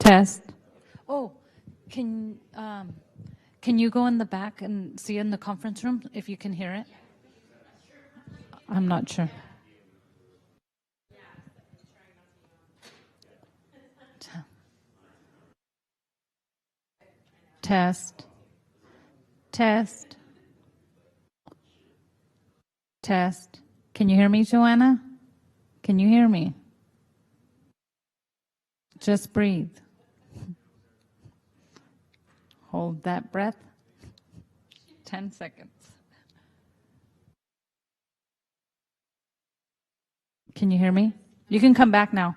Test. Oh, can you go in the back and see in the conference room if you can hear it? I'm not sure. Test. Test. Test. Can you hear me, Joanna? Can you hear me? Just breathe. Hold that breath. 10 seconds. Can you hear me? You can come back now.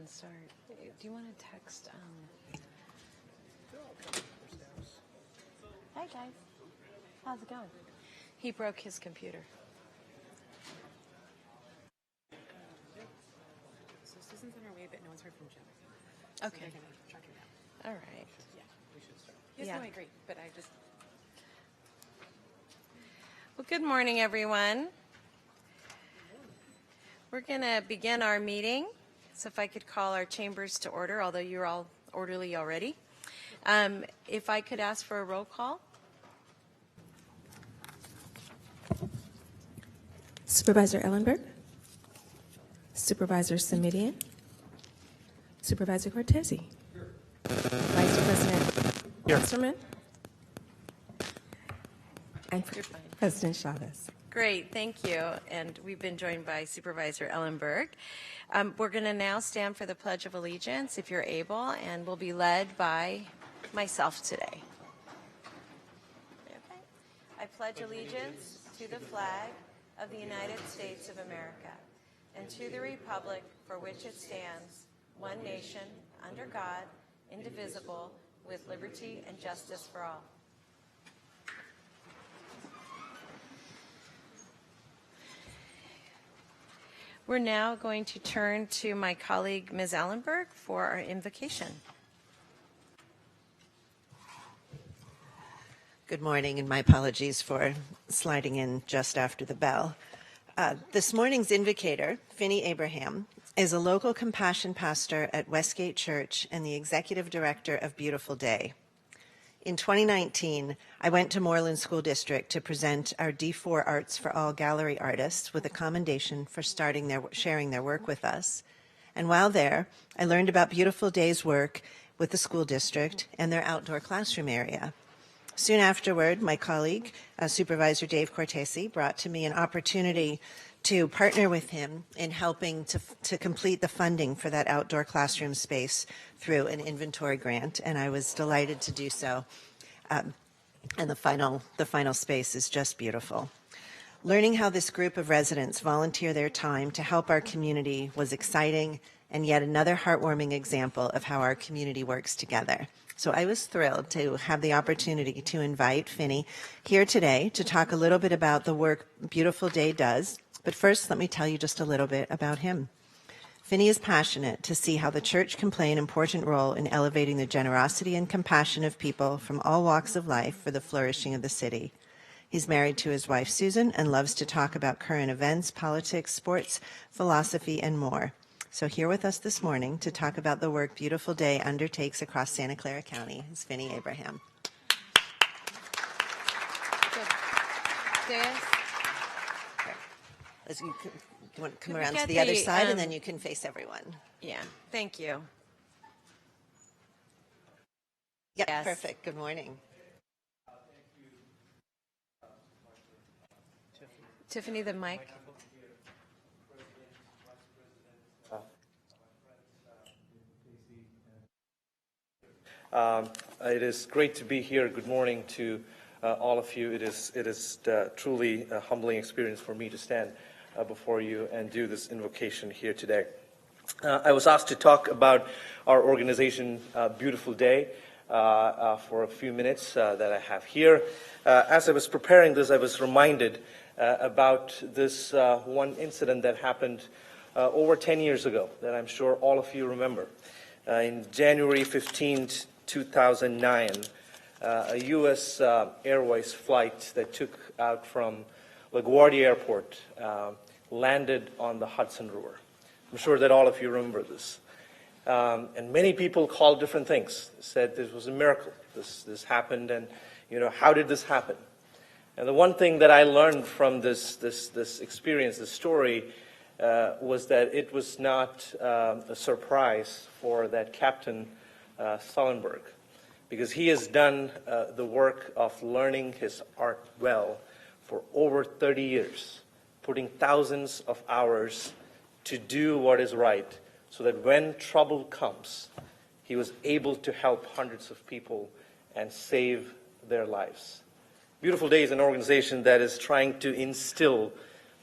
start. Do you want to text? Hi, guys. How's it going? He broke his computer. So Susan's on her way, but no one's heard from Jim. Okay. So they're going to track him down. All right. Yeah, we should start. Yes, Yeah. no, I agree, but I just... Well, good morning, everyone. We're going to begin our meeting. So if I could call our chambers to order, although you're all orderly already. If I could ask for a roll call. Supervisor Ellenberg, Supervisor Semidian, Supervisor Cortese, Vice President Wasserman, and President Chavez. Great, thank you. And we've been joined by Supervisor Ellenberg. We're going to now stand for the Pledge of Allegiance, if you're able, and we'll be led by myself today. Okay. I pledge allegiance to the flag of the United States of America and to the republic for which it stands, one nation, under God, indivisible, with liberty and justice for all. We're now going to turn to my colleague, Ms. Ellenberg, for our invocation. Good morning, and my apologies for sliding in just after the bell. This morning's invocator, Finney Abraham, is a local compassion pastor at Westgate Church and the executive director of Beautiful Day. In 2019, I went to Moreland School District to present our D4 Arts for All gallery artists with a commendation for sharing their work with us. And while there, I learned about Beautiful Day's work with the school district and their outdoor classroom area. Soon afterward, my colleague, Supervisor Dave Cortese, brought to me an opportunity to partner with him in helping to complete the funding for that outdoor classroom space through an inventory grant, and I was delighted to do so. And the final space is just beautiful. Learning how this group of residents volunteer their time to help our community was exciting and yet another heartwarming example of how our community works together. So I was thrilled to have the opportunity to invite Finney here today to talk a little bit about the work Beautiful Day does. But first, let me tell you just a little bit about him. Finney is passionate to see how the church can play an important role in elevating the generosity and compassion of people from all walks of life for the flourishing of the city. He's married to his wife, Susan, and loves to talk about current events, politics, sports, philosophy, and more. So here with us this morning to talk about the work Beautiful Day undertakes across Santa Clara County is Finney Abraham. You want to come around to the other side, and then you can face everyone. Yeah, thank you. Yeah, Yes. Perfect. Good morning. Tiffany, the mic. It is great to be here. Good morning to all of you. It is truly a humbling experience for me to stand before you and do this invocation here today. I was asked to talk about our organization, Beautiful Day, for a few minutes that I have here. As I was preparing this, I was reminded about this one incident that happened over 10 years ago that I'm sure all of you remember. In January 15th, 2009, a U.S. Airways flight that took out from LaGuardia Airport landed on the Hudson River. I'm sure that all of you remember this. And many people called different things, said this was a miracle. This happened, and how did this happen? And the one thing that I learned from this experience, this story, was that it was not a surprise for that Captain Sullenberg, because he has done the work of learning his art well for over 30 years, putting thousands of hours to do what is right, so that when trouble comes, he was able to help hundreds of people and save their lives. Beautiful Day is an organization that is trying to instill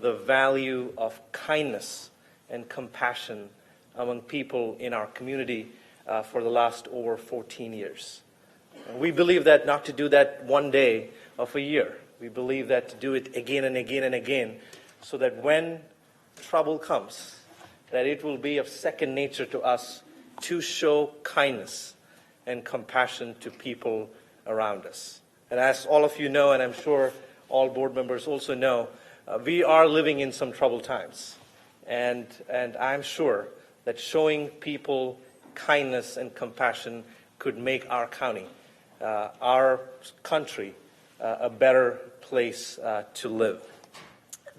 the value of kindness and compassion among people in our community for the last over 14 years. And we believe that not to do that one day of a year. We believe that to do it again and again and again, so that when trouble comes, that it will be of second nature to us to show kindness and compassion to people around us. And as all of you know, and I'm sure all board members also know, we are living in some troubled times. And I'm sure that showing people kindness and compassion could make our county, our country, a better place to live.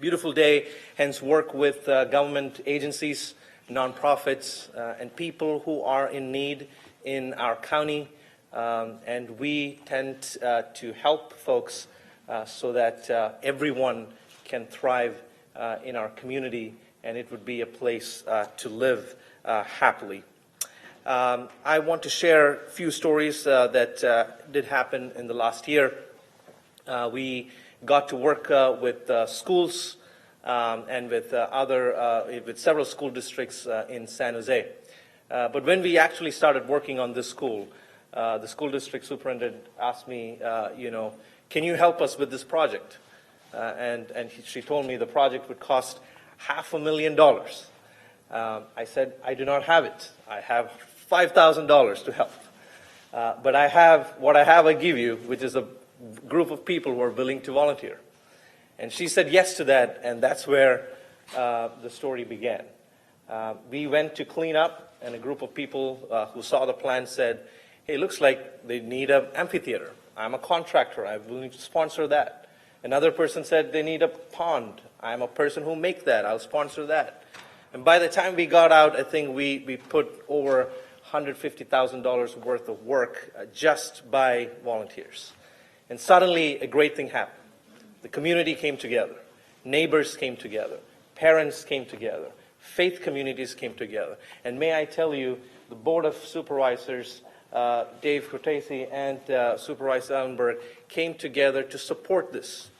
Beautiful day, hence work with government agencies, nonprofits, and people who are in need in our county. And we tend to help folks so that everyone can thrive in our community, and it would be a place to live happily. I want to share a few stories that did happen in the last year. We got to work with schools and with with several school districts in San Jose. But when we actually started working on this school, the school district superintendent asked me, can you help us with this project? And she told me the project would cost $500,000. I said, I do not have it. I have $5,000 to help. But what I have, I give you, which is a group of people who are willing to volunteer. And she said yes to that, and that's where the story began. We went to clean up, and a group of people who saw the plan said, hey, looks like they need an amphitheater. I'm a contractor. I'm willing to sponsor that. Another person said they need a pond. I'm a person who make that. I'll sponsor that. And by the time we got out, I think we put over $150,000 worth of work just by volunteers. And suddenly, a great thing happened. The community came together. Neighbors came together. Parents came together. Faith communities came together. And may I tell you, the Board of Supervisors, Dave Cortese and Supervisor Ellenberg, came together to support this.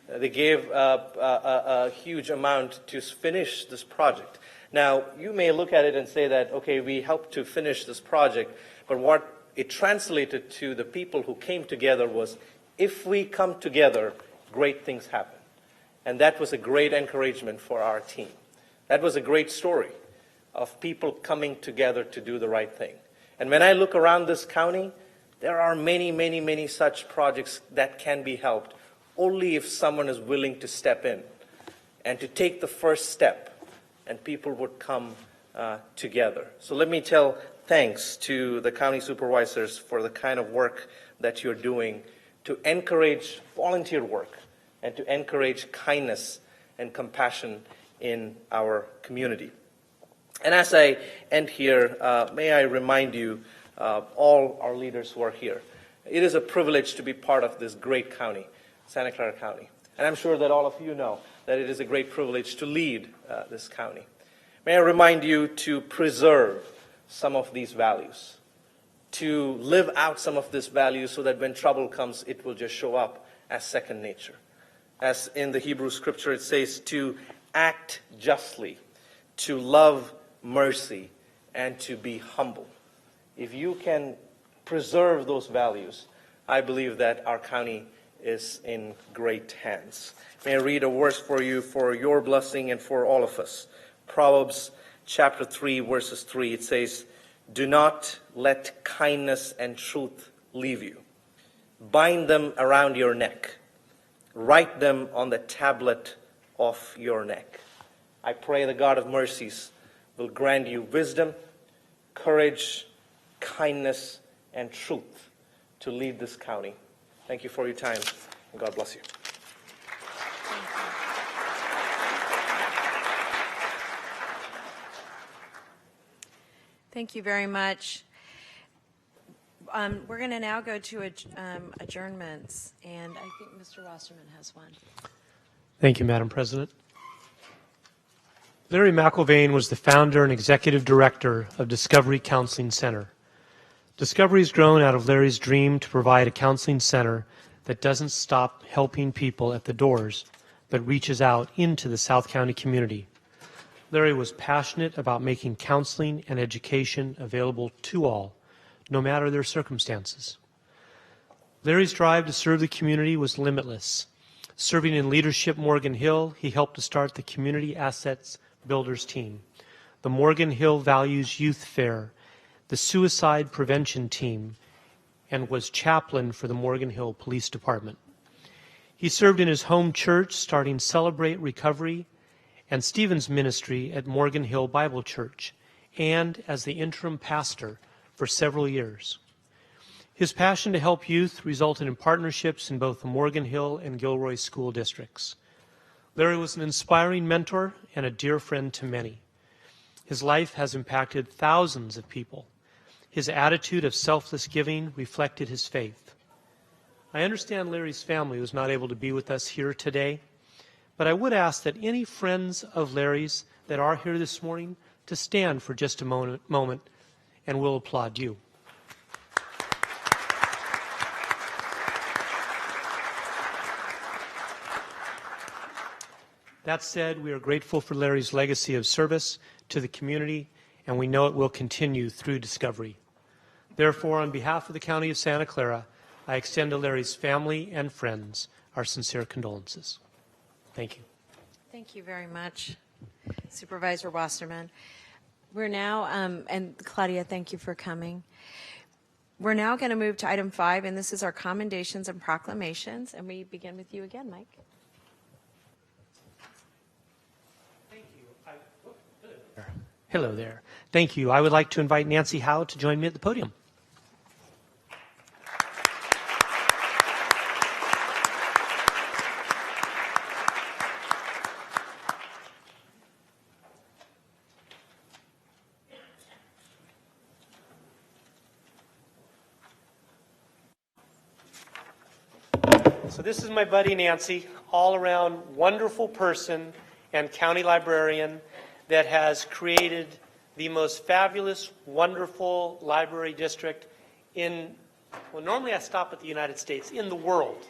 They gave a huge amount to finish this project. Now, you may look at it and say that, okay, we helped to finish this project, but what it translated to the people who came together was, if we come together, great things happen. And that was a great encouragement for our team. That was a great story of people coming together to do the right thing. And when I look around this county, there are many, many, many such projects that can be helped only if someone is willing to step in and to take the first step, and people would come together. So let me tell thanks to the county supervisors for the kind of work that you're doing to encourage volunteer work and to encourage kindness and compassion in our community. And as I end here, may I remind you, all our leaders who are here, it is a privilege to be part of this great county, Santa Clara County. And I'm sure that all of you know that it is a great privilege to lead this county. May I remind you to preserve some of these values, to live out some of these values so that when trouble comes, it will just show up as second nature. As in the Hebrew scripture, it says to act justly, to love mercy, and to be humble. If you can preserve those values, I believe that our county is in great hands. May I read a verse for you for your blessing and for all of us. Proverbs chapter 3, verses 3, it says, do not let kindness and truth leave you. Bind them around your neck. Write them on the tablet of your neck. I pray the God of mercies will grant you wisdom, courage, kindness, and truth to lead this county. Thank you for your time, and God bless you. Thank you very much. We're going to now go to adjournments, and I think Mr. Wasserman has one. Thank you, Madam President. Larry McIlvain was the founder and executive director of Discovery Counseling Center. Discovery has grown out of Larry's dream to provide a counseling center that doesn't stop helping people at the doors, but reaches out into the South County community. Larry was passionate about making counseling and education available to all, no matter their circumstances. Larry's drive to serve the community was limitless. Serving in leadership Morgan Hill, he helped to start the Community Assets Builders team, the Morgan Hill Values Youth Fair, the Suicide Prevention Team, and was chaplain for the Morgan Hill Police Department. He served in his home church, starting Celebrate Recovery and Stephen's ministry at Morgan Hill Bible Church, and as the interim pastor for several years. His passion to help youth resulted in partnerships in both the Morgan Hill and Gilroy school districts. Larry was an inspiring mentor and a dear friend to many. His life has impacted thousands of people. His attitude of selfless giving reflected his faith. I understand Larry's family was not able to be with us here today, but I would ask that any friends of Larry's that are here this morning to stand for just a moment, and we'll applaud you. That said, we are grateful for Larry's legacy of service to the community, and we know it will continue through Discovery. Therefore, on behalf of the County of Santa Clara, I extend to Larry's family and friends our sincere condolences. Thank you. Thank you very much, Supervisor Wasserman. We're now, and Claudia, thank you for coming. We're now going to move to item 5, and this is our commendations and proclamations, and we begin with you again, Mike. Hello there. Thank you. I would like to invite Nancy Howe to join me at the podium. So this is my buddy Nancy, all-around wonderful person and county librarian that has created the most fabulous, wonderful library district in, well, normally I stop at the United States, in the world,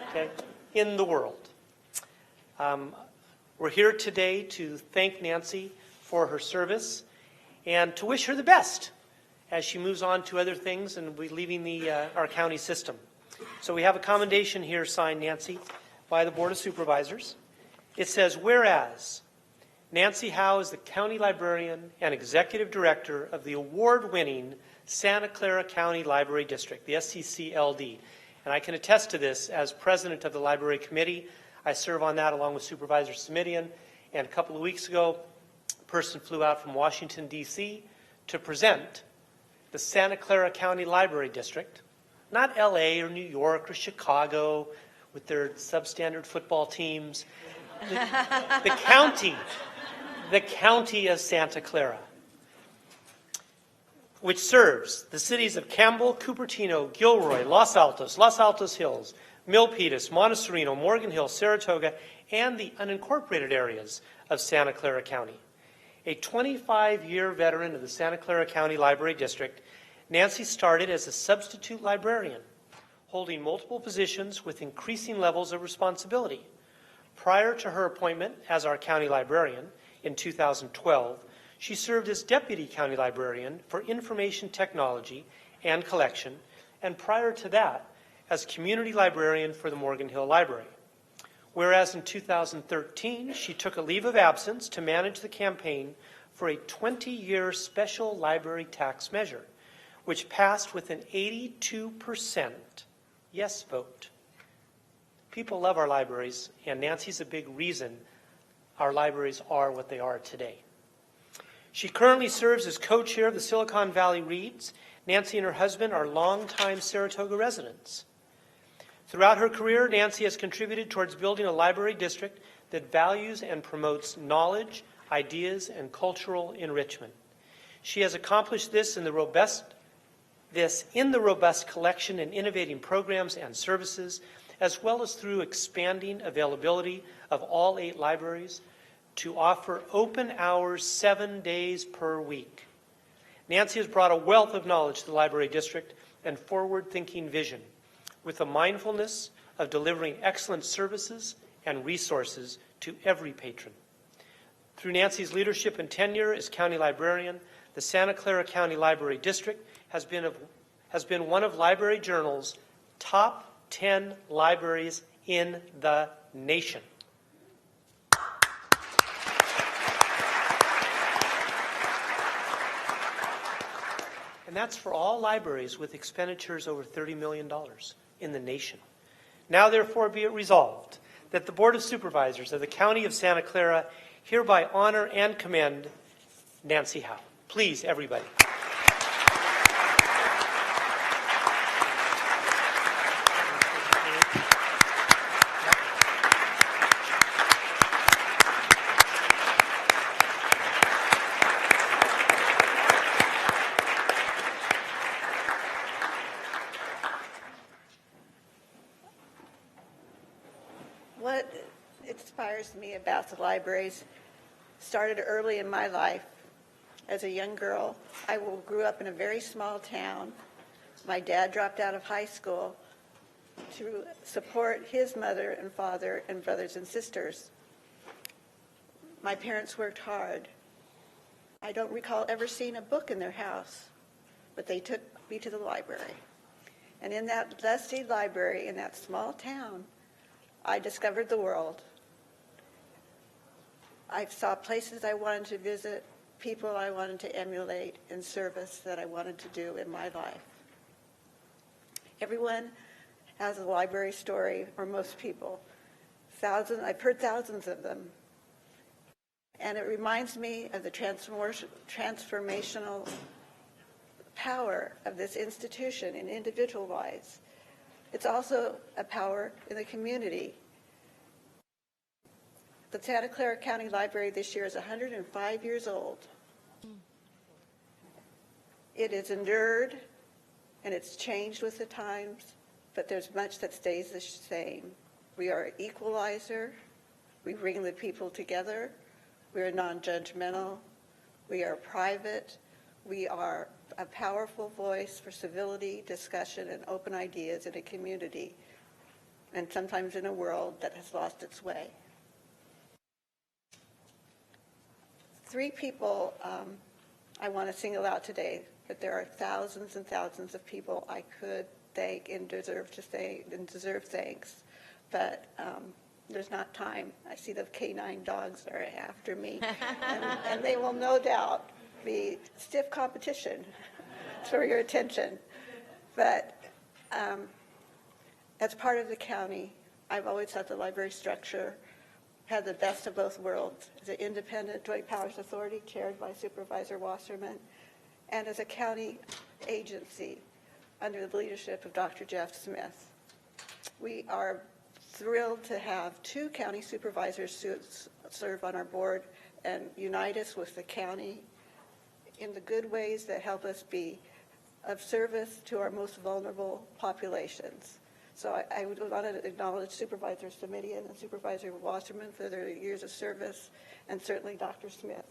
okay, in the world. We're here today to thank Nancy for her service and to wish her the best as she moves on to other things and will be leaving our county system. So we have a commendation here signed, Nancy, by the Board of Supervisors. It says, whereas Nancy Howe is the County Librarian and Executive Director of the award-winning Santa Clara County Library District, the SCCLD. And I can attest to this as President of the Library Committee. I serve on that along with Supervisor Simidian. And a couple of weeks ago, a person flew out from Washington, D.C. to present the Santa Clara County Library District, not L.A. or New York or Chicago with their substandard football teams, the county of Santa Clara, which serves the cities of Campbell, Cupertino, Gilroy, Los Altos Hills, Milpitas, Montecito, Morgan Hill, Saratoga, and the unincorporated areas of Santa Clara County. A 25-year veteran of the Santa Clara County Library District, Nancy started as a substitute librarian, holding multiple positions with increasing levels of responsibility. Prior to her appointment as our county librarian in 2012, she served as deputy county librarian for information technology and collection, and prior to that, as community librarian for the Morgan Hill Library. Whereas in 2013, she took a leave of absence to manage the campaign for a 20-year special library tax measure, which passed with an 82% yes vote. People love our libraries, and Nancy's a big reason our libraries are what they are today. She currently serves as co-chair of the Silicon Valley Reads. Nancy and her husband are longtime Saratoga residents. Throughout her career, Nancy has contributed towards building a library district that values and promotes knowledge, ideas, and cultural enrichment. She has accomplished this in the robust collection and innovating programs and services, as well as through expanding availability of all 8 libraries to offer open hours 7 days per week. Nancy has brought a wealth of knowledge to the library district and forward-thinking vision, with a mindfulness of delivering excellent services and resources to every patron. Through Nancy's leadership and tenure as county librarian, the Santa Clara County Library District has been one of Library Journal's top 10 libraries in the nation. And that's for all libraries with expenditures over $30 million in the nation. Now, therefore, be it resolved that the Board of Supervisors of the County of Santa Clara hereby honor and commend Nancy Howe. Please, everybody. What inspires me about the libraries started early in my life. As a young girl, I grew up in a very small town. My dad dropped out of high school to support his mother and father and brothers and sisters. My parents worked hard. I don't recall ever seeing a book in their house, but they took me to the library. And in that dusty library in that small town, I discovered the world. I saw places I wanted to visit, people I wanted to emulate, and service that I wanted to do in my life. Everyone has a library story, or most people. I've heard thousands of them. And it reminds me of the transformational power of this institution in individual lives. It's also a power in the community. The Santa Clara County Library this year is 105 years old. It has endured and it's changed with the times, but there's much that stays the same. We are an equalizer. We bring the people together. We are non-judgmental. We are private. We are a powerful voice for civility, discussion, and open ideas in a community, and sometimes in a world that has lost its way. Three people I want to single out today, but there are thousands and thousands of people I could thank and deserve thanks, but there's not time. I see the canine dogs are after me, and they will no doubt be stiff competition for your attention. But as part of the county, I've always thought the library structure had the best of both worlds. As an independent joint powers authority chaired by Supervisor Wasserman, and as a county agency under the leadership of Dr. Jeff Smith. We are thrilled to have two county supervisors serve on our board and unite us with the county in the good ways that help us be of service to our most vulnerable populations. So I would want to acknowledge Supervisor Simidian and Supervisor Wasserman for their years of service, and certainly Dr. Smith.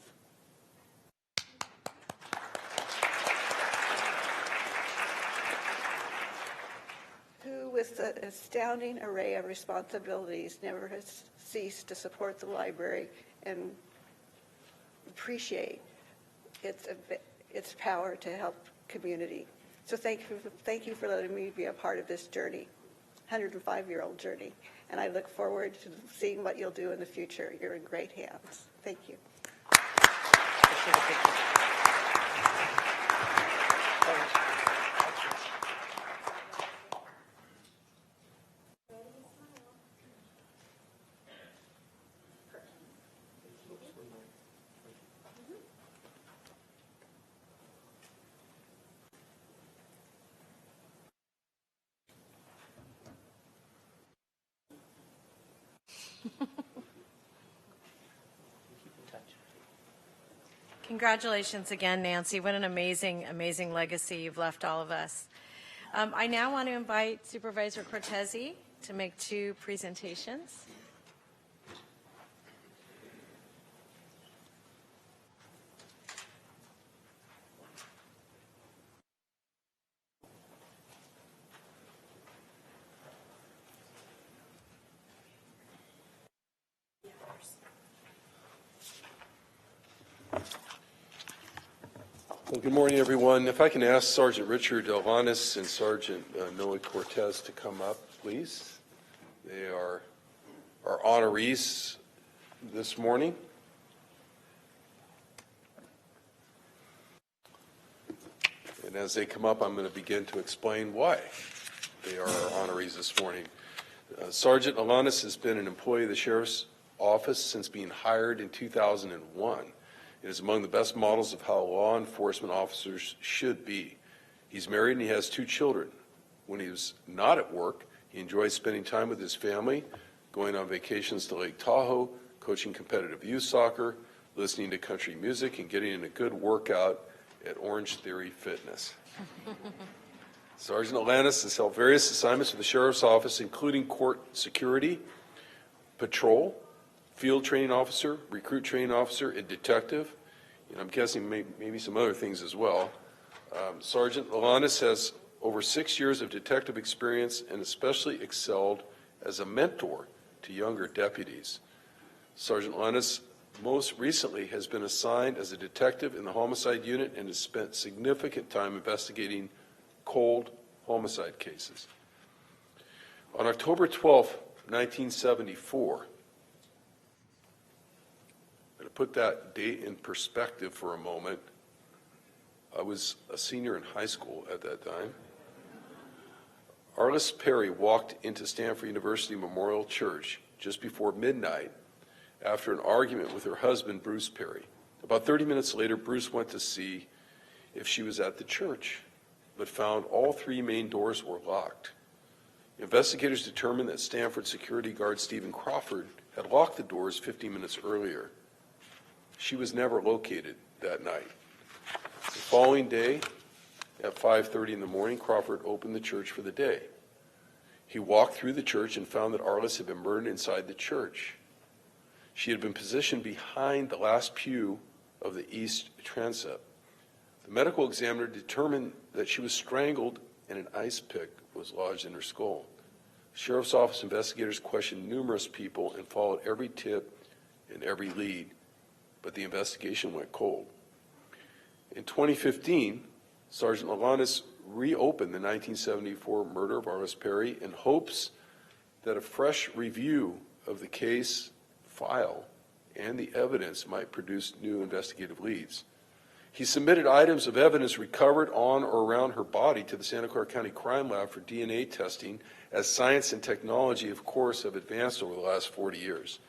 Who, with an astounding array of responsibilities, never has ceased to support the library and appreciate its power to help community. So thank you for letting me be a part of this journey, 105-year-old journey, and I look forward to seeing what you'll do in the future. You're in great hands. Thank you. Congratulations again, Nancy. What an amazing, amazing legacy you've left all of us. I now want to invite Supervisor Cortese to make two presentations. Well, good morning, everyone. If I can ask Sergeant Richard Alanis and Sergeant Noe Cortez to come up, please. They are our honorees this morning. And as they come up, I'm going to begin to explain why they are our honorees this morning. Sergeant Alanis has been an employee of the Sheriff's Office since being hired in 2001. It is among the best models of how law enforcement officers should be. He's married and he has 2 children. When he was not at work, he enjoys spending time with his family, going on vacations to Lake Tahoe, coaching competitive youth soccer, listening to country music, and getting in a good workout at Orange Theory Fitness. Sergeant Alanis has held various assignments with the Sheriff's Office, including court security, patrol, field training officer, recruit training officer, and detective, and I'm guessing maybe some other things as well. Sergeant Alanis has over 6 years of detective experience and especially excelled as a mentor to younger deputies. Sergeant Alanis most recently has been assigned as a detective in the homicide unit and has spent significant time investigating cold homicide cases. On October 12, 1974, to put that date in perspective for a moment, I was a senior in high school at that time. Arliss Perry walked into Stanford University Memorial Church just before midnight after an argument with her husband, Bruce Perry. About 30 minutes later, Bruce went to see if she was at the church, but found all 3 main doors were locked. Investigators determined that Stanford security guard Stephen Crawford had locked the doors 15 minutes earlier. She was never located that night. The following day, at 5:30 in the morning, Crawford opened the church for the day. He walked through the church and found that Arliss had been murdered inside the church. She had been positioned behind the last pew of the east transept. The medical examiner determined that she was strangled and an ice pick was lodged in her skull. Sheriff's Office investigators questioned numerous people and followed every tip and every lead, but the investigation went cold. In 2015, Sergeant Alanis reopened the 1974 murder of Arliss Perry in hopes that a fresh review of the case file and the evidence might produce new investigative leads. He submitted items of evidence recovered on or around her body to the Santa Clara County Crime Lab for DNA testing, as science and technology, of course, have advanced over the last 40 years.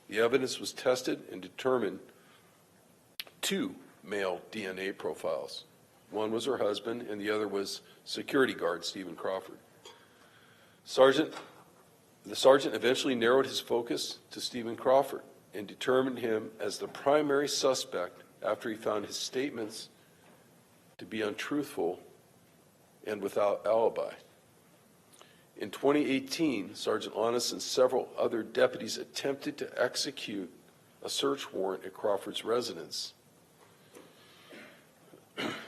The evidence was tested and determined 2 male DNA profiles. One was her husband, and the other was security guard Stephen Crawford. The sergeant eventually narrowed his focus to Stephen Crawford and determined him as the primary suspect after he found his statements to be untruthful and without alibi. In 2018, Sergeant Alanis and several other deputies attempted to execute a search warrant at Crawford's residence.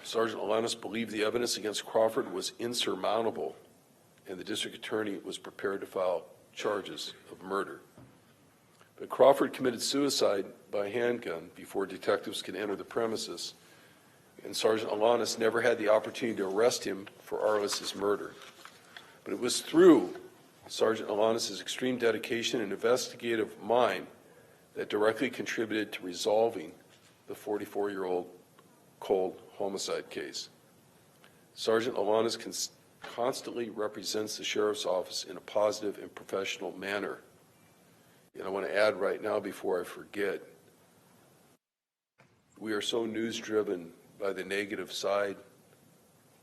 Sergeant Alanis believed the evidence against Crawford was insurmountable, and the district attorney was prepared to file charges of murder. But Crawford committed suicide by handgun before detectives could enter the premises, and Sergeant Alanis never had the opportunity to arrest him for Arliss's murder. But it was through Sergeant Alanis' extreme dedication and investigative mind that directly contributed to resolving the 44-year-old cold homicide case. Sergeant Alanis constantly represents the Sheriff's Office in a positive and professional manner. And I want to add right now, before I forget, we are so news-driven by the negative side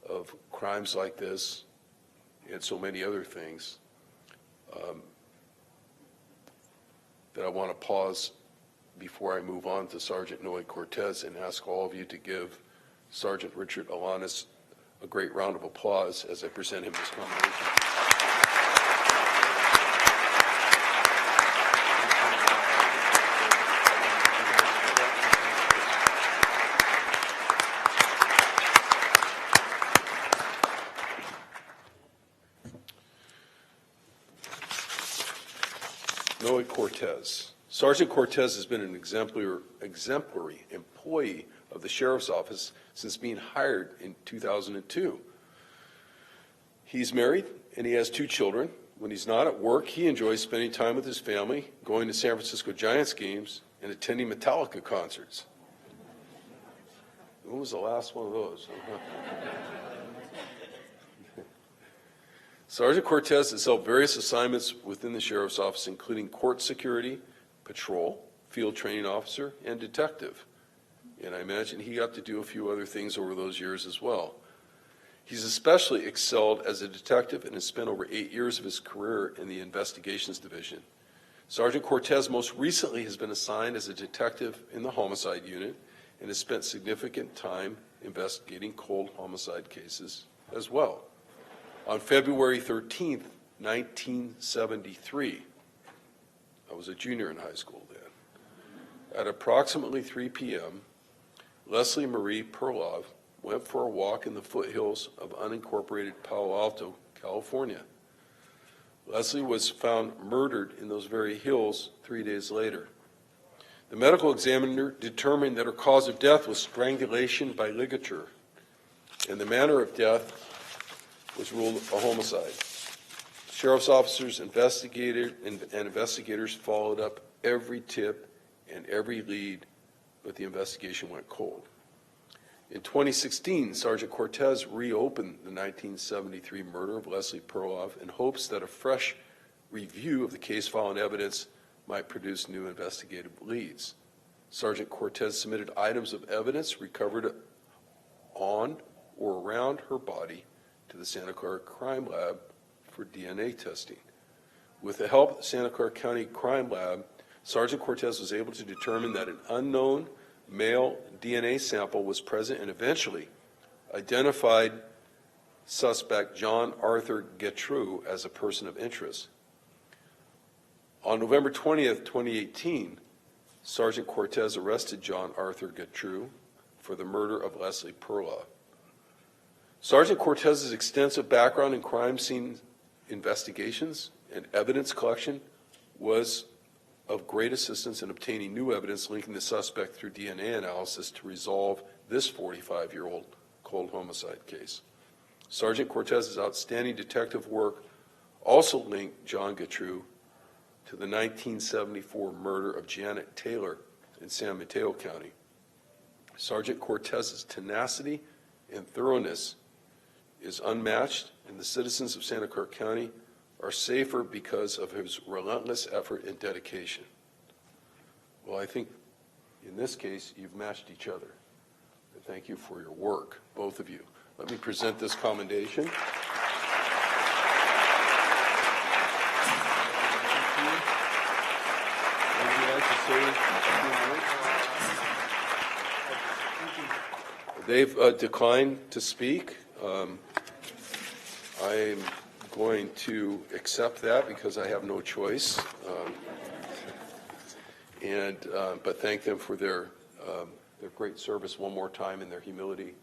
of crimes like this and so many other things that I want to pause before I move on to Sergeant Noe Cortez and ask all of you to give Sergeant Richard Alanis a great round of applause as I present him this commendation. Noe Cortez. Sergeant Cortez has been an exemplary employee of the Sheriff's Office since being hired in 2002. He's married and he has 2 children. When he's not at work, he enjoys spending time with his family, going to San Francisco Giants games, and attending Metallica concerts. When was the last one of those? Sergeant Cortez has held various assignments within the Sheriff's Office, including court security, patrol, field training officer, and detective. And I imagine he got to do a few other things over those years as well. He's especially excelled as a detective and has spent over 8 years of his career in the Investigations Division. Sergeant Cortez most recently has been assigned as a detective in the Homicide Unit and has spent significant time investigating cold homicide cases as well. On February 13th, 1973, I was a junior in high school then. At approximately 3 p.m., Leslie Marie Perlov went for a walk in the foothills of unincorporated Palo Alto, California. Leslie was found murdered in those very hills 3 days later. The medical examiner determined that her cause of death was strangulation by ligature, and the manner of death was ruled a homicide. Sheriff's officers and investigators followed up every tip and every lead, but the investigation went cold. In 2016, Sergeant Cortez reopened the 1973 murder of Leslie Perlov in hopes that a fresh review of the case file and evidence might produce new investigative leads. Sergeant Cortez submitted items of evidence recovered on or around her body to the Santa Clara Crime Lab for DNA testing. With the help of the Santa Clara County Crime Lab, Sergeant Cortez was able to determine that an unknown male DNA sample was present and eventually identified suspect John Arthur Getrew as a person of interest. On November 20th, 2018, Sergeant Cortez arrested John Arthur Getrew for the murder of Leslie Perlov. Sergeant Cortez's extensive background in crime scene investigations and evidence collection was of great assistance in obtaining new evidence linking the suspect through DNA analysis to resolve this 45-year-old cold homicide case. Sergeant Cortez's outstanding detective work also linked John Getrew to the 1974 murder of Janet Taylor in San Mateo County. Sergeant Cortez's tenacity and thoroughness is unmatched, and the citizens of Santa Clara County are safer because of his relentless effort and dedication. Well, I think in this case, you've matched each other. Thank you for your work, both of you. Let me present this commendation. Would you like to say a few words? They've declined to speak. I'm going to accept that because I have no choice, but thank them for their great service one more time and their humility.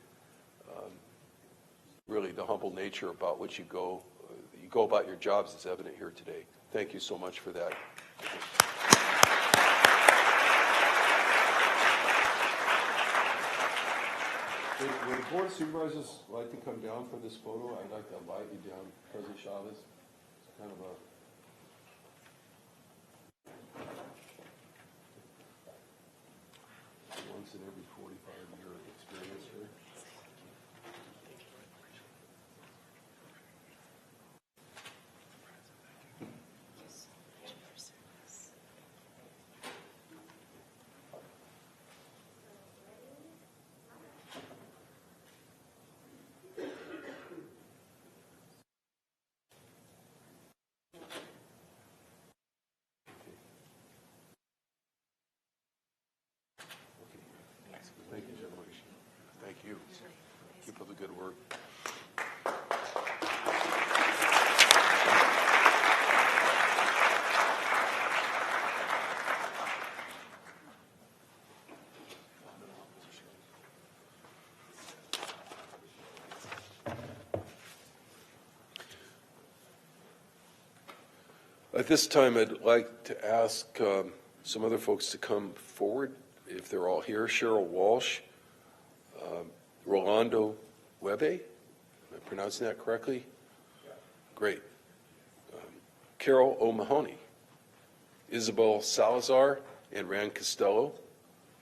Really, the humble nature about which you go about your jobs is evident here today. Thank you so much for that. Would the Board of Supervisors like to come down for this photo? I'd like to invite you down, President Chavez. It's kind of a once in every 45-year experience here. Thank you, gentlemen. Thank you. Keep up the good work. At this time, I'd like to ask some other folks to come forward, if they're all here. Cheryl Walsh, Rolando Webe, am I pronouncing that correctly? Great. Carol O'Mahony, Isabel Salazar, and Rand Costello.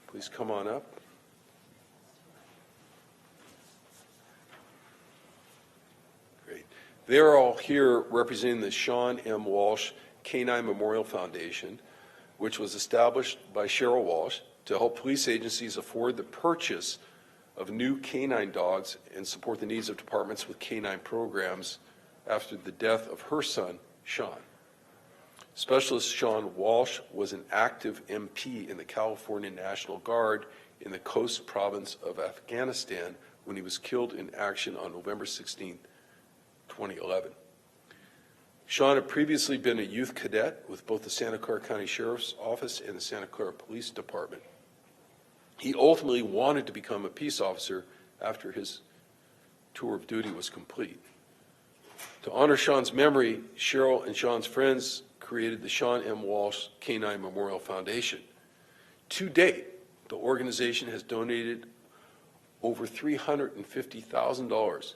Please come on up. Great. They're all here representing the Sean M. Walsh Canine Memorial Foundation, which was established by Cheryl Walsh to help police agencies afford the purchase of new canine dogs and support the needs of departments with canine programs after the death of her son, Sean. Specialist Sean Walsh was an active MP in the California National Guard in the Coast Province of Afghanistan when he was killed in action on November 16, 2011. Sean had previously been a youth cadet with both the Santa Clara County Sheriff's Office and the Santa Clara Police Department. He ultimately wanted to become a peace officer after his tour of duty was complete. To honor Sean's memory, Cheryl and Sean's friends created the Sean M. Walsh Canine Memorial Foundation. To date, the organization has donated over $350,000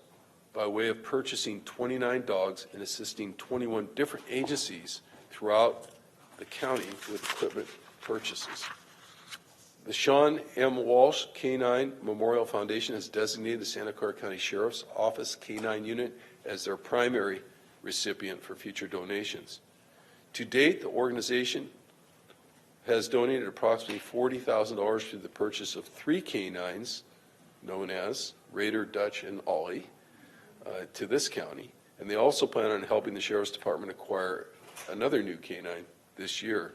by way of purchasing 29 dogs and assisting 21 different agencies throughout the county with equipment purchases. The Sean M. Walsh Canine Memorial Foundation has designated the Santa Clara County Sheriff's Office Canine Unit as their primary recipient for future donations. To date, the organization has donated approximately $40,000 through the purchase of 3 canines known as Raider, Dutch, and Ollie to this county, and they also plan on helping the Sheriff's Department acquire another new canine this year.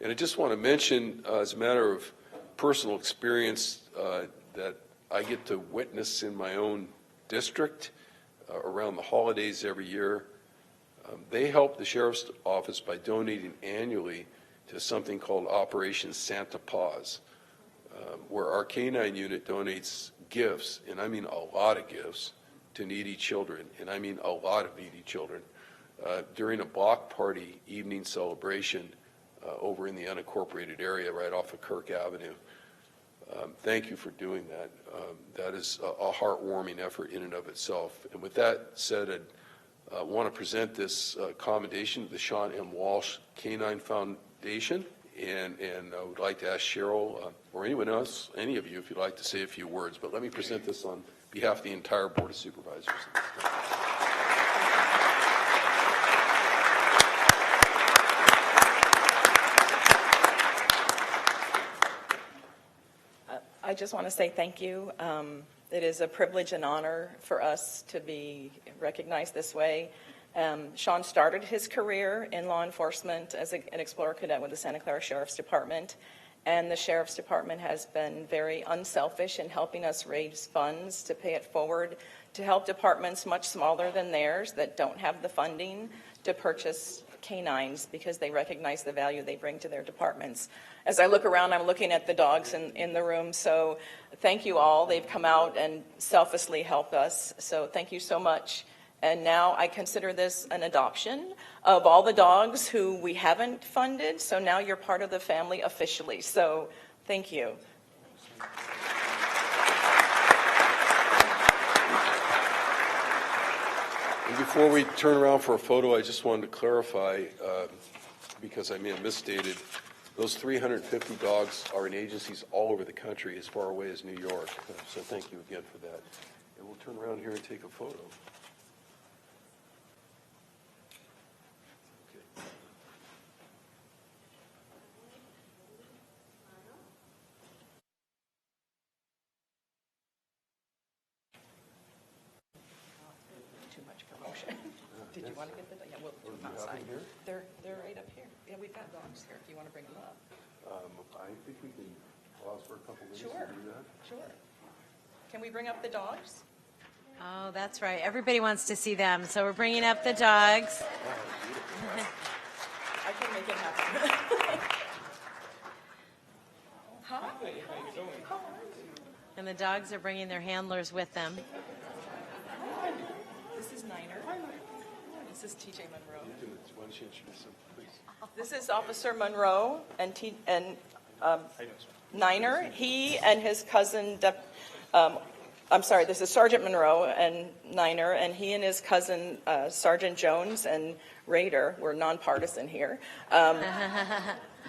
And I just want to mention, as a matter of personal experience that I get to witness in my own district around the holidays every year, they help the Sheriff's Office by donating annually to something called Operation Santa Paws, where our canine unit donates gifts, and I mean a lot of gifts, to needy children, and I mean a lot of needy children, during a block party evening celebration over in the unincorporated area right off of Kirk Avenue. Thank you for doing that. That is a heartwarming effort in and of itself. And with that said, I want to present this commendation to the Sean M. Walsh Canine Foundation, and I would like to ask Cheryl or anyone else, any of you, if you'd like to say a few words. But let me present this on behalf of the entire Board of Supervisors. I just want to say thank you. It is a privilege and honor for us to be recognized this way. Sean started his career in law enforcement as an Explorer Cadet with the Santa Clara Sheriff's Department, and the Sheriff's Department has been very unselfish in helping us raise funds to pay it forward to help departments much smaller than theirs that don't have the funding to purchase canines because they recognize the value they bring to their departments. As I look around, I'm looking at the dogs in the room, so thank you all. They've come out and selflessly helped us, so thank you so much. And now I consider this an adoption of all the dogs who we haven't funded, so now you're part of the family officially, so thank you. And before we turn around for a photo, I just wanted to clarify, because I may have misstated, those 350 dogs are in agencies all over the country as far away as New York. So thank you again for that. And we'll turn around here and take a photo. Too much promotion. Did you want to get the, yeah, we'll do them outside. They're right up here. Yeah, we've got dogs here if you want to bring them up. I think we can pause for a couple minutes Sure. and do that. Sure. Can we bring up the dogs? Oh, that's right. Everybody wants to see them, so we're bringing up the dogs. I can make it happen. Hi. How are you? And the dogs are bringing their handlers with them. This is Niner. This is TJ Monroe. Why don't you introduce them, please? This is Officer Monroe and Niner. He and his cousin, I'm sorry, this is Sergeant Monroe and Niner, and he and his cousin, Sergeant Jones and Raider, we're nonpartisan here.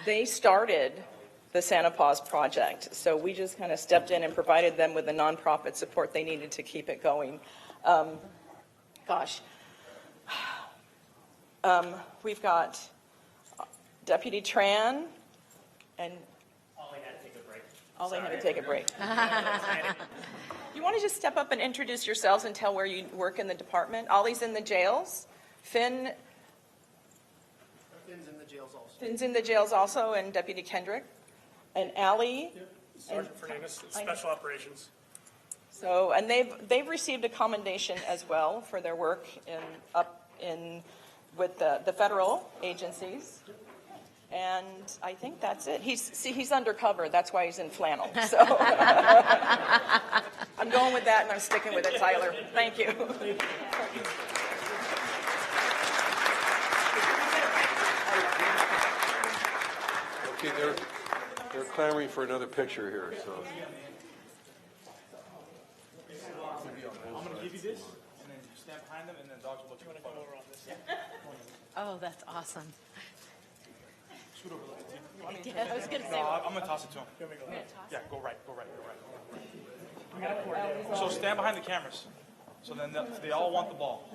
They started the Santa Paws Project, so we just kind of stepped in and provided them with the nonprofit support they needed to keep it going. We've got Deputy Tran and Ollie had to take a break. Ollie had to take a break. You want to just step up and introduce yourselves and tell where you work in the department? Ollie's in the jails. Finn's in the jails also, and Deputy Kendrick. And Allie. Yep. Sergeant Fernandez, Special Operations. So, and they've received a commendation as well for their work with the federal agencies. And I think that's it. He's undercover. That's why he's in flannel. So I'm going with that, and I'm sticking with it, Tyler. Thank you. Okay, they're clamoring for another picture here, so. I'm going to give you this, and then stand behind them, and then dogs will look. You want to come over on this? Oh, that's awesome. Scoot over a little bit. Yeah, I was going to say. No, I'm going to toss it to him. Yeah, go right. So stand behind the cameras. So then they all want the ball.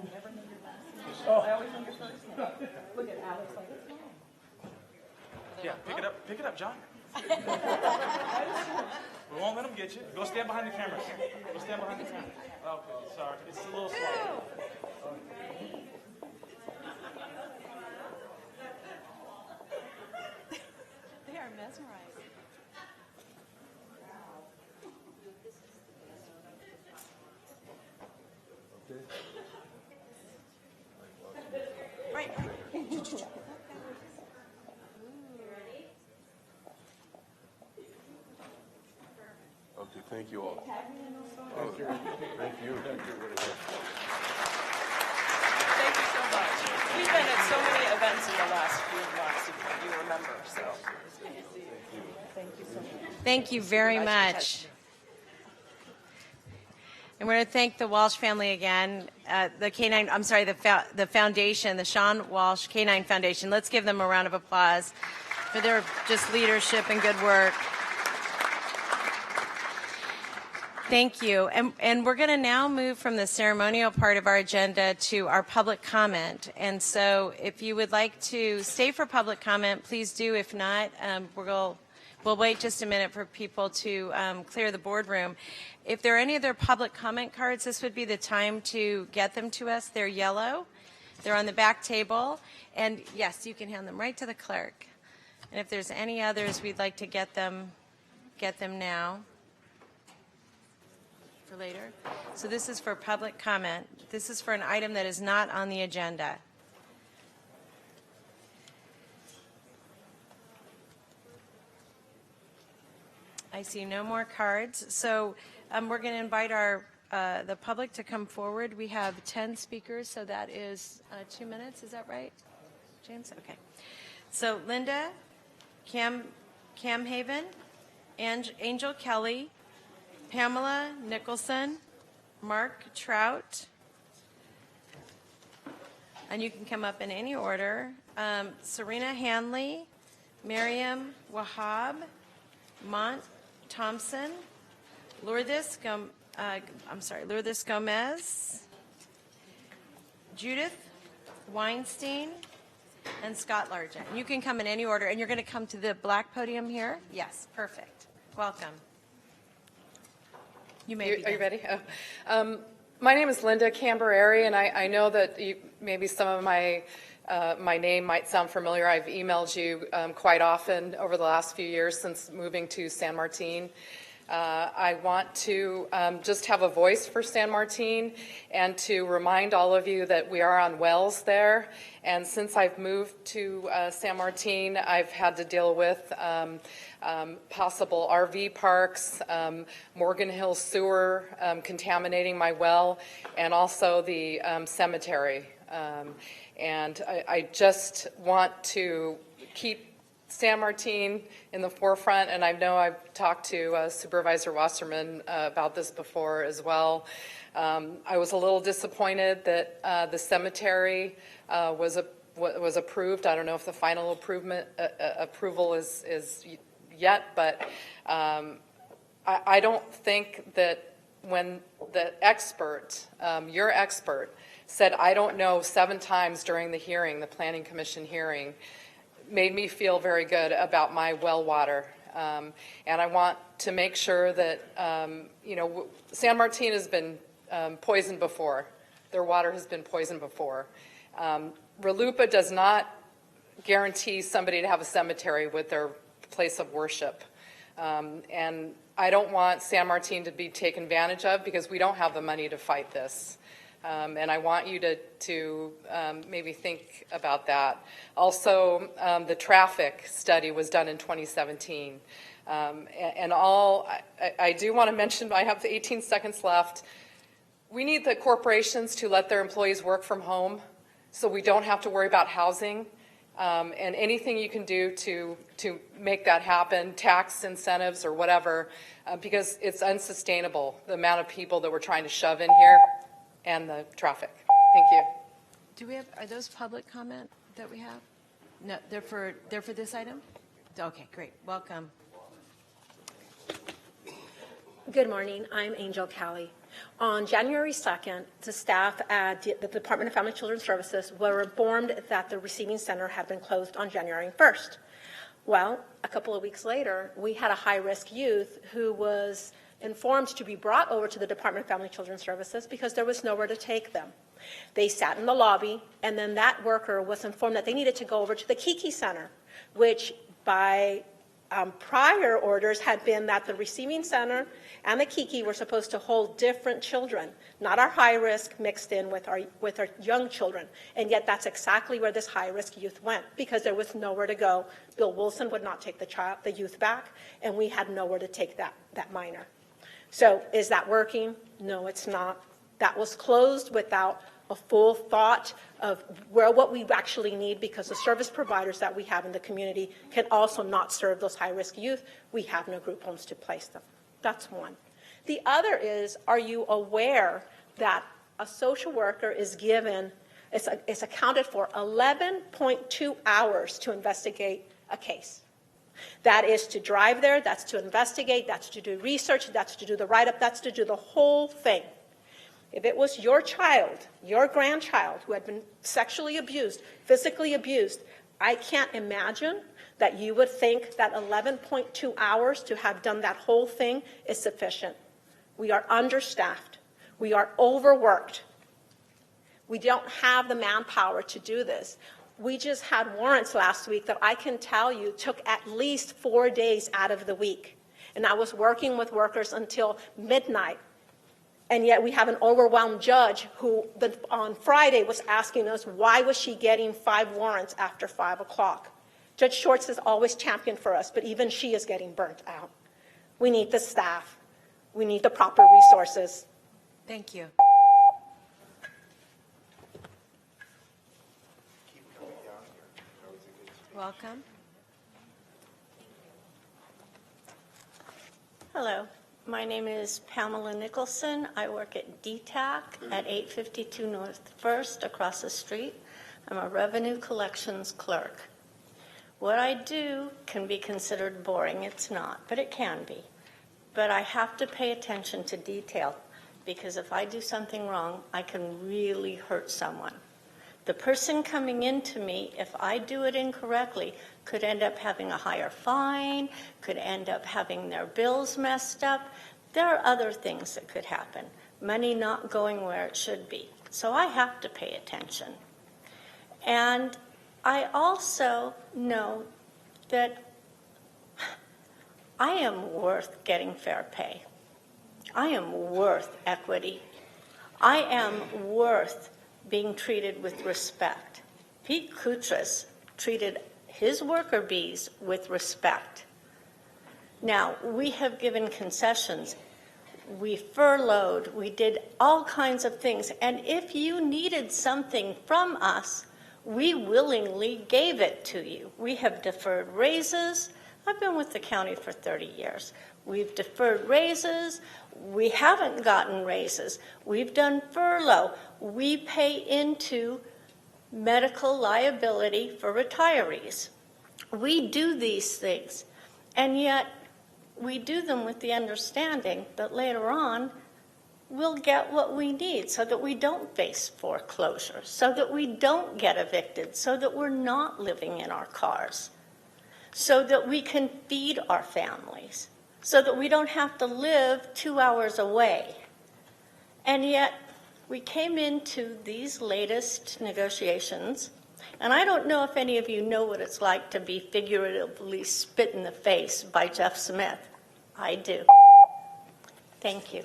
Yeah, pick it up, John. We won't let them get you. Go stand behind the cameras. Go stand behind the cameras. Okay, sorry. It's a little slow. They are mesmerized. Right. Okay, thank you all. Thank you. Thank you so much. We've been at so many events in the last few months, if you remember, so. Thank you so much. Thank you very much. And we're going to thank the Walsh family again, the foundation, the Sean Walsh Canine Foundation. Let's give them a round of applause for their just leadership and good work. Thank you. And we're going to now move from the ceremonial part of our agenda to our public comment. And so if you would like to stay for public comment, please do. If not, we'll wait just a minute for people to clear the boardroom. If there are any other public comment cards, this would be the time to get them to us. They're yellow. They're on the back table. And yes, you can hand them right to the clerk. And if there's any others, we'd like to get them now for later. So this is for public comment. This is for an item that is not on the agenda. I see no more cards. So we're going to invite the public to come forward. We have 10 speakers, so that is 2 minutes. Is that right, James? Okay. So Linda, Cam Haven, Angel Kelly, Pamela Nicholson, Mark Trout, and you can come up in any order. Serena Hanley, Miriam Wahab, Mont Thompson, Lourdes Gomez, Judith Weinstein, and Scott Largent. You can come in any order, and you're going to come to the black podium here? Yes, perfect. Welcome. You may Are you ready? Oh. My name is Linda Cambereri, and I know that maybe some of my name might sound familiar. I've emailed you quite often over the last few years since moving to San Martin. I want to just have a voice for San Martin and to remind all of you that we are on wells there. And since I've moved to San Martin, I've had to deal with possible RV parks, Morgan Hill sewer contaminating my well, and also the cemetery. And I just want to keep San Martin in the forefront, and I know I've talked to Supervisor Wasserman about this before as well. I was a little disappointed that the cemetery was approved. I don't know if the final approval is yet, but I don't think that when the expert, your expert, said, I don't know 7 times during the hearing, the Planning Commission hearing, made me feel very good about my well water. And I want to make sure that, San Martin has been poisoned before. Their water has been poisoned before. RLUIPA does not guarantee somebody to have a cemetery with their place of worship. And I don't want San Martin to be taken advantage of because we don't have the money to fight this. And I want you to maybe think about that. Also, the traffic study was done in 2017. I do want to mention, I have 18 seconds left. We need the corporations to let their employees work from home so we don't have to worry about housing. And anything you can do to make that happen, tax incentives or whatever, because it's unsustainable, the amount of people that we're trying to shove in here and the traffic. Thank you. Do we have, are those public comment that we have? No, they're for this item? Okay, great. Welcome. Good morning. I'm Angel Callie. On January 2nd, the staff at the Department of Family and Children's Services were informed that the receiving center had been closed on January 1st. Well, a couple of weeks later, we had a high-risk youth who was informed to be brought over to the Department of Family and Children's Services because there was nowhere to take them. They sat in the lobby, and then that worker was informed that they needed to go over to the Kiki Center, which by prior orders had been that the receiving center and the Kiki were supposed to hold different children, not our high risk mixed in with our young children. And yet that's exactly where this high risk youth went because there was nowhere to go. Bill Wilson would not take the youth back, and we had nowhere to take that minor. So is that working? No, it's not. That was closed without a full thought of what we actually need because the service providers that we have in the community can also not serve those high-risk youth. We have no group homes to place them. That's one. The other is, are you aware that a social worker is given, it's accounted for 11.2 hours to investigate a case? That is to drive there, that's to investigate, that's to do research, that's to do the write-up, that's to do the whole thing. If it was your child, your grandchild who had been sexually abused, physically abused, I can't imagine that you would think that 11.2 hours to have done that whole thing is sufficient. We are understaffed. We are overworked. We don't have the manpower to do this. We just had warrants last week that I can tell you took at least 4 days out of the week. And I was working with workers until midnight. And yet we have an overwhelmed judge who on Friday was asking us why was she getting 5 warrants after 5 o'clock. Judge Shorts has always championed for us, but even she is getting burnt out. We need the staff. We need the proper resources. Thank you. Welcome. Hello. My name is Pamela Nicholson. I work at DTAC at 852 North 1st across the street. I'm a revenue collections clerk. What I do can be considered boring. It's not, but it can be. But I have to pay attention to detail because if I do something wrong, I can really hurt someone. The person coming into me, if I do it incorrectly, could end up having a higher fine, could end up having their bills messed up. There are other things that could happen. Money not going where it should be. So I have to pay attention. And I also know that I am worth getting fair pay. I am worth equity. I am worth being treated with respect. Pete Koutras treated his worker bees with respect. Now, we have given concessions. We furloughed. We did all kinds of things. And if you needed something from us, We willingly gave it to you. We have deferred raises. I've been with the county for 30 years. We've deferred raises. We haven't gotten raises. We've done furlough. We pay into medical liability for retirees. We do these things, and yet we do them with the understanding that later on we'll get what we need so that we don't face foreclosure, so that we don't get evicted, so that we're not living in our cars, so that we can feed our families, so that we don't have to live 2 hours away. And yet we came into these latest negotiations, and I don't know if any of you know what it's like to be figuratively spit in the face by Jeff Smith. I do. Thank you.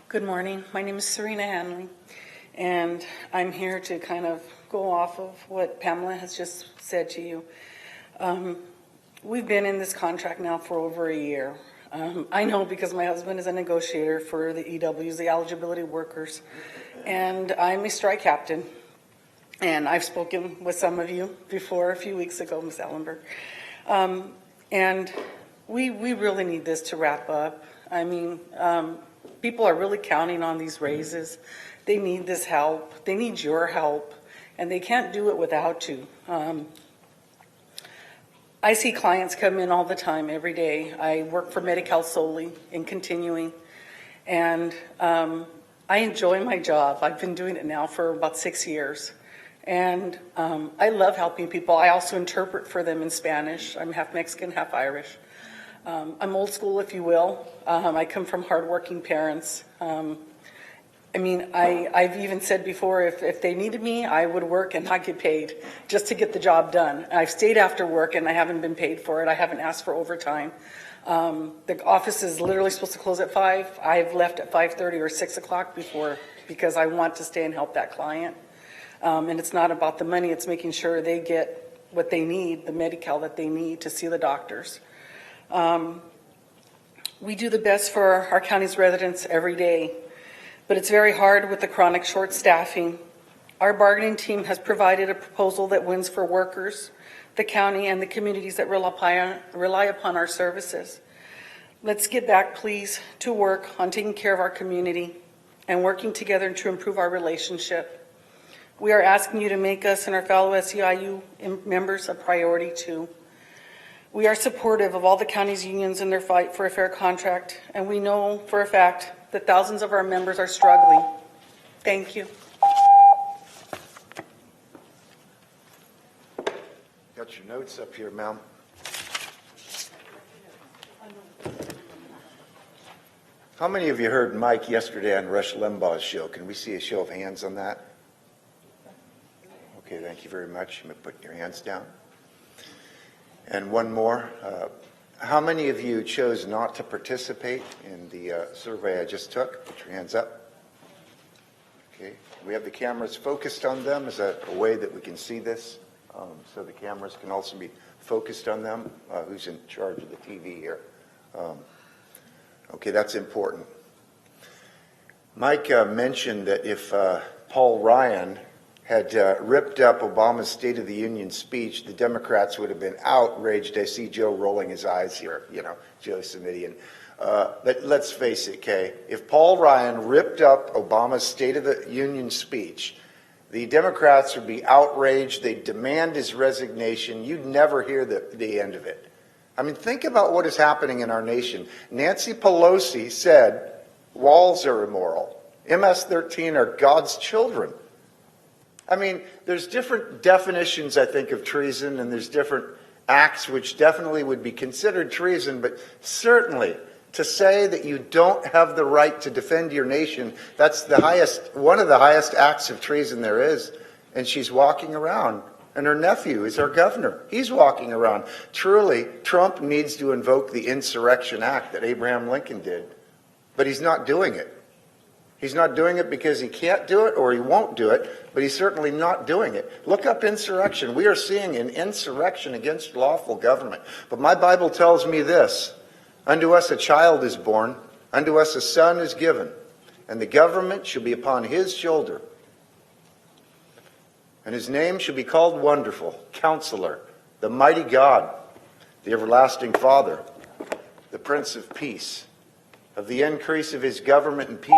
Good morning. My name is Serena Hanley, and I'm here to kind of go off of what Pamela has just said to you. We've been in this contract now for over a year. I know because my husband is a negotiator for the EWs, the eligibility workers, and I'm a strike captain. And I've spoken with some of you before a few weeks ago, Ms. Ellenberg. And we really need this to wrap up. I mean, people are really counting on these raises. They need this help. They need your help, and they can't do it without you. I see clients come in all the time, every day. I work for Medi-Cal solely in continuing, and I enjoy my job. I've been doing it now for about 6 years, and I love helping people. I also interpret for them in Spanish. I'm half Mexican, half Irish. I'm old school, if you will. I come from hardworking parents. I mean, I've even said before, if they needed me, I would work and not get paid just to get the job done. I've stayed after work and I haven't been paid for it. I haven't asked for overtime. The office is literally supposed to close at 5. I've left at 5:30 or 6 o'clock before because I want to stay and help that client. And it's not about the money. It's making sure they get what they need, the Medi-Cal that they need to see the doctors. We do the best for our county's residents every day, but it's very hard with the chronic short staffing. Our bargaining team has provided a proposal that wins for workers, the county, and the communities that rely upon our services. Let's get back, please, to work on taking care of our community and working together to improve our relationship. We are asking you to make us and our fellow SEIU members a priority too. We are supportive of all the county's unions in their fight for a fair contract, and we know for a fact that thousands of our members are struggling. Thank you. Got your notes up here, ma'am. How many of you heard Mike yesterday on Rush Limbaugh's show? Can we see a show of hands on that? Okay, thank you very much. You may put your hands down. And one more. How many of you chose not to participate in the survey I just took? Put your hands up. Okay. We have the cameras focused on them. Is that a way that we can see this? So the cameras can also be focused on them. Who's in charge of the TV here? Okay, that's important. Mike mentioned that if Paul Ryan had ripped up Obama's State of the Union speech, the Democrats would have been outraged. I see Joe rolling his eyes here, you know, Joe Simidian. But let's face it, Kay, if Paul Ryan ripped up Obama's State of the Union speech, the Democrats would be outraged. They'd demand his resignation. You'd never hear the end of it. I mean, think about what is happening in our nation. Nancy Pelosi said walls are immoral. MS-13 are God's children. I mean, there's different definitions, I think, of treason, and there's different acts which definitely would be considered treason, but certainly to say that you don't have the right to defend your nation, that's the highest, one of the highest acts of treason there is. And she's walking around, and her nephew is our governor. He's walking around. Truly, Trump needs to invoke the Insurrection Act that Abraham Lincoln did, but he's not doing it. He's not doing it because he can't do it or he won't do it, but he's certainly not doing it. Look up insurrection. We are seeing an insurrection against lawful government. But my Bible tells me this, Unto us a child is born, unto us a son is given, and the government shall be upon his shoulder. And his name shall be called Wonderful, Counselor, the Mighty God, the Everlasting Father, the Prince of Peace. Of the increase of his government and peace.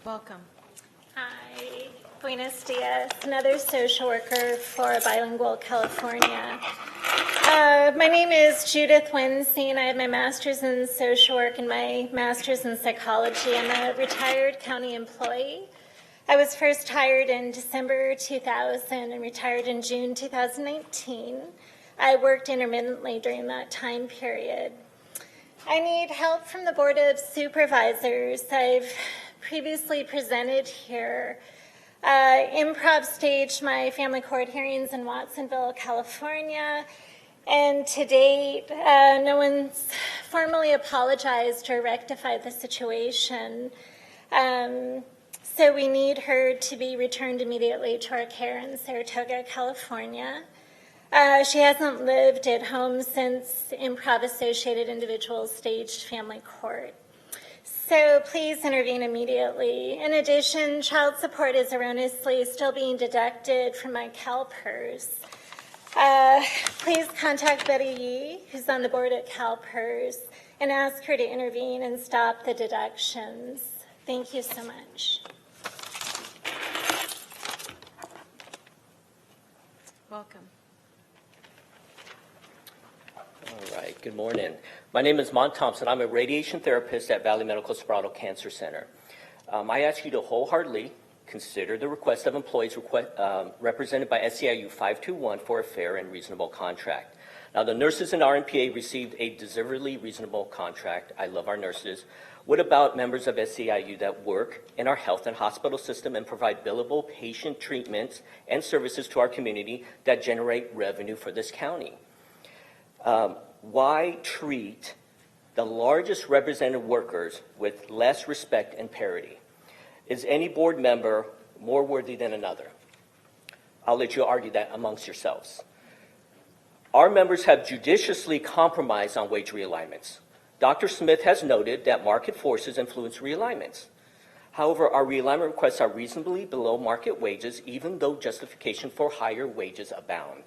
Welcome. Hi, Buenos Dias, another social worker for Bilingual California. My name is Judith Wensing. I have my master's in social work and my master's in psychology. I'm a retired county employee. I was first hired in December 2000 and retired in June 2019. I worked intermittently during that time period. I need help from the Board of Supervisors. I've previously presented here. Improv staged my family court hearings in Watsonville, California, and to date, no one's formally apologized or rectified the situation. So we need her to be returned immediately to our care in Saratoga, California. She hasn't lived at home since improv-associated individuals staged family court. So please intervene immediately. In addition, child support is erroneously still being deducted from my CalPERS. Please contact Betty Yee, who's on the board at CalPERS, and ask her to intervene and stop the deductions. Thank you so much. Welcome. All right, good morning. My name is Mont Thompson. I'm a radiation therapist at Valley Medical Sproul Cancer Center. I ask you to wholeheartedly consider the request of employees represented by SEIU 521 for a fair and reasonable contract. Now, the nurses in RNPA received a deservedly reasonable contract. I love our nurses. What about members of SEIU that work in our health and hospital system and provide billable patient treatments and services to our community that generate revenue for this county? Why treat the largest represented workers with less respect and parity? Is any board member more worthy than another? I'll let you argue that amongst yourselves. Our members have judiciously compromised on wage realignments. Dr. Smith has noted that market forces influence realignments. However, our realignment requests are reasonably below market wages, even though justification for higher wages abound.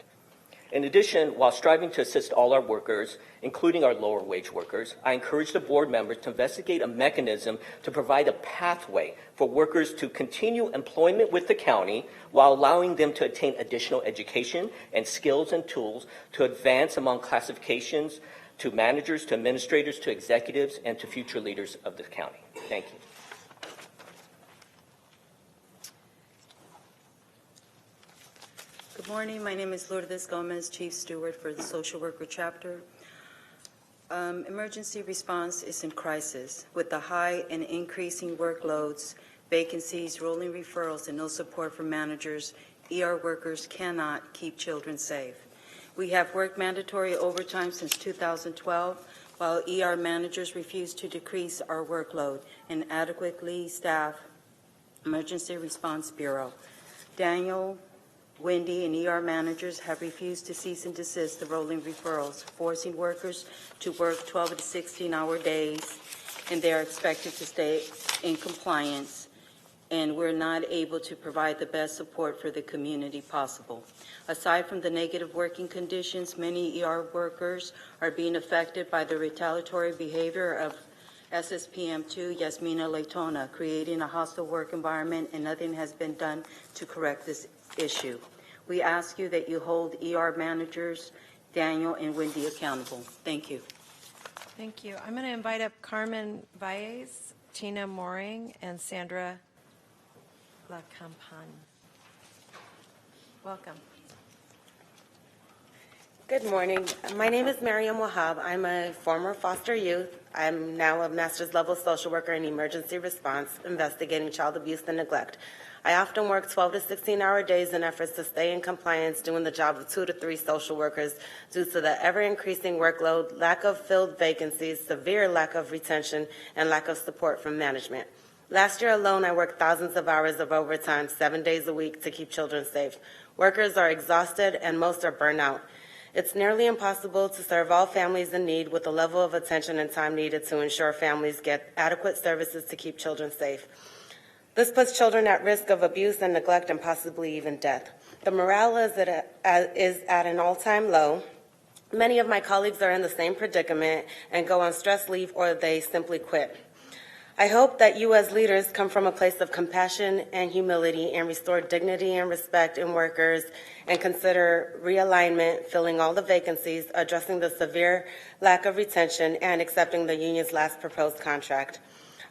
In addition, while striving to assist all our workers, including our lower wage workers, I encourage the board members to investigate a mechanism to provide a pathway for workers to continue employment with the county while allowing them to attain additional education and skills and tools to advance among classifications, to managers, to administrators, to executives, and to future leaders of the county. Thank you. Good morning. My name is Lourdes Gomez, Chief Steward for the Social Worker Chapter. Emergency response is in crisis. With the high and increasing workloads, vacancies, rolling referrals, and no support from managers, ER workers cannot keep children safe. We have worked mandatory overtime since 2012, while ER managers refuse to decrease our workload and adequately staff Emergency Response Bureau. Daniel, Wendy, and ER managers have refused to cease and desist the rolling referrals, forcing workers to work 12 to 16-hour days, and they are expected to stay in compliance, and we're not able to provide the best support for the community possible. Aside from the negative working conditions, many ER workers are being affected by the retaliatory behavior of SSPM2 Yasmina Laytona, creating a hostile work environment, and nothing has been done to correct this issue. We ask you that you hold ER managers, Daniel and Wendy, accountable. Thank you. Thank you. I'm going to invite up Carmen Valles, Tina Mooring, and Sandra LaCampan. Welcome. Good morning. My name is Mariam Wahab. I'm a former foster youth. I'm now a master's level social worker in emergency response, investigating child abuse and neglect. I often work 12 to 16-hour days in efforts to stay in compliance, doing the job of 2 to 3 social workers due to the ever-increasing workload, lack of filled vacancies, severe lack of retention, and lack of support from management. Last year alone, I worked thousands of hours of overtime, 7 days a week, to keep children safe. Workers are exhausted, and most are burnt out. It's nearly impossible to serve all families in need with the level of attention and time needed to ensure families get adequate services to keep children safe. This puts children at risk of abuse and neglect and possibly even death. The morale is at an all-time low. Many of my colleagues are in the same predicament and go on stress leave or they simply quit. I hope that you as leaders come from a place of compassion and humility and restore dignity and respect in workers and consider realignment, filling all the vacancies, addressing the severe lack of retention, and accepting the union's last proposed contract.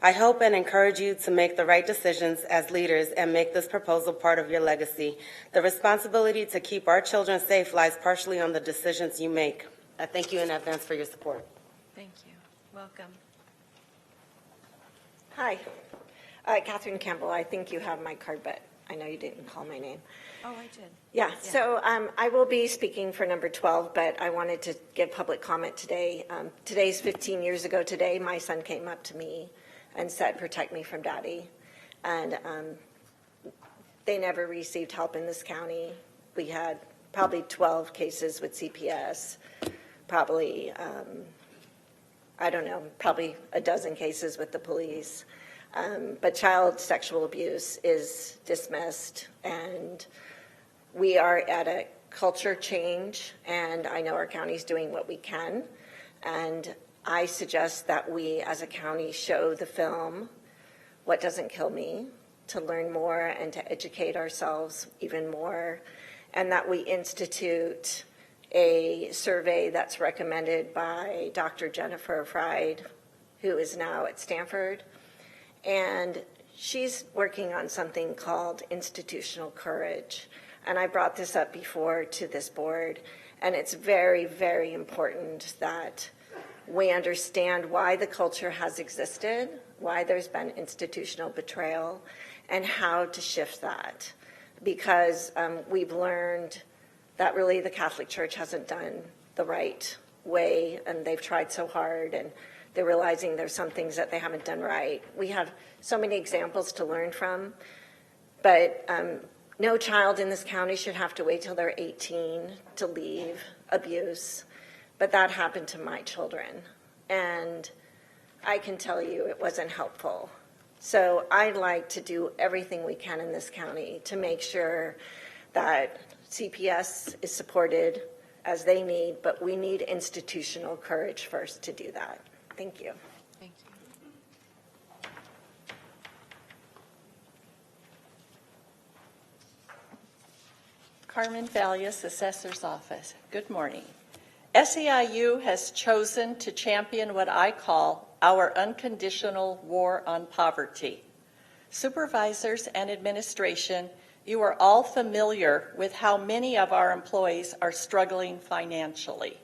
I hope and encourage you to make the right decisions as leaders and make this proposal part of your legacy. The responsibility to keep our children safe lies partially on the decisions you make. I thank you in advance for your support. Thank you. Welcome. Hi, Catherine Campbell. I think you have my card, but I know you didn't call my name. Oh, I did. Yeah, so I will be speaking for number 12, but I wanted to give public comment today. Today's 15 years ago today. My son came up to me and said, "Protect me from Daddy." And they never received help in this county. We had probably 12 cases with CPS, probably I don't know, probably a dozen cases with the police. But child sexual abuse is dismissed, and we are at a culture change, and I know our county's doing what we can. And I suggest that we as a county show the film, What Doesn't Kill Me, to learn more and to educate ourselves even more, and that we institute a survey that's recommended by Dr. Jennifer Fried, who is now at Stanford. And she's working on something called institutional courage. And I brought this up before to this board. And it's very, very important that we understand why the culture has existed, why there's been institutional betrayal, and how to shift that. Because we've learned that really the Catholic Church hasn't done the right way, and they've tried so hard, and they're realizing there's some things that they haven't done right. We have so many examples to learn from, but no child in this county should have to wait till they're 18 to leave abuse, but that happened to my children, and I can tell you it wasn't helpful. So I'd like to do everything we can in this county to make sure that CPS is supported as they need, but we need institutional courage first to do that. Thank you. Thank you. Carmen Valius, Assessor's Office. Good morning. SEIU has chosen to champion what I call our unconditional war on poverty. Supervisors and administration, you are all familiar with how many of our employees are struggling financially.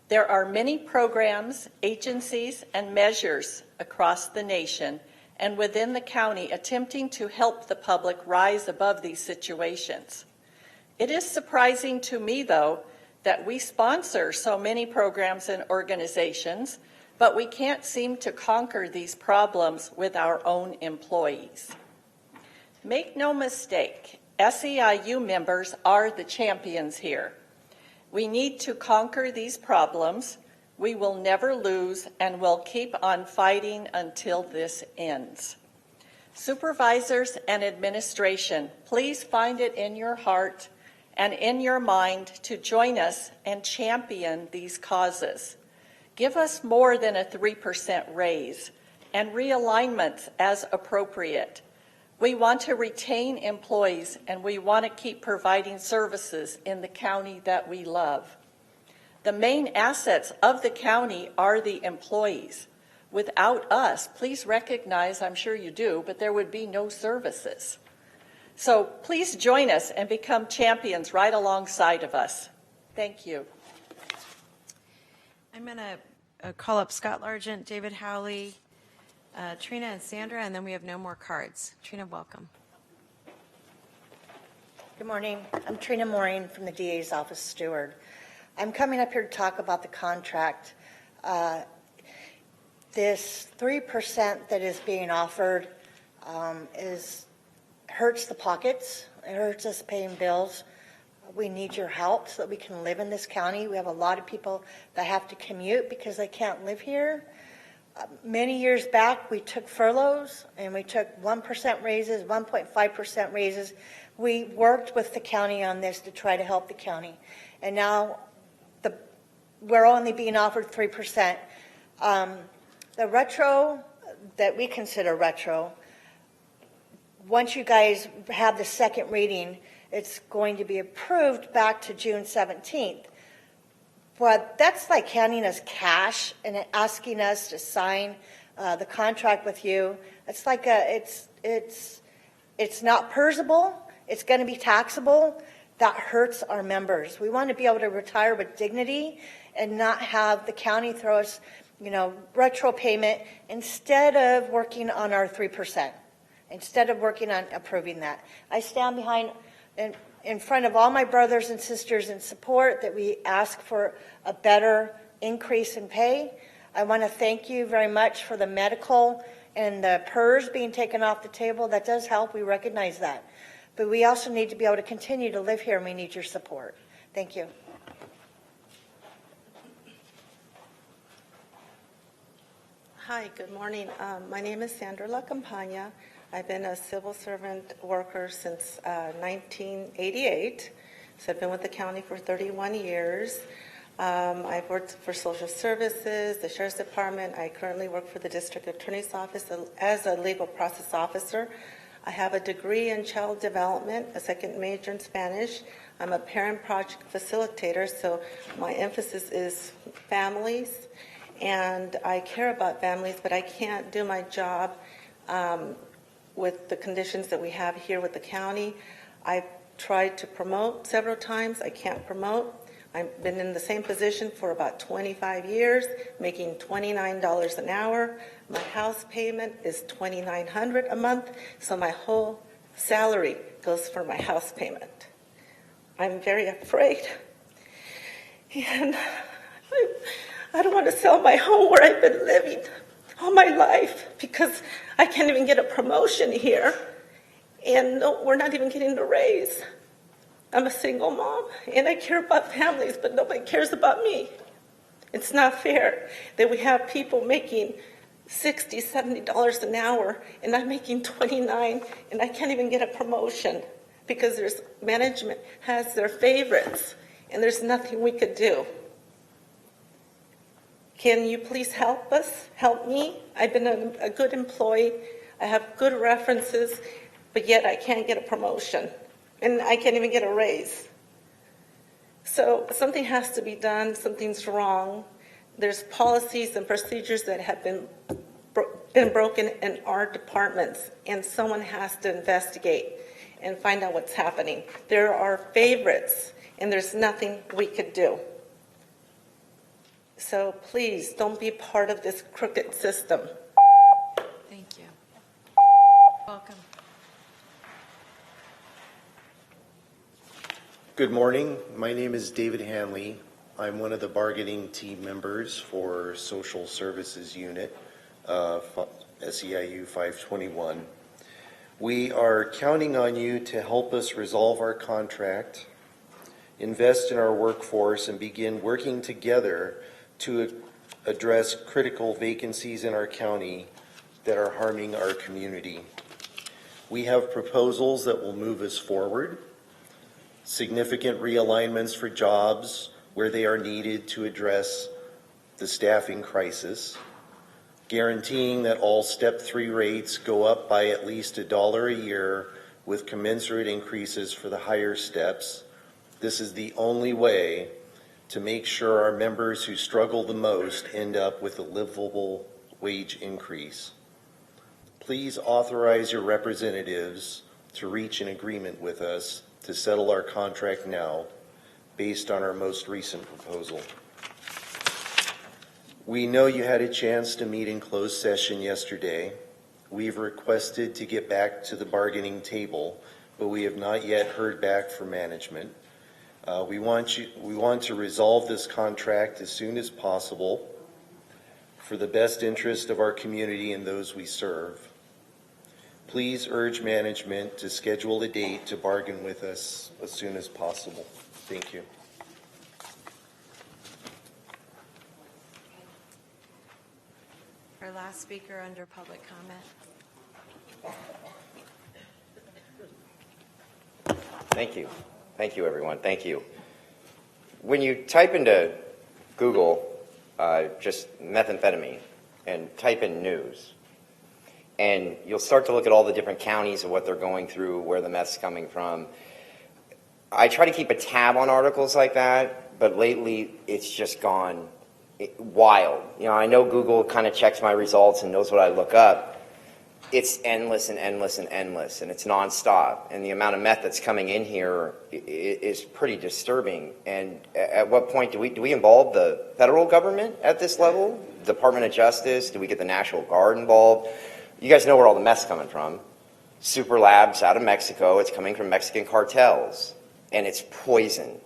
There are many programs, agencies, and measures across the nation and within the county attempting to help the public rise above these situations. It is surprising to me, though, that we sponsor so many programs and organizations, but we can't seem to conquer these problems with our own employees. Make no mistake, SEIU members are the champions here. We need to conquer these problems. We will never lose and will keep on fighting until this ends. Supervisors and administration, please find it in your heart and in your mind to join us and champion these causes. Give us more than a 3% raise and realignments as appropriate. We want to retain employees, and we want to keep providing services in the county that we love. The main assets of the county are the employees. Without us, please recognize, I'm sure you do, but there would be no services. So please join us and become champions right alongside of us. Thank you. I'm going to call up Scott Largent, David Howley, Trina and Sandra, and then we have no more cards. Trina, welcome. Good morning. I'm Trina Maureen from the DA's office, Steward. I'm coming up here to talk about the contract. This 3% that is being offered hurts the pockets. It hurts us paying bills. We need your help so that we can live in this county. We have a lot of people that have to commute because they can't live here. Many years back, we took furloughs and we took 1% raises, 1.5% raises. We worked with the county on this to try to help the county. And now we're only being offered 3%. The retro that we consider retro, once you guys have the second reading, it's going to be approved back to June 17th. But that's like handing us cash and asking us to sign the contract with you. It's like it's not PERSable. It's going to be taxable. That hurts our members. We want to be able to retire with dignity and not have the county throw us, retro payment instead of working on our 3%, instead of working on approving that. I stand behind in front of all my brothers and sisters in support that we ask for a better increase in pay. I want to thank you very much for the medical and the PERS being taken off the table. That does help. We recognize that. But we also need to be able to continue to live here, and we need your support. Thank you. Hi, good morning. My name is Sandra La Campagna. I've been a civil servant worker since 1988. So I've been with the county for 31 years. I've worked for social services, the sheriff's department. I currently work for the district attorney's office as a legal process officer. I have a degree in child development, a second major in Spanish. I'm a parent project facilitator, so my emphasis is families. And I care about families, but I can't do my job with the conditions that we have here with the county. I've tried to promote several times. I can't promote. I've been in the same position for about 25 years, making $29 an hour. My house payment is $2,900 a month, so my whole salary goes for my house payment. I'm very afraid. And I don't want to sell my home where I've been living all my life because I can't even get a promotion here. And no, we're not even getting a raise. I'm a single mom, and I care about families, but nobody cares about me. It's not fair that we have people making $60, $70 an hour, and I'm making $29, and I can't even get a promotion because there's management has their favorites, and there's nothing we could do. Can you please help us? Help me? I've been a good employee. I have good references, but yet I can't get a promotion. And I can't even get a raise. So something has to be done. Something's wrong. There's policies and procedures that have been broken in our departments, and someone has to investigate and find out what's happening. There are favorites, and there's nothing we could do. So please don't be part of this crooked system. Thank you. Welcome. Good morning. My name is David Hanley. I'm one of the bargaining team members for Social Services Unit, SEIU 521. We are counting on you to help us resolve our contract, invest in our workforce, and begin working together to address critical vacancies in our county that are harming our community. We have proposals that will move us forward. Significant realignments for jobs where they are needed to address the staffing crisis, guaranteeing that all Step 3 rates go up by at least $1 a year with commensurate increases for the higher steps. This is the only way to make sure our members who struggle the most end up with a livable wage increase. Please authorize your representatives to reach an agreement with us to settle our contract now based on our most recent proposal. We know you had a chance to meet in closed session yesterday. We've requested to get back to the bargaining table, but we have not yet heard back from management. We want to resolve this contract as soon as possible for the best interest of our community and those we serve. Please urge management to schedule a date to bargain with us as soon as possible. Thank you. Our last speaker under public comment. Thank you. Thank you, everyone. Thank you. When you type into Google just methamphetamine and type in news, and you'll start to look at all the different counties and what they're going through, where the meth's coming from. I try to keep a tab on articles like that, but lately it's just gone wild. You know, I know Google kind of checks my results and knows what I look up. It's endless and endless and endless, and it's nonstop. And the amount of meth that's coming in here is pretty disturbing. And at what point do we involve the federal government at this level? Department of Justice? Do we get the National Guard involved? You guys know where all the meth's coming from. Super labs out of Mexico. It's coming from Mexican cartels, and it's poison.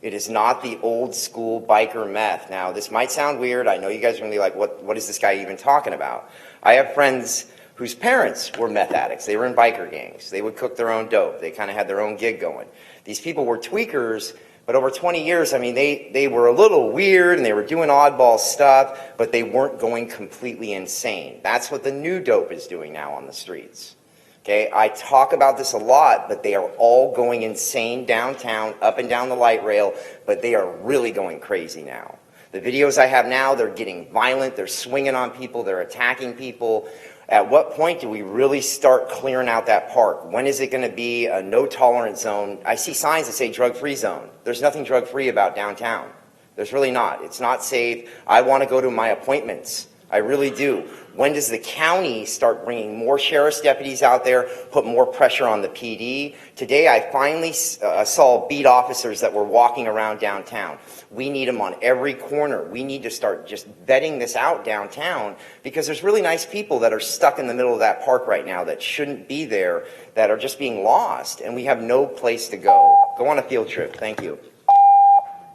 It is not the old school biker meth. Now, this might sound weird. I know you guys are going to be like, what is this guy even talking about? I have friends whose parents were meth addicts. They were in biker gangs. They would cook their own dope. They kind of had their own gig going. These people were tweakers, but over 20 years, I mean, they were a little weird and they were doing oddball stuff, but they weren't going completely insane. That's what the new dope is doing now on the streets. Okay, I talk about this a lot, but they are all going insane downtown, up and down the light rail, but they are really going crazy now. The videos I have now, they're getting violent, they're swinging on people, they're attacking people. At what point do we really start clearing out that park? When is it going to be a no-tolerance zone? I see signs that say drug-free zone. There's nothing drug-free about downtown. There's really not. It's not safe. I want to go to my appointments. I really do. When does the county start bringing more sheriff's deputies out there, put more pressure on the PD? Today, I finally saw beat officers that were walking around downtown. We need them on every corner. We need to start just vetting this out downtown because there's really nice people that are stuck in the middle of that park right now that shouldn't be there, that are just being lost, and we have no place to go. Go on a field trip. Thank you.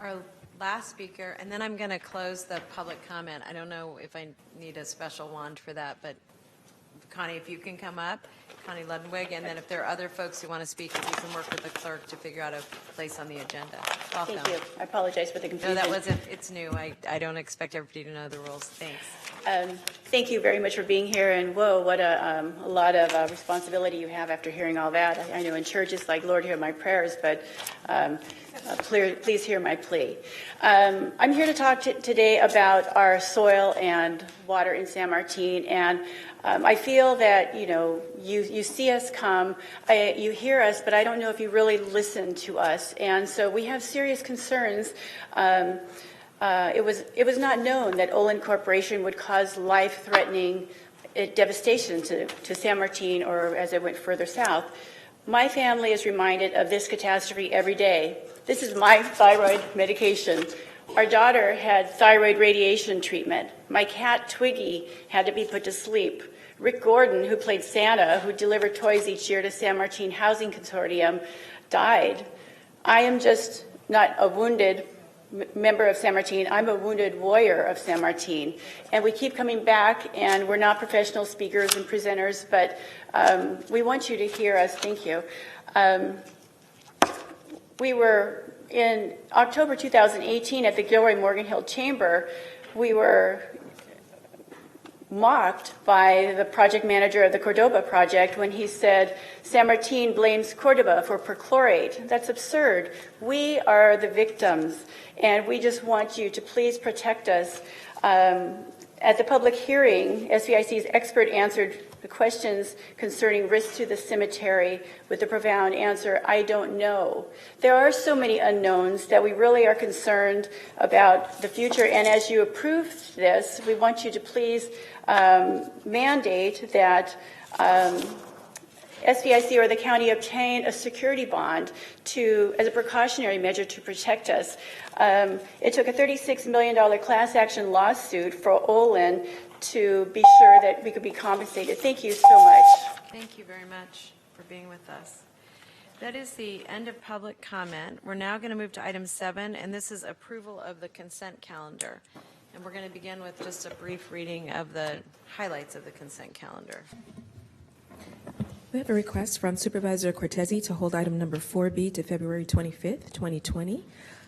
Our last speaker, and then I'm going to close the public comment. I don't know if I need a special wand for that, but Connie, if you can come up, Connie Ludwig, and then if there are other folks who want to speak, if you can work with the clerk to figure out a place on the agenda. Welcome. Thank you. I apologize for the confusion. No, that wasn't, it's new. I don't expect everybody to know the rules. Thanks. Thank you very much for being here, and whoa, what a lot of responsibility you have after hearing all that. I know in churches like, Lord, hear my prayers, but please hear my plea. I'm here to talk today about our soil and water in San Martin, and I feel that, you see us come, you hear us, but I don't know if you really listen to us, and so we have serious concerns. It was not known that Olin Corporation would cause life-threatening devastation to San Martin, or as it went further south. My family is reminded of this catastrophe every day. This is my thyroid medication. Our daughter had thyroid radiation treatment. My cat, Twiggy, had to be put to sleep. Rick Gordon, who played Santa, who delivered toys each year to San Martin Housing Consortium, died. I am just not a wounded member of San Martin. I'm a wounded warrior of San Martin. And we keep coming back, and we're not professional speakers and presenters, but we want you to hear us. Thank you. We were in October 2018 at the Gilroy Morgan Hill Chamber. We were mocked by the project manager of the Cordoba project when he said, San Martin blames Cordoba for perchlorate. That's absurd. We are the victims, and we just want you to please protect us. At the public hearing, SVIC's expert answered the questions concerning risk to the cemetery with the profound answer, I don't know. There are so many unknowns that we really are concerned about the future, and as you approve this, we want you to please mandate that SVIC or the county obtain a security bond as a precautionary measure to protect us. It took a $36 million class action lawsuit for Olin to be sure that we could be compensated. Thank you so much. Thank you very much for being with us. That is the end of public comment. We're now going to move to item 7, and this is approval of the consent calendar. And we're going to begin with just a brief reading of the highlights of the consent calendar. We have a request from Supervisor Cortese to hold item number 4B to February 25th, 2020.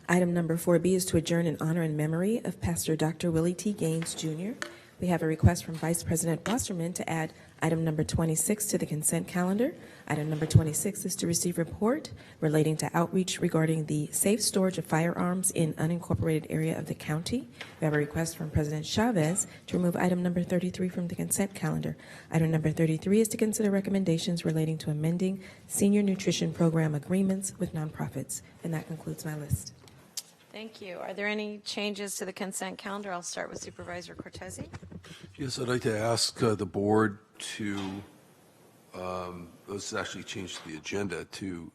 Item number 4B is to adjourn in honor and memory of Pastor Dr. Willie T. Gaines, Jr. We have a request from Vice President Wasserman to add item number 26 to the consent calendar. Item number 26 is to receive report relating to outreach regarding the safe storage of firearms in unincorporated area of the county. We have a request from President Chavez to remove item number 33 from the consent calendar. Item number 33 is to consider recommendations relating to amending senior nutrition program agreements with nonprofits. And that concludes my list. Thank you. Are there any changes to the consent calendar? I'll start with Supervisor Cortese. Yes, I'd like to ask the board to, let's actually change the agenda to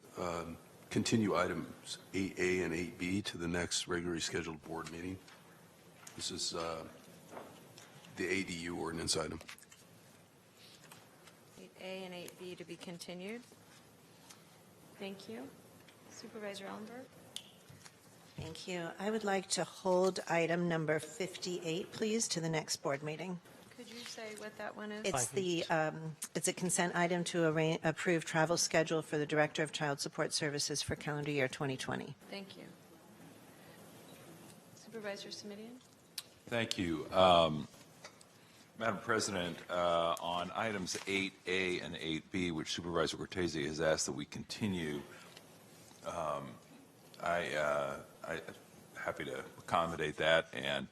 continue items 8A and 8B to the next regularly scheduled board meeting. This is the ADU ordinance item. 8A and 8B to be continued. Thank you. Supervisor Ellenberg. Thank you. I would like to hold item number 58, please, to the next board meeting. Could you say what that one is? It's a consent item to approve travel schedule for the Director of Child Support Services for calendar year 2020. Thank you. Supervisor Simidian. Thank you. Madam President, on items 8A and 8B, which Supervisor Cortese has asked that we continue, I'm happy to accommodate that, and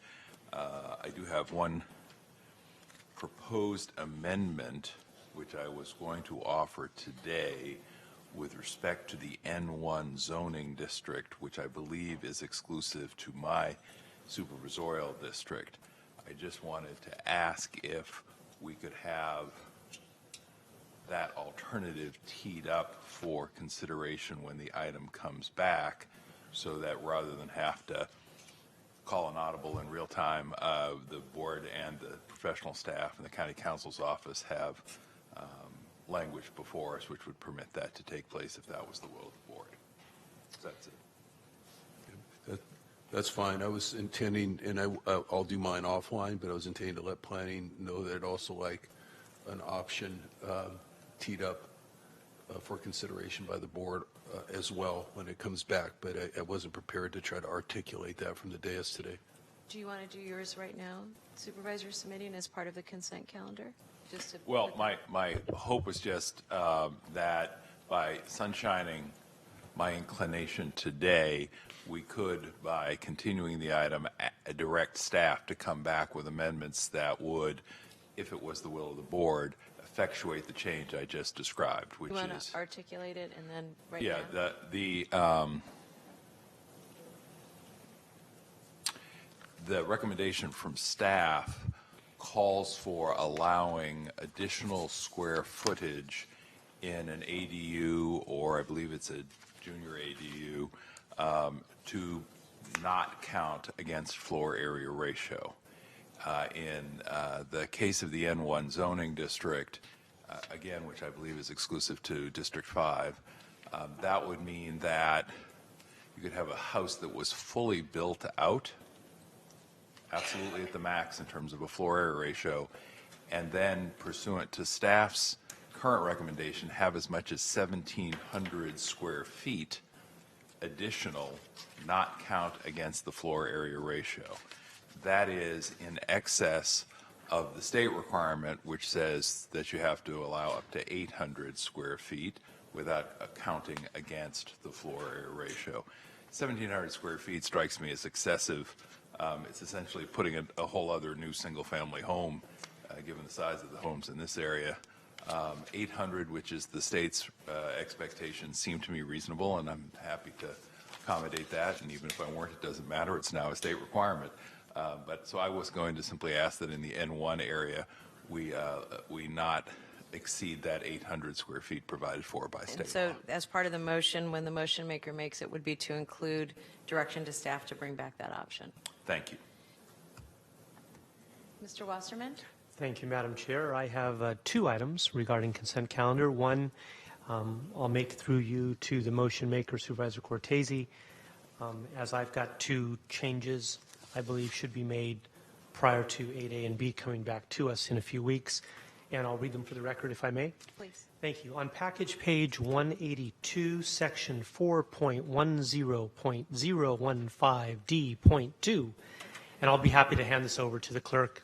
I do have one proposed amendment which I was going to offer today with respect to the N1 zoning district, which I believe is exclusive to my supervisorial district. I just wanted to ask if we could have that alternative teed up for consideration when the item comes back, so that rather than have to call an audible in real time, the board and the professional staff and the county counsel's office have language before us which would permit that to take place if that was the will of the board. That's it. That's fine. I was intending, and I'll do mine offline, but I was intending to let planning know that I'd also like an option teed up for consideration by the board as well when it comes back, but I wasn't prepared to try to articulate that from the dais today. Do you want to do yours right now, Supervisor Simidian, as part of the consent calendar? Well, my hope was just that by sunshining my inclination today, we could, by continuing the item, direct staff to come back with amendments that would, if it was the will of the board, effectuate the change I just described, which is... You want to articulate it and then right now? The recommendation from staff calls for allowing additional square footage in an ADU, or I believe it's a junior ADU, to not count against floor area ratio. In the case of the N1 zoning district, again, which I believe is exclusive to District 5, that would mean that you could have a house that was fully built out, absolutely at the max in terms of a floor area ratio, and then pursuant to staff's current recommendation, have as much as 1,700 square feet additional, not count against the floor area ratio. That is in excess of the state requirement, which says that you have to allow up to 800 square feet without counting against the floor area ratio. 1,700 square feet strikes me as excessive. It's essentially putting a whole other new single-family home, given the size of the homes in this area. 800, which is the state's expectation, seem to me reasonable, and I'm happy to accommodate that. And even if I weren't, it doesn't matter. It's now a state requirement. But so I was going to simply ask that in the N1 area, we not exceed that 800 square feet provided for by state So law. as part of the motion, when the motion maker makes it, would be to include direction to staff to bring back that option. Thank you. Mr. Wasserman? Thank you, Madam Chair. I have two items regarding consent calendar. One, I'll make through you to the motion maker, Supervisor Cortese, as I've got two changes I believe should be made prior to 8A and B coming back to us in a few weeks. and I'll read them for the record if I may. Please. Thank you. On package page 182, section 4.10.015D.2, and I'll be happy to hand this over to the clerk.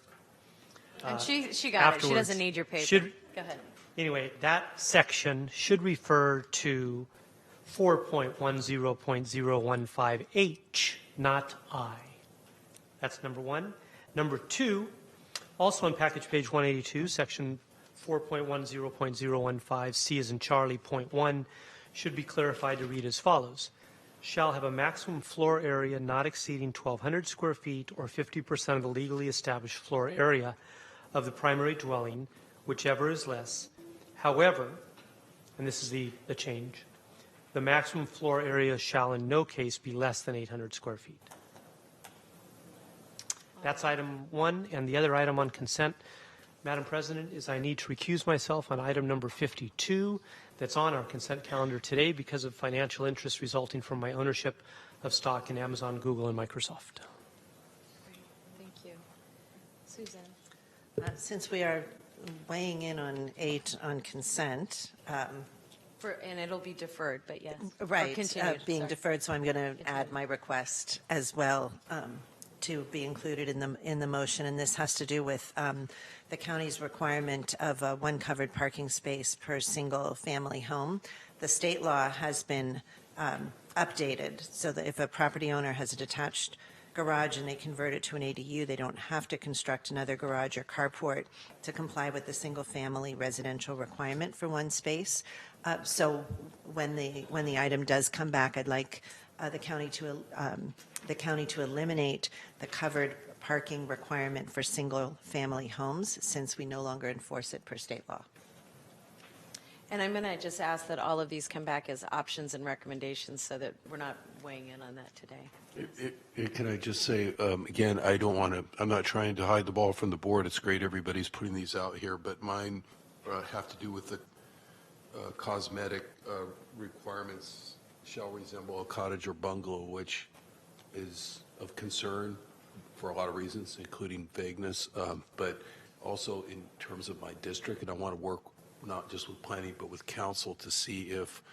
And she got it. She afterwards. doesn't need your paper. Go ahead. Anyway, that section should refer to 4.10.015H, not I. That's number one. Number two, also on package page 182, section 4.10.015, C as in Charlie, point 1, should be clarified to read as follows. Shall have a maximum floor area not exceeding 1,200 square feet or 50% of the legally established floor area of the primary dwelling, whichever is less. However, and this is the change, the maximum floor area shall in no case be less than 800 square feet. That's item one. And the other item on consent, Madam President, is I need to recuse myself on item number 52 that's on our consent calendar today because of financial interest resulting from my ownership of stock in Amazon, Google, and Microsoft. Thank you. Susan. Since we are weighing in on 8 on consent, And it'll be deferred, but yes. right, Or continued. being Sorry. deferred, so I'm going to add my request as well to be included in the motion, and this has to do with the county's requirement of one covered parking space per single family home. The state law has been updated so that if a property owner has a detached garage and they convert it to an ADU, they don't have to construct another garage or carport to comply with the single family residential requirement for one space. So when the item does come back, I'd like the county to eliminate the covered parking requirement for single family homes, since we no longer enforce it per state law. And I'm going to just ask that all of these come back as options and recommendations so that we're not weighing in on that today. Can I just say, again, I'm not trying to hide the ball from the board. It's great everybody's putting these out here, but mine have to do with the cosmetic requirements shall resemble a cottage or bungalow, which is of concern for a lot of reasons, including vagueness, but also in terms of my district. And I want to work not just with planning, but with council to see if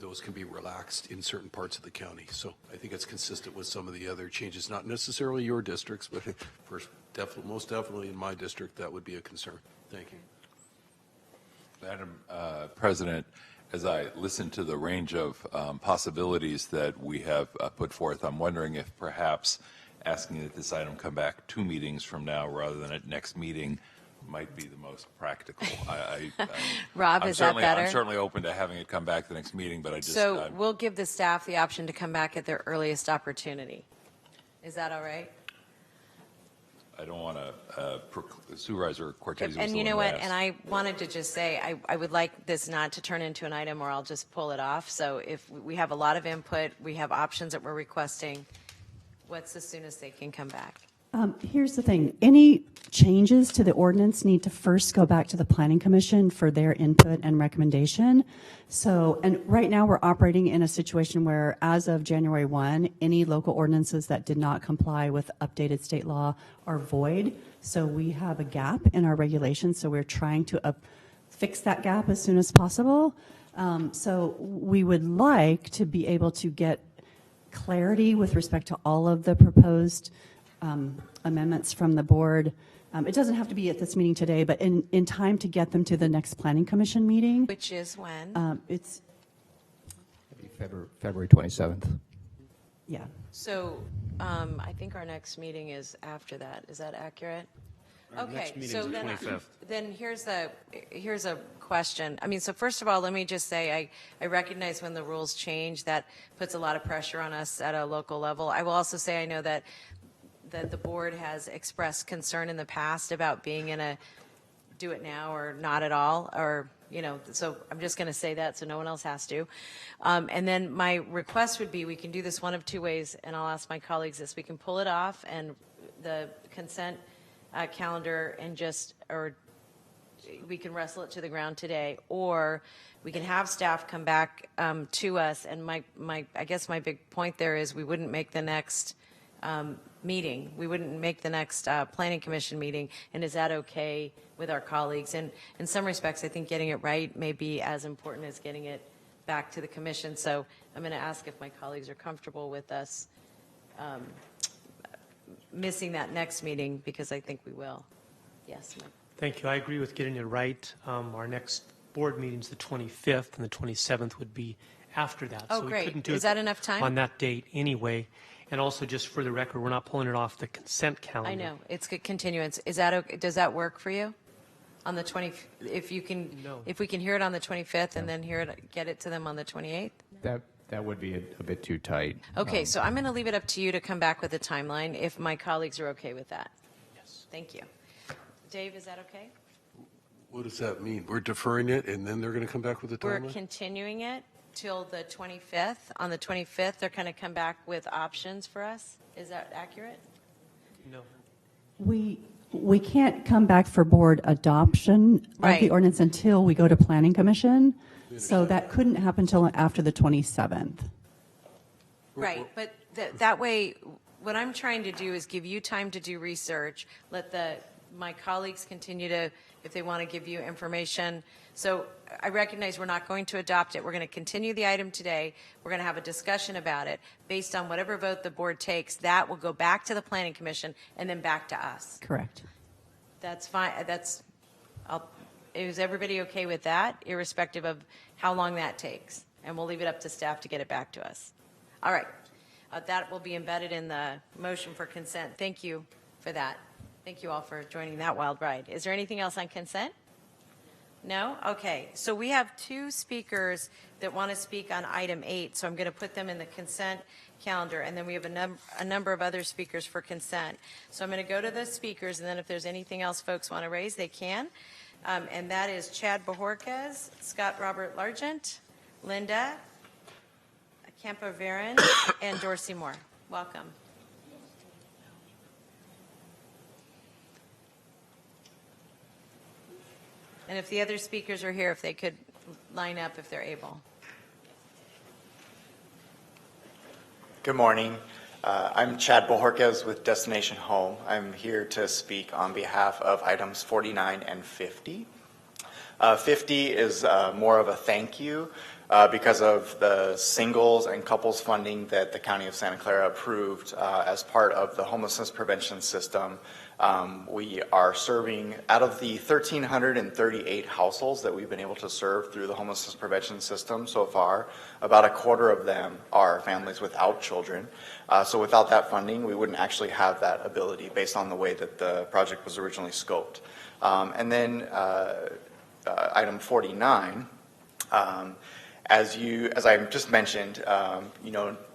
those can be relaxed in certain parts of the county. So I think it's consistent with some of the other changes, not necessarily your districts, but most definitely in my district, that would be a concern. Thank you. Madam President, as I listen to the range of possibilities that we have put forth, I'm wondering if perhaps asking that this item come back 2 meetings from now rather than at next meeting might be the most practical. Rob, is that better? I'm certainly open to having it come back the next meeting, but I just... So we'll give the staff the option to come back at their earliest opportunity. Is that all right? I don't want to, Supervisor Cortez. And you know what, and I wanted to just say, I would like this not to turn into an item or I'll just pull it off. So if we have a lot of input, we have options that we're requesting, what's the soonest they can come back? Here's the thing. Any changes to the ordinance need to first go back to the Planning Commission for their input and recommendation. So, and right now we're operating in a situation where as of January 1, any local ordinances that did not comply with updated state law are void. So we have a gap in our regulations. So we're trying to fix that gap as soon as possible. So we would like to be able to get clarity with respect to all of the proposed amendments from the board. It doesn't have to be at this meeting today, but in time to get them to the next Planning Commission meeting. Which is when? It's February 27th. Yeah. So I think our next meeting is after that. Is that accurate? Okay, so then here's a question. I mean, so first of all, let me just say I recognize when the rules change, that puts a lot of pressure on us at a local level. I will also say I know that the board has expressed concern in the past about being in a do it now or not at all, or, you know, so I'm just going to say that so no one else has to. And then my request would be we can do this one of 2 ways, and I'll ask my colleagues this. We can pull it off and the consent calendar and or we can wrestle it to the ground today, or we can have staff come back to us. And I guess my big point there is we wouldn't make the next meeting. We wouldn't make the next Planning Commission meeting, and is that okay with our colleagues? And in some respects, I think getting it right may be as important as getting it back to the commission. So I'm going to ask if my colleagues are comfortable with us missing that next meeting, because I think we will. Yes, Mike. Thank you. I agree with getting it right. Our next board meeting's the 25th, and the 27th would be after that. Oh, so great. We couldn't do Is it that enough time? on that date anyway. And also, just for the record, we're not pulling it off the consent calendar. I know, it's good continuance. Is that okay? Does that work for you? On the 20, if you can, if we can hear it on the 25th and then get it to them on the 28th? That would be a bit too tight. Okay, so I'm going to leave it up to you to come back with a timeline if my colleagues are okay with that. Yes. Thank you. Dave, is that okay? What does that mean? We're deferring it, and then they're going to come back with a We're timeline? continuing it till the 25th. On the 25th, they're going to come back with options for us. Is that accurate? No. We can't come back for board adoption of Right. the ordinance until we go to Planning Commission. So that couldn't happen until after the 27th. Right, but that way, what I'm trying to do is give you time to do research, let my colleagues continue to, if they want to give you information. So I recognize we're not going to adopt it. We're going to continue the item today. We're going to have a discussion about it. Based on whatever vote the board takes, that will go back to the Planning Commission and then back to us. Correct. That's fine. Is everybody okay with that, irrespective of how long that takes? And we'll leave it up to staff to get it back to us. All right. That will be embedded in the motion for consent. Thank you for that. Thank you all for joining that wild ride. Is there anything else on consent? No? Okay. So we have two speakers that want to speak on item 8, so I'm going to put them in the consent calendar, and then we have a number of other speakers for consent. So I'm going to go to the speakers, and then if there's anything else folks want to raise, they can. And that is Chad Bojorquez, Scott Robert Largent, Linda Campoverin, and Dorsey Moore. Welcome. And if the other speakers are here, if they could line up if they're able. Good morning. I'm Chad Bojorquez with Destination Home. I'm here to speak on behalf of items 49 and 50. 50 is more of a thank you because of the singles and couples funding that the County of Santa Clara approved as part of the homelessness prevention system. We are serving, out of the 1,338 households that we've been able to serve through the homelessness prevention system so far, about a quarter of them are families without children. So without that funding, we wouldn't actually have that ability based on the way that the project was originally scoped. And then item 49, as I just mentioned,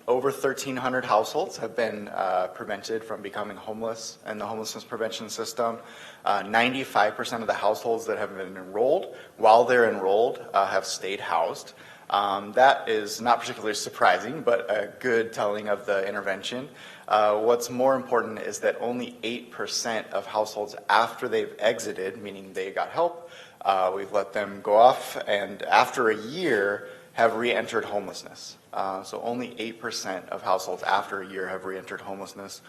over 1,300 households have been prevented from becoming homeless in the homelessness prevention system. 95% of the households that have been enrolled, while they're enrolled, have stayed housed. That is not particularly surprising, but a good telling of the intervention. What's more important is that only 8% of households after they've exited, meaning they got help, we've let them go off, and after a year have re-entered homelessness. So only 8% of households after a year have re-entered homelessness.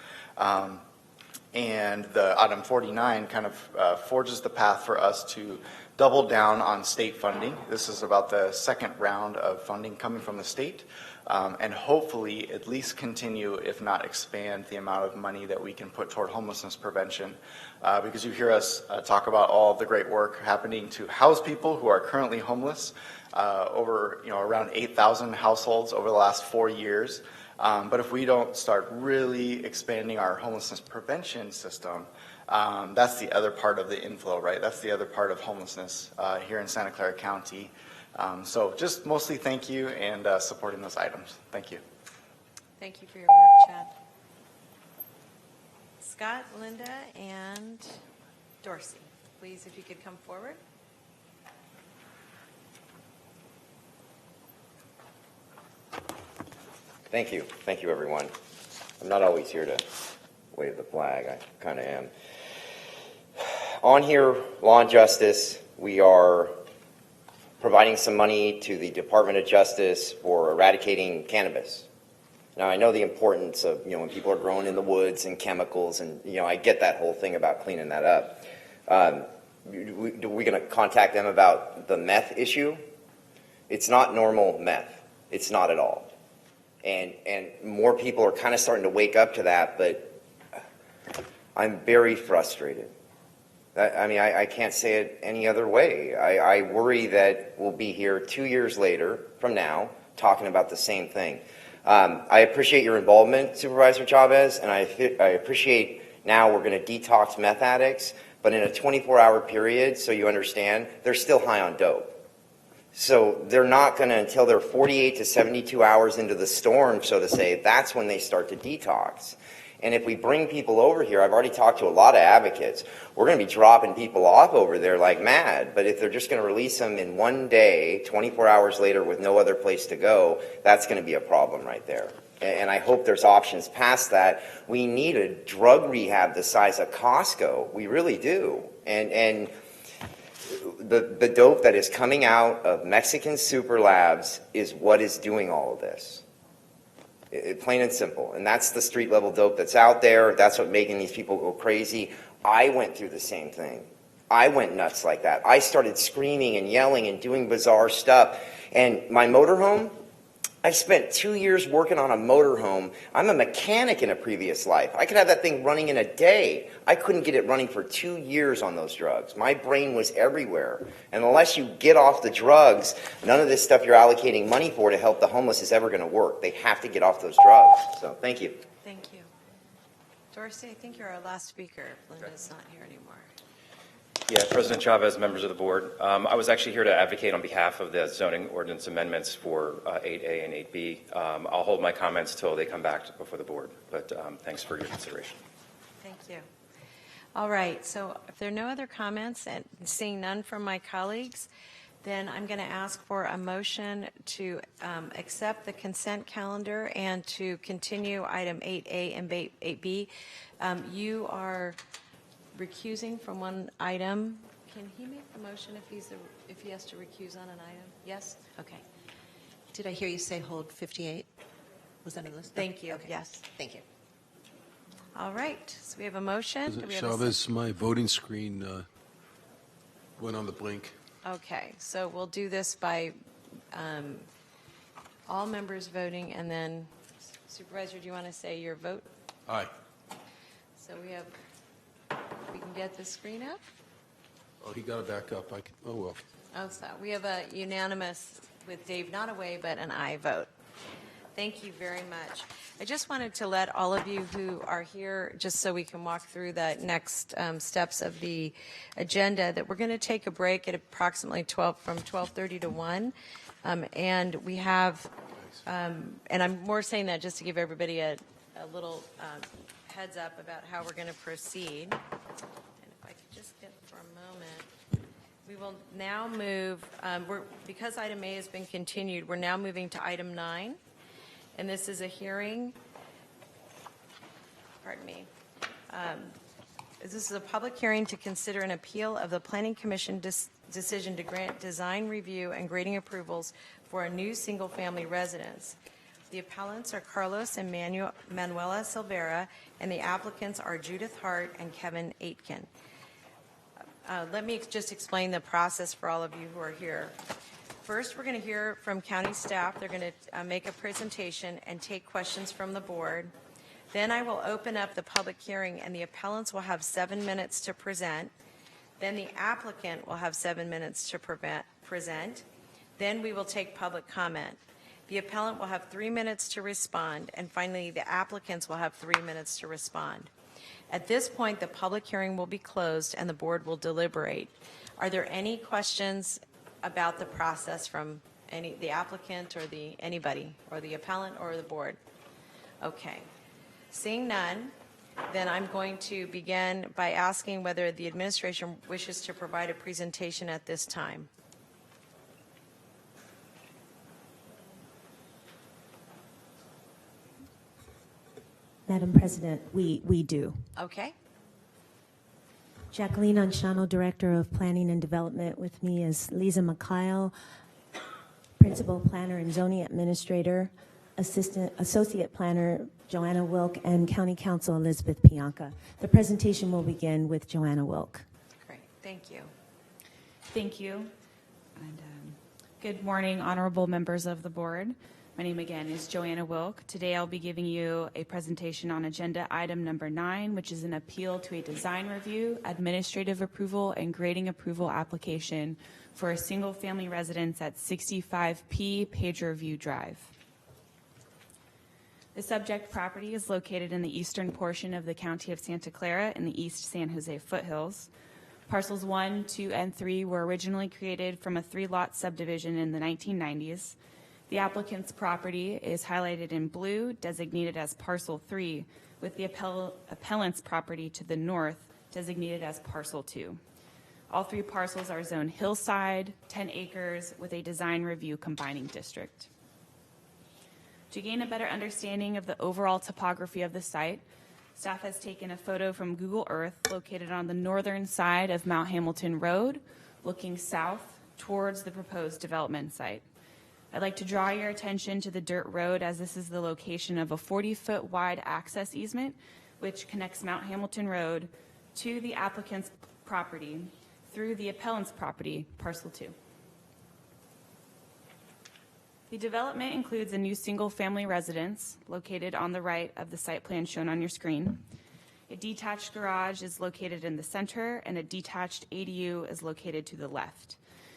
And the item 49 kind of forges the path for us to double down on state funding. This is about the second round of funding coming from the state, and hopefully at least continue, if not expand, the amount of money that we can put toward homelessness prevention. Because you hear us talk about all the great work happening to house people who are currently homeless, over around 8,000 households over the last 4 years. But if we don't start really expanding our homelessness prevention system, that's the other part of the inflow, right? That's the other part of homelessness here in Santa Clara County. So just mostly thank you and supporting those items. Thank you. Thank you for your work, Chad. Scott, Linda, and Dorsey, please, if you could come forward. Thank you. Thank you, everyone. I'm not always here to wave the flag. I kind of am. On here, Law and Justice, we are providing some money to the Department of Justice for eradicating cannabis. Now, I know the importance of, when people are growing in the woods and chemicals, and, I get that whole thing about cleaning that up. Are we going to contact them about the meth issue? It's not normal meth. It's not at all. And more people are kind of starting to wake up to that, but I'm very frustrated. I can't say it any other way. I worry that we'll be here 2 years later from now talking about the same thing. I appreciate your involvement, Supervisor Chavez, and I appreciate now we're going to detox meth addicts, but in a 24-hour period, so you understand, they're still high on dope. So they're not going to, until they're 48 to 72 hours into the storm, so to say, that's when they start to detox. And if we bring people over here, I've already talked to a lot of advocates, we're going to be dropping people off over there like mad. But if they're just going to release them in one day, 24 hours later with no other place to go, that's going to be a problem right there. And I hope there's options past that. We need a drug rehab the size of Costco. We really do. And the dope that is coming out of Mexican super labs is what is doing all of this. Plain and simple. And that's the street level dope that's out there. That's what's making these people go crazy. I went through the same thing. I went nuts like that. I started screaming and yelling and doing bizarre stuff. And my motorhome, I spent 2 years working on a motorhome. I'm a mechanic in a previous life. I could have that thing running in a day. I couldn't get it running for 2 years on those drugs. My brain was everywhere. And unless you get off the drugs, none of this stuff you're allocating money for to help the homeless is ever going to work. They have to get off those drugs. So thank you. Thank you. Dorsey, I think you're our last speaker. Linda's not here anymore. Yeah, President Chavez, members of the board. I was actually here to advocate on behalf of the zoning ordinance amendments for 8A and 8B. I'll hold my comments till they come back before the board, but thanks for your consideration. Thank you. All right, so if there are no other comments and seeing none from my colleagues, then I'm going to ask for a motion to accept the consent calendar and to continue item 8A and 8B. You are recusing from one item. Can he make the motion if he has to recuse on an item? Yes? Okay. Did I hear you say hold 58? Was that in the list? Thank you. Okay. Yes. Thank you. All right. So we have a motion. Do we have a Chavez, my voting screen went on the blink. Okay. So we'll do this by all members voting, and then Supervisor, do you want to say your vote? Aye. So we can get the screen up. Oh, he got it back up. Oh, well. Oh, so we have a unanimous with Dave not away, but an aye vote. Thank you very much. I just wanted to let all of you who are here, just so we can walk through the next steps of the agenda, that we're going to take a break at approximately 12:30 to 1. And we have, and I'm more saying that just to give everybody a little heads up about how we're going to proceed. And if I could just get for a moment, we will now move, because item A has been continued, we're now moving to item 9. And this is a hearing, pardon me. This is a public hearing to consider an appeal of the Planning Commission decision to grant design review and grading approvals for a new single-family residence. The appellants are Carlos and Manuela Silvera, and the applicants are Judith Hart and Kevin Aitken. Let me just explain the process for all of you who are here. First, we're going to hear from county staff. They're going to make a presentation and take questions from the board. Then I will open up the public hearing, and the appellants will have 7 minutes to present. Then the applicant will have 7 minutes to present. Then we will take public comment. The appellant will have 3 minutes to respond, and finally, the applicants will have 3 minutes to respond. At this point, the public hearing will be closed, and the board will deliberate. Are there any questions about the process from the applicant or anybody, or the appellant or the board? Okay. Seeing none, then I'm going to begin by asking whether the administration wishes to provide a presentation at this time. Madam President, we do. Okay. Jacqueline Anshano, Director of Planning and Development. With me is Lisa Mikhail, Principal Planner and Zoning Administrator. Associate Planner Joanna Wilk, and County Counsel Elizabeth Pianca. The presentation will begin with Joanna Wilk. Great, thank you. Thank you. And good morning, honorable members of the board. My name again is Joanna Wilk. Today I'll be giving you a presentation on agenda item number 9, which is an appeal to a design review, administrative approval, and grading approval application for a single-family residence at 65P Pager View Drive. The subject property is located in the eastern portion of the County of Santa Clara in the East San Jose foothills. Parcels 1, 2, and 3 were originally created from a 3-lot subdivision in the 1990s. The applicant's property is highlighted in blue, designated as Parcel 3, with the appellant's property to the north, designated as Parcel 2. All 3 parcels are zoned hillside, 10 acres, with a design review combining district. To gain a better understanding of the overall topography of the site, staff has taken a photo from Google Earth located on the northern side of Mount Hamilton Road, looking south towards the proposed development site. I'd like to draw your attention to the dirt road, as this is the location of a 40-foot wide access easement which connects Mount Hamilton Road to the applicant's property through the appellant's property, Parcel 2. The development includes a new single-family residence located on the right of the site plan shown on your screen. A detached garage is located in the center, and a detached ADU is located to the left.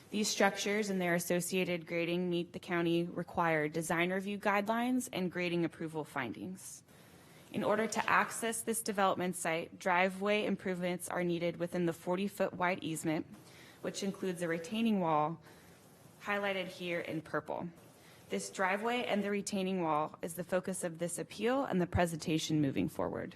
These structures and their associated grading meet the county required design review guidelines and grading approval findings. In order to access this development site, driveway improvements are needed within the 40-foot wide easement, which includes a retaining wall highlighted here in purple. This driveway and the retaining wall is the focus of this appeal and the presentation moving forward.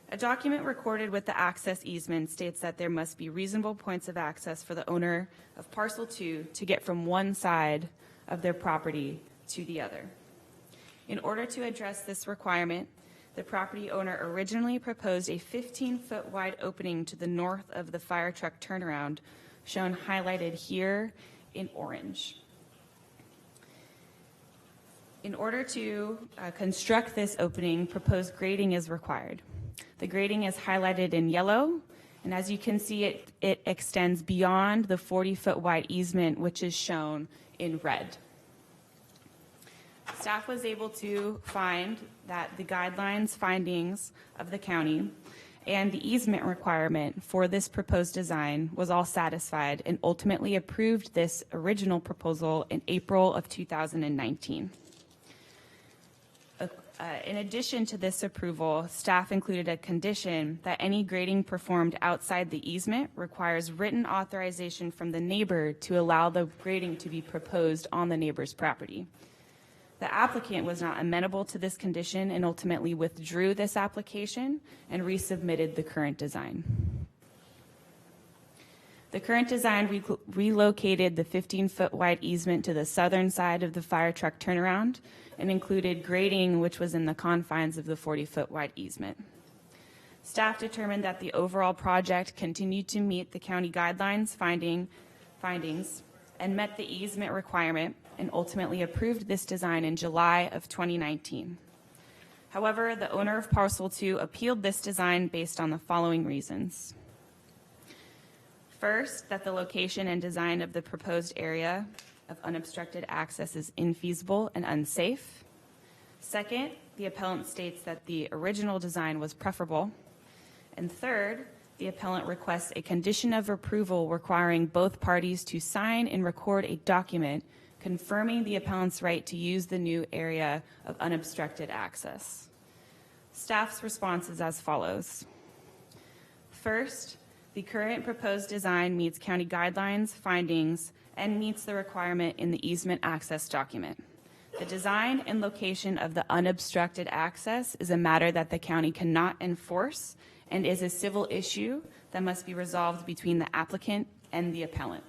A document recorded with the access easement states that there must be reasonable points of access for the owner of Parcel 2 to get from one side of their property to the other. In order to address this requirement, the property owner originally proposed a 15-foot wide opening to the north of the fire truck turnaround, shown highlighted here in orange. In order to construct this opening, proposed grading is required. The grading is highlighted in yellow, and as you can see, it extends beyond the 40-foot wide easement, which is shown in red. Staff was able to find that the guidelines findings of the county and the easement requirement for this proposed design was all satisfied, and ultimately approved this original proposal in April of 2019. In addition to this approval, staff included a condition that any grading performed outside the easement requires written authorization from the neighbor to allow the grading to be proposed on the neighbor's property. The applicant was not amenable to this condition and ultimately withdrew this application and resubmitted the current design. The current design relocated the 15-foot wide easement to the southern side of the fire truck turnaround and included grading which was in the confines of the 40-foot wide easement. Staff determined that the overall project continued to meet the county guidelines findings and met the easement requirement, and ultimately approved this design in July of 2019. However, the owner of Parcel 2 appealed this design based on the following reasons. First, that the location and design of the proposed area of unobstructed access is infeasible and unsafe. Second, the appellant states that the original design was preferable. And third, the appellant requests a condition of approval requiring both parties to sign and record a document confirming the appellant's right to use the new area of unobstructed access. Staff's response is as follows. First, the current proposed design meets county guidelines, findings, and meets the requirement in the easement access document. The design and location of the unobstructed access is a matter that the county cannot enforce and is a civil issue that must be resolved between the applicant and the appellant.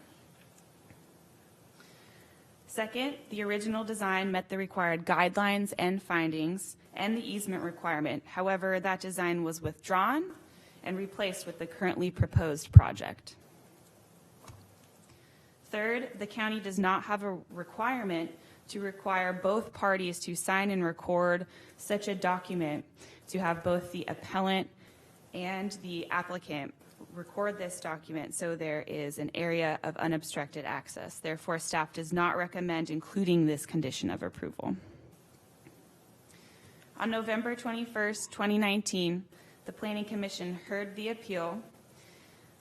Second, the original design met the required guidelines and findings and the easement requirement. However, that design was withdrawn and replaced with the currently proposed project. Third, the county does not have a requirement to require both parties to sign and record such a document, to have both the appellant and the applicant record this document so there is an area of unobstructed access. Therefore, staff does not recommend including this condition of approval. On November 21st, 2019, the Planning Commission heard the appeal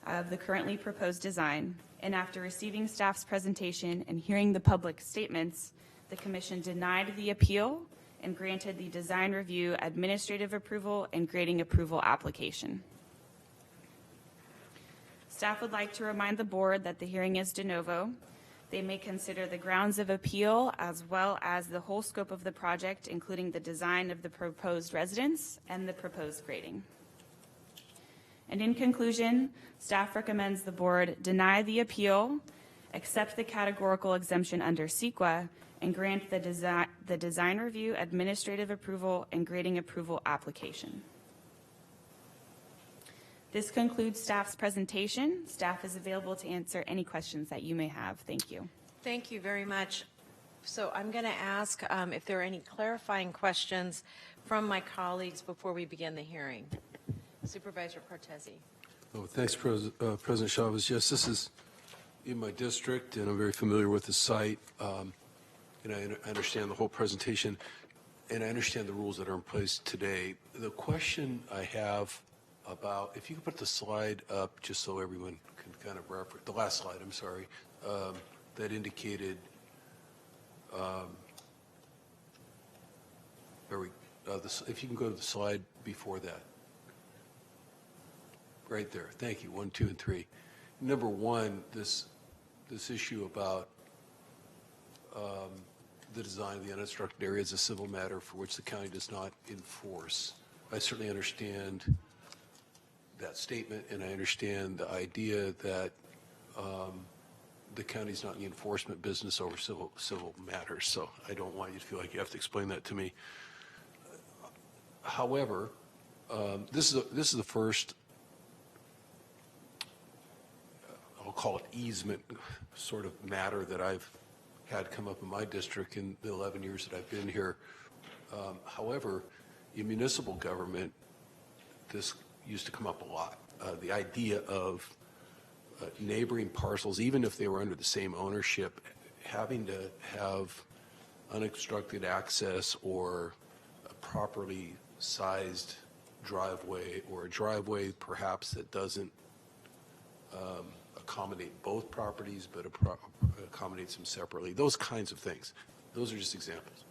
of the currently proposed design, and after receiving staff's presentation and hearing the public statements, the Commission denied the appeal and granted the design review administrative approval and grading approval application. Staff would like to remind the board that the hearing is de novo. They may consider the grounds of appeal as well as the whole scope of the project, including the design of the proposed residence and the proposed grading. And in conclusion, staff recommends the board deny the appeal, accept the categorical exemption under CEQA, and grant the design review administrative approval and grading approval application. This concludes staff's presentation. Staff is available to answer any questions that you may have. Thank you. Thank you very much. So I'm going to ask if there are any clarifying questions from my colleagues before we begin the hearing. Supervisor Cortese. Oh, thanks, President Chavez. Yes, this is in my district, and I'm very familiar with the site, and I understand the whole presentation, and I understand the rules that are in place today. The question I have about, if you could put the slide up just so everyone can kind of reference, the last slide, I'm sorry, that indicated, if you can go to the slide before that. Right there. Thank you. 1, 2, and 3. Number one, this issue about the design of the unobstructed area is a civil matter for which the county does not enforce. I certainly understand that statement, and I understand the idea that the county's not in the enforcement business over civil matters, so I don't want you to feel like you have to explain that to me. However, this is the first, I'll call it easement sort of matter that I've had come up in my district in the 11 years that I've been here. However, in municipal government, this used to come up a lot. The idea of neighboring parcels, even if they were under the same ownership, having to have unobstructed access or a properly sized driveway, or a driveway perhaps that doesn't accommodate both properties but accommodates them separately, those kinds of things. Those are just examples.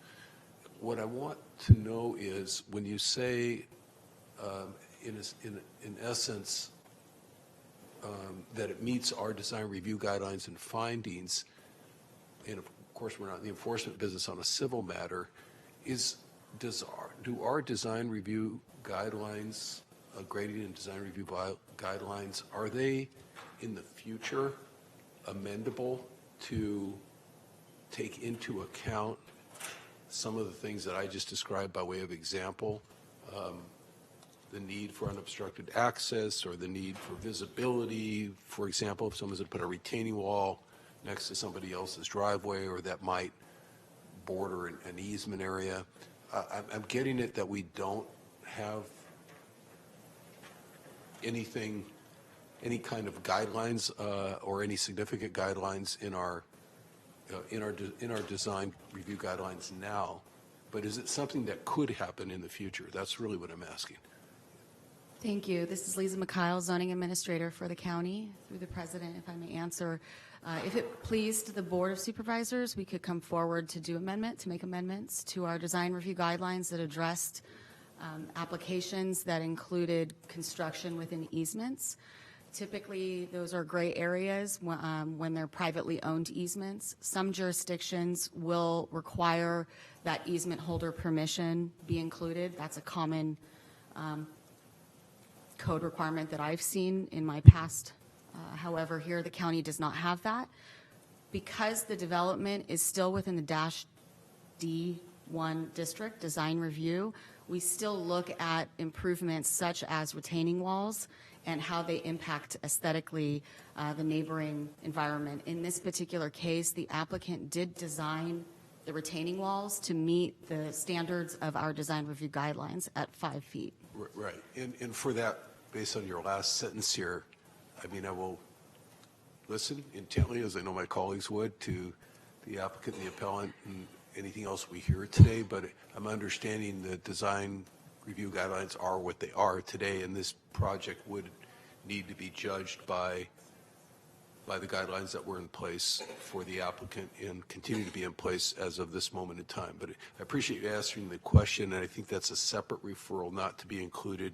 What I want to know is, when you say in essence that it meets our design review guidelines and findings, and of course we're not in the enforcement business on a civil matter, do our design review guidelines, grading and design review guidelines, are they in the future amendable to take into account some of the things that I just described by way of example? The need for unobstructed access, or the need for visibility, for example, if someone's going to put a retaining wall next to somebody else's driveway, or that might border an easement area. I'm getting it that we don't have any kind of guidelines or any significant guidelines in our design review guidelines now, but is it something that could happen in the future? That's really what I'm asking. Thank you. This is Lisa McKyle, Zoning Administrator for the county. Through the President, if I may answer. If it pleased the Board of Supervisors, we could come forward to make amendments to our design review guidelines that addressed applications that included construction within easements. Typically, those are gray areas when they're privately owned easements. Some jurisdictions will require that easement holder permission be included. That's a common code requirement that I've seen in my past. However, here the county does not have that. Because the development is still within the -D1 district design review, we still look at improvements such as retaining walls and how they impact aesthetically the neighboring environment. In this particular case, the applicant did design the retaining walls to meet the standards of our design review guidelines at 5 feet. Right. And for that, based on your last sentence here, I mean, I will listen intently, as I know my colleagues would, to the applicant and the appellant and anything else we hear today, but I'm understanding the design review guidelines are what they are today, and this project would need to be judged by the guidelines that were in place for the applicant and continue to be in place as of this moment in time. But I appreciate you answering the question, and I think that's a separate referral not to be included,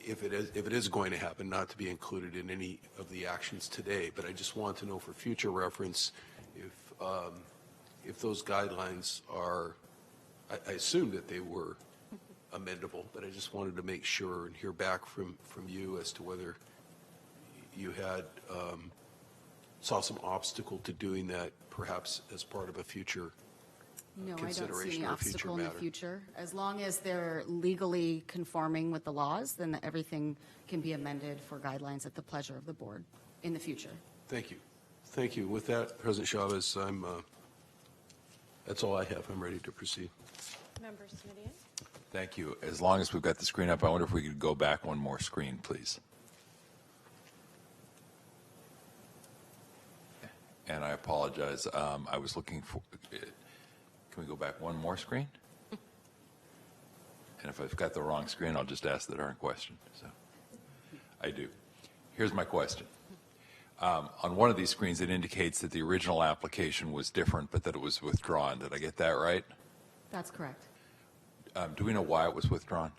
if it is going to happen, not to be included in any of the actions today. But I just want to know for future reference if those guidelines are, I assume that they were amendable, but I just wanted to make sure and hear back from you as to whether you had saw some obstacle to doing that, perhaps as part of a future No, I don't see consideration any or future obstacle in the matter. future. As long as they're legally conforming with the laws, then everything can be amended for guidelines at the pleasure of the board in the future. Thank you. Thank you. With that, President Chavez, that's all I have. I'm ready to proceed. Member Smithian? Thank you. As long as we've got the screen up, I wonder if we could go back one more screen, please. And I apologize. I was looking for, can we go back one more screen? And if I've got the wrong screen, I'll just ask the darn question. So I do. Here's my question. On one of these screens, it indicates that the original application was different, but that it was withdrawn. Did I get that right? That's correct. Do we know why it was withdrawn?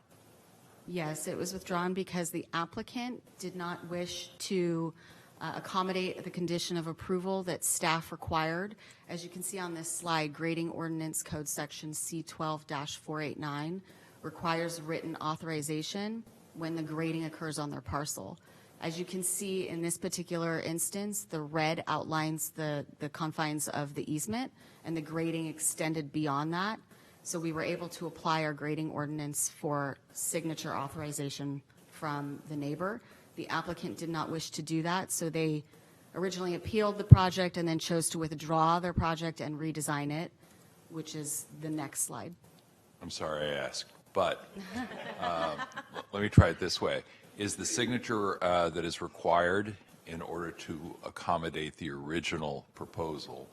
Yes, it was withdrawn because the applicant did not wish to accommodate the condition of approval that staff required. As you can see on this slide, grading ordinance code section C12-489 requires written authorization when the grading occurs on their parcel. As you can see in this particular instance, the red outlines the confines of the easement, and the grading extended beyond that. So we were able to apply our grading ordinance for signature authorization from the neighbor. The applicant did not wish to do that, so they originally appealed the project and then chose to withdraw their project and redesign it, which is the next slide. I'm sorry I asked, but let me try it this way. Is the signature that is required in order to accommodate the original proposal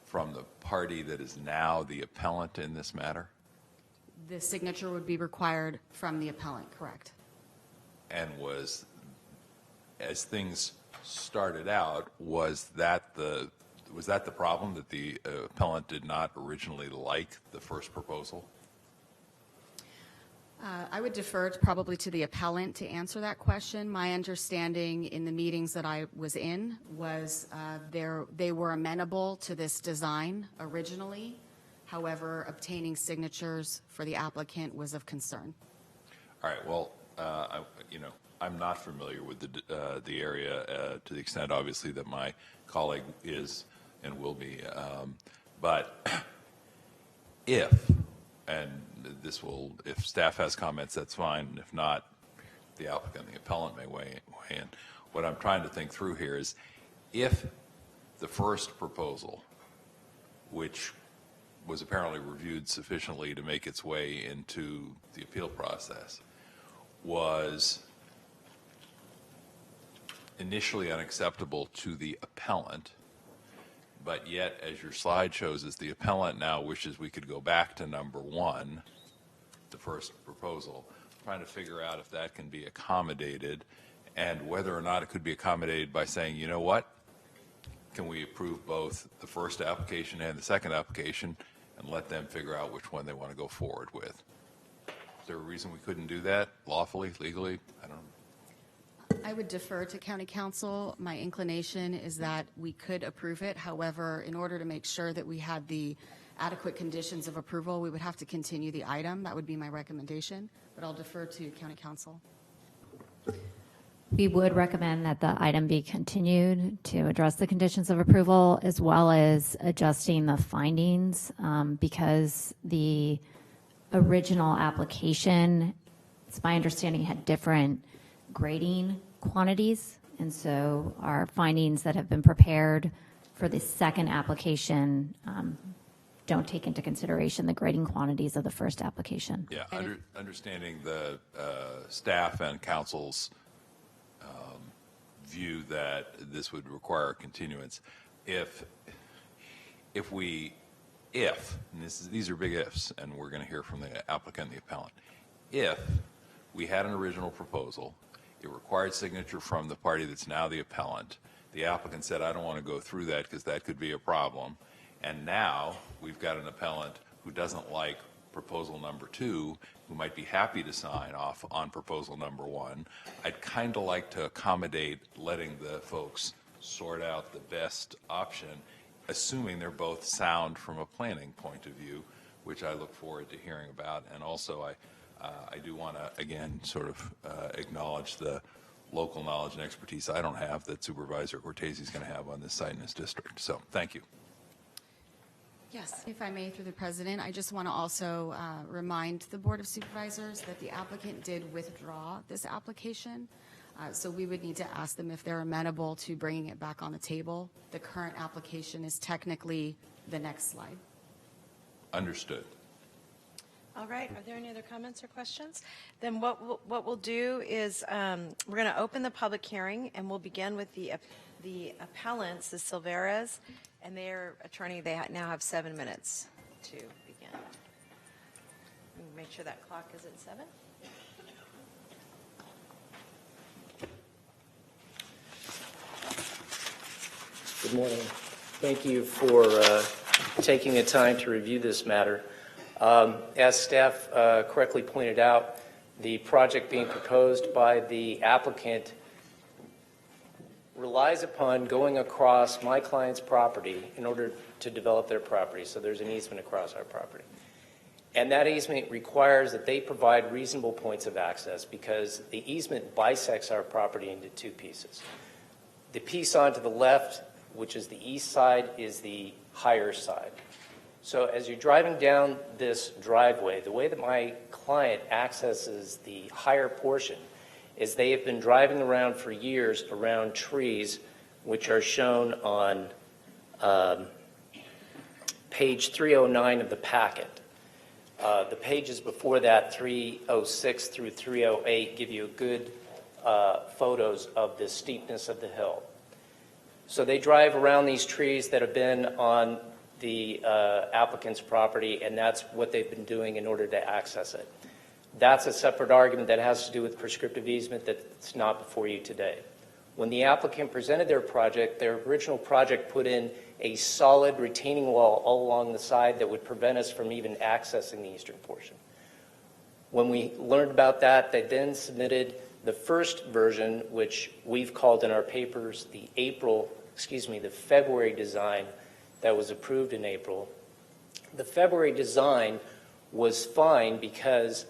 from the party that is now the appellant in this matter? The signature would be required from the appellant, correct? And was, as things started out, was that the problem, that the appellant did not originally like the first proposal? I would defer probably to the appellant to answer that question. My understanding in the meetings that I was in was they were amenable to this design originally. However, obtaining signatures for the applicant was of concern. All right. Well, I'm not familiar with the area to the extent, obviously, that my colleague is and will be. But if staff has comments, that's fine. If not, the applicant, the appellant may weigh in. What I'm trying to think through here is if the first proposal, which was apparently reviewed sufficiently to make its way into the appeal process, was initially unacceptable to the appellant, but yet, as your slide shows, as the appellant now wishes we could go back to number one, the first proposal, trying to figure out if that can be accommodated and whether or not it could be accommodated by saying, you know what, can we approve both the first application and the second application and let them figure out which one they want to go forward with? Is there a reason we couldn't do that lawfully, legally? I don't know. I would defer to County Council. My inclination is that we could approve it. However, in order to make sure that we had the adequate conditions of approval, we would have to continue the item. That would be my recommendation, but I'll defer to County Council. We would recommend that the item be continued to address the conditions of approval as well as adjusting the findings because the original application, it's my understanding, had different grading quantities, and so our findings that have been prepared for the second application don't take into consideration the grading quantities of the first application. Yeah, understanding the staff and council's view that this would require a continuance. If these are big ifs, and we're going to hear from the applicant and the appellant, if we had an original proposal, it required signature from the party that's now the appellant, the applicant said, I don't want to go through that because that could be a problem, and now we've got an appellant who doesn't like proposal number 2, who might be happy to sign off on proposal number 1, I'd kind of like to accommodate letting the folks sort out the best option, assuming they're both sound from a planning point of view, which I look forward to hearing about. And also I do want to, again, sort of acknowledge the local knowledge and expertise I don't have that Supervisor Cortese is going to have on this site in this district. So thank you. Yes, if I may, through the president, I just want to also remind the Board of Supervisors that the applicant did withdraw this application. So we would need to ask them if they're amenable to bringing it back on the table. The current application is technically the next slide. Understood. All right. Are there any other comments or questions? Then what we'll do is we're going to open the public hearing, and we'll begin with the appellants, the Silveras, and their attorney. They now have 7 minutes to begin. Make sure that clock is at 7. Good morning. Thank you for taking the time to review this matter. As staff correctly pointed out, the project being proposed by the applicant relies upon going across my client's property in order to develop their property. So there's an easement across our property. And that easement requires that they provide reasonable points of access because the easement bisects our property into 2 pieces. The piece on to the left, which is the east side, is the higher side. So as you're driving down this driveway, the way that my client accesses the higher portion is they have been driving around for years around trees, which are shown on page 309 of the packet. The pages before that, 306 through 308, give you good photos of the steepness of the hill. So they drive around these trees that have been on the applicant's property, and that's what they've been doing in order to access it. That's a separate argument that has to do with prescriptive easement that's not before you today. When the applicant presented their project, their original project put in a solid retaining wall all along the side that would prevent us from even accessing the eastern portion. When we learned about that, they then submitted the first version, which we've called in our papers the February design that was approved in April. The February design was fine because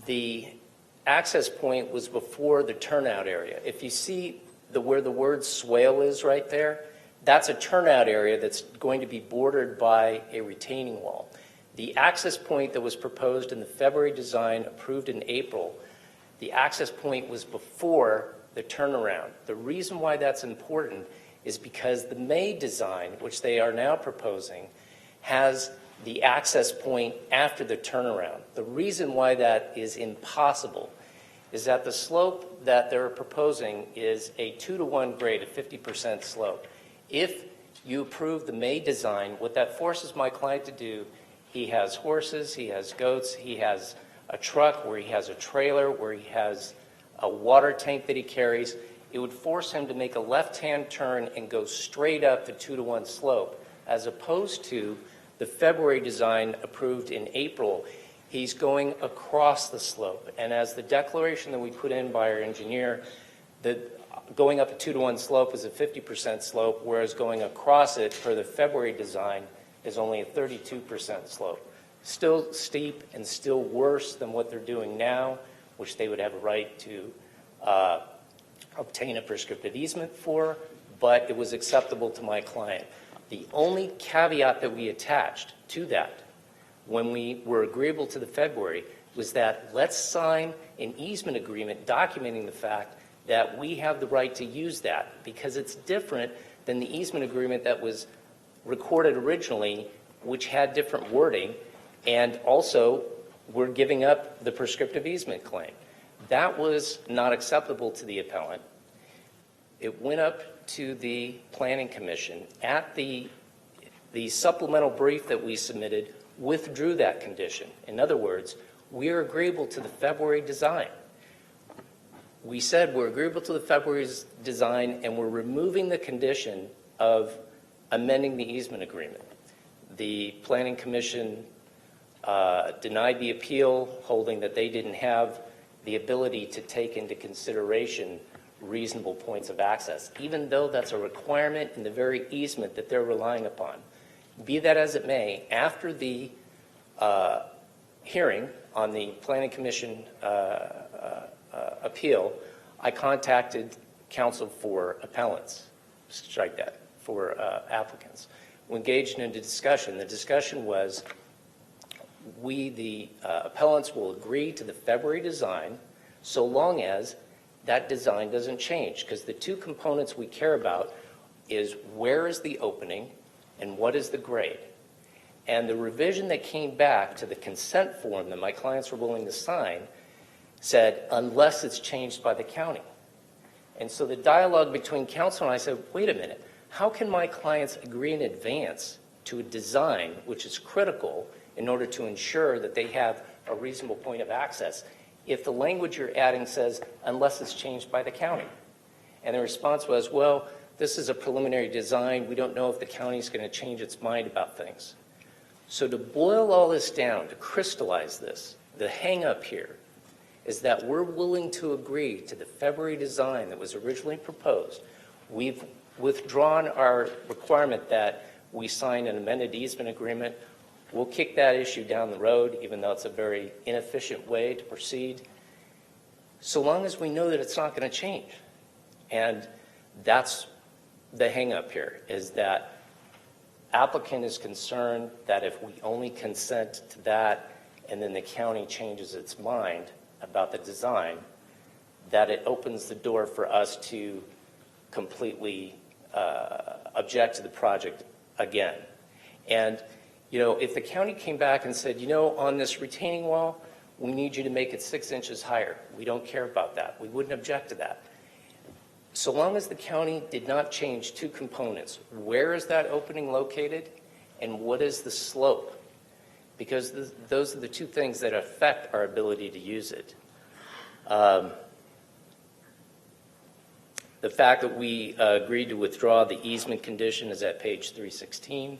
the access point was before the turnout area. If you see where the word swale is right there, that's a turnout area that's going to be bordered by a retaining wall. The access point that was proposed in the February design approved in April, the access point was before the turnaround. The reason why that's important is because the May design, which they are now proposing, has the access point after the turnaround. The reason why that is impossible is that the slope that they're proposing is a 2-to-1 grade, a 50% slope. If you approve the May design, what that forces my client to do, he has horses, he has goats, he has a truck where he has a trailer, where he has a water tank that he carries, it would force him to make a left-hand turn and go straight up the 2-to-1 slope, as opposed to the February design approved in April. He's going across the slope. And as the declaration that we put in by our engineer, going up a 2-to-1 slope is a 50% slope, whereas going across it for the February design is only a 32% slope. Still steep and still worse than what they're doing now, which they would have a right to obtain a prescriptive easement for, but it was acceptable to my client. The only caveat that we attached to that when we were agreeable to the February was that let's sign an easement agreement documenting the fact that we have the right to use that, because it's different than the easement agreement that was recorded originally, which had different wording, and also we're giving up the prescriptive easement claim. That was not acceptable to the appellant. It went up to the Planning Commission. At the supplemental brief that we submitted withdrew that condition. In other words, we are agreeable to the February design. We said we're agreeable to the February design and we're removing the condition of amending the easement agreement. The Planning Commission denied the appeal, holding that they didn't have the ability to take into consideration reasonable points of access, even though that's a requirement in the very easement that they're relying upon. Be that as it may, after the hearing on the Planning Commission appeal, I contacted counsel for appellants, strike that, for applicants. We engaged in a discussion. The discussion was we, the appellants, will agree to the February design so long as that design doesn't change, because the two components we care about is where is the opening and what is the grade. And the revision that came back to the consent form that my clients were willing to sign said, unless it's changed by the county. And so the dialogue between counsel and I said, wait a minute, how can my clients agree in advance to a design which is critical in order to ensure that they have a reasonable point of access if the language you're adding says, unless it's changed by the county? And the response was, well, this is a preliminary design. We don't know if the county is going to change its mind about things. So to boil all this down, to crystallize this, the hang up here is that we're willing to agree to the February design that was originally proposed. We've withdrawn our requirement that we sign an amended easement agreement. We'll kick that issue down the road, even though it's a very inefficient way to proceed, so long as we know that it's not going to change. And that's the hang up here, is that applicant is concerned that if we only consent to that and then the county changes its mind about the design, that it opens the door for us to completely object to the project again. And, you know, if the county came back and said, you know, on this retaining wall, we need you to make it 6 inches higher, we don't care about that, we wouldn't object to that. So long as the county did not change two components, where is that opening located and what is the slope? Because those are the two things that affect our ability to use it. The fact that we agreed to withdraw the easement condition is at page 316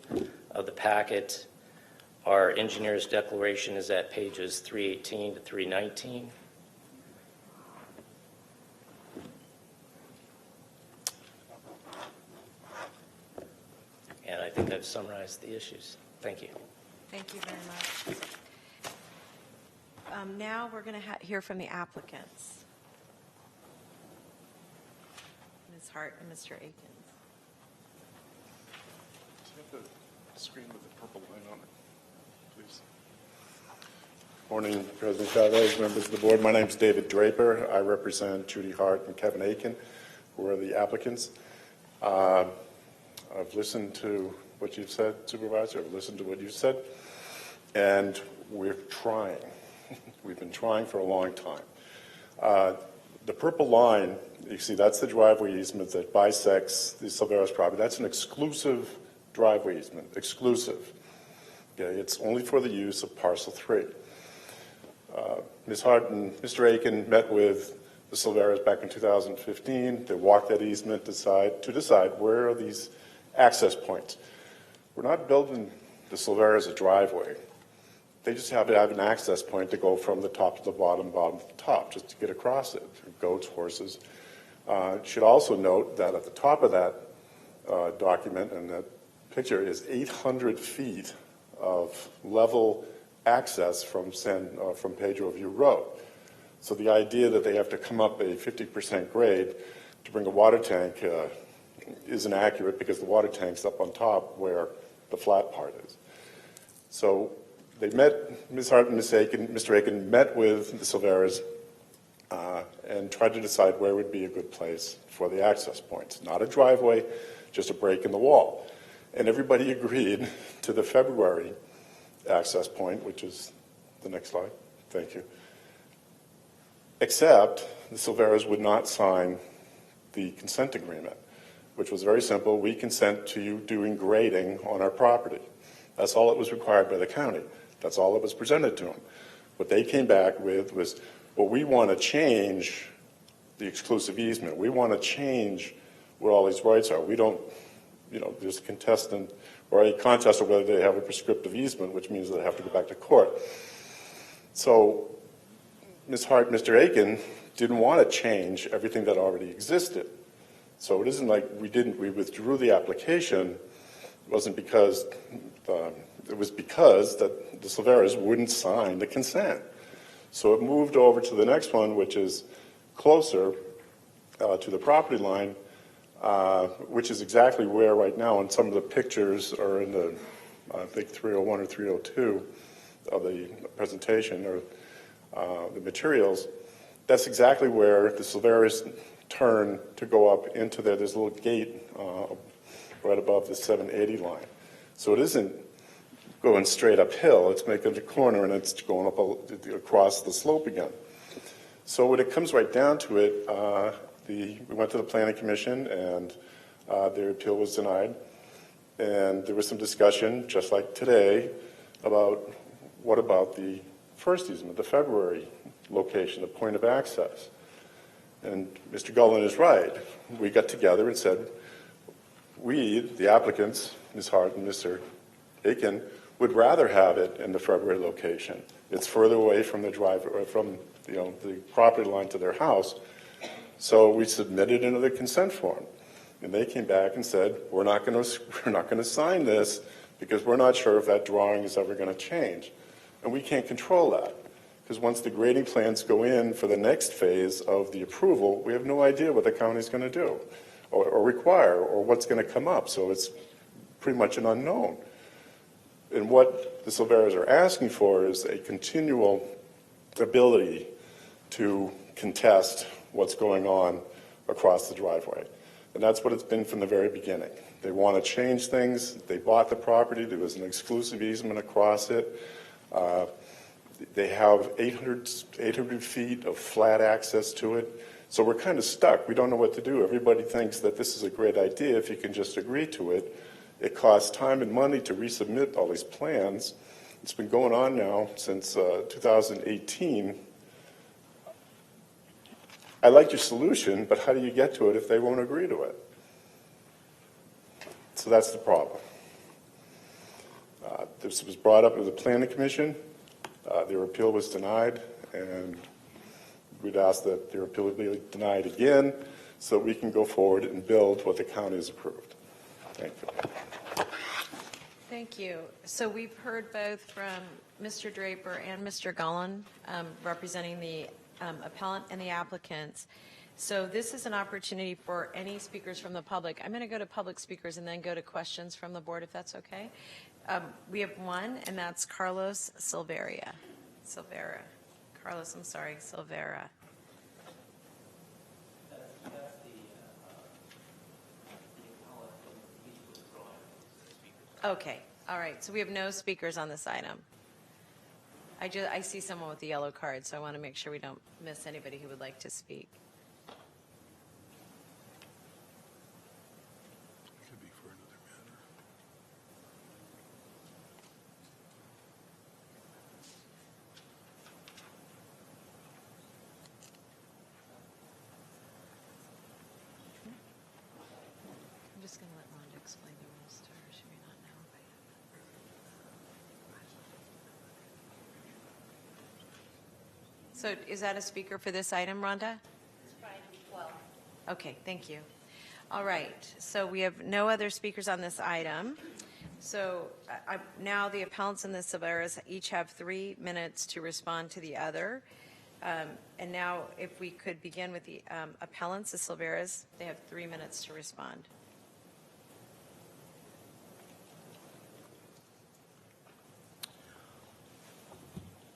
of the packet. Our engineer's declaration is at pages 318 to 319. And I think I've summarized the issues. Thank you. Thank you very much. Now we're going to hear from the applicants. Ms. Hart and Mr. Akins. Do you have the screen with the purple line on it, please? Morning, President Chavez, members of the board. My name is David Draper. I represent Judy Hart and Kevin Aiken, who are the applicants. I've listened to what you've said, Supervisor. I've listened to what you said, and we're trying. We've been trying for a long time. The purple line, you see, that's the driveway easement that bisects the Silveros property. That's an exclusive driveway easement, exclusive. Okay, it's only for the use of parcel 3. Ms. Hart and Mr. Aiken met with the Silveros back in 2015. They walked that easement to decide where are these access points. We're not building the Silveros a driveway. They just have to have an access point to go from the top to the bottom, bottom to the top, just to get across it. Goats, horses. Should also note that at the top of that document and that picture is 800 feet of level access from Pedro View Road. So the idea that they have to come up a 50% grade to bring a water tank isn't accurate, because the water tank's up on top where the flat part is. So they met, Ms. Hart and Mr. Aiken met with the Silveros and tried to decide where would be a good place for the access points. Not a driveway, just a break in the wall. And everybody agreed to the February access point, which is the next slide. Thank you. Except the Silveras would not sign the consent agreement, which was very simple. We consent to you doing grading on our property. That's all that was required by the county. That's all that was presented to them. What they came back with was, well, we want to change the exclusive easement. We want to change what all these rights are. We don't, there's a contestant or a contest of whether they have a prescriptive easement, which means they have to go back to court. So Ms. Hart, Mr. Aiken didn't want to change everything that already existed. So it isn't like we withdrew the application. It wasn't because, it was because that the Silveras wouldn't sign the consent. So it moved over to the next one, which is closer to the property line, which is exactly where right now, and some of the pictures are in the, I think, 301 or 302 of the presentation, or the materials. That's exactly where the Silveras turn to go up into there. There's a little gate right above the 780 line. So it isn't going straight uphill. It's making a corner and it's going up across the slope again. So when it comes right down to it, we went to the Planning Commission and their appeal was denied. And there was some discussion, just like today, about what about the first easement, the February location, the point of access. And Mr. Gullen is right. We got together and said, we, the applicants, Ms. Hart and Mr. Aiken, would rather have it in the February location. It's further away from the driveway, from the property line to their house. So we submitted another consent form, and they came back and said, we're not going to sign this because we're not sure if that drawing is ever going to change, and we can't control that. Because once the grading plans go in for the next phase of the approval, we have no idea what the county's going to do or require or what's going to come up. So it's pretty much an unknown. And what the Silveras are asking for is a continual ability to contest what's going on across the driveway. And that's what it's been from the very beginning. They want to change things. They bought the property. There was an exclusive easement across it. They have 800 feet of flat access to it. So we're kind of stuck. We don't know what to do. Everybody thinks that this is a great idea if you can just agree to it. It costs time and money to resubmit all these plans. It's been going on now since 2018. I like your solution, but how do you get to it if they won't agree to it? So that's the problem. This was brought up with the Planning Commission. Their appeal was denied, and we'd ask that their appeal be denied again so we can go forward and build what the county has approved. Thank you. Thank you. So we've heard both from Mr. Draper and Mr. Gullen representing the appellant and the applicants. So this is an opportunity for any speakers from the public. I'm going to go to public speakers and then go to questions from the board, if that's okay. We have one, and that's Carlos Silvera. Carlos, I'm sorry, Silvera. Okay, all right. So we have no speakers on this item. I see someone with the yellow card, so I want to make sure we don't miss anybody who would like to speak. I'm just going to let Rhonda explain the rules to her. She may not know. So is that a speaker for this item, Rhonda? It's for item 12. Okay, thank you. All right, so we have no other speakers on this item. So now the appellants and the Silveras each have 3 minutes to respond to the other. And now if we could begin with the appellants, the Silveras, they have 3 minutes to respond.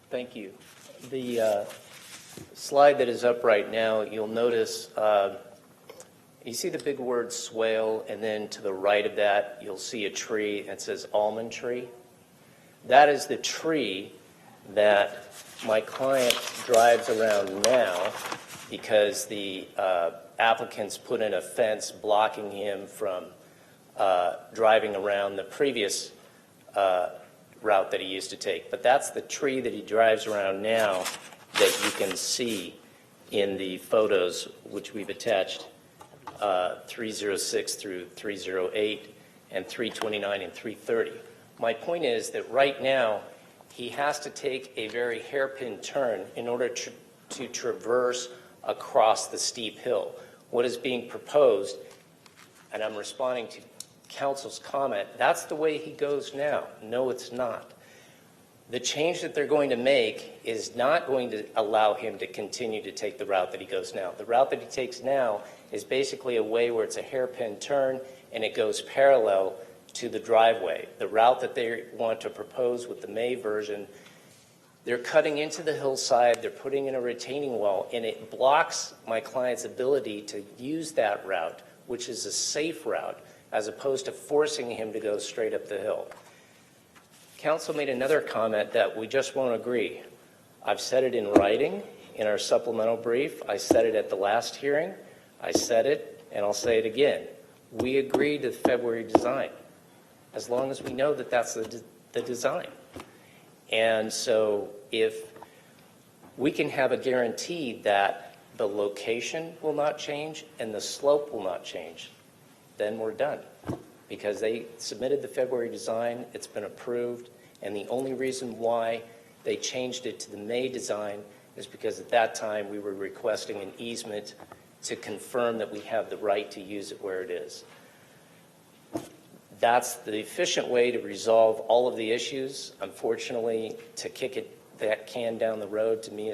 Thank you. The slide that is up right now, you'll notice You see the big word swale, and then to the right of that, you'll see a tree that says almond tree. That is the tree that my client drives around now because the applicants put in a fence blocking him from driving around the previous route that he used to take. But that's the tree that he drives around now that you can see in the photos which we've attached, 306 through 308 and 329 and 330. My point is that right now he has to take a very hairpin turn in order to traverse across the steep hill. What is being proposed, and I'm responding to council's comment, that's the way he goes now. No, it's not. The change that they're going to make is not going to allow him to continue to take the route that he goes now. The route that he takes now is basically a way where it's a hairpin turn and it goes parallel to the driveway. The route that they want to propose with the May version, they're cutting into the hillside, they're putting in a retaining wall, and it blocks my client's ability to use that route, which is a safe route, as opposed to forcing him to go straight up the hill. Council made another comment that we just won't agree. I've said it in writing in our supplemental brief. I said it at the last hearing. I said it, and I'll say it again. We agreed to the February design, as long as we know that that's the design. And so if we can have a guarantee that the location will not change and the slope will not change, then we're done. Because they submitted the February design, it's been approved, and the only reason why they changed it to the May design is because at that time we were requesting an easement to confirm that we have the right to use it where it is. That's the efficient way to resolve all of the issues. Unfortunately, to kick that can down the road to me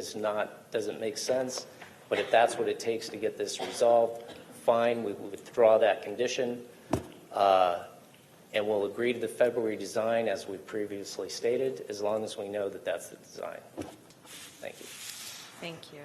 doesn't make sense, but if that's what it takes to get this resolved, fine, we will withdraw that condition. And we'll agree to the February design as we previously stated, as long as we know that that's the design. Thank you. Thank you.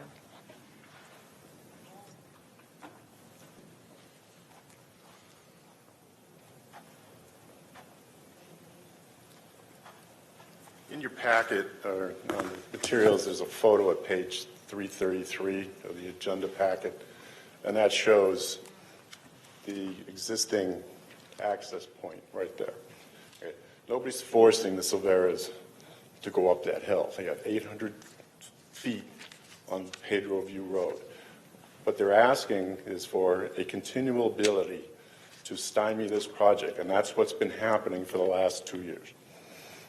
In your packet, or on the materials, there's a photo at page 333 of the agenda packet, and that shows the existing access point right there. Okay. Nobody's forcing the Silveras to go up that hill. They have 800 feet on Pedro View Road. What they're asking is for a continual ability to stymie this project, and that's what's been happening for the last 2 years.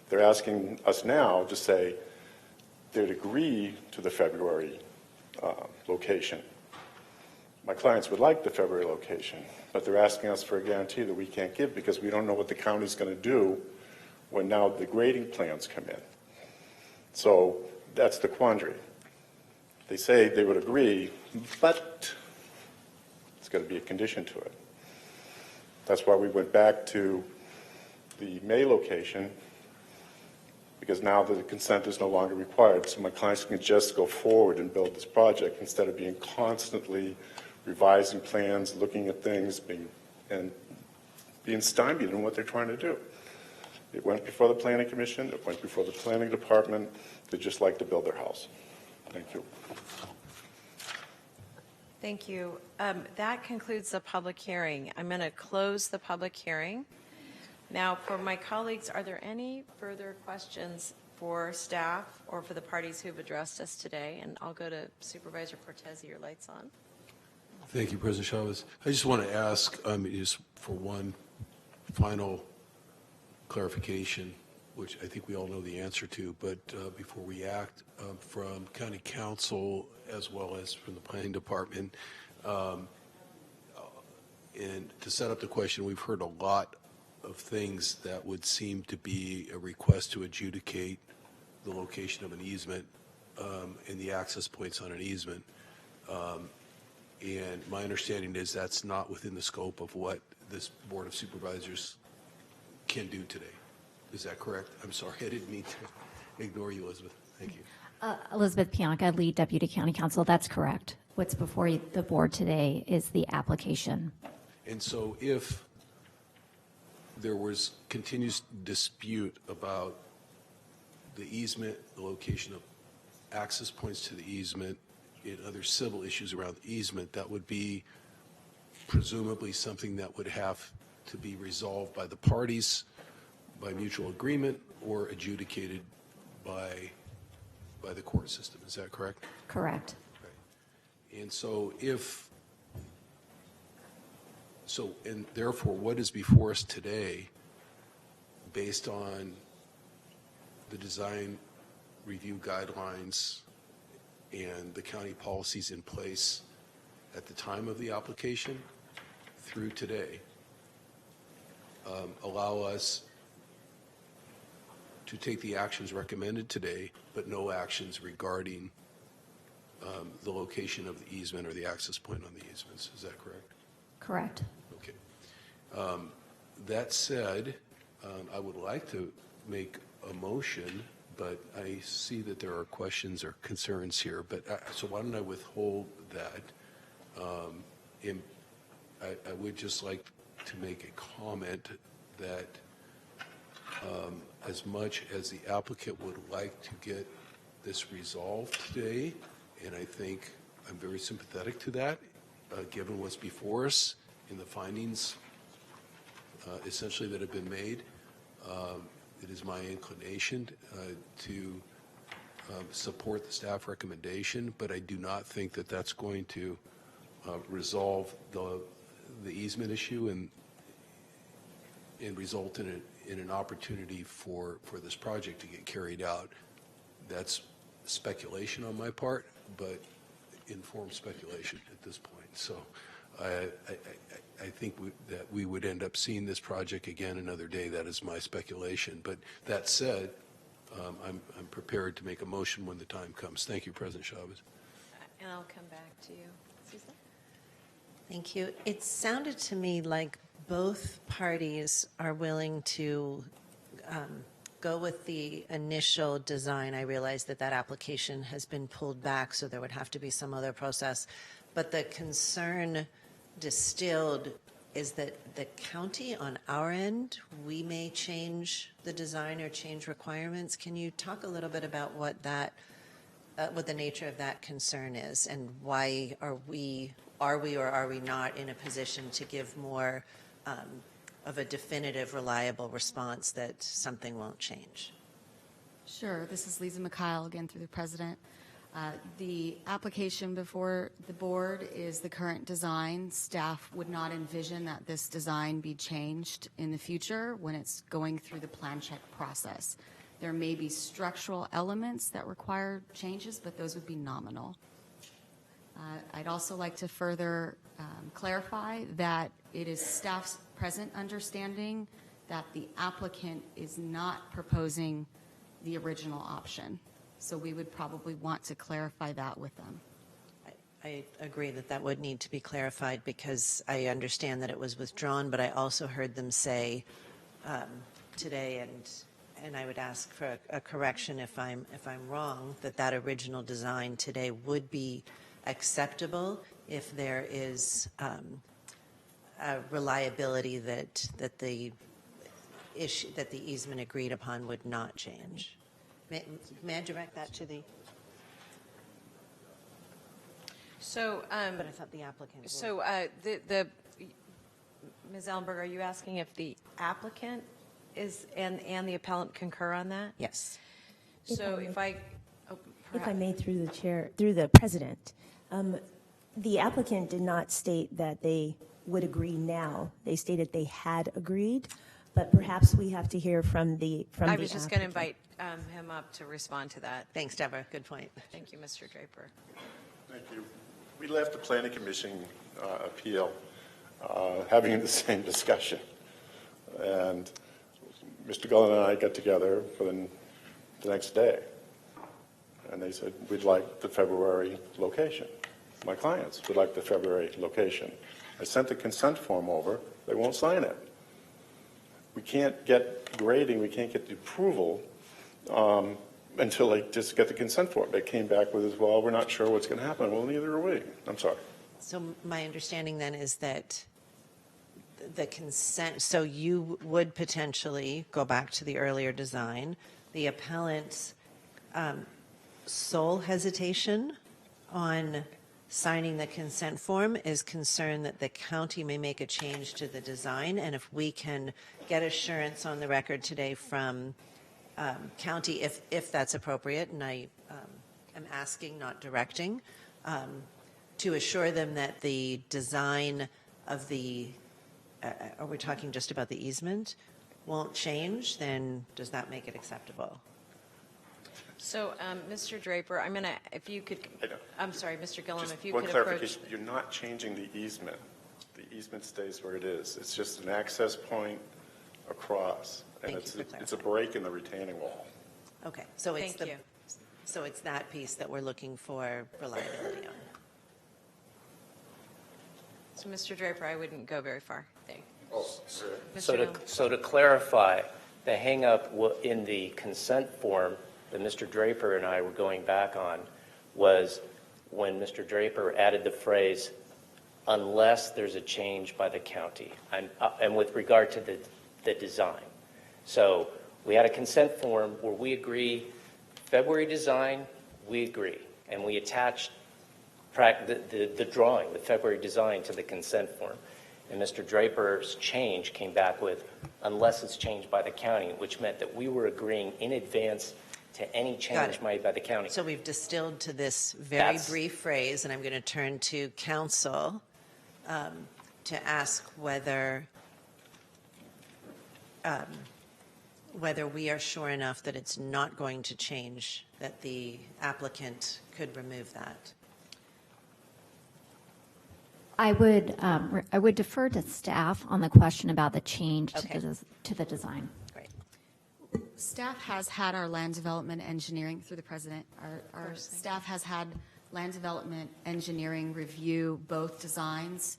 They're asking us now to say they'd agree to the February location. My clients would like the February location, but they're asking us for a guarantee that we can't give because we don't know what the county's going to do when now the grading plans come in. So that's the quandary. They say they would agree, but it's got to be a condition to it. That's why we went back to the May location, because now the consent is no longer required. So my clients can just go forward and build this project instead of being constantly revising plans, looking at things, being stymied in what they're trying to do. It went before the Planning Commission. It went before the Planning Department. They just like to build their house. Thank you. Thank you. That concludes the public hearing. I'm going to close the public hearing. Now, for my colleagues, are there any further questions for staff or for the parties who've addressed us today? And I'll go to Supervisor Cortese. Your light's on. Thank you, President Chavez. I just want to ask, just for one final clarification, which I think we all know the answer to, but before we act, from County Council as well as from the Planning Department, and to set up the question, we've heard a lot of things that would seem to be a request to adjudicate the location of an easement and the access points on an easement. And my understanding is that's not within the scope of what this Board of Supervisors can do today. Is that correct? I'm sorry, I didn't mean to ignore you, Elizabeth. Thank you. Elizabeth Pianka, Lead Deputy County Counsel. That's correct. What's before the board today is the application. And so if there was continuous dispute about the easement, the location of access points to the easement, and other civil issues around the easement, that would be presumably something that would have to be resolved by the parties by mutual agreement or adjudicated by the court system. Is that correct? Correct. And so and therefore, what is before us today, based on the design review guidelines and the county policies in place at the time of the application through today, allow us to take the actions recommended today, but no actions regarding the location of the easement or the access point on the easements. Is that correct? Correct. Okay. That said, I would like to make a motion, but I see that there are questions or concerns here. But so why don't I withhold that? I would just like to make a comment that as much as the applicant would like to get this resolved today, and I think I'm very sympathetic to that, given what's before us in the findings essentially that have been made, it is my inclination to support the staff recommendation, but I do not think that that's going to resolve the easement issue and result in an opportunity for this project to get carried out. That's speculation on my part, but informed speculation at this point. So I think that we would end up seeing this project again another day. That is my speculation. But that said, I'm prepared to make a motion when the time comes. Thank you, President Chavez. And I'll come back to you. Susan? Thank you. It sounded to me like both parties are willing to go with the initial design. I realize that application has been pulled back, so there would have to be some other process. But the concern distilled is that the county on our end, we may change the design or change requirements. Can you talk a little bit about what the nature of that concern is, and why are we or are we not in a position to give more of a definitive, reliable response that something won't change? Sure. This is Lisa McKyle again through the president. The application before the board is the current design. Staff would not envision that this design be changed in the future when it's going through the plan check process. There may be structural elements that require changes, but those would be nominal. I'd also like to further clarify that it is staff's present understanding that the applicant is not proposing the original option. So we would probably want to clarify that with them. I agree that would need to be clarified, because I understand that it was withdrawn, but I also heard them say today, and I would ask for a correction if I'm wrong, that original design today would be acceptable if there is a reliability that the easement agreed upon would not change. May I direct that to the? So, but I thought the applicant would. So, Ms. Ellenberg, are you asking if the applicant is and the appellant concur on that? Yes. So, if I may, through the president, the applicant did not state that they would agree now. They stated they had agreed, but perhaps we have to hear from the I was just going to invite him up to respond to that. Thanks, Deborah. Good point. Thank you, Mr. Draper. Thank you. We left the Planning Commission appeal having the same discussion. And Mr. Gullen and I got together for the next day. And they said, we'd like the February location. My clients would like the February location. I sent the consent form over. They won't sign it. We can't get grading. We can't get the approval until they just get the consent form. They came back with as well, we're not sure what's going to happen. Well, neither are we. I'm sorry. So my understanding then is that the consent, so you would potentially go back to the earlier design. The appellant's sole hesitation on signing the consent form is concern that the county may make a change to the design. And if we can get assurance on the record today from county, if that's appropriate, and I am asking, not directing, to assure them that the design of the, are we talking just about the easement, won't change, then does that make it acceptable? So, Mr. Draper, I'm going to, if you could, I'm sorry, Mr. Gillum, if you One could approach. clarification, you're not changing the easement. The easement stays where it is. It's just an access point across, and it's a break in the retaining wall. Okay, so it's Thank you. So it's that piece that we're looking for reliability on. So, Mr. Draper, I wouldn't go very far. Thank you. Oh, So to clarify, the hang-up in the consent form that Mr. Draper and I were going back on was when Mr. Draper added the phrase, unless there's a change by the county, and with regard to the design. So we had a consent form where we agree, February design, we agree, and we attached the drawing, the February design, to the consent form. And Mr. Draper's change came back with, unless it's changed by the county, which meant that we were agreeing in advance to any change made by the county. So we've distilled to this very brief phrase, and I'm going to turn to council to ask whether we are sure enough that it's not going to change, that the applicant could remove that. I would defer to staff on the question about the change to the design. Great. Staff has had our land development engineering, through the president, our staff has had land development engineering review both designs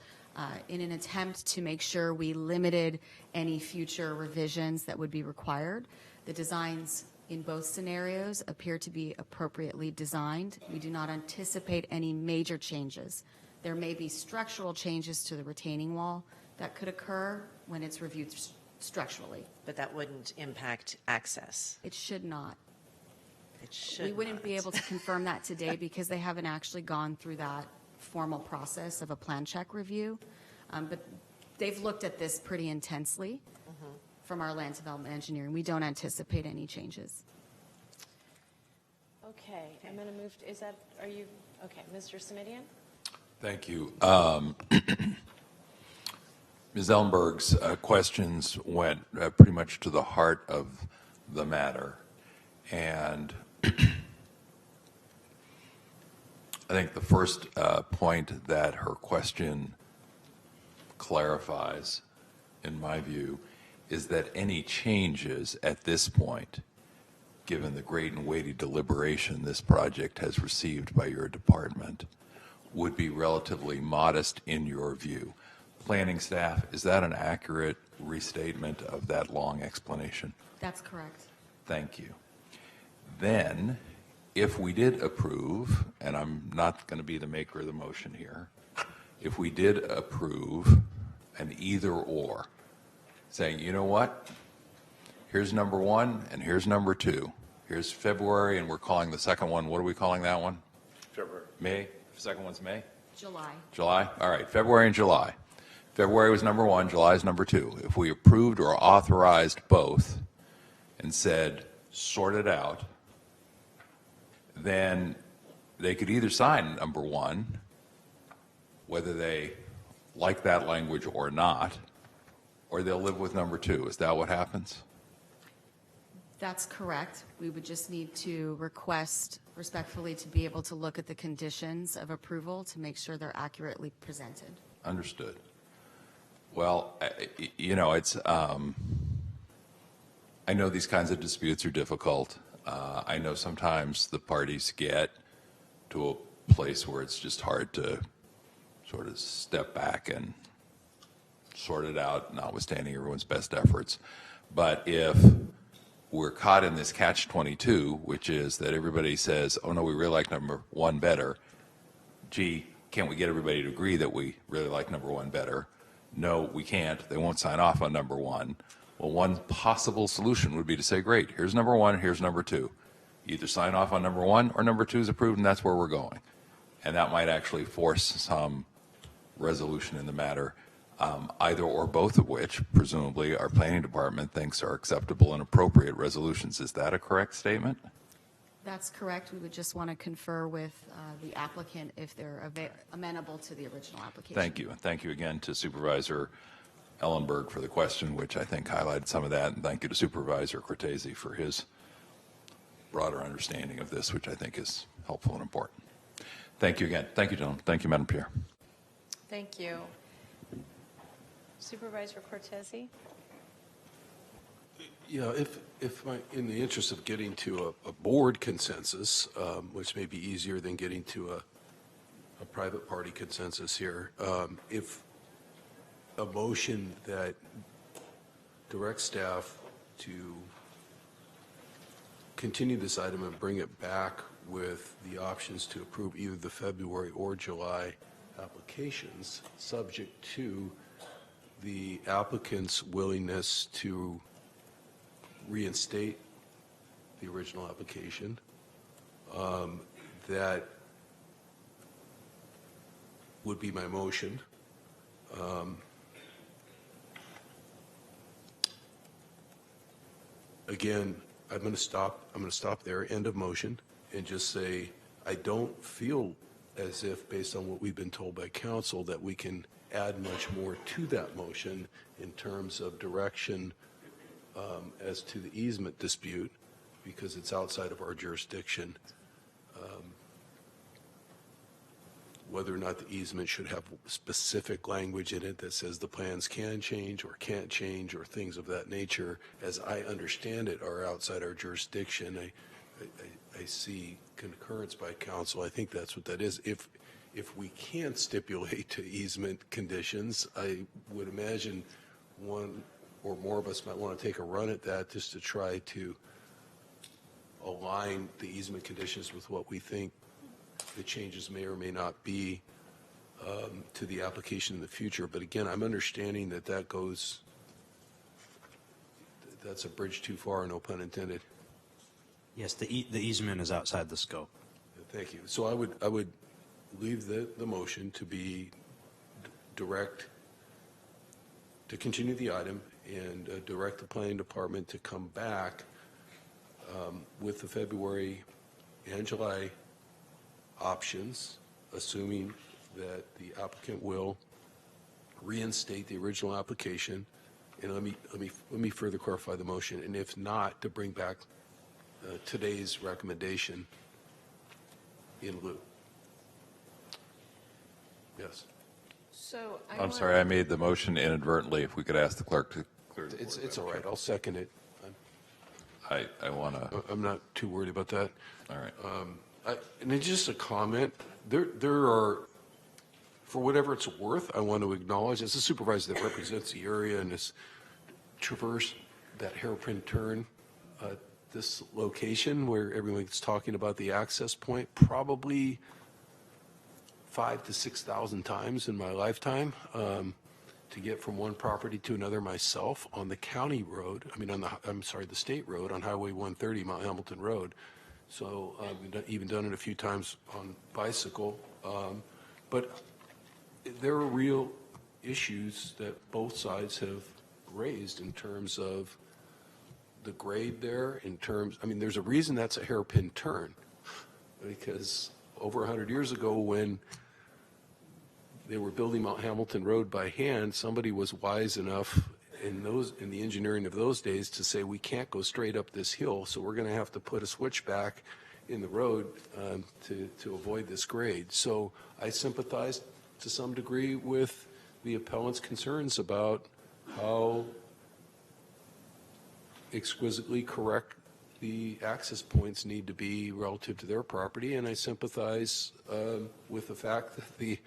in an attempt to make sure we limited any future revisions that would be required. The designs in both scenarios appear to be appropriately designed. We do not anticipate any major changes. There may be structural changes to the retaining wall that could occur when it's reviewed structurally. But that wouldn't impact access. It should not. It should We wouldn't not. be able to confirm that today because they haven't actually gone through that formal process of a plan check review. But they've looked at this pretty intensely from our land development engineering. We don't anticipate any changes. Okay, I'm going to move, are you, okay, Mr. Simidian? Thank you. Ms. Ellenberg's questions went pretty much to the heart of the matter. And I think the first point that her question clarifies, in my view, is that any changes at this point, given the great and weighty deliberation this project has received by your department, would be relatively modest in your view. Planning staff, is that an accurate restatement of that long explanation? That's correct. Thank you. Then, if we did approve, and I'm not going to be the maker of the motion here, if we did approve an either or, saying, you know what, here's number one and here's number two. Here's February, and we're calling the second one, what are we calling that one? February. May? Second one's May? July. July? All right, February and July. February was number one, July is number two. If we approved or authorized both and said, sort it out, then they could either sign number one, whether they like that language or not, or they'll live with number two. Is that what happens? That's correct. We would just need to request respectfully to be able to look at the conditions of approval to make sure they're accurately presented. Understood. Well, you know, it's, I know these kinds of disputes are difficult. I know sometimes the parties get to a place where it's just hard to sort of step back and sort it out, notwithstanding everyone's best efforts. But if we're caught in this catch-22, which is that everybody says, oh no, we really like number one better. Gee, can't we get everybody to agree that we really like number one better? No, we can't. They won't sign off on number one. Well, one possible solution would be to say, great, here's number one, here's number two. Either sign off on number one or number two is approved, and that's where we're going. And that might actually force some resolution in the matter, either or both of which, presumably, our planning department thinks are acceptable and appropriate resolutions. Is that a correct statement? That's correct. We would just want to confer with the applicant if they're amenable to the original application. Thank you. And thank you again to Supervisor Ellenberg for the question, which I think highlighted some of that. And thank you to Supervisor Cortese for his broader understanding of this, which I think is helpful and important. Thank you again. Thank you, gentlemen. Thank you, Madam Chair. Thank you. Supervisor Cortese? Yeah, in the interest of getting to a board consensus, which may be easier than getting to a private party consensus here, if a motion that directs staff to continue this item and bring it back with the options to approve either the February or July applications, subject to the applicant's willingness to reinstate the original application, that would be my motion. Again, I'm going to stop there, end of motion, and just say I don't feel as if, based on what we've been told by council, that we can add much more to that motion in terms of direction as to the easement dispute, because it's outside of our jurisdiction. Whether or not the easement should have specific language in it that says the plans can change or can't change or things of that nature, as I understand it, are outside our jurisdiction. I see concurrence by council. I think that's what that is. If we can't stipulate to easement conditions, I would imagine one or more of us might want to take a run at that just to try to align the easement conditions with what we think the changes may or may not be to the application in the future. But again, I'm understanding that that's a bridge too far, no pun intended. Yes, the easement is outside the scope. Thank you. So I would leave the motion to be direct, to continue the item and direct the planning department to come back with the February and July options, assuming that the applicant will reinstate the original application. And let me further clarify the motion. And if not, to bring back today's recommendation in lieu. Yes. So I'm sorry, I made the motion inadvertently. If we could ask the clerk to clear the board. It's all right. I'll second it. I want to. I'm not too worried about that. All right. And then just a comment. There are, for whatever it's worth, I want to acknowledge, as a supervisor that represents the area and has traversed that hairpin turn, this location where everyone's talking about the access point, probably 5,000 to 6,000 times in my lifetime, to get from one property to another myself on the county road. I mean, the state road on Highway 130, Mount Hamilton Road. So I've even done it a few times on bicycle. But there are real issues that both sides have raised in terms of the grade there, there's a reason that's a hairpin turn, because over 100 years ago when they were building Mount Hamilton Road by hand, somebody was wise enough in the engineering of those days to say we can't go straight up this hill, so we're going to have to put a switchback in the road to avoid this grade. So I sympathize to some degree with the appellant's concerns about how exquisitely correct the access points need to be relative to their property, and I sympathize with the fact that the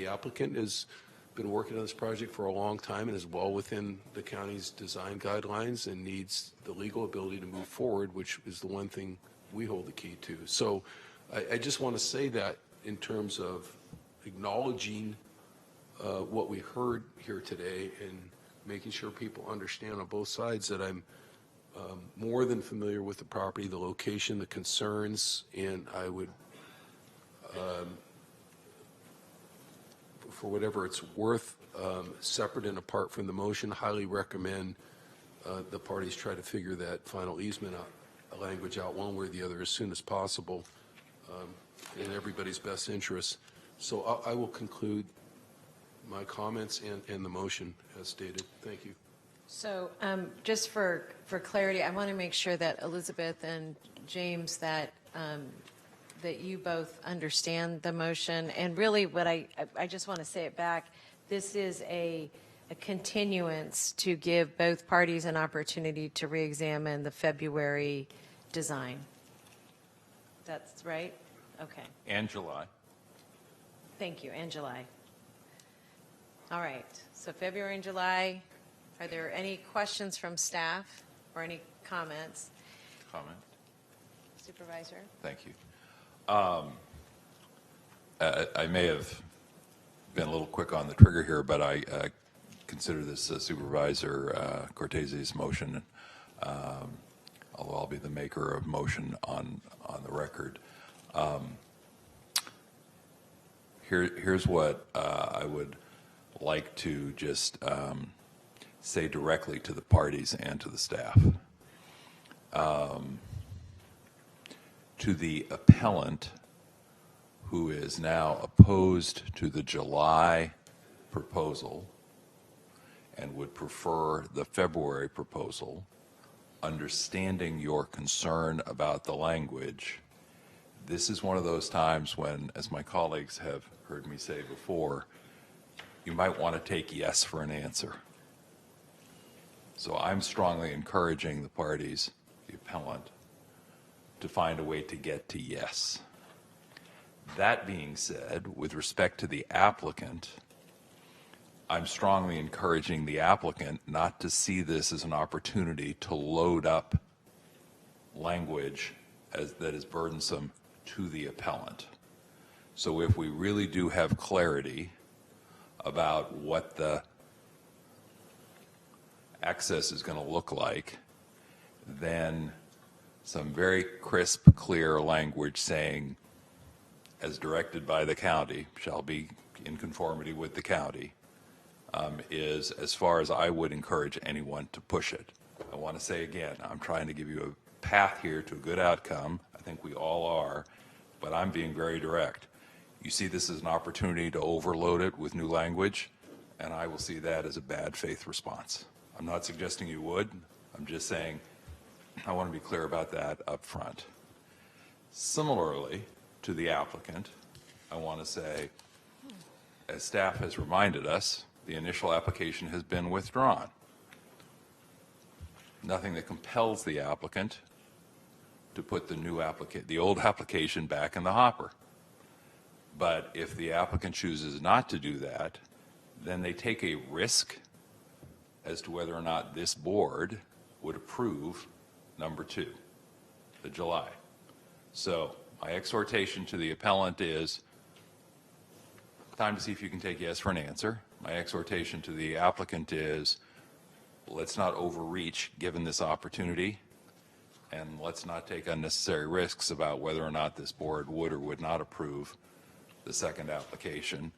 applicant is been working on this project for a long time and is well within the county's design guidelines and needs the legal ability to move forward, which is the one thing we hold the key to. So I just want to say that in terms of acknowledging what we heard here today and making sure people understand on both sides that I'm more than familiar with the property, the location, the concerns, and I would, for whatever it's worth, separate and apart from the motion, highly recommend the parties try to figure that final easement language out one way or the other as soon as possible in everybody's best interest. So I will conclude my comments and the motion as stated. Thank you. So just for clarity, I want to make sure that Elizabeth and James, that you both understand the motion. And really what I just want to say it back, this is a continuance to give both parties an opportunity to re-examine the February design. That's right? Okay. And July. Thank you, and July. All right, so February and July. Are there any questions from staff or any comments? Comment. Supervisor? Thank you. I may have been a little quick on the trigger here, but I consider this Supervisor Cortese's motion, although I'll be the maker of motion on the record. Here's what I would like to just say directly to the parties and to the staff. To the appellant who is now opposed to the July proposal and would prefer the February proposal, understanding your concern about the language, this is one of those times when, as my colleagues have heard me say before, you might want to take yes for an answer. So I'm strongly encouraging the parties, the appellant, to find a way to get to yes. That being said, with respect to the applicant, I'm strongly encouraging the applicant not to see this as an opportunity to load up language that is burdensome to the appellant. So if we really do have clarity about what the access is going to look like, then some very crisp, clear language saying, as directed by the county, shall be in conformity with the county, is as far as I would encourage anyone to push it. I want to say again, I'm trying to give you a path here to a good outcome. I think we all are, but I'm being very direct. You see this as an opportunity to overload it with new language, and I will see that as a bad faith response. I'm not suggesting you would. I'm just saying I want to be clear about that up front. Similarly to the applicant, I want to say, as staff has reminded us, the initial application has been withdrawn. Nothing that compels the applicant to put the old application back in the hopper. But if the applicant chooses not to do that, then they take a risk as to whether or not this board would approve number 2, the July. So my exhortation to the appellant is time to see if you can take yes for an answer. My exhortation to the applicant is let's not overreach given this opportunity, and let's not take unnecessary risks about whether or not this board would or would not approve the second application.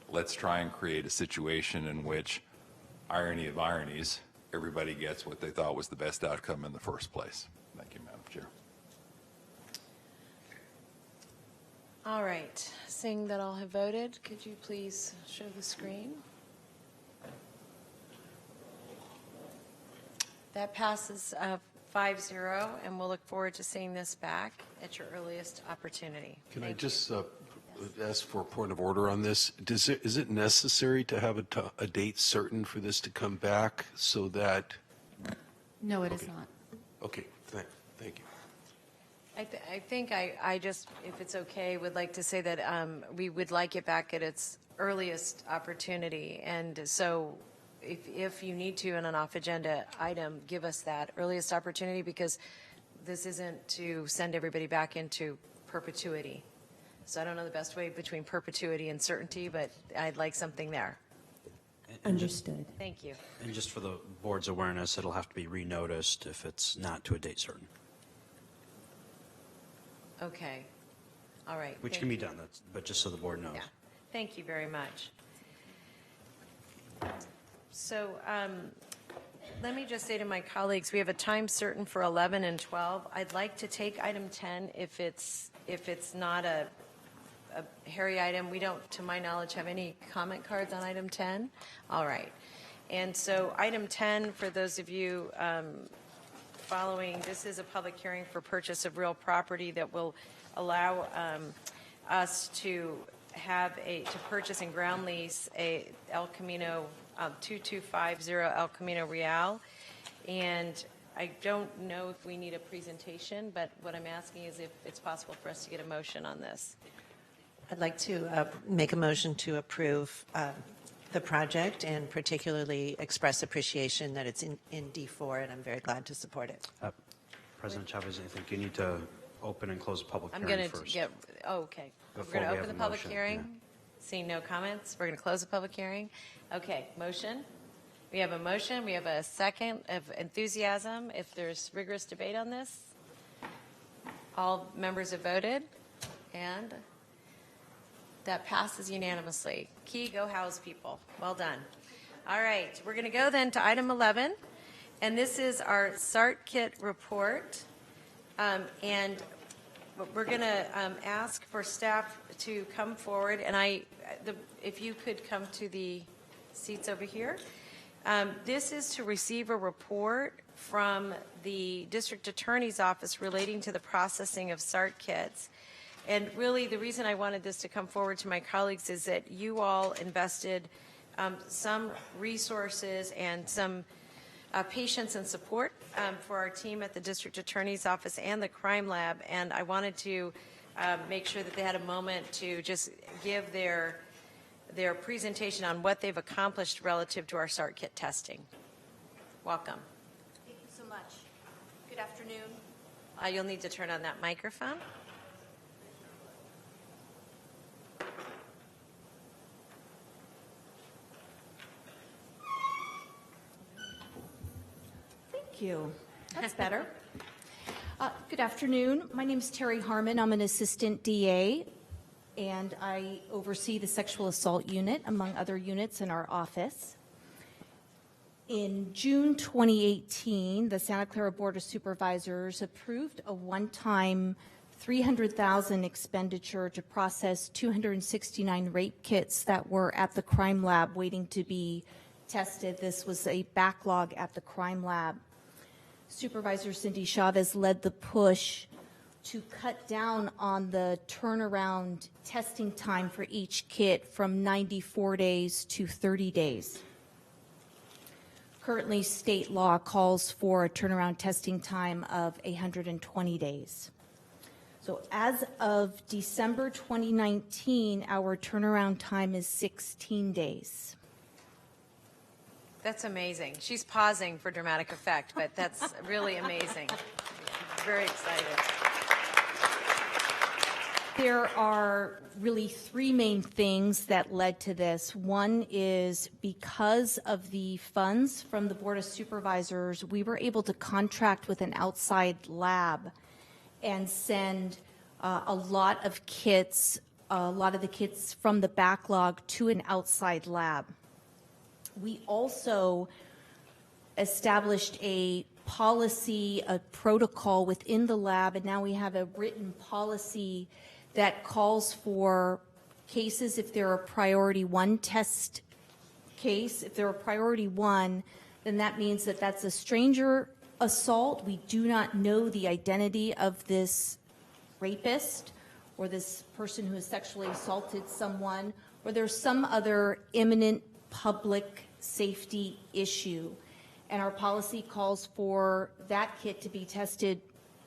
Let's try and create a situation in which, irony of ironies, everybody gets what they thought was the best outcome in the first place. Thank you, Madam Chair. All right, seeing that all have voted, could you please show the screen? That passes 5-0, and we'll look forward to seeing this back at your earliest opportunity. Can I just ask for a point of order on this? Is it necessary to have a date certain for this to come back so that? No, it is not. Okay, thank you. I think I just, if it's okay, would like to say that we would like it back at its earliest opportunity. And so if you need to in an off-agenda item, give us that earliest opportunity, because this isn't to send everybody back into perpetuity. So I don't know the best way between perpetuity and certainty, but I'd like something there. Understood. Thank you. And just for the board's awareness, it'll have to be renoticed if it's not to a date certain. Okay. All right. Which Thank can be you. done, but just so the board knows. Yeah. Thank you very much. So let me just say to my colleagues, we have a time certain for 11 and 12. I'd like to take item 10 if it's not a hairy item. We don't, to my knowledge, have any comment cards on item 10. All right. And so item 10, for those of you following, this is a public hearing for purchase of real property that will allow us to have to purchase and ground lease a El Camino 2250 El Camino Real. And I don't know if we need a presentation, but what I'm asking is if it's possible for us to get a motion on this. I'd like to make a motion to approve the project and particularly express appreciation that it's in D4, and I'm very glad to support it. President Chavez, I think you need to open and close the public I'm hearing going to first. get, okay. We're Before going to we open have the a public motion, hearing. yeah. Seeing no comments, we're going to close the public hearing. Okay, motion. We have a motion. We have a second of enthusiasm. If there's rigorous debate on this, all members have voted, and that passes unanimously. Key, go house people. Well done. All right, we're going to go then to item 11, and this is our SART kit report. And we're going to ask for staff to come forward, and if you could come to the seats over here. This is to receive a report from the district attorney's office relating to the processing of SART kits. And really, the reason I wanted this to come forward to my colleagues is that you all invested some resources and some patience and support for our team at the district attorney's office and the crime lab. And I wanted to make sure that they had a moment to just give their presentation on what they've accomplished relative to our SART kit testing. Welcome. Thank you so much. Good afternoon. You'll need to turn on that microphone. Thank you. That's better. Good afternoon. My name is Terry Harmon. I'm an assistant DA, and I oversee the sexual assault unit, among other units in our office. In June 2018, the Santa Clara Board of Supervisors approved a one-time $300,000 expenditure to process 269 rape kits that were at the crime lab waiting to be tested. This was a backlog at the crime lab. Supervisor Cindy Chavez led the push to cut down on the turnaround testing time for each kit from 94 days to 30 days. Currently, state law calls for a turnaround testing time of 120 days. So as of December 2019, our turnaround time is 16 days. That's amazing. She's pausing for dramatic effect, but that's really amazing. Very excited. There are really three main things that led to this. One is because of the funds from the Board of Supervisors, we were able to contract with an outside lab and send a lot of the kits from the backlog to an outside lab. We also established a policy, a protocol within the lab, and now we have a written policy that calls for cases if they're a priority one test case. If they're a priority one, then that means that that's a stranger assault. We do not know the identity of this rapist or this person who has sexually assaulted someone, or there's some other imminent public safety issue. And our policy calls for that kit to be tested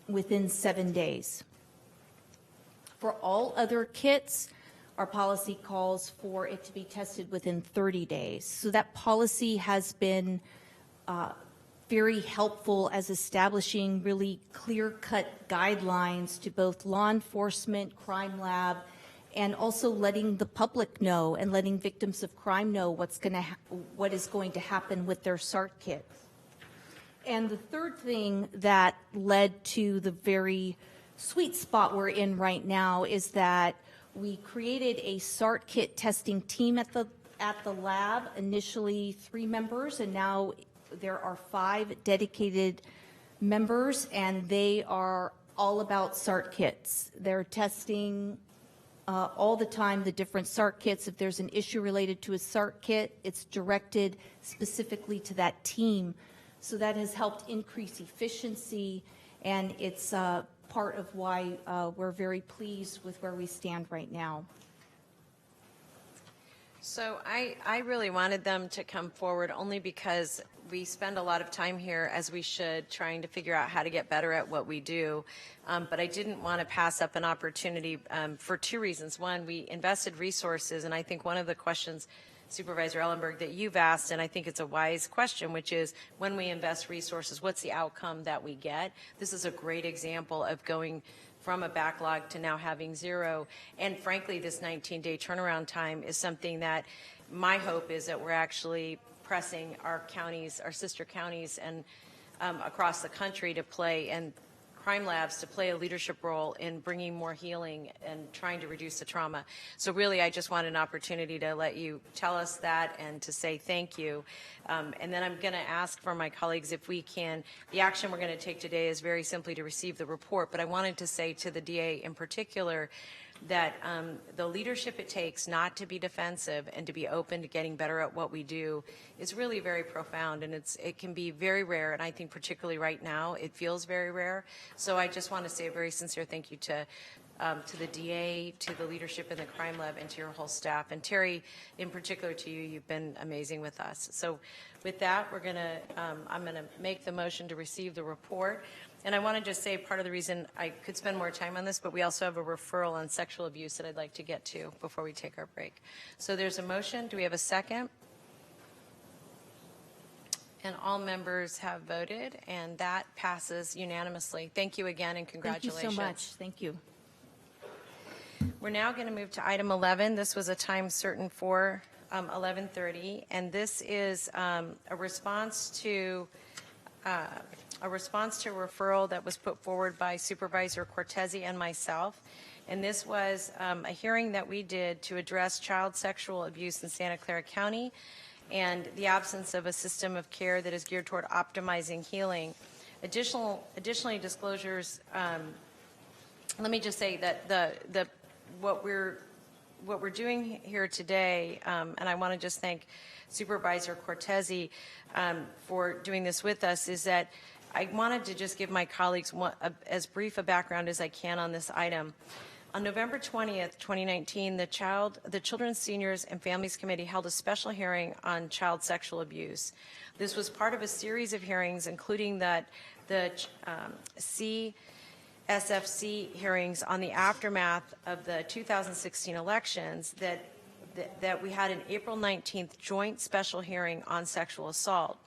within 7 days. For all other kits, our policy calls for it to be tested within 30 days. So that policy has been very helpful as establishing really clear-cut guidelines to both law enforcement, crime lab, and also letting the public know and letting victims of crime know what is going to happen with their SART kits. And the third thing that led to the very sweet spot we're in right now is that we created a SART kit testing team at the lab, initially 3 members, and now there are 5 dedicated members, and they are all about SART kits. They're testing all the time the different SART kits. If there's an issue related to a SART kit, it's directed specifically to that team. So that has helped increase efficiency, and it's part of why we're very pleased with where we stand right now. So I really wanted them to come forward only because we spend a lot of time here, as we should, trying to figure out how to get better at what we do. But I didn't want to pass up an opportunity for 2 reasons. One, we invested resources, and I think one of the questions, Supervisor Ellenberg, that you've asked, and I think it's a wise question, which is when we invest resources, what's the outcome that we get? This is a great example of going from a backlog to now having 0. And frankly, this 19-day turnaround time is something that my hope is that we're actually pressing our counties, our sister counties, and across the country to play, and crime labs to play a leadership role in bringing more healing and trying to reduce the trauma. So really, I just want an opportunity to let you tell us that and to say thank you. And then I'm going to ask for my colleagues if we can, the action we're going to take today is very simply to receive the report, but I wanted to say to the DA in particular that the leadership it takes not to be defensive and to be open to getting better at what we do is really very profound, and it can be very rare, and I think particularly right now it feels very rare. So I just want to say a very sincere thank you to the DA, to the leadership in the crime lab, and to your whole staff. And Terry, in particular to you, you've been amazing with us. So with that, I'm going to make the motion to receive the report. And I want to just say part of the reason I could spend more time on this, but we also have a referral on sexual abuse that I'd like to get to before we take our break. So there's a motion. Do we have a second? And all members have voted, and that passes unanimously. Thank you again, and congratulations. Thank you so much. Thank you. We're now going to move to item 11. This was a time certain for 11:30, and this is a response to a referral that was put forward by Supervisor Cortese and myself. And this was a hearing that we did to address child sexual abuse in Santa Clara County and the absence of a system of care that is geared toward optimizing healing. Additionally, disclosures, let me just say that what we're doing here today, and I want to just thank Supervisor Cortese for doing this with us, is that I wanted to just give my colleagues as brief a background as I can on this item. On November 20th, 2019, the Children's, Seniors, and Families Committee held a special hearing on child sexual abuse. This was part of a series of hearings, including the CSFC hearings on the aftermath of the 2016 elections that we had an April 19th joint special hearing on sexual assault.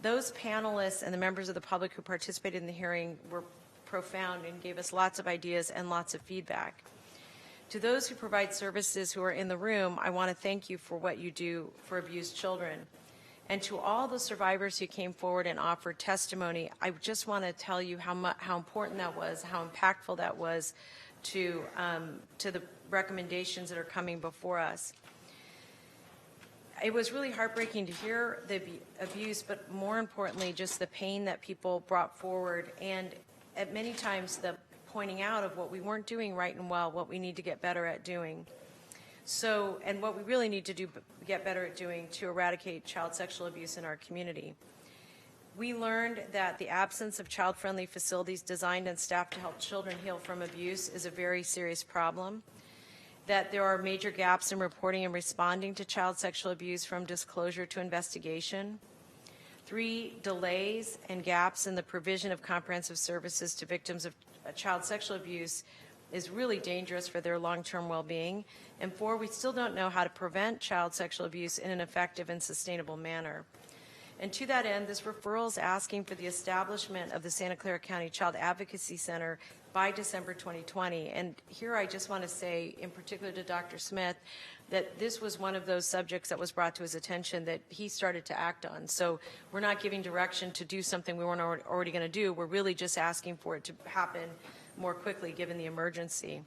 Those panelists and the members of the public who participated in the hearing were profound and gave us lots of ideas and lots of feedback. To those who provide services who are in the room, I want to thank you for what you do for abused children. And to all the survivors who came forward and offered testimony, I just want to tell you how important that was, how impactful that was to the recommendations that are coming before us. It was really heartbreaking to hear the abuse, but more importantly, just the pain that people brought forward, and at many times the pointing out of what we weren't doing right and well, what we need to get better at doing. So, and what we really need to get better at doing to eradicate child sexual abuse in our community. We learned that the absence of child-friendly facilities designed and staffed to help children heal from abuse is a very serious problem, that there are major gaps in reporting and responding to child sexual abuse from disclosure to investigation. 3, delays and gaps in the provision of comprehensive services to victims of child sexual abuse is really dangerous for their long-term well-being. And 4, we still don't know how to prevent child sexual abuse in an effective and sustainable manner. And to that end, this referral is asking for the establishment of the Santa Clara County Child Advocacy Center by December 2020. And here I just want to say, in particular to Dr. Smith, that this was one of those subjects that was brought to his attention that he started to act on. So we're not giving direction to do something we weren't already going to do. We're really just asking for it to happen more quickly given the emergency.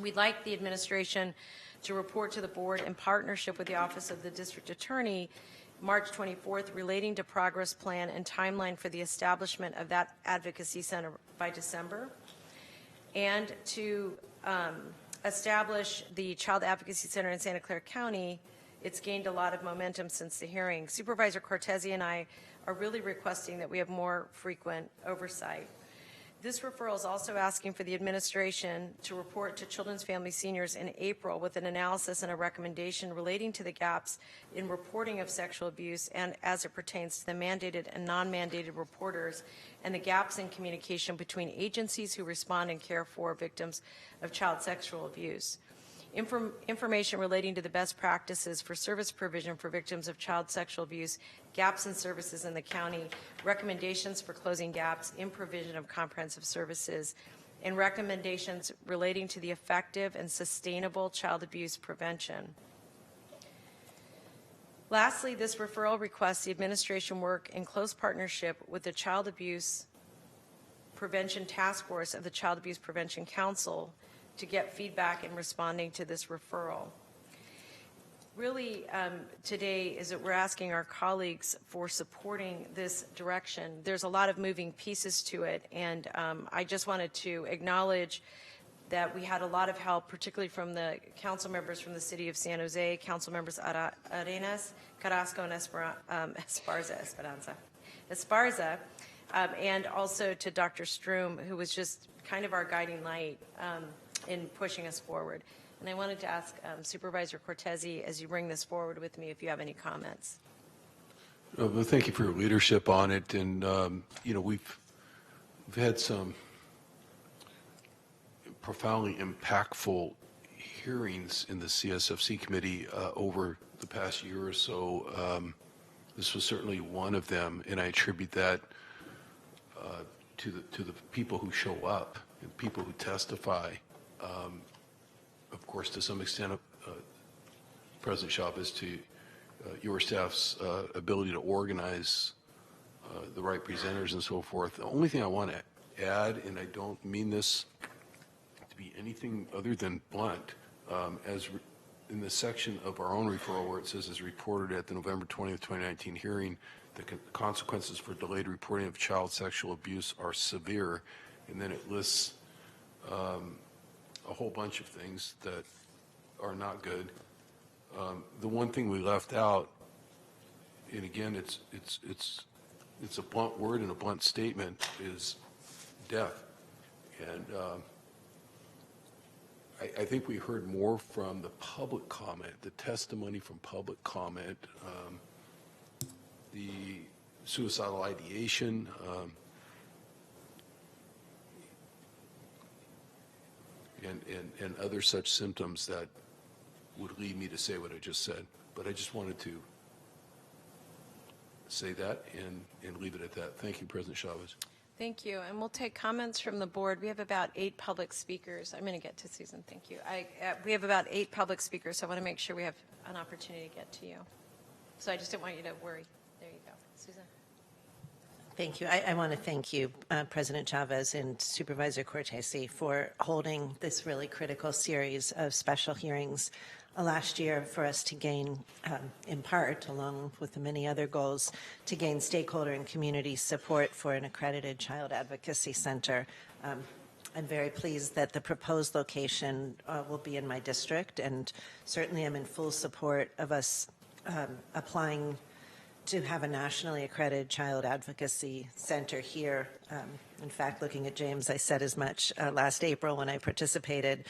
We'd like the administration to report to the board in partnership with the Office of the District Attorney March 24th relating to progress plan and timeline for the establishment of that advocacy center by December, and to establish the Child Advocacy Center in Santa Clara County. It's gained a lot of momentum since the hearing. Supervisor Cortese and I are really requesting that we have more frequent oversight. This referral is also asking for the administration to report to Children's Family Seniors in April with an analysis and a recommendation relating to the gaps in reporting of sexual abuse and as it pertains to the mandated and non-mandated reporters and the gaps in communication between agencies who respond and care for victims of child sexual abuse. Information relating to the best practices for service provision for victims of child sexual abuse, gaps in services in the county, recommendations for closing gaps in provision of comprehensive services, and recommendations relating to the effective and sustainable child abuse prevention. Lastly, this referral requests the administration work in close partnership with the Child Abuse Prevention Task Force of the Child Abuse Prevention Council to get feedback in responding to this referral. Really, today is that we're asking our colleagues for supporting this direction. There's a lot of moving pieces to it, and I just wanted to acknowledge that we had a lot of help, particularly from the council members from the city of San Jose, council members Arenas, Carrasco, and Esparza, and also to Dr. Stroom, who was just kind of our guiding light in pushing us forward. And I wanted to ask Supervisor Cortese, as you bring this forward with me, if you have any comments. Well, thank you for your leadership on it. And, you know, we've had some profoundly impactful hearings in the CSFC committee over the past year or so. This was certainly one of them, and I attribute that to the people who show up and people who testify. Of course, to some extent, President Chavez, to your staff's ability to organize the right presenters and so forth. The only thing I want to add, and I don't mean this to be anything other than blunt, in the section of our own referral where it says as reported at the November 20th, 2019 hearing, the consequences for delayed reporting of child sexual abuse are severe, and then it lists a whole bunch of things that are not good. The one thing we left out, and again, it's a blunt word and a blunt statement, is death. And I think we heard more from the public comment, the testimony from public comment, the suicidal ideation, and other such symptoms that would lead me to say what I just said. But I just wanted to say that and leave it at that. Thank you, President Chavez. Thank you. And we'll take comments from the board. We have about 8 public speakers. I'm going to get to Susan. Thank you. We have about 8 public speakers, so I want to make sure we have an opportunity to get to you. So I just didn't want you to worry. There you go. Susan. Thank you. I want to thank you, President Chavez and Supervisor Cortese, for holding this really critical series of special hearings last year for us to gain, in part, along with the many other goals, to gain stakeholder and community support for an accredited child advocacy center. I'm very pleased that the proposed location will be in my district, and certainly I'm in full support of us applying to have a nationally accredited child advocacy center here. In fact, looking at James, I said as much last April when I participated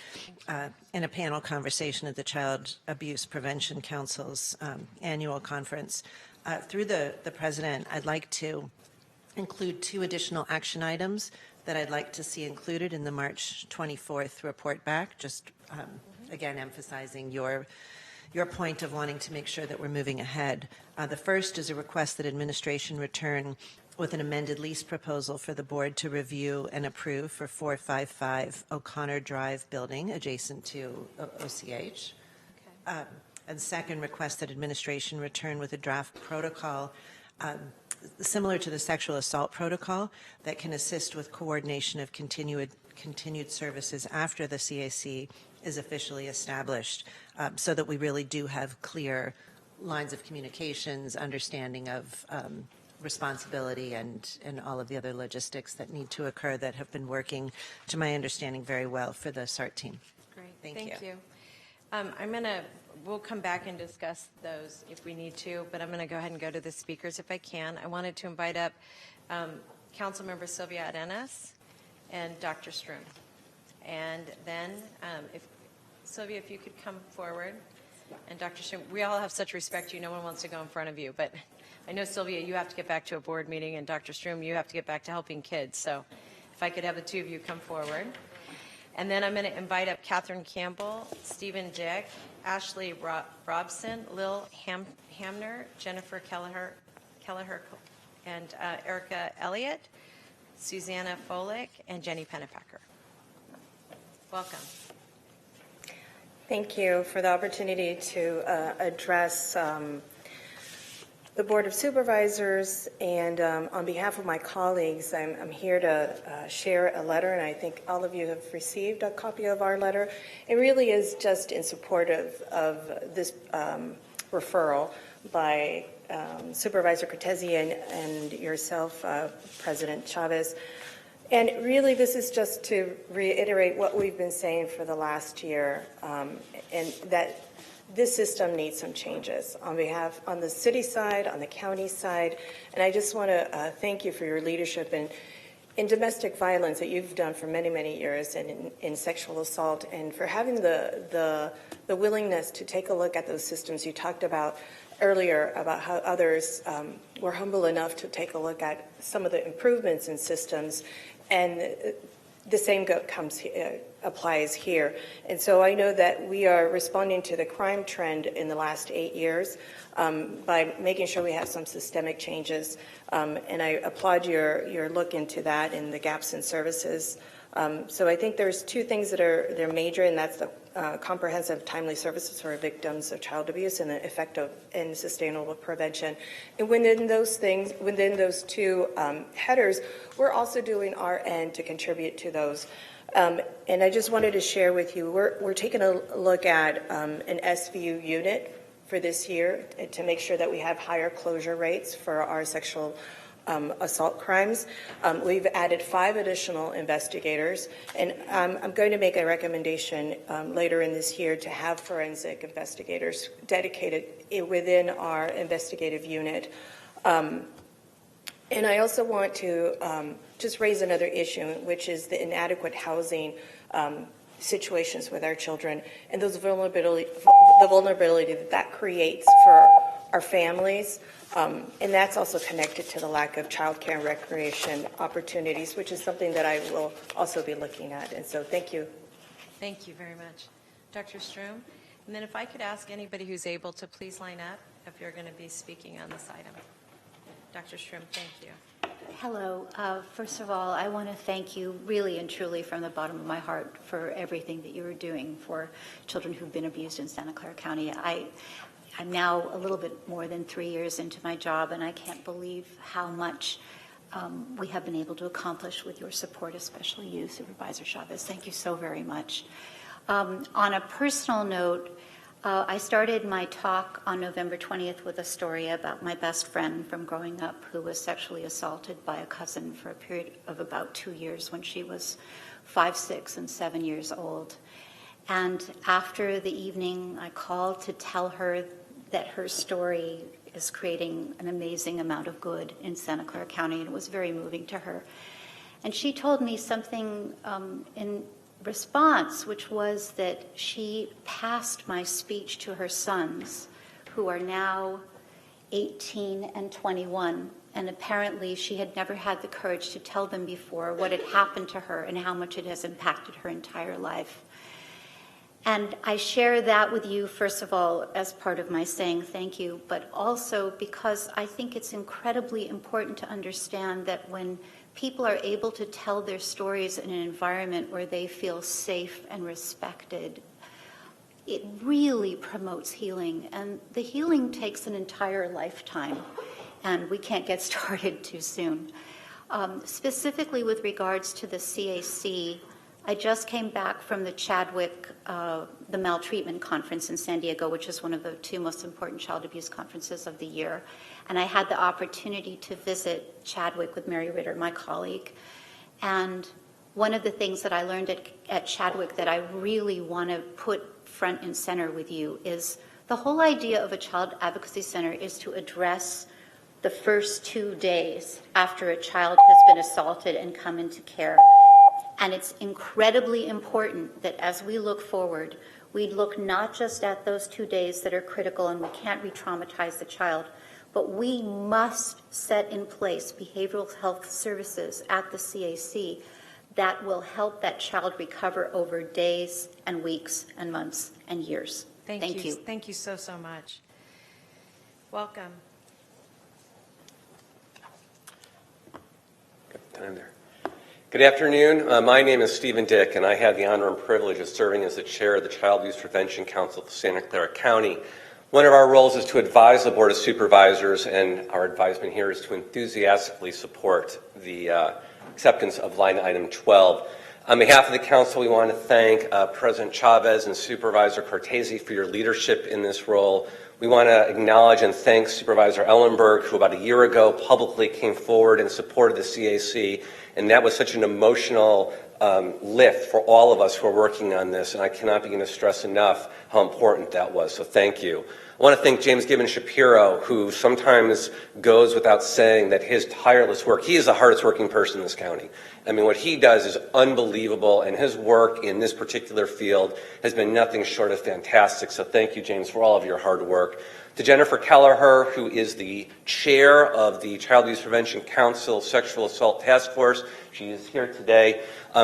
in a panel conversation at the Child Abuse Prevention Council's annual conference. Through the president, I'd like to include 2 additional action items that I'd like to see included in the March 24th report back, just again emphasizing your point of wanting to make sure that we're moving ahead. The first is a request that administration return with an amended lease proposal for the board to review and approve for 455 O'Connor Drive building adjacent to OCH. And second, request that administration return with a draft protocol similar to the sexual assault protocol that can assist with coordination of continued services after the CAC is officially established, so that we really do have clear lines of communications, understanding of responsibility and all of the other logistics that need to occur that have been working, to my understanding, very well for the SART team. Great. Thank you. We'll come back and discuss those if we need to, but I'm going to go ahead and go to the speakers if I can. I wanted to invite up Councilmember Sylvia Arenas and Dr. Strum. And then, Sylvia, if you could come forward, and Dr. Strum, we all have such respect to you, no one wants to go in front of you, but I know, Sylvia, you have to get back to a board meeting, and Dr. Strum, you have to get back to helping kids, so if I could have the 2 of you come forward. And then I'm going to invite up Catherine Campbell, Stephen Dick, Ashley Robson, Lil Hamner, Jennifer Kelleher, and Erica Elliott, Susanna Folick, and Jenny Pennepacker. Welcome. Thank you for the opportunity to address the Board of Supervisors, and on behalf of my colleagues, I'm here to share a letter, and I think all of you have received a copy of our letter. It really is just in support of this referral by Supervisor Cortese and yourself, President Chavez. And really, this is just to reiterate what we've been saying for the last year, and that this system needs some changes on the city side, on the county side. And I just want to thank you for your leadership in domestic violence that you've done for many, many years, and in sexual assault, and for having the willingness to take a look at those systems. You talked about earlier about how others were humble enough to take a look at some of the improvements in systems, and the same applies here. And so I know that we are responding to the crime trend in the last 8 years by making sure we have some systemic changes. And I applaud your look into that and the gaps in services. So I think there's 2 things that they're major, and that's the comprehensive timely services for victims of child abuse and the effective and sustainable prevention. And within those things, within those 2 headers, we're also doing our end to contribute to those. And I just wanted to share with you, we're taking a look at an SVU unit for this year to make sure that we have higher closure rates for our sexual assault crimes. We've added 5 additional investigators, and I'm going to make a recommendation later in this year to have forensic investigators dedicated within our investigative unit. And I also want to just raise another issue, which is the inadequate housing situations with our children and the vulnerability that creates for our families. And that's also connected to the lack of childcare and recreation opportunities, which is something that I will also be looking at. And so thank you. Thank you very much. Dr. Strum? And then if I could ask anybody who's able to please line up if you're going to be speaking on this item. Dr. Strum, thank you. Hello. First of all, I want to thank you really and truly from the bottom of my heart for everything that you are doing for children who've been abused in Santa Clara County. I'm now a little bit more than 3 years into my job, and I can't believe how much we have been able to accomplish with your support, especially you, Supervisor Chavez. Thank you so very much. On a personal note, I started my talk on November 20th with a story about my best friend from growing up who was sexually assaulted by a cousin for a period of about 2 years when she was 5, 6, and 7 years old. And after the evening, I called to tell her that her story is creating an amazing amount of good in Santa Clara County, and it was very moving to her. And she told me something in response, which was that she passed my speech to her sons, who are now 18 and 21. And apparently she had never had the courage to tell them before what had happened to her and how much it has impacted her entire life. And I share that with you, first of all, as part of my saying thank you, but also because I think it's incredibly important to understand that when people are able to tell their stories in an environment where they feel safe and respected, it really promotes healing. And the healing takes an entire lifetime, and we can't get started too soon. Specifically with regards to the CAC, I just came back from the Chadwick, the maltreatment conference in San Diego, which is one of the 2 most important child abuse conferences of the year. And I had the opportunity to visit Chadwick with Mary Ritter, my colleague. And one of the things that I learned at Chadwick that I really want to put front and center with you is the whole idea of a child advocacy center is to address the first 2 days after a child has been assaulted and come into care. And it's incredibly important that as we look forward, we look not just at those 2 days that are critical and we can't re-traumatize the child, but we must set in place behavioral health services at the CAC that will help that child recover over days and weeks and months and years. Thank you. Thank you so, so much. Welcome. Time there. Good afternoon. My name is Stephen Dick, and I had the honor and privilege of serving as the chair of the Child Abuse Prevention Council of Santa Clara County. One of our roles is to advise the Board of Supervisors, and our advisement here is to enthusiastically support the acceptance of line item 12. On behalf of the council, we want to thank President Chavez and Supervisor Cortese for your leadership in this role. We want to acknowledge and thank Supervisor Ellenberg, who about a year ago publicly came forward and supported the CAC, and that was such an emotional lift for all of us who are working on this, and I cannot begin to stress enough how important that was, so thank you. I want to thank James Gibbon Shapiro, who sometimes goes without saying that his tireless work, he is the hardest working person in this county. I mean, what he does is unbelievable, and his work in this particular field has been nothing short of fantastic, so thank you, James, for all of your hard work. To Jennifer Kelleher, who is the chair of the Child Abuse Prevention Council Sexual Assault Task Force, she is here today.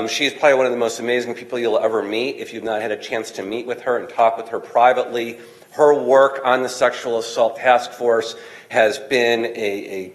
She is probably one of the most amazing people you'll ever meet if you've not had a chance to meet with her and talk with her privately. Her work on the Sexual Assault Task Force has been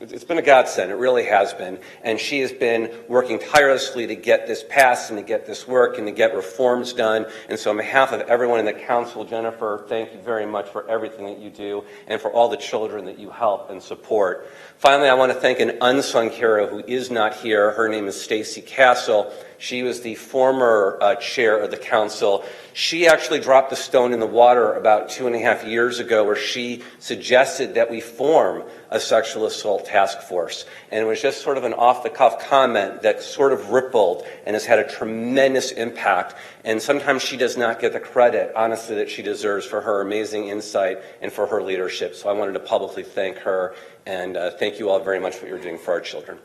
it's been a godsend. It really has been. And she has been working tirelessly to get this passed and to get this work and to get reforms done. And so on behalf of everyone in the council, Jennifer, thank you very much for everything that you do and for all the children that you help and support. Finally, I want to thank an unsung hero who is not here. Her name is Stacy Castle. She was the former chair of the council. She actually dropped the stone in the water about 2.5 years ago where she suggested that we form a sexual assault task force. And it was just sort of an off-the-cuff comment that sort of rippled and has had a tremendous impact. And sometimes she does not get the credit, honestly, that she deserves for her amazing insight and for her leadership. So I wanted to publicly thank her and thank you all very much for what you're doing for our children.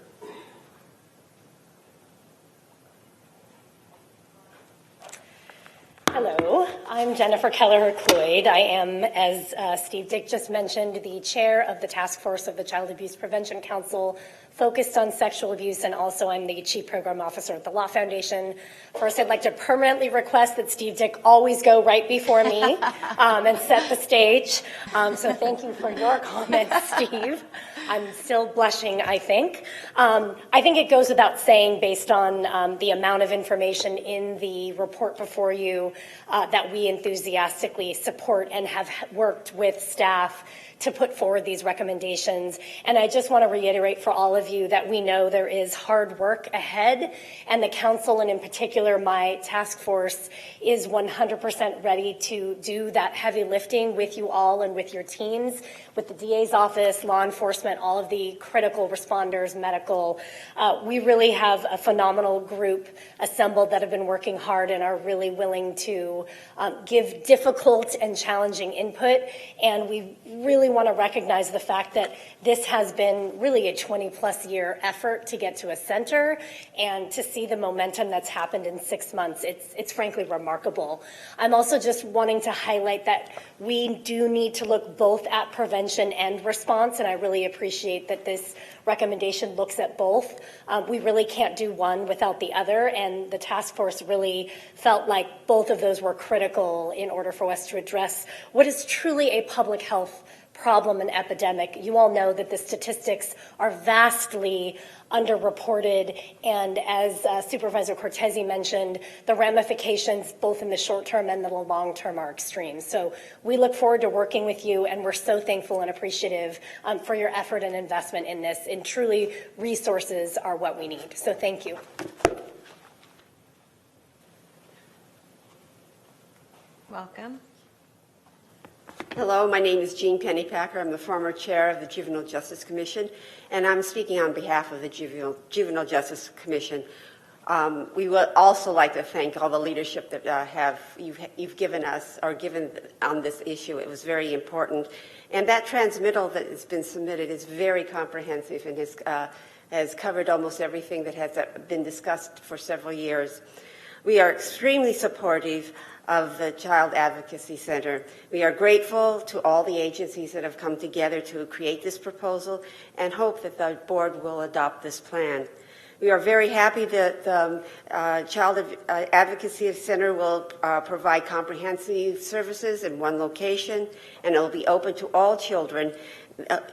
Hello, I'm Jennifer Kelleher-Cloyd. I am, as Steve Dick just mentioned, the chair of the task force of the Child Abuse Prevention Council focused on sexual abuse, and also I'm the chief program officer at the Law Foundation. First, I'd like to permanently request that Steve Dick always go right before me and set the stage. So thank you for your comments, Steve. I'm still blushing, I think. I think it goes without saying, based on the amount of information in the report before you, that we enthusiastically support and have worked with staff to put forward these recommendations. And I just want to reiterate for all of you that we know there is hard work ahead, and the council, and in particular my task force, is 100% ready to do that heavy lifting with you all and with your teams, with the DA's office, law enforcement, enrichment, all of the critical responders, medical. We really have a phenomenal group assembled that have been working hard and are really willing to give difficult and challenging input. And we really want to recognize the fact that this has been really a 20-plus year effort to get to a center, and to see the momentum that's happened in 6 months, it's frankly remarkable. I'm also just wanting to highlight that we do need to look both at prevention and response, and I really appreciate that this recommendation looks at both. We really can't do one without the other, and the task force really felt like both of those were critical in order for us to address what is truly a public health problem and epidemic. You all know that the statistics are vastly underreported, and as Supervisor Cortese mentioned, the ramifications both in the short term and the long term are extreme. So we look forward to working with you, and we're so thankful and appreciative for your effort and investment in this, and truly resources are what we need. So thank you. Welcome. Hello, my name is Jean Pennypacker. I'm the former chair of the Juvenile Justice Commission, and I'm speaking on behalf of the Juvenile Justice Commission. We would also like to thank all the leadership that you've given us, or given on this issue. It was very important. And that transmittal that has been submitted is very comprehensive and has covered almost everything that has been discussed for several years. We are extremely supportive of the Child Advocacy Center. We are grateful to all the agencies that have come together to create this proposal, and hope that the board will adopt this plan. We are very happy that the Child Advocacy Center will provide comprehensive services in one location, and it will be open to all children,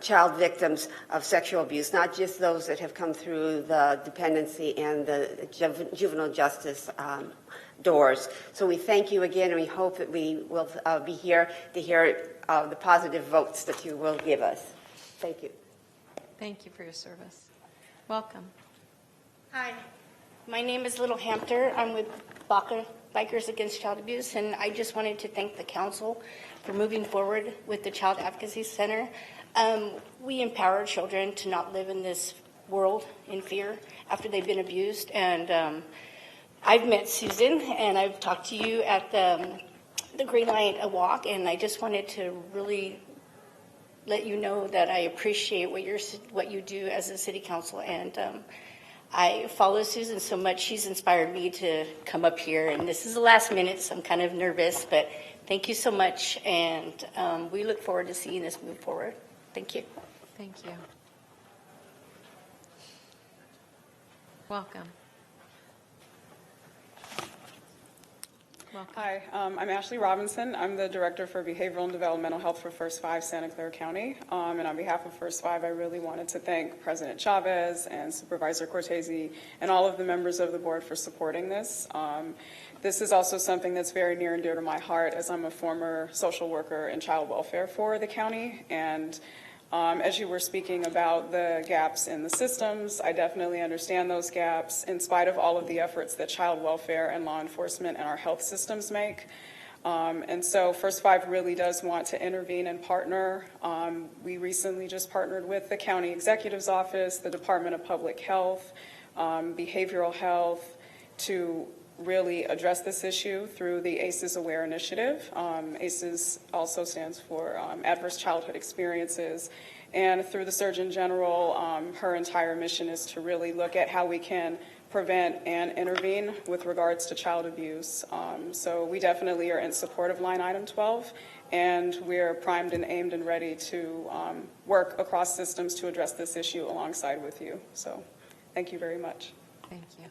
child victims of sexual abuse, not just those that have come through the dependency and the juvenile justice doors. So we thank you again, and we hope that we will be here to hear the positive votes that you will give us. Thank you. Thank you for your service. Welcome. Hi, my name is Little Hampter. I'm with Bikers Against Child Abuse, and I just wanted to thank the council for moving forward with the Child Advocacy Center. We empower children to not live in this world in fear after they've been abused, and I've met Susan, and I've talked to you at the Green Light Walk, and I just wanted to really let you know that I appreciate what you do as a city council, and I follow Susan so much. She's inspired me to come up here, and this is the last minute, so I'm kind of nervous, but thank you so much, and we look forward to seeing this move forward. Thank you. Thank you. Welcome. Hi, I'm Ashley Robinson. I'm the Director for Behavioral and Developmental Health for First Five Santa Clara County. And on behalf of First Five, I really wanted to thank President Chavez and Supervisor Cortese and all of the members of the board for supporting this. This is also something that's very near and dear to my heart, as I'm a former social worker in child welfare for the county. And as you were speaking about the gaps in the systems, I definitely understand those gaps in spite of all of the efforts that child welfare and law enforcement and our health systems make. And so First Five really does want to intervene and partner. We recently just partnered with the County Executive's Office, the Department of Public Health, Behavioral Health, to really address this issue through the ACEs Aware Initiative. ACEs also stands for Adverse Childhood Experiences. And through the Surgeon General, her entire mission is to really look at how we can prevent and intervene with regards to child abuse. So we definitely are in support of line item 12, and we're primed and aimed and ready to work across systems to address this issue alongside with you. So thank you very much. Thank you.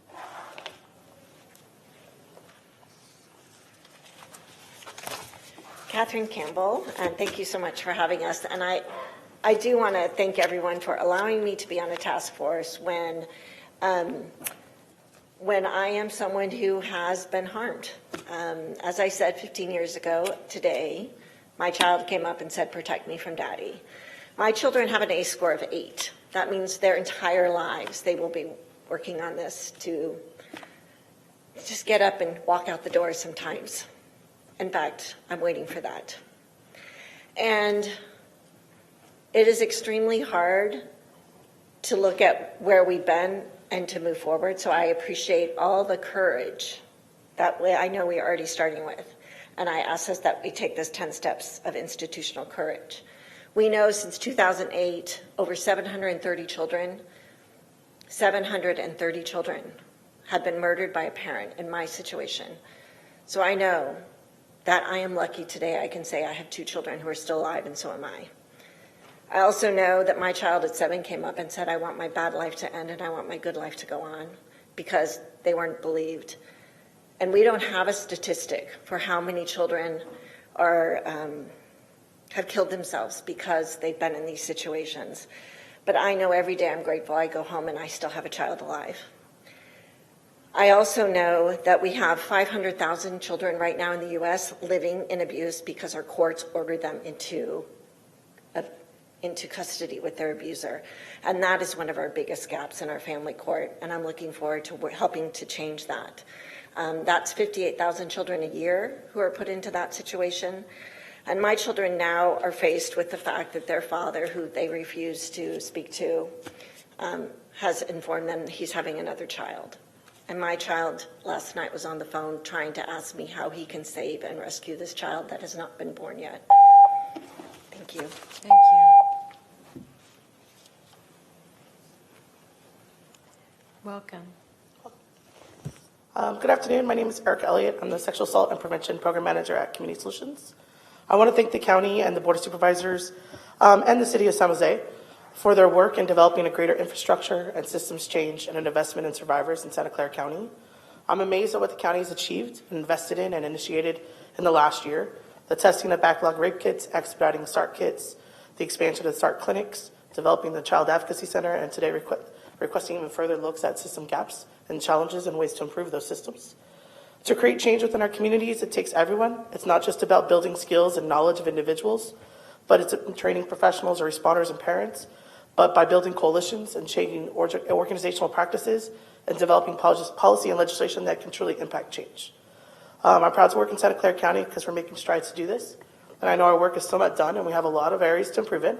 Catherine Campbell, and thank you so much for having us. And I do want to thank everyone for allowing me to be on a task force when I am someone who has been harmed. As I said 15 years ago today, my child came up and said, "Protect me from daddy." My children have an ACE score of 8. That means their entire lives they will be working on this to just get up and walk out the door sometimes. In fact, I'm waiting for that. And It is extremely hard to look at where we've been and to move forward. So I appreciate all the courage that I know we are already starting with. And I ask us that we take this 10 steps of institutional courage. We know since 2008, over 730 children have been murdered by a parent in my situation. So I know that I am lucky today. I can say I have 2 children who are still alive, and so am I. I also know that my child at 7 came up and said, I want my bad life to end and I want my good life to go on, because they weren't believed. And we don't have a statistic for how many children have killed themselves because they've been in these situations. But I know every day I'm grateful I go home and I still have a child alive. I also know that we have 500,000 children right now in the U.S. living in abuse because our courts ordered them into custody with their abuser. And that is one of our biggest gaps in our family court, and I'm looking forward to helping to change that. That's 58,000 children a year who are put into that situation. And my children now are faced with the fact that their father, who they refuse to speak to, has informed them that he's having another child. And my child last night was on the phone trying to ask me how he can save and rescue this child that has not been born yet. Thank you. Thank you. Welcome. Good afternoon. My name is Eric Elliott. I'm the Sexual Assault and Prevention Program Manager at Community Solutions. I want to thank the county and the Board of Supervisors and the City of San Jose for their work in developing a greater infrastructure and systems change and an investment in survivors in Santa Clara County. I'm amazed at what the county has achieved, invested in, and initiated in the last year. The testing of backlog rape kits, expediting START kits, the expansion of the START clinics, developing the Child Advocacy Center, and today requesting even further looks at system gaps and challenges and ways to improve those systems. To create change within our communities, it takes everyone. It's not just about building skills and knowledge of individuals, but it's training professionals or responders and parents, but by building coalitions and changing organizational practices and developing policy and legislation that can truly impact change. I'm proud to work in Santa Clara County because we're making strides to do this. And I know our work is still not done and we have a lot of areas to improve in.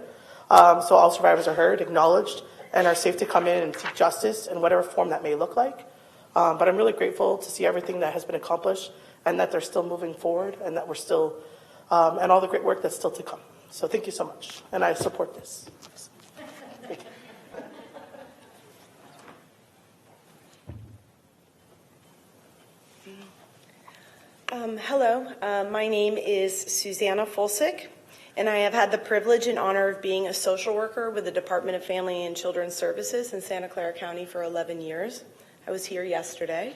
So all survivors are heard, acknowledged, and are safe to come in and seek justice in whatever form that may look like. But I'm really grateful to see everything that has been accomplished and that they're still moving forward and that we're still, and all the great work that's still to come. So thank you so much. And I support this. Hello, my name is Susanna Fulsick, and I have had the privilege and honor of being a social worker with the Department of Family and Children's Services in Santa Clara County for 11 years. I was here yesterday.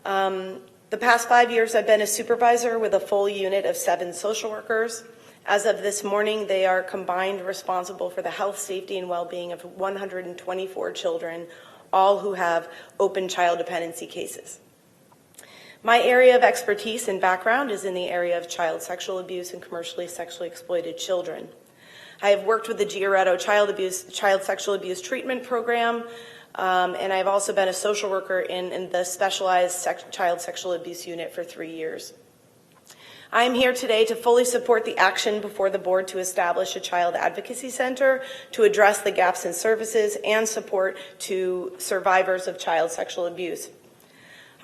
The past 5 years, I've been a supervisor with a full unit of 7 social workers. As of this morning, they are combined responsible for the health, safety, and well-being of 124 children, all who have open child dependency cases. My area of expertise and background is in the area of child sexual abuse and commercially sexually exploited children. I have worked with the Giaretto Child Sexual Abuse Treatment Program, and I've also been a social worker in the Specialized Child Sexual Abuse Unit for 3 years. I am here today to fully support the action before the board to establish a child advocacy center to address the gaps in services and support to survivors of child sexual abuse.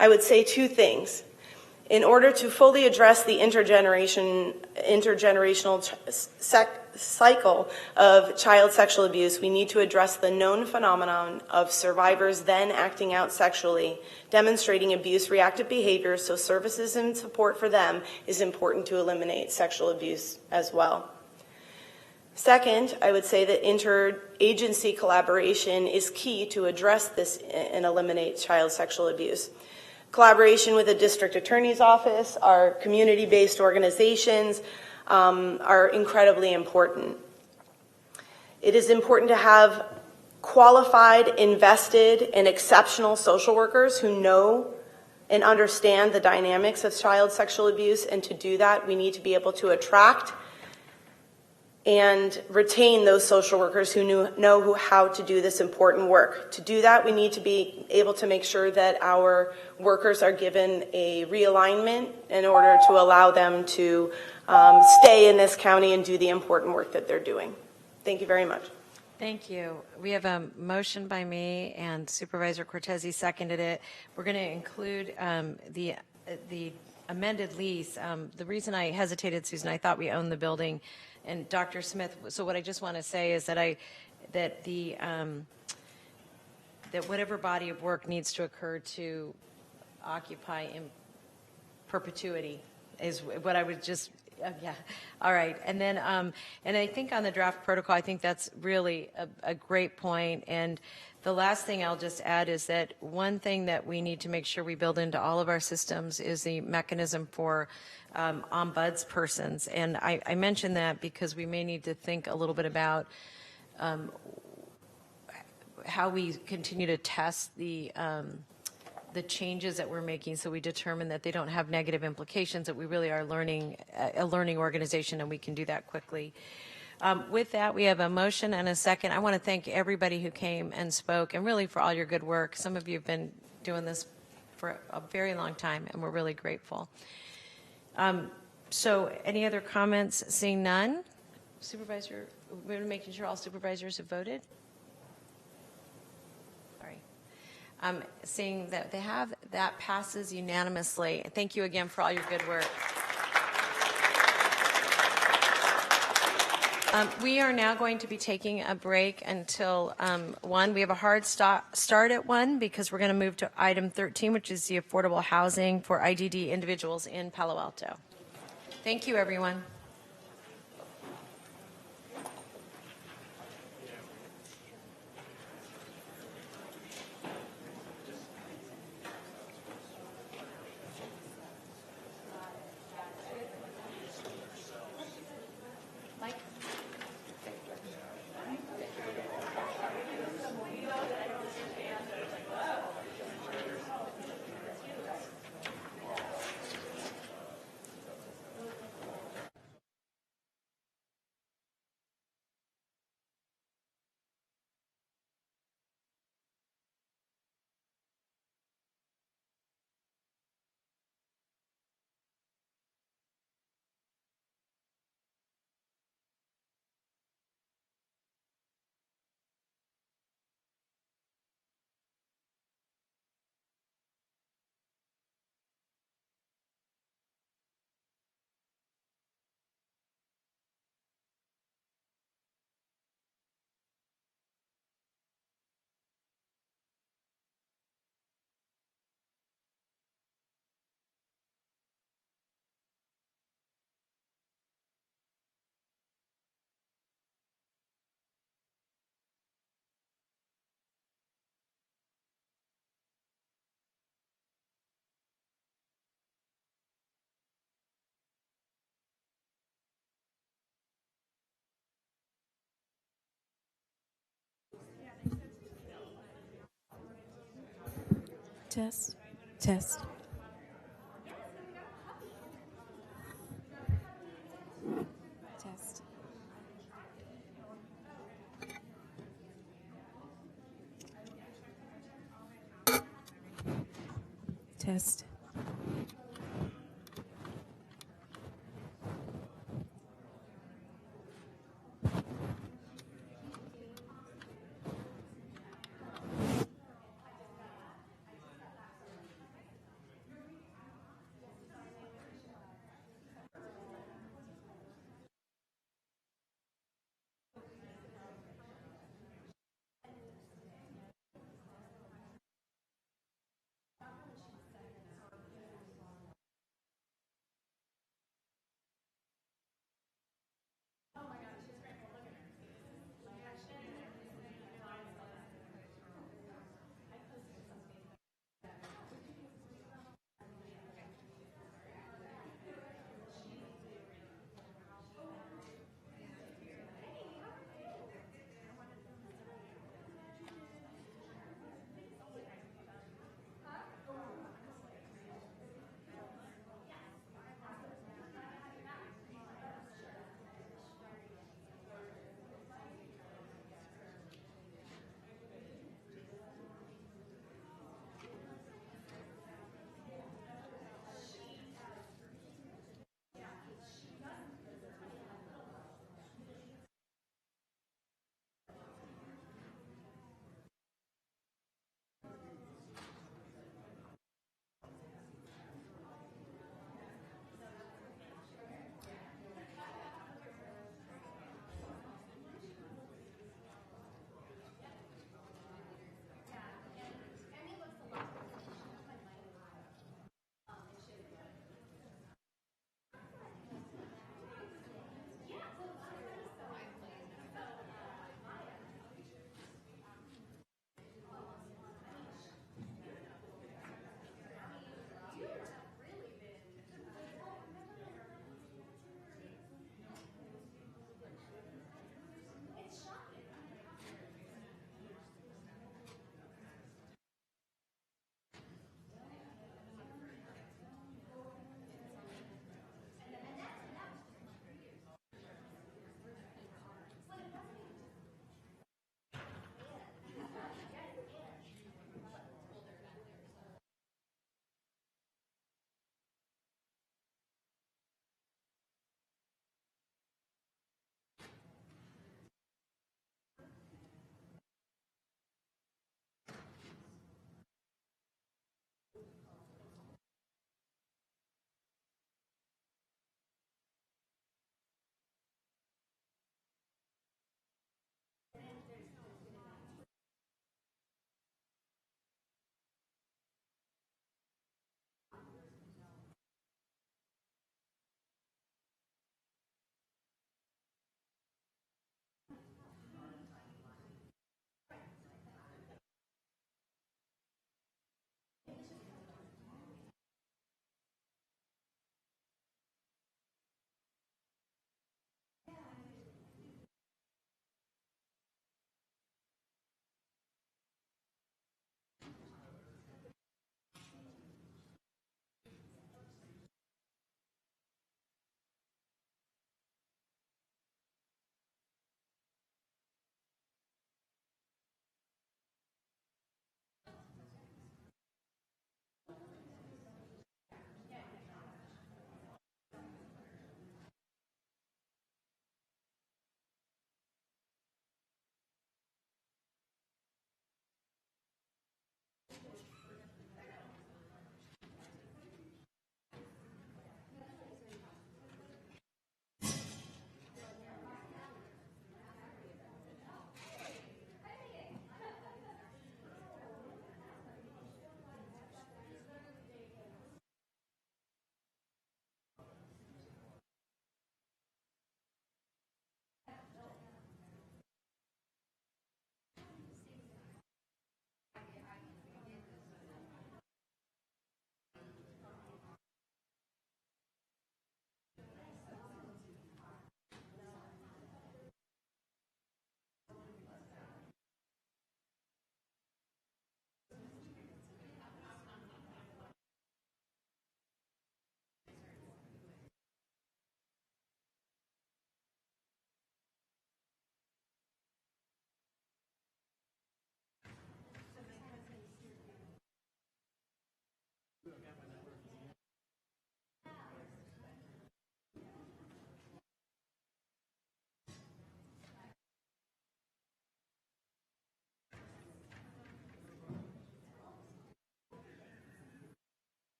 I would say 2 things. In order to fully address the intergenerational cycle of child sexual abuse, we need to address the known phenomenon of survivors then acting out sexually, demonstrating abuse-reactive behaviors, so services and support for them is important to eliminate sexual abuse as well. Second, I would say that interagency collaboration is key to address this and eliminate child sexual abuse. Collaboration with the district attorney's office, our community-based organizations are incredibly important. It is important to have qualified, invested, and exceptional social workers who know and understand the dynamics of child sexual abuse, and to do that, we need to be able to attract and retain those social workers who know how to do this important work. To do that, we need to be able to make sure that our workers are given a realignment in order to allow them to stay in this county and do the important work that they're doing. Thank you very much. Thank you. We have a motion by me, and Supervisor Cortese seconded it. We're going to include the amended lease. The reason I hesitated, Susan, I thought we owned the building, and Dr. Smith. So what I just want to say is that that whatever body of work needs to occur to occupy in perpetuity is what I would just. Yeah. All right. And then, and I think on the draft protocol, I think that's really a great point. And the last thing I'll just add is that one thing that we need to make sure we build into all of our systems is the mechanism for ombudspersons. And I mention that because we may need to think a little bit about how we continue to test the changes that we're making, so we determine that they don't have negative implications, that we really are a learning organization, and we can do that quickly. With that, we have a motion and a second. I want to thank everybody who came and spoke, and really for all your good work. Some of you have been doing this for a very long time, and we're really grateful. So any other comments? Seeing none. Supervisor, we're making sure all supervisors have voted. Seeing that they have, that passes unanimously. Thank you again for all your good work. We are now going to be taking a break until 1. We have a hard start at 1 because we're going to move to item 13, which is the affordable housing for IDD individuals in Palo Alto. Thank you, everyone. Test, test. Test. Test.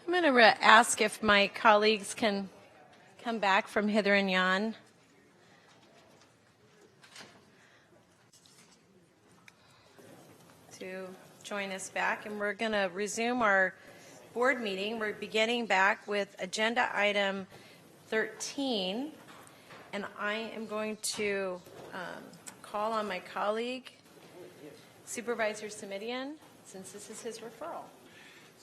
I'm going to ask if my colleagues can come back from hither and yon. To join us back, and we're going to resume our board meeting. We're beginning back with agenda item 13, and I am going to call on my colleague, Supervisor Simidian, since this is his referral.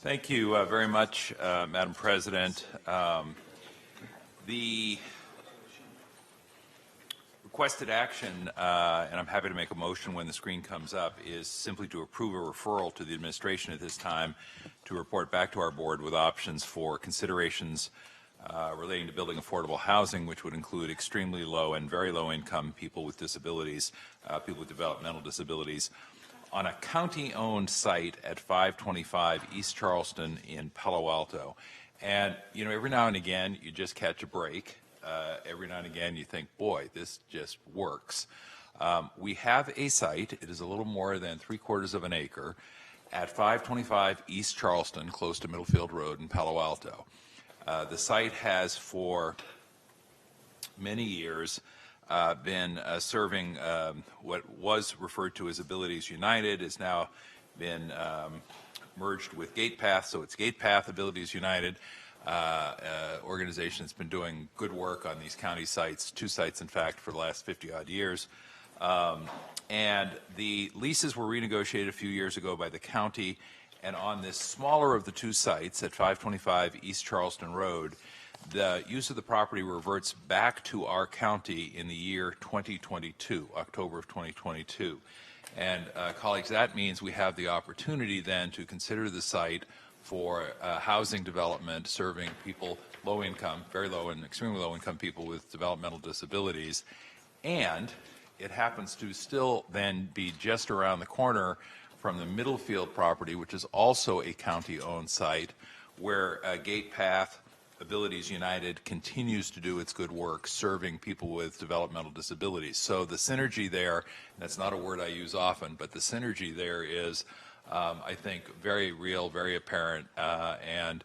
Thank you very much, Madam President. The requested action, and I'm happy to make a motion when the screen comes up, is simply to approve a referral to the administration at this time to report back to our board with options for considerations relating to building affordable housing, which would include extremely low and very low income people with disabilities, people with developmental disabilities, on a county-owned site at 525 East Charleston in Palo Alto. And, you know, every now and again, you just catch a break. Every now and again, you think, boy, this just works. We have a site. It is a little more than 3/4 of an acre at 525 East Charleston, close to Middlefield Road in Palo Alto. The site has, for many years, been serving what was referred to as Abilities United, has now been merged with GatePath, so it's GatePath Abilities United organization that's been doing good work on these county sites, 2 sites in fact for the last 50-odd years. And the leases were renegotiated a few years ago by the county, and on this smaller of the 2 sites at 525 East Charleston Road, the use of the property reverts back to our county in the year 2022, October of 2022. And colleagues, that means we have the opportunity then to consider the site for housing development serving people low income, very low and extremely low income people with developmental disabilities. And it happens to still then be just around the corner from the Middlefield property, which is also a county-owned site, where GatePath Abilities United continues to do its good work serving people with developmental disabilities. So the synergy there, and that's not a word I use often, but the synergy there is, I think, very real, very apparent, and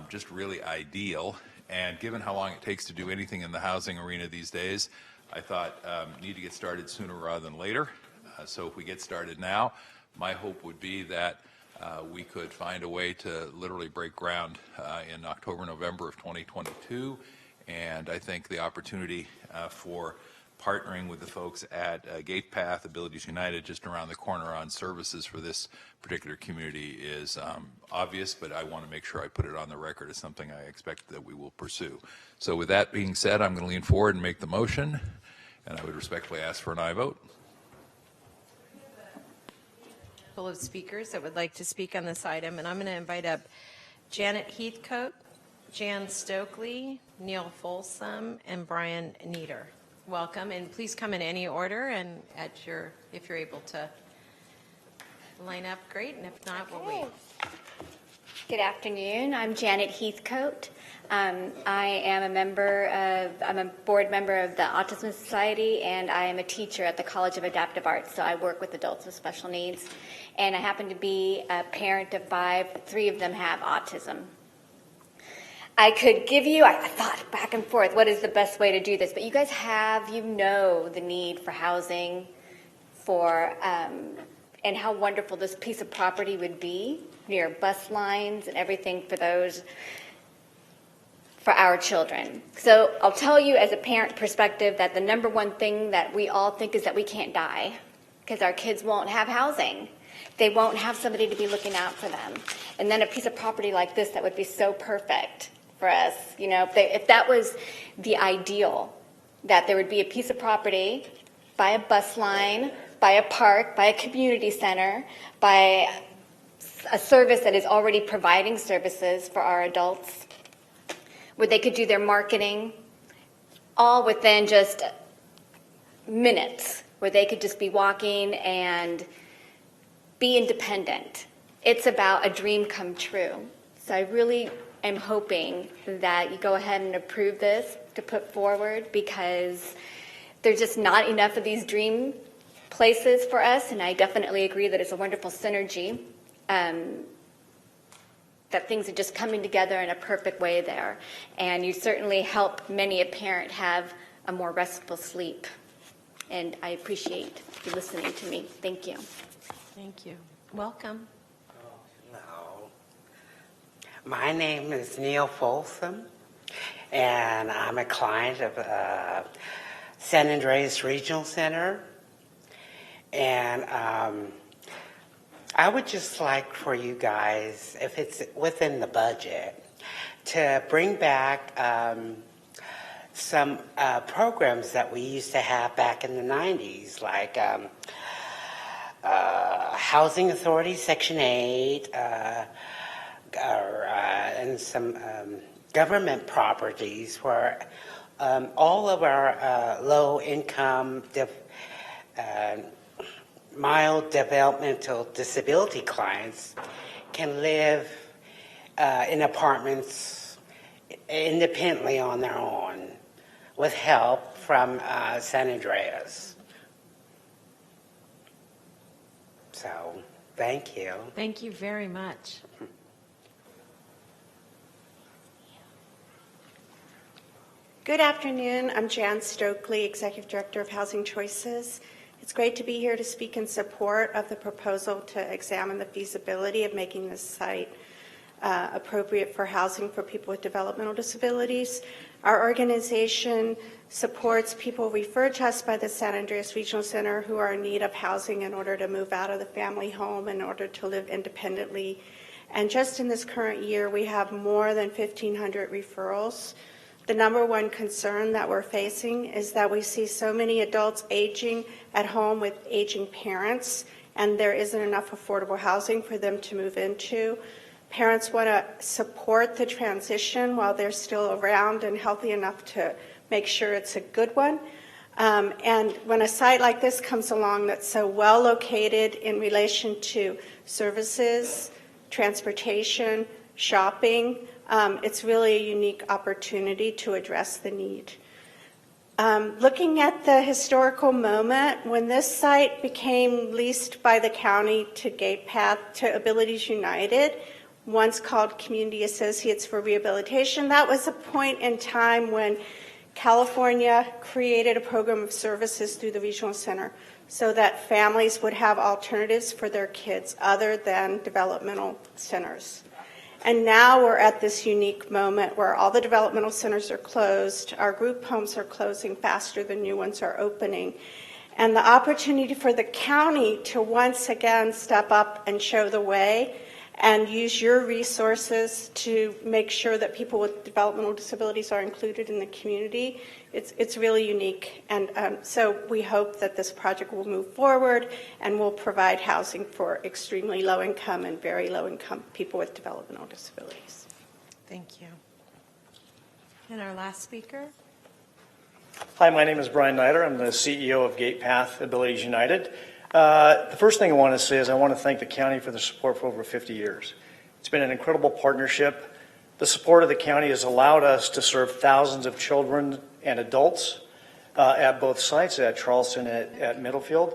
just really ideal. And given how long it takes to do anything in the housing arena these days, I thought need to get started sooner rather than later. So if we get started now, my hope would be that we could find a way to literally break ground in October, November of 2022. And I think the opportunity for partnering with the folks at GatePath Abilities United just around the corner on services for this particular community is obvious, but I want to make sure I put it on the record as something I expect that we will pursue. So with that being said, I'm going to lean forward and make the motion, and I would respectfully ask for an aye vote. Full of speakers that would like to speak on this item, and I'm going to invite up Janet Heathcote, Jan Stokely, Neil Folsom, and Brian Nieder. Welcome, and please come in any order, and if you're able to line up, great, and if not, we'll wait. Good afternoon. I'm Janet Heathcote. I'm a board member of the Autism Society, and I am a teacher at the College of Adaptive Arts, so I work with adults with special needs. And I happen to be a parent of 5. 3 of them have autism. I could give you, I thought back and forth, what is the best way to do this? But you guys the need for housing and how wonderful this piece of property would be near bus lines and everything for our children. So I'll tell you as a parent perspective that the number one thing that we all think is that we can't die because our kids won't have housing. They won't have somebody to be looking out for them. And then a piece of property like this that would be so perfect for us, you know, if that was the ideal, that there would be a piece of property by a bus line, by a park, by a community center, by a service that is already providing services for our adults, where they could do their marketing, all within just minutes, where they could just be walking and be independent. It's about a dream come true. So I really am hoping that you go ahead and approve this to put forward, because there's just not enough of these dream places for us, and I definitely agree that it's a wonderful synergy. that things are just coming together in a perfect way there. And you certainly help many a parent have a more restful sleep. And I appreciate you listening to me. Thank you. Thank you. Welcome. Hello. My name is Neil Folsom, and I'm a client of San Andreas Regional Center. And I would just like for you guys, if it's within the budget, to bring back some programs that we used to have back in the 90s, like Housing Authority Section 8, and some government properties where all of our low-income, mild developmental disability clients can live in apartments independently on their own with help from San Andreas. So, thank you. Thank you very much. Good afternoon. I'm Jan Stokely, Executive Director of Housing Choices. It's great to be here to speak in support of the proposal to examine the feasibility of making this site appropriate for housing for people with developmental disabilities. Our organization supports people referred to us by the San Andreas Regional Center who are in need of housing in order to move out of the family home in order to live independently. And just in this current year, we have more than 1,500 referrals. The number one concern that we're facing is that we see so many adults aging at home with aging parents, and there isn't enough affordable housing for them to move into. Parents want to support the transition while they're still around and healthy enough to make sure it's a good one. And when a site like this comes along that's so well located in relation to services, transportation, shopping, it's really a unique opportunity to address the need. Looking at the historical moment, when this site became leased by the county to GatePath to Abilities United, once called Community Associates for Rehabilitation, that was a point in time when California created a program of services through the Regional Center so that families would have alternatives for their kids other than developmental centers. And now we're at this unique moment where all the developmental centers are closed, our group homes are closing faster than new ones are opening, and the opportunity for the county to once again step up and show the way and use your resources to make sure that people with developmental disabilities are included in the community. It's really unique. And so we hope that this project will move forward and will provide housing for extremely low income and very low income people with developmental disabilities. Thank you. And our last speaker. Hi, my name is Brian Nider. I'm the CEO of GatePath Abilities United. The first thing I want to say is I want to thank the county for the support for over 50 years. It's been an incredible partnership. The support of the county has allowed us to serve thousands of children and adults at both sites, at Charleston and at Middlefield.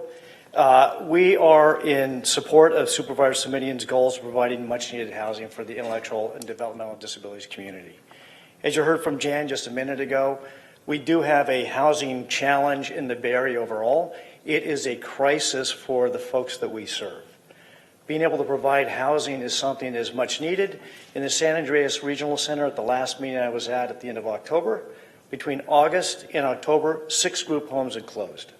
We are in support of Supervisor Simitian's goals of providing much-needed housing for the intellectual and developmental disabilities community. As you heard from Jan just a minute ago, we do have a housing challenge in the Bay Area overall. It is a crisis for the folks that we serve. Being able to provide housing is something that is much needed. In the San Andreas Regional Center at the last meeting I was at the end of October, between August and October, 6 group homes had closed.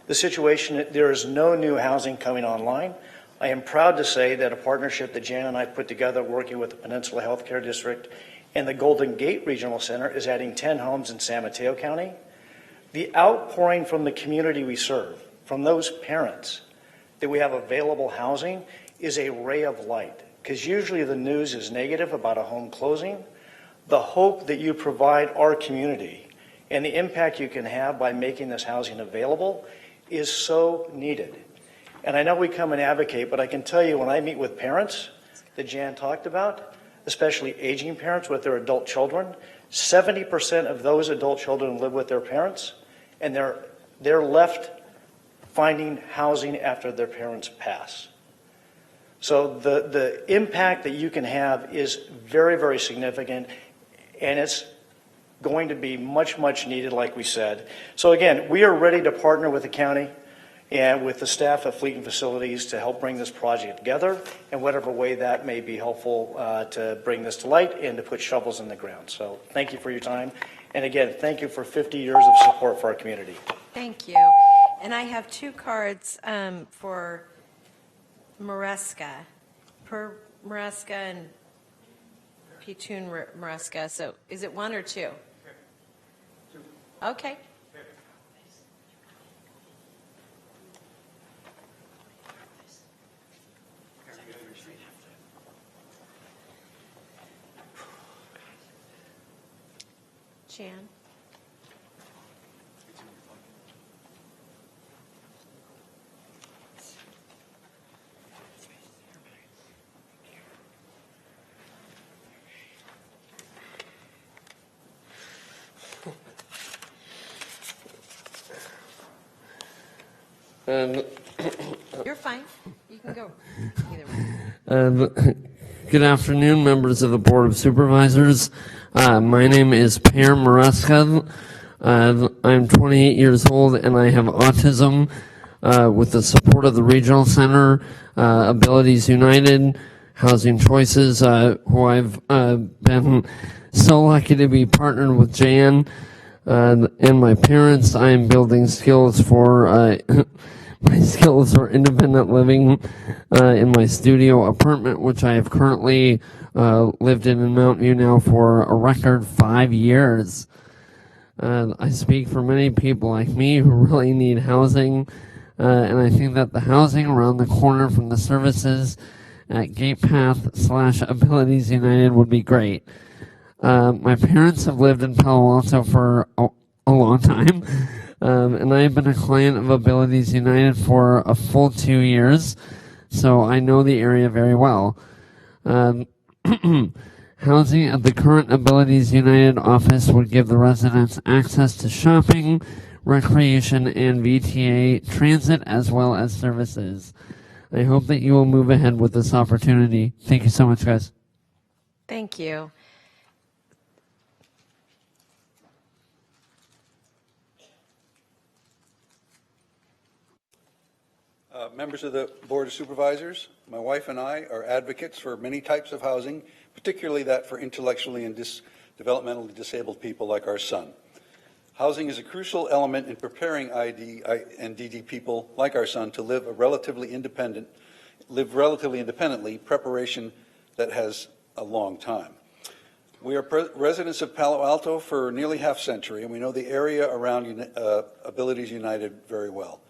The situation, there is no new housing coming online. I am proud to say that a partnership that Jan and I put together working with the Peninsula Healthcare District and the Golden Gate Regional Center is adding 10 homes in San Mateo County. The outpouring from the community we serve, from those parents that we have available housing, is a ray of light. Because usually the news is negative about a home closing. The hope that you provide our community and the impact you can have by making this housing available is so needed. And I know we come and advocate, but I can tell you when I meet with parents that Jan talked about, especially aging parents with their adult children, 70% of those adult children live with their parents, and they're left finding housing after their parents pass. So the impact that you can have is very, very significant, and it's going to be much, much needed, like we said. So again, we are ready to partner with the county and with the staff at Fleet and Facilities to help bring this project together in whatever way that may be helpful to bring this to light and to put shovels in the ground. So thank you for your time. And again, thank you for 50 years of support for our community. Thank you. And I have two cards for Maresca, per Maresca and Pitun Maresca. So is it one or two? Okay. Jan. You're fine. You can go either way. Good afternoon, members of the Board of Supervisors. My name is Per Maresca. I'm 28 years old and I have autism. With the support of the Regional Center, Abilities United, Housing Choices, who I've been so lucky to be partnered with Jan and my parents. I am building skills for my skills for independent living in my studio apartment, which I have currently lived in Mountain View now for a record 5 years. I speak for many people like me who really need housing, and I think that the housing around the corner from the services at Gate Path / Abilities United would be great. My parents have lived in Palo Alto for a long time. And I have been a client of Abilities United for a full 2 years, so I know the area very well. Housing at the current Abilities United office would give the residents access to shopping, recreation, and VTA transit, as well as services. I hope that you will move ahead with this opportunity. Thank you so much, guys. Thank you. Members of the Board of Supervisors, my wife and I are advocates for many types of housing, particularly that for intellectually and developmentally disabled people like our son. Housing is a crucial element in preparing ID and DD people like our son to live relatively independently, preparation that has a long time. We are residents of Palo Alto for nearly half a century, and we know the area around Abilities United very well.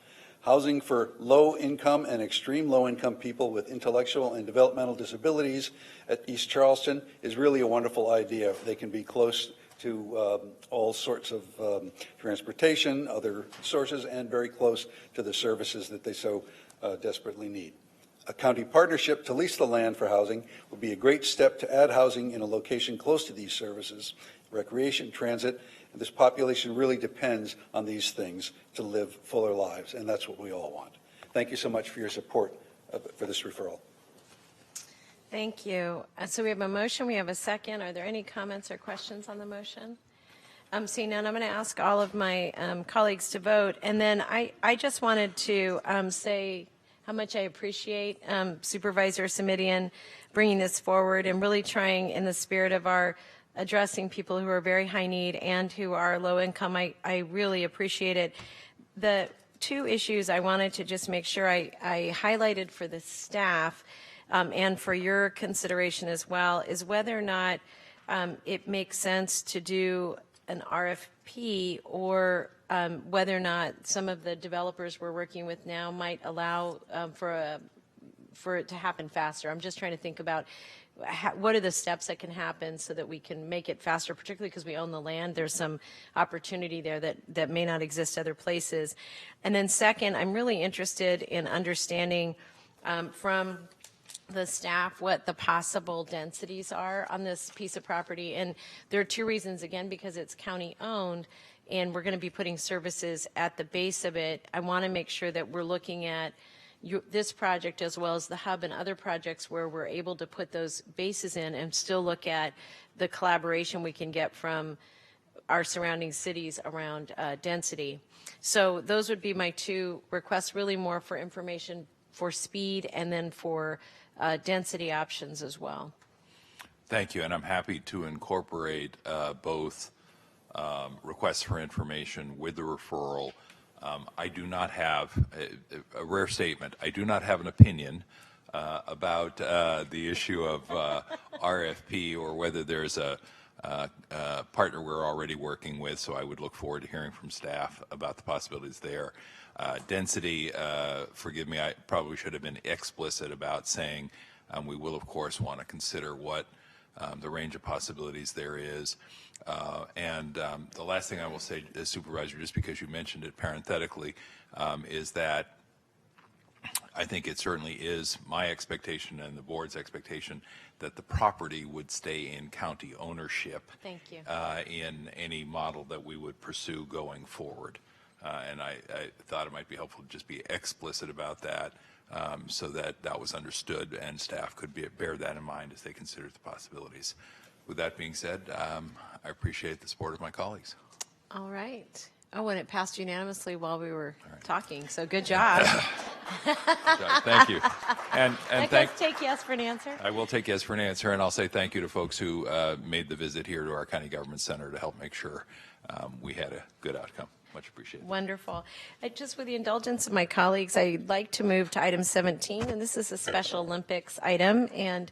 Housing for low-income and extreme low-income people with intellectual and developmental disabilities at East Charleston is really a wonderful idea. They can be close to all sorts of transportation, other sources, and very close to the services that they so desperately need. A county partnership to lease the land for housing would be a great step to add housing in a location close to these services, recreation, transit. This population really depends on these things to live fuller lives, and that's what we all want. Thank you so much for your support for this referral. Thank you. So we have a motion, we have a second. Are there any comments or questions on the motion? Seeing none, I'm going to ask all of my colleagues to vote. And then I just wanted to say how much I appreciate Supervisor Simidian bringing this forward and really trying in the spirit of our addressing people who are very high need and who are low income. I really appreciate it. The two issues I wanted to just make sure I highlighted for the staff and for your consideration as well is whether or not it makes sense to do an RFP or whether or not some of the developers we're working with now might allow for it to happen faster. I'm just trying to think about what are the steps that can happen so that we can make it faster, particularly because we own the land. There's some opportunity there that may not exist other places. And then second, I'm really interested in understanding from the staff what the possible densities are on this piece of property. And there are two reasons, again, because it's county owned and we're going to be putting services at the base of it. I want to make sure that we're looking at this project as well as the hub and other projects where we're able to put those bases in and still look at the collaboration we can get from our surrounding cities around density. So those would be my two requests, really more for information for speed and then for density options as well. Thank you, and I'm happy to incorporate both requests for information with the referral. I do not have, a rare statement, I do not have an opinion about the issue of RFP or whether there's a partner we're already working with, so I would look forward to hearing from staff about the possibilities there. Density, forgive me, I probably should have been explicit about saying we will, of course, want to consider what the range of possibilities there is. The last thing I will say, Supervisor, just because you mentioned it parenthetically, is that I think it certainly is my expectation and the board's expectation that the property would stay in county ownership. Thank you. In any model that we would pursue going forward. And I thought it might be helpful to just be explicit about that so that that was understood and staff could bear that in mind as they consider the possibilities. With that being said, I appreciate the support of my colleagues. All right. Oh, and it passed unanimously while we were talking, so good job. Thank you. And take yes for an answer. I will take yes for an answer, and I'll say thank you to folks who made the visit here to our County Government Center to help make sure we had a good outcome. Much appreciated. Wonderful. Just with the indulgence of my colleagues, I'd like to move to item 17, and this is a Special Olympics item, and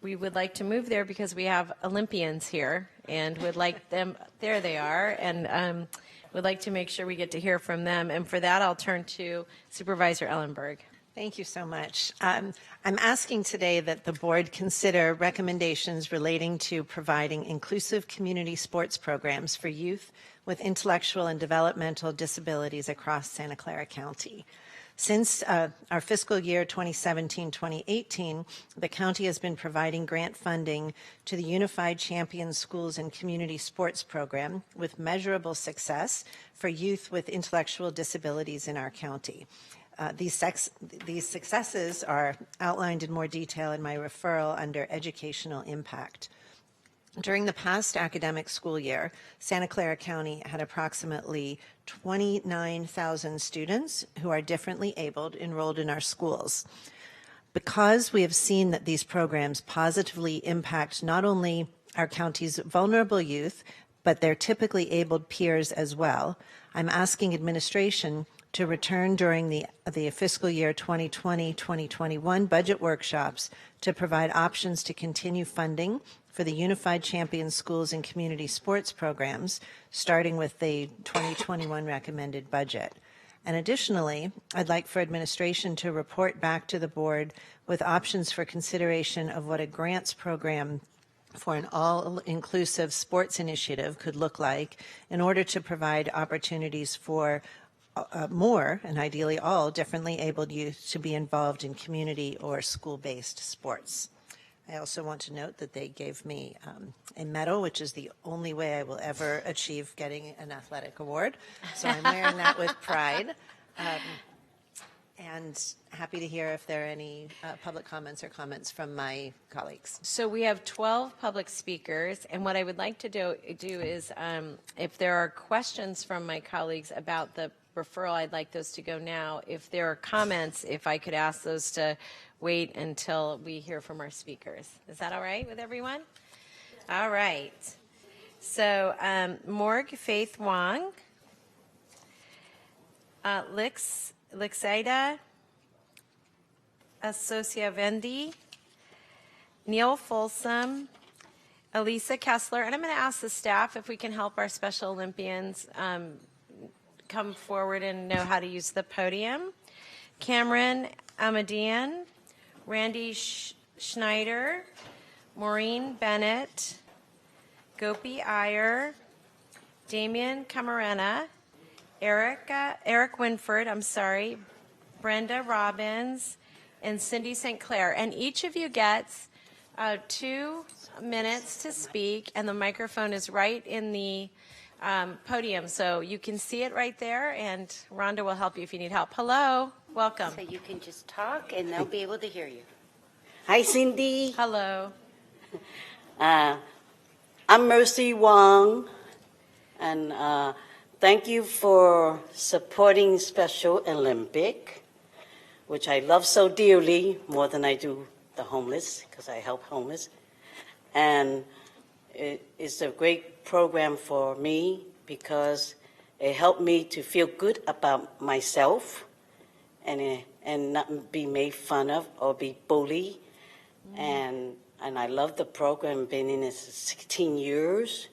we would like to move there because we have Olympians here, and would like them, there they are, and would like to make sure we get to hear from them. And for that, I'll turn to Supervisor Ellenberg. Thank you so much. I'm asking today that the board consider recommendations relating to providing inclusive community sports programs for youth with intellectual and developmental disabilities across Santa Clara County. Since our fiscal year 2017-2018, the county has been providing grant funding to the Unified Champions Schools and Community Sports Program with measurable success for youth with intellectual disabilities in our county. These successes are outlined in more detail in my referral under educational impact. During the past academic school year, Santa Clara County had approximately 29,000 students who are differently abled enrolled in our schools. Because we have seen that these programs positively impact not only our county's vulnerable youth, but their typically abled peers as well, I'm asking administration to return during the fiscal year 2020-2021 budget workshops to provide options to continue funding for the Unified Champions Schools and Community Sports programs, starting with the 2021 recommended budget. And additionally, I'd like for administration to report back to the board with options for consideration of what a grants program for an all-inclusive sports initiative could look like in order to provide opportunities for more, and ideally all, differently abled youth to be involved in community or school-based sports. I also want to note that they gave me a medal, which is the only way I will ever achieve getting an athletic award. So I'm wearing that with pride. And happy to hear if there are any public comments or comments from my colleagues. So we have 12 public speakers, and what I would like to do is if there are questions from my colleagues about the referral, I'd like those to go now. If there are comments, if I could ask those to wait until we hear from our speakers. Is that all right with everyone? All right. So Morg Faith Wong, Lixida Asociavendi, Neil Folsom, Elisa Kessler, and I'm going to ask the staff if we can help our Special Olympians come forward and know how to use the podium. Cameron Amadian, Randy Schneider, Maureen Bennett, Gopi Iyer, Damian Camarena, Eric Winford, Brenda Robbins, and Cindy St. Clair. And each of you gets 2 minutes to speak, and the microphone is right in the podium, so you can see it right there, and Rhonda will help you if you need help. Hello, welcome. So you can just talk and they'll be able to hear you. Hi, Cindy. Hello. I'm Mercy Wong, and thank you for supporting Special Olympic, which I love so dearly, more than I do the homeless, because I help homeless. And it is a great program for me because it helped me to feel good about myself and not be made fun of or be bullied. And I love the program. Been in it 16 years,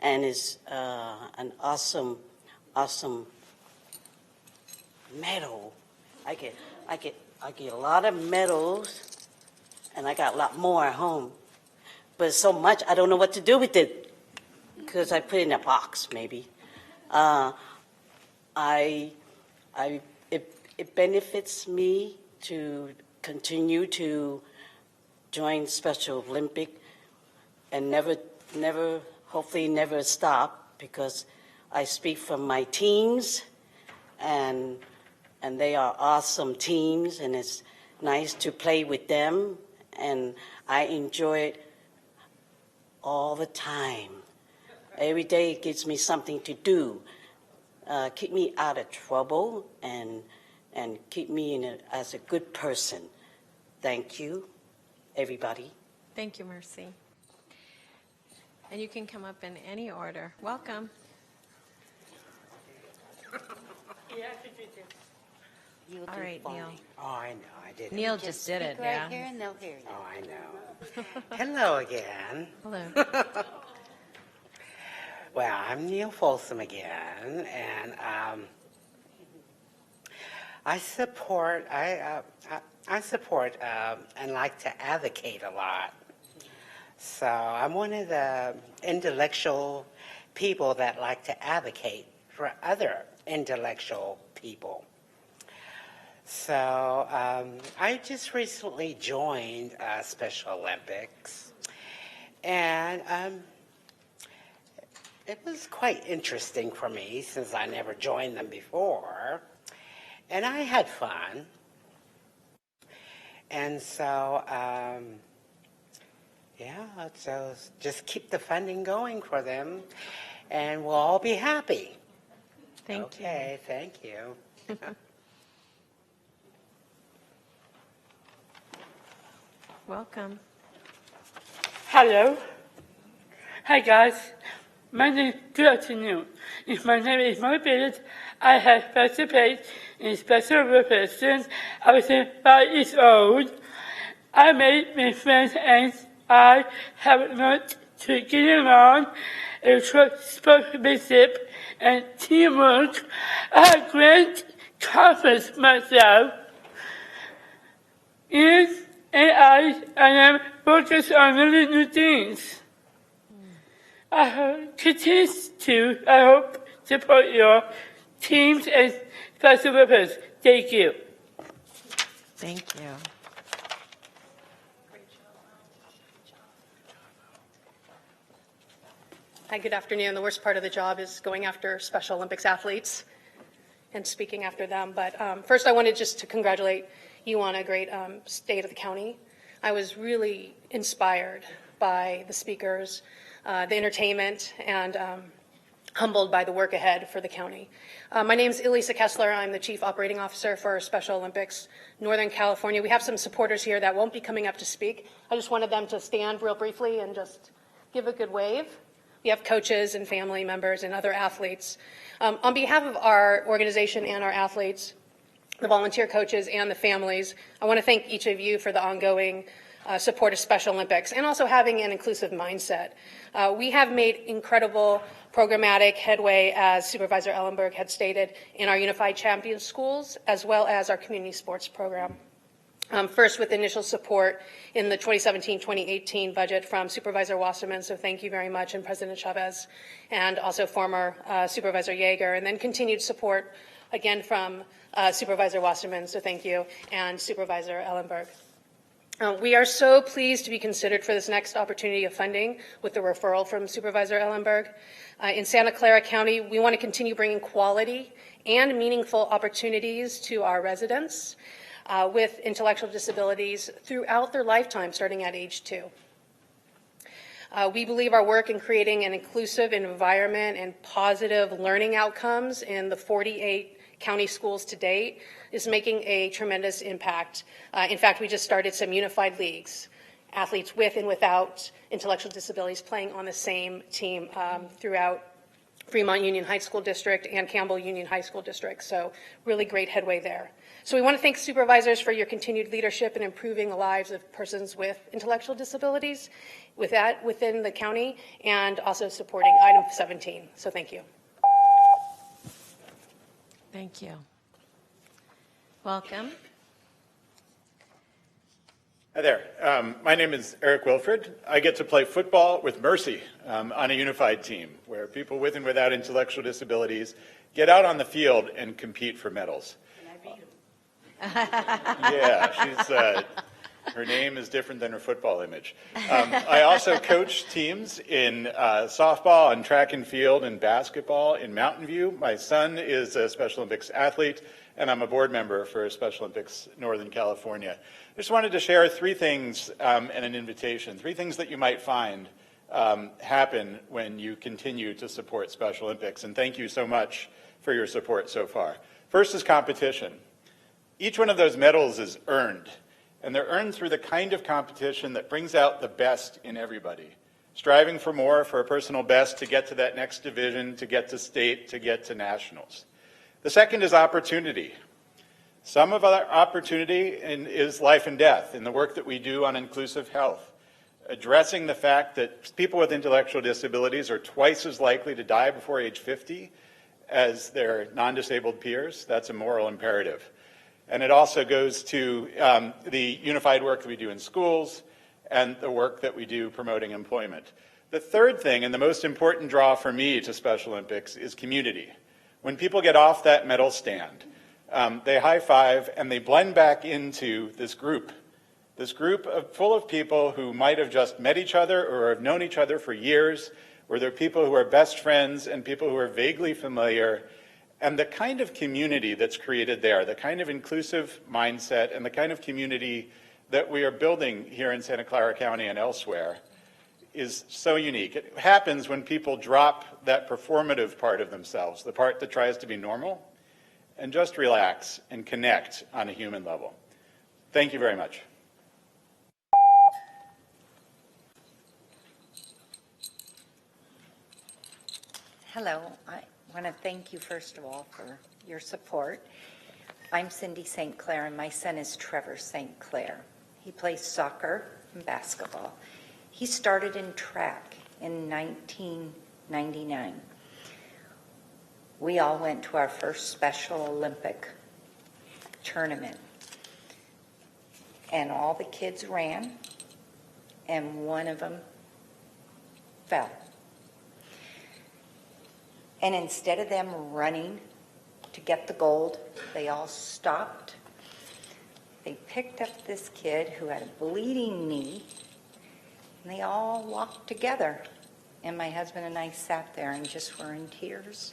and it's an awesome medal. I get a lot of medals, and I got a lot more at home. But so much I don't know what to do with it because I put it in a box. Maybe it benefits me to continue to join Special Olympic and hopefully never stop, because I speak from my teams, and they are awesome teams, and it's nice to play with them, and I enjoy it all the time. Every day it gives me something to do, keep me out of trouble, and keep me as a good person. Thank you, everybody. Thank you, Mercy. And you can come up in any order. Welcome. All right, Neil. Oh, I know, I did. Neil just did it, right yeah. here and they'll hear you. Oh, I know. Hello again. Hello. Well, I'm Neil Folsom again, and I support and like to advocate a lot. So I'm one of the intellectual people that like to advocate for other intellectual people. So I just recently joined Special Olympics, and it was quite interesting for me since I never joined them before, and I had fun. And so, so just keep the funding going for them, and we'll all be happy. Thank you. Okay, thank you. Welcome. Hello. Hi guys. Good afternoon. My name is Mark Bennett. I have participated in Special Olympics since I was 5 years old. I made my friends and I have learned to get along, sportsmanship, and teamwork. I have great confidence myself. And I am focused on learning new things. I continue to, I hope, support your teams and Special Olympics. Thank you. Thank you. Hi, good afternoon. The worst part of the job is going after Special Olympics athletes and speaking after them. But first, I wanted just to congratulate you on a great state of the county. I was really inspired by the speakers, the entertainment, and humbled by the work ahead for the county. My name is Elisa Kessler. I'm the Chief Operating Officer for Special Olympics Northern California. We have some supporters here that won't be coming up to speak. I just wanted them to stand real briefly and just give a good wave. We have coaches and family members and other athletes. On behalf of our organization and our athletes, the volunteer coaches and the families, I want to thank each of you for the ongoing support of Special Olympics and also having an inclusive mindset. We have made incredible programmatic headway, as Supervisor Ellenberg had stated, in our Unified Champions schools, as well as our community sports program. First, with initial support in the 2017-2018 budget from Supervisor Wasserman, so thank you very much, and President Chavez, and also former Supervisor Yeager, and then continued support again from Supervisor Wasserman, so thank you, and Supervisor Ellenberg. We are so pleased to be considered for this next opportunity of funding with the referral from Supervisor Ellenberg. In Santa Clara County, we want to continue bringing quality and meaningful opportunities to our residents with intellectual disabilities throughout their lifetime, starting at age 2. We believe our work in creating an inclusive environment and positive learning outcomes in the 48 county schools to date is making a tremendous impact. In fact, we just started some unified leagues, athletes with and without intellectual disabilities playing on the same team throughout Fremont Union High School District and Campbell Union High School District. So really great headway there. So we want to thank supervisors for your continued leadership in improving the lives of persons with intellectual disabilities with that within the county and also supporting item 17. So thank you. Thank you. Welcome. Hi there. My name is Eric Wilfred. I get to play football with Mercy on a unified team where people with and without intellectual disabilities get out on the field and compete for medals. Yeah, her name is different than her football image. I also coach teams in softball and track and field and basketball in Mountain View. My son is a Special Olympics athlete, and I'm a board member for Special Olympics Northern California. I just wanted to share 3 things and an invitation, 3 things that you might find happen when you continue to support Special Olympics, and thank you so much for your support so far. First is competition. Each one of those medals is earned, and they're earned through the kind of competition that brings out the best in everybody, striving for more, for a personal best, to get to that next division, to get to state, to get to nationals. The second is opportunity. Some of our opportunity is life and death in the work that we do on inclusive health, addressing the fact that people with intellectual disabilities are twice as likely to die before age 50 as their non-disabled peers. That's a moral imperative. And it also goes to the unified work that we do in schools and the work that we do promoting employment. The third thing, and the most important draw for me to Special Olympics, is community. When people get off that medal stand, they high five and they blend back into this group full of people who might have just met each other or have known each other for years, where they're people who are best friends and people who are vaguely familiar. And the kind of community that's created there, the kind of inclusive mindset and the kind of community that we are building here in Santa Clara County and elsewhere is so unique. It happens when people drop that performative part of themselves, the part that tries to be normal, and just relax and connect on a human level. Thank you very much. Hello. I want to thank you, first of all, for your support. I'm Cindy St. Clair, and my son is Trevor St. Clair. He plays soccer and basketball. He started in track in 1999. We all went to our first Special Olympic tournament, and all the kids ran, and one of them fell. And instead of them running to get the gold, they all stopped. They picked up this kid who had a bleeding knee, and they all walked together. And my husband and I sat there and just were in tears,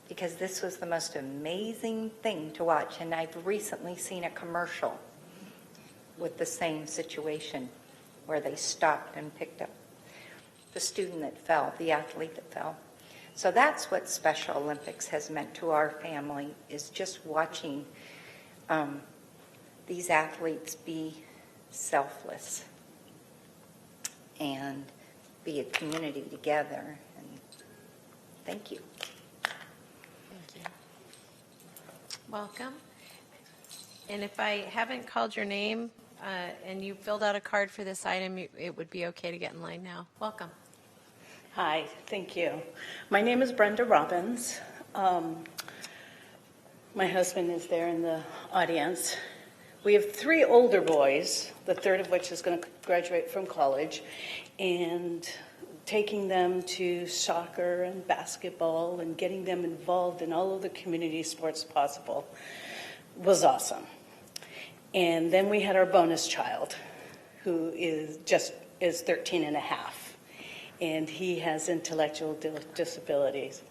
because this was the most amazing thing to watch. And I've recently seen a commercial with the same situation where they stopped and picked up the student that fell, the athlete that fell. So that's what Special Olympics has meant to our family, is just watching these athletes be selfless and be a community together. And thank you. Thank you. Welcome. And if I haven't called your name and you filled out a card for this item, it would be okay to get in line now. Welcome. Hi, thank you. My name is Brenda Robbins. My husband is there in the audience. We have 3 older boys, the third of which is going to graduate from college, and taking them to soccer and basketball and getting them involved in all of the community sports possible was awesome. And then we had our bonus child, who is 13 and a half, and he has intellectual disabilities,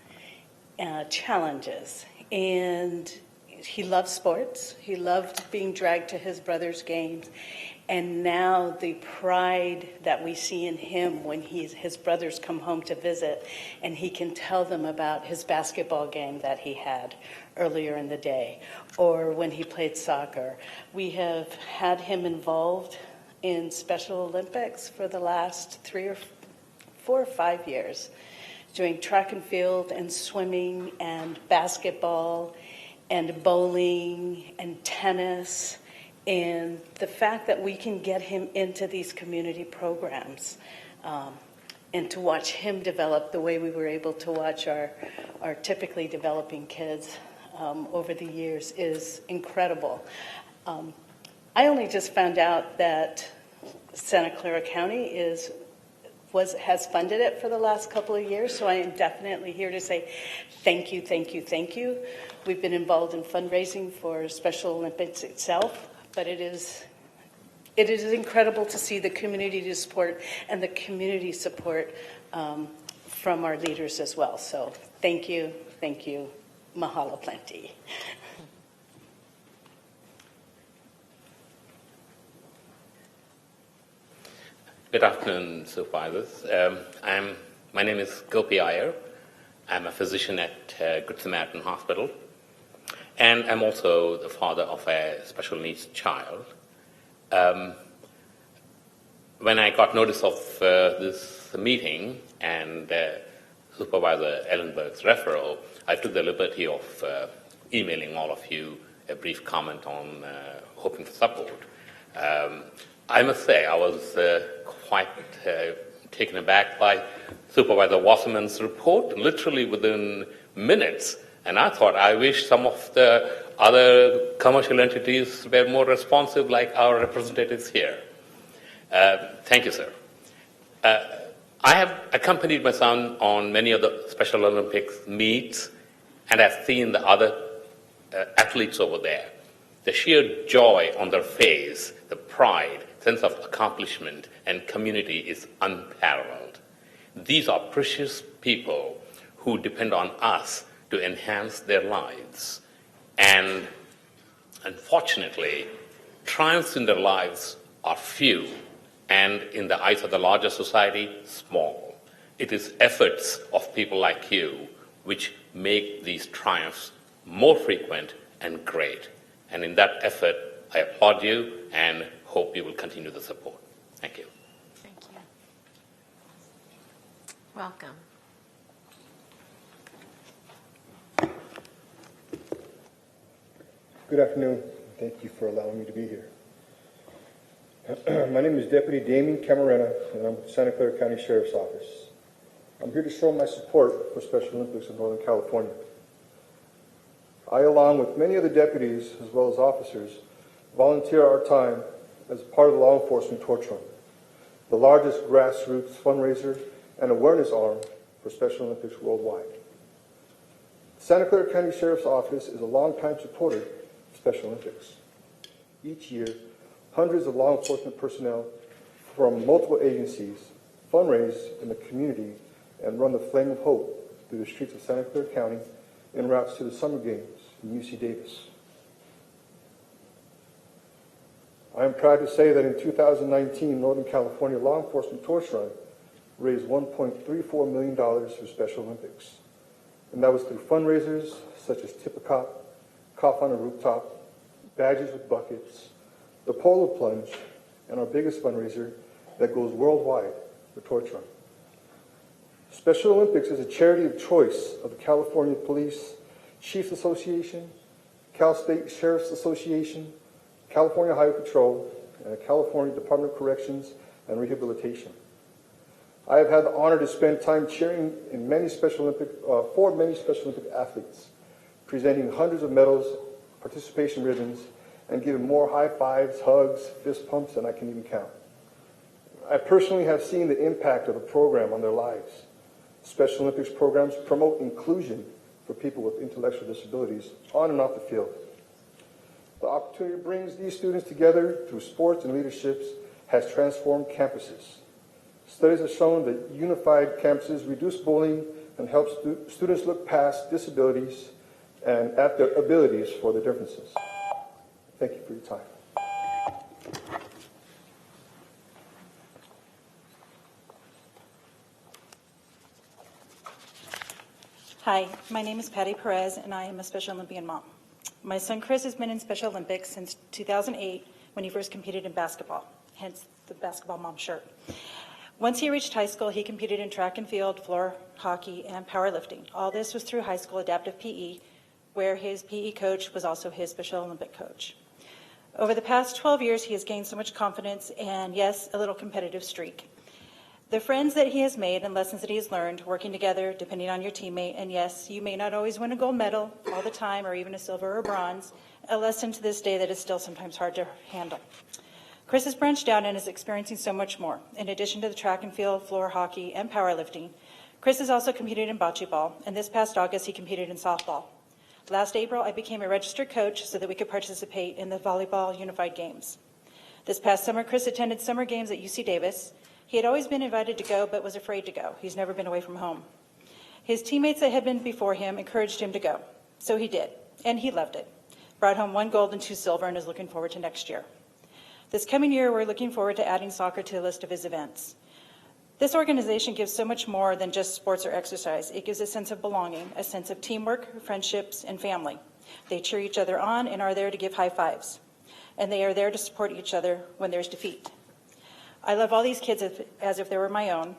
challenges, and he loves sports. He loved being dragged to his brother's games. And now the pride that we see in him when his brothers come home to visit, and he can tell them about his basketball game that he had earlier in the day, or when he played soccer. We have had him involved in Special Olympics for the last 4 or 5 years, doing track and field and swimming and basketball and bowling and tennis. And the fact that we can get him into these community programs and to watch him develop the way we were able to watch our typically developing kids over the years is incredible. I only just found out that Santa Clara County has funded it for the last couple of years, so I am definitely here to say thank you, thank you, thank you. We've been involved in fundraising for Special Olympics itself, but it is incredible to see the community support and the community support from our leaders as well. So thank you, mahalo plenty. Good afternoon, Supervisors. My name is Gopi Iyer. I'm a physician at Good Samaritan Hospital, and I'm also the father of a special needs child. When I got notice of this meeting and Supervisor Ellenberg's referral, I took the liberty of emailing all of you a brief comment on hoping for support. I must say I was quite taken aback by Supervisor Wasserman's report, literally within minutes. And I thought, I wish some of the other commercial entities were more responsive like our representatives here. Thank you, sir. I have accompanied my son on many of the Special Olympics meets, and I've seen the other athletes over there. The sheer joy on their face, the pride, sense of accomplishment, and community is unparalleled. These are precious people who depend on us to enhance their lives. And unfortunately, triumphs in their lives are few, and in the eyes of the larger society, small. It is efforts of people like you which make these triumphs more frequent and great. And in that effort, I applaud you and hope you will continue the support. Thank you. Thank you. Welcome. Good afternoon. Thank you for allowing me to be here. My name is Deputy Damien Camarena, and I'm with Santa Clara County Sheriff's Office. I'm here to show my support for Special Olympics in Northern California. I, along with many other deputies as well as officers, volunteer our time as part of the Law Enforcement Torch Run, the largest grassroots fundraiser and awareness arm for Special Olympics worldwide. The Santa Clara County Sheriff's Office is a longtime supporter of Special Olympics. Each year, hundreds of law enforcement personnel from multiple agencies fundraise in the community and run the Flame of Hope through the streets of Santa Clara County en routes to the Summer Games in UC Davis. I am proud to say that in 2019, Northern California Law Enforcement Torch Run raised $1.34 million for Special Olympics. And that was through fundraisers such as Tip a Cop, Cough on a Rooftop, Badges with Buckets, the Polo Plunge, and our biggest fundraiser that goes worldwide, the Torch Run. Special Olympics is a charity of choice of the California Police Chiefs Association, Cal State Sheriff's Association, California Highway Patrol, and the California Department of Corrections and Rehabilitation. I have had the honor to spend time cheering in for many Special Olympic athletes, presenting hundreds of medals, participation ribbons, and giving more high fives, hugs, fist pumps than I can even count. I personally have seen the impact of the program on their lives. Special Olympics programs promote inclusion for people with intellectual disabilities on and off the field. The opportunity brings these students together through sports and leaderships has transformed campuses. Studies have shown that unified campuses reduce bullying and help students look past disabilities and at their abilities for their differences. Thank you for your time. Hi, my name is Patty Perez, and I am a Special Olympian mom. My son Chris has been in Special Olympics since 2008 when he first competed in basketball, hence the basketball mom shirt. Once he reached high school, he competed in track and field, floor hockey, and powerlifting. All this was through high school adaptive PE, where his PE coach was also his Special Olympic coach. Over the past 12 years, he has gained so much confidence and, yes, a little competitive streak. The friends that he has made and lessons that he has learned working together, depending on your teammate, and yes, you may not always win a gold medal all the time or even a silver or bronze, a lesson to this day that is still sometimes hard to handle. Chris has branched out and is experiencing so much more. In addition to the track and field, floor hockey, and powerlifting, Chris has also competed in bocce ball, and this past August he competed in softball. Last April, I became a registered coach so that we could participate in the volleyball unified games. This past summer, Chris attended summer games at UC Davis. He had always been invited to go, but was afraid to go. He's never been away from home. His teammates that had been before him encouraged him to go. So he did, and he loved it. Brought home 1 gold and 2 silver and is looking forward to next year. This coming year, we're looking forward to adding soccer to the list of his events. This organization gives so much more than just sports or exercise. It gives a sense of belonging, a sense of teamwork, friendships, and family. They cheer each other on and are there to give high fives. And they are there to support each other when there's defeat. I love all these kids as if they were my own.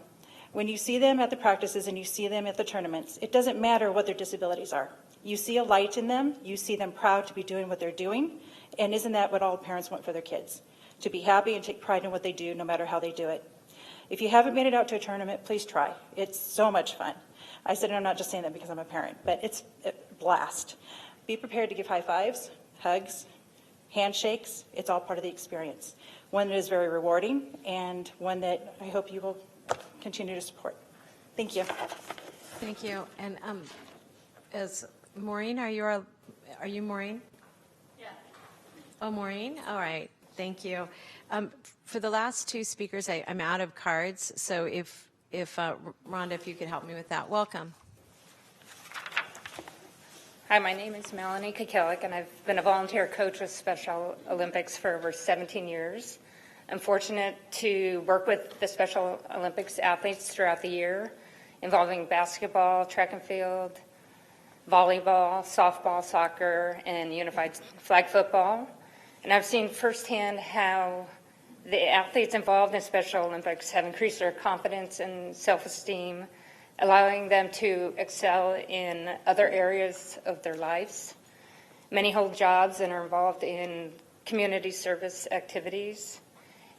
When you see them at the practices and you see them at the tournaments, it doesn't matter what their disabilities are. You see a light in them, you see them proud to be doing what they're doing, and isn't that what all parents want for their kids? To be happy and take pride in what they do, no matter how they do it. If you haven't made it out to a tournament, please try. It's so much fun. I said, and I'm not just saying that because I'm a parent, but it's a blast. Be prepared to give high fives, hugs, handshakes. It's all part of the experience. One that is very rewarding and one that I hope you will continue to support. Thank you. Thank you. And as Maureen, are you Maureen? Yeah. Oh, Maureen? All right. Thank you. For the last 2 speakers, I'm out of cards. So if Rhonda, if you could help me with that. Welcome. Hi, my name is Melanie Kikelik, and I've been a volunteer coach with Special Olympics for over 17 years. I'm fortunate to work with the Special Olympics athletes throughout the year, involving basketball, track and field, volleyball, softball, soccer, and unified flag football. And I've seen firsthand how the athletes involved in Special Olympics have increased their confidence and self-esteem, allowing them to excel in other areas of their lives. Many hold jobs and are involved in community service activities.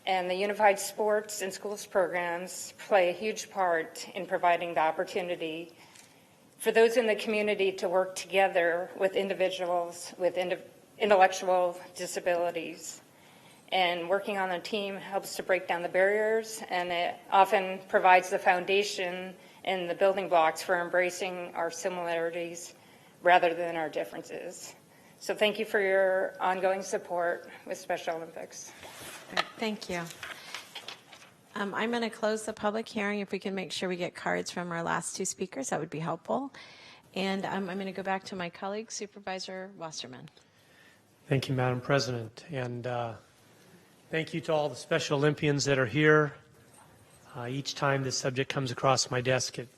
And the Unified Sports and Schools programs play a huge part in providing the opportunity for those in the community to work together with individuals with intellectual disabilities. And working on a team helps to break down the barriers, and it often provides the foundation and the building blocks for embracing our similarities rather than our differences. So thank you for your ongoing support with Special Olympics. Thank you. I'm going to close the public hearing. If we can make sure we get cards from our last 2 speakers, that would be helpful. And I'm going to go back to my colleague, Supervisor Wasserman. Thank you, Madam President. And thank you to all the Special Olympians that are here. Each time this subject comes across my desk, it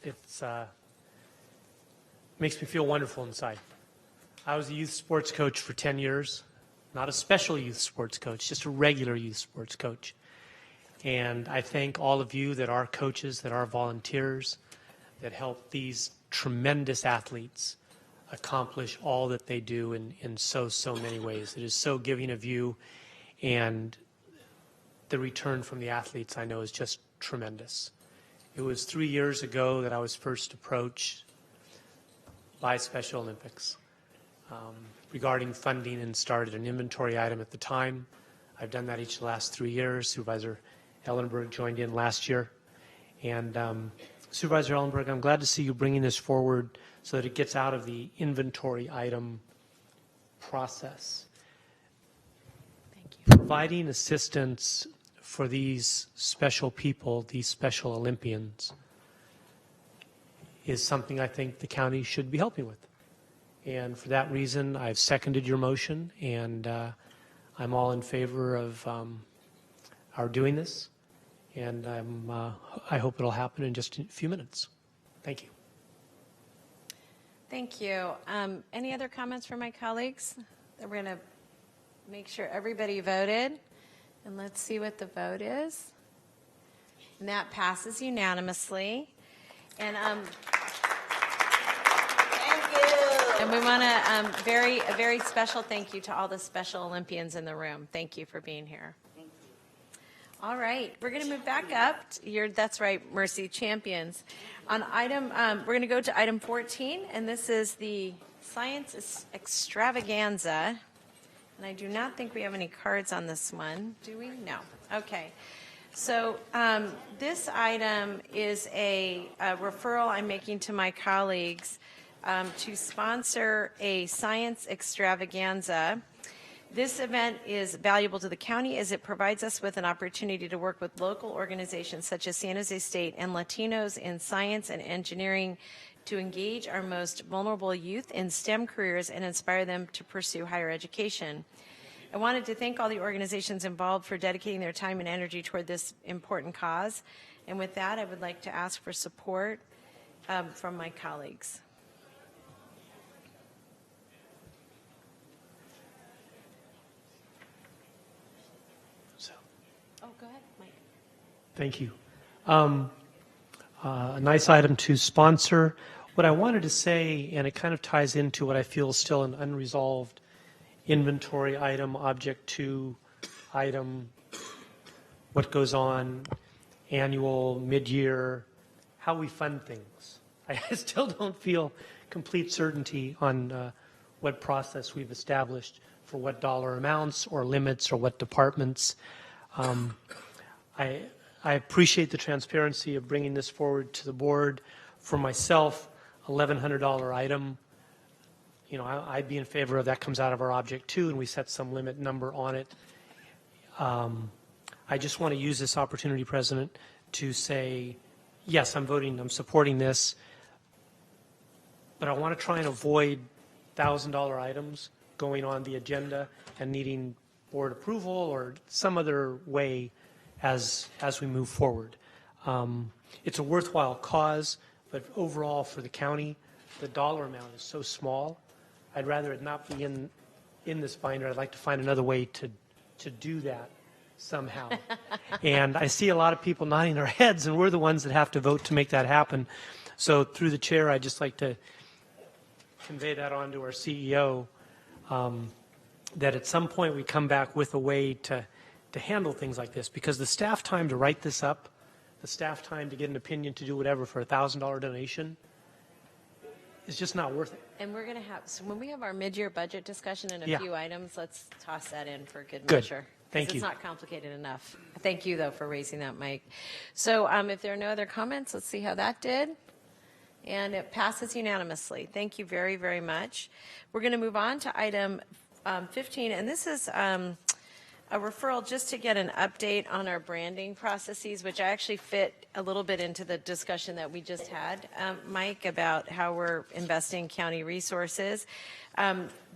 makes me feel wonderful inside. I was a youth sports coach for 10 years, not a special youth sports coach, just a regular youth sports coach. And I thank all of you that are coaches, that are volunteers, that help these tremendous athletes accomplish all that they do in so many ways. It is so giving of you, and the return from the athletes, I know, is just tremendous. It was 3 years ago that I was first approached by Special Olympics regarding funding, and started an inventory item at the time. I've done that each of the last 3 years. Supervisor Ellenberg joined in last year. And Supervisor Ellenberg, I'm glad to see you bringing this forward so that it gets out of the inventory item process. Thank you. Providing assistance for these special people, these special Olympians, is something I think the county should be helping with. And for that reason, I've seconded your motion, and I'm all in favor of our doing this. And I hope it'll happen in just a few minutes. Thank you. Thank you. Any other comments from my colleagues? We're going to make sure everybody voted. And let's see what the vote is. And that passes unanimously. And and we want to a very special thank you to all the Special Olympians in the room. Thank you for being here. Thank you. All right, we're going to move back up. That's right, Mercy, champions. On item, we're going to go to item 14, and this is the science extravaganza. And I do not think we have any cards on this one. Do we? No. Okay. So this item is a referral I'm making to my colleagues to sponsor a science extravaganza. This event is valuable to the county as it provides us with an opportunity to work with local organizations such as San Jose State and Latinos in science and engineering to engage our most vulnerable youth in STEM careers and inspire them to pursue higher education. I wanted to thank all the organizations involved for dedicating their time and energy toward this important cause. And with that, I would like to ask for support from my colleagues. Oh, go ahead, Mike. Thank you. A nice item to sponsor. What I wanted to say, and it kind of ties into what I feel is still an unresolved inventory item, object 2 item, what goes on, annual, mid-year, how we fund things. I still don't feel complete certainty on what process we've established for what dollar amounts or limits or what departments. I appreciate the transparency of bringing this forward to the board. For myself, $1,100 item, you know, I'd be in favor of that. Comes out of our object 2, and we set some limit number on it. I just want to use this opportunity, President, to say, yes, I'm supporting this, but I want to try and avoid $1,000 items going on the agenda and needing board approval or some other way as we move forward. It's a worthwhile cause, but overall for the county, the dollar amount is so small. I'd rather it not be in this binder. I'd like to find another way to do that somehow. And I see a lot of people nodding their heads, and we're the ones that have to vote to make that happen. So through the chair, I'd just like to convey that on to our CEO, that at some point we come back with a way to handle things like this, because the staff time to write this up, the staff time to get an opinion to do whatever for a $1,000 donation is just not worth it. And we're going to have, so when we have our mid-year budget discussion and a few items, let's toss that in for good measure. Thank you. It's not complicated enough. Thank you, though, for raising that, Mike. So if there are no other comments, let's see how that did. And it passes unanimously. Thank you very, very much. We're going to move on to item 15, and this is a referral just to get an update on our branding processes, which actually fit a little bit into the discussion that we just had, Mike, about how we're investing county resources.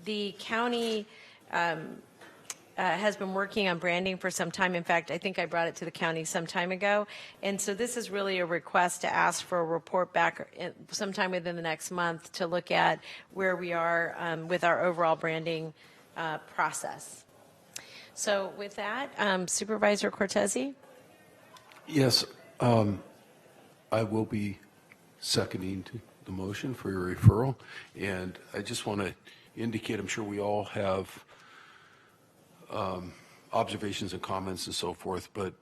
The county has been working on branding for some time. In fact, I think I brought it to the county some time ago. And so this is really a request to ask for a report back sometime within the next month to look at where we are with our overall branding process. So with that, Supervisor Cortese? Yes, I will be seconding the motion for your referral. And I just want to indicate, I'm sure we all have observations and comments and so forth, but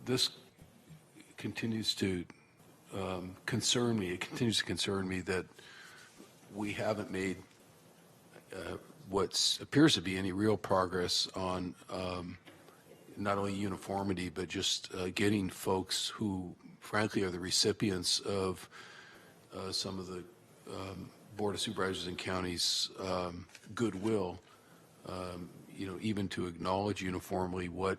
this continues to concern me. It continues to concern me that we haven't made what appears to be any real progress on not only uniformity, but just getting folks who, frankly, are the recipients of some of the Board of Supervisors and counties' goodwill, you know, even to acknowledge uniformly what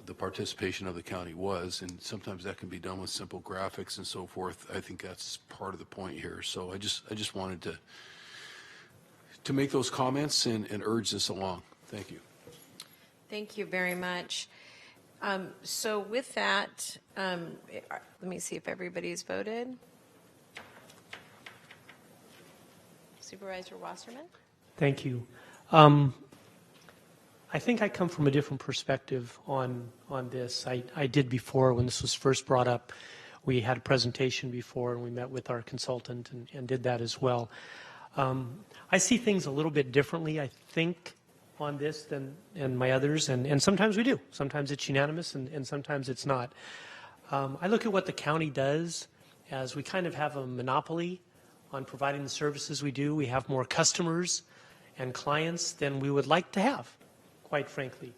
the participation of the county was, and sometimes that can be done with simple graphics and so forth. I think that's part of the point here. So I just wanted to make those comments and urge this along. Thank you. Thank you very much. So with that, let me see if everybody's voted. Supervisor Wasserman? Thank you. I think I come from a different perspective on this. I did before when this was first brought up. We had a presentation before and we met with our consultant and did that as well. I see things a little bit differently, I think, on this than my others, and sometimes we do. Sometimes it's unanimous and sometimes it's not. I look at what the county does as we kind of have a monopoly on providing the services we do. We have more customers and clients than we would like to have, quite frankly,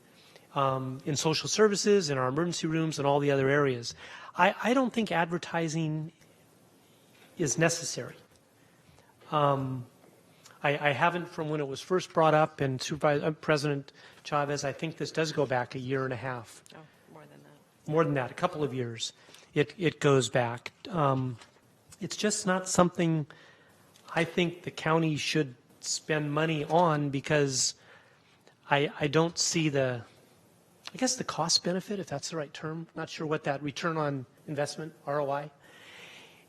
in social services, in our emergency rooms, and all the other areas. I don't think advertising is necessary. I haven't from when it was first brought up, and President Chavez, I think this does go back a year and a half. Oh, more than that. More than that, a couple of years. It goes back. It's just not something I think the county should spend money on, because I don't see the cost benefit, if that's the right term. Not sure what that return on investment, ROI.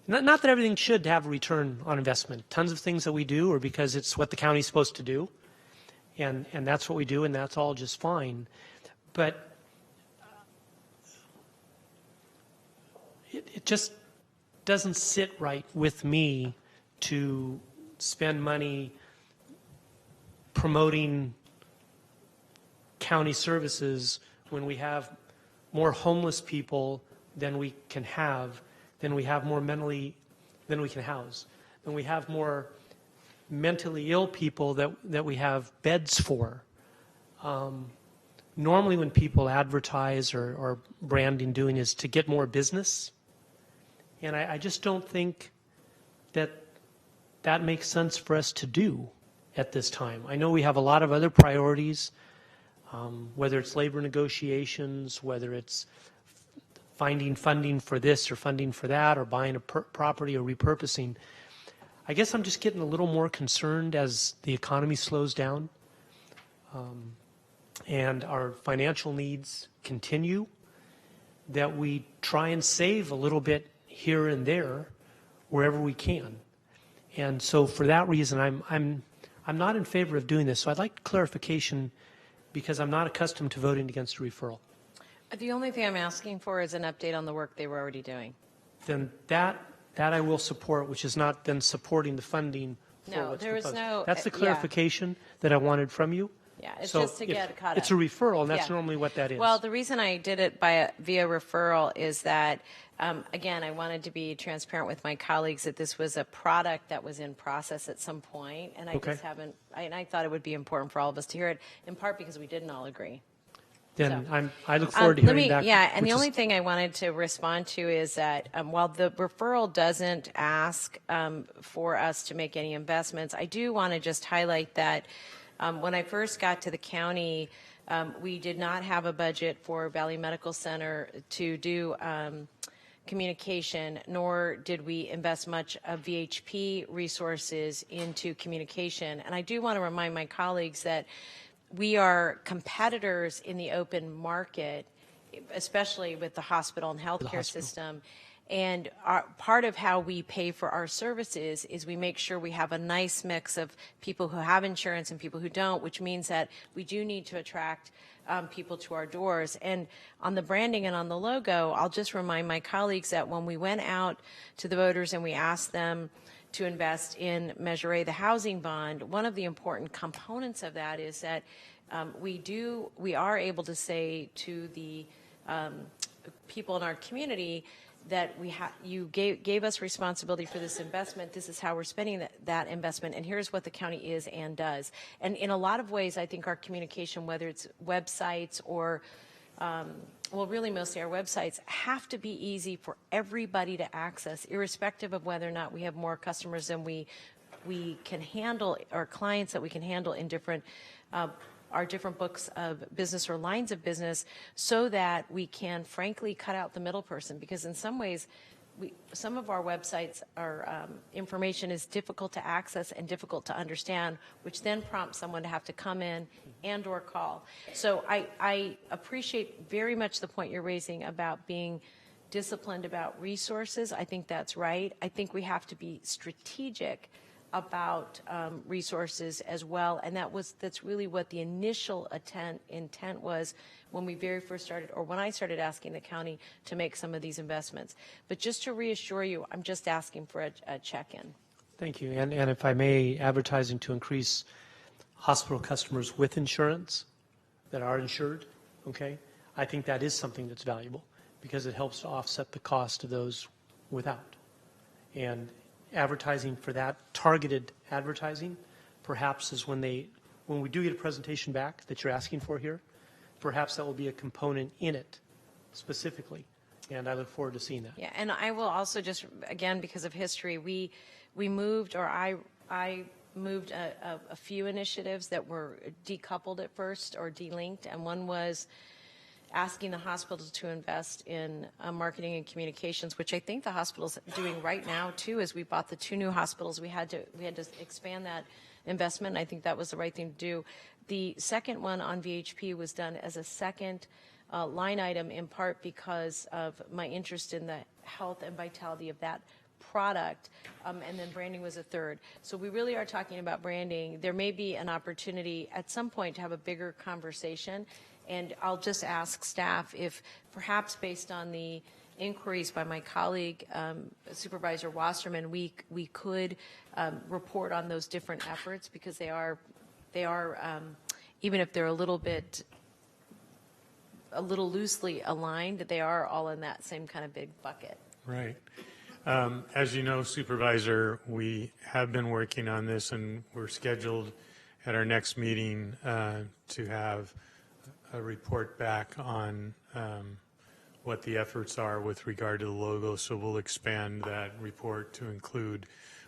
Not that everything should have a return on investment. Tons of things that we do are because it's what the county's supposed to do, and that's what we do, and that's all just fine. But it just doesn't sit right with me to spend money promoting county services when we have more homeless people than we can have, then we have more mentally than we can house, then we have more mentally ill people that we have beds for. Normally when people advertise or branding doing is to get more business, and I just don't think that makes sense for us to do at this time. I know we have a lot of other priorities, whether it's labor negotiations, whether it's finding funding for this or funding for that, or buying a property or repurposing. I guess I'm just getting a little more concerned as the economy slows down and our financial needs continue, that we try and save a little bit here and there wherever we can. And so for that reason, I'm not in favor of doing this. So I'd like clarification, because I'm not accustomed to voting against a referral. The only thing I'm asking for is an update on the work they were already doing. Then that I will support, which is not then supporting the funding for No, what's there is proposed. no. That's the yeah. clarification that I wanted from you. Yeah, it's So just to if get caught up. It's a referral, and that's Yeah. normally what that is. Well, the reason I did it via referral is that, again, I wanted to be transparent with my colleagues that this was a product that was in process at some point, and I Okay. just haven't, and I thought it would be important for all of us to hear it, in part because we didn't all agree. Then So. I look forward to Let hearing me, back. yeah, and which the only is- thing I wanted to respond to is that while the referral doesn't ask for us to make any investments, I do want to just highlight that when I first got to the county, we did not have a budget for Valley Medical Center to do communication, nor did we invest much of VHP resources into communication. And I do want to remind my colleagues that we are competitors in the open market, especially with the hospital and healthcare system. And part of how we pay for our services is we make sure we have a nice mix of people who have insurance and people who don't, which means that we do need to attract people to our doors. And on the branding and on the logo, I'll just remind my colleagues that when we went out to the voters and we asked them to invest in Measure A, the housing bond, one of the important components of that is that we are able to say to the people in our community that you gave us responsibility for this investment. This is how we're spending that investment, and here's what the county is and does. And in a lot of ways, I think our communication, whether it's websites or well, really mostly our websites, have to be easy for everybody to access, irrespective of whether or not we have more customers than we can handle, or clients that we can handle in different our different books of business or lines of business so that we can frankly cut out the middle person, because in some ways some of our websites, our information is difficult to access and difficult to understand, which then prompts someone to have to come in and or call. So I appreciate very much the point you're raising about being disciplined about resources. I think that's right. I think we have to be strategic about resources as well, and that's really what the initial intent was when we very first started, or when I started asking the county to make some of these investments. But just to reassure you, I'm just asking for a check-in. Thank you. And if I may, advertising to increase hospital customers with insurance that are insured, okay? I think that is something that's valuable because it helps to offset the cost of those without. And advertising for that, targeted advertising, perhaps is when we do get a presentation back that you're asking for here, perhaps that will be a component in it specifically. And I look forward to seeing that. Yeah, and I will also just, again, because of history, we moved, or I moved a few initiatives that were decoupled at first or delinked, and one was asking the hospitals to invest in marketing and communications, which I think the hospital's doing right now too. As we bought the 2 new hospitals, we had to expand that investment, and I think that was the right thing to do. The second one on VHP was done as a second line item, in part because of my interest in the health and vitality of that product, and then branding was a third. So we really are talking about branding. There may be an opportunity at some point to have a bigger conversation, and I'll just ask staff if perhaps based on the inquiries by my colleague, Supervisor Wasserman, we could report on those different efforts, because they are even if they're a little loosely aligned, they are all in that same kind of big bucket. Right. As you know, Supervisor, we have been working on this, and we're scheduled at our next meeting to have a report back on what the efforts are with regard to the logo. So we'll expand that report to include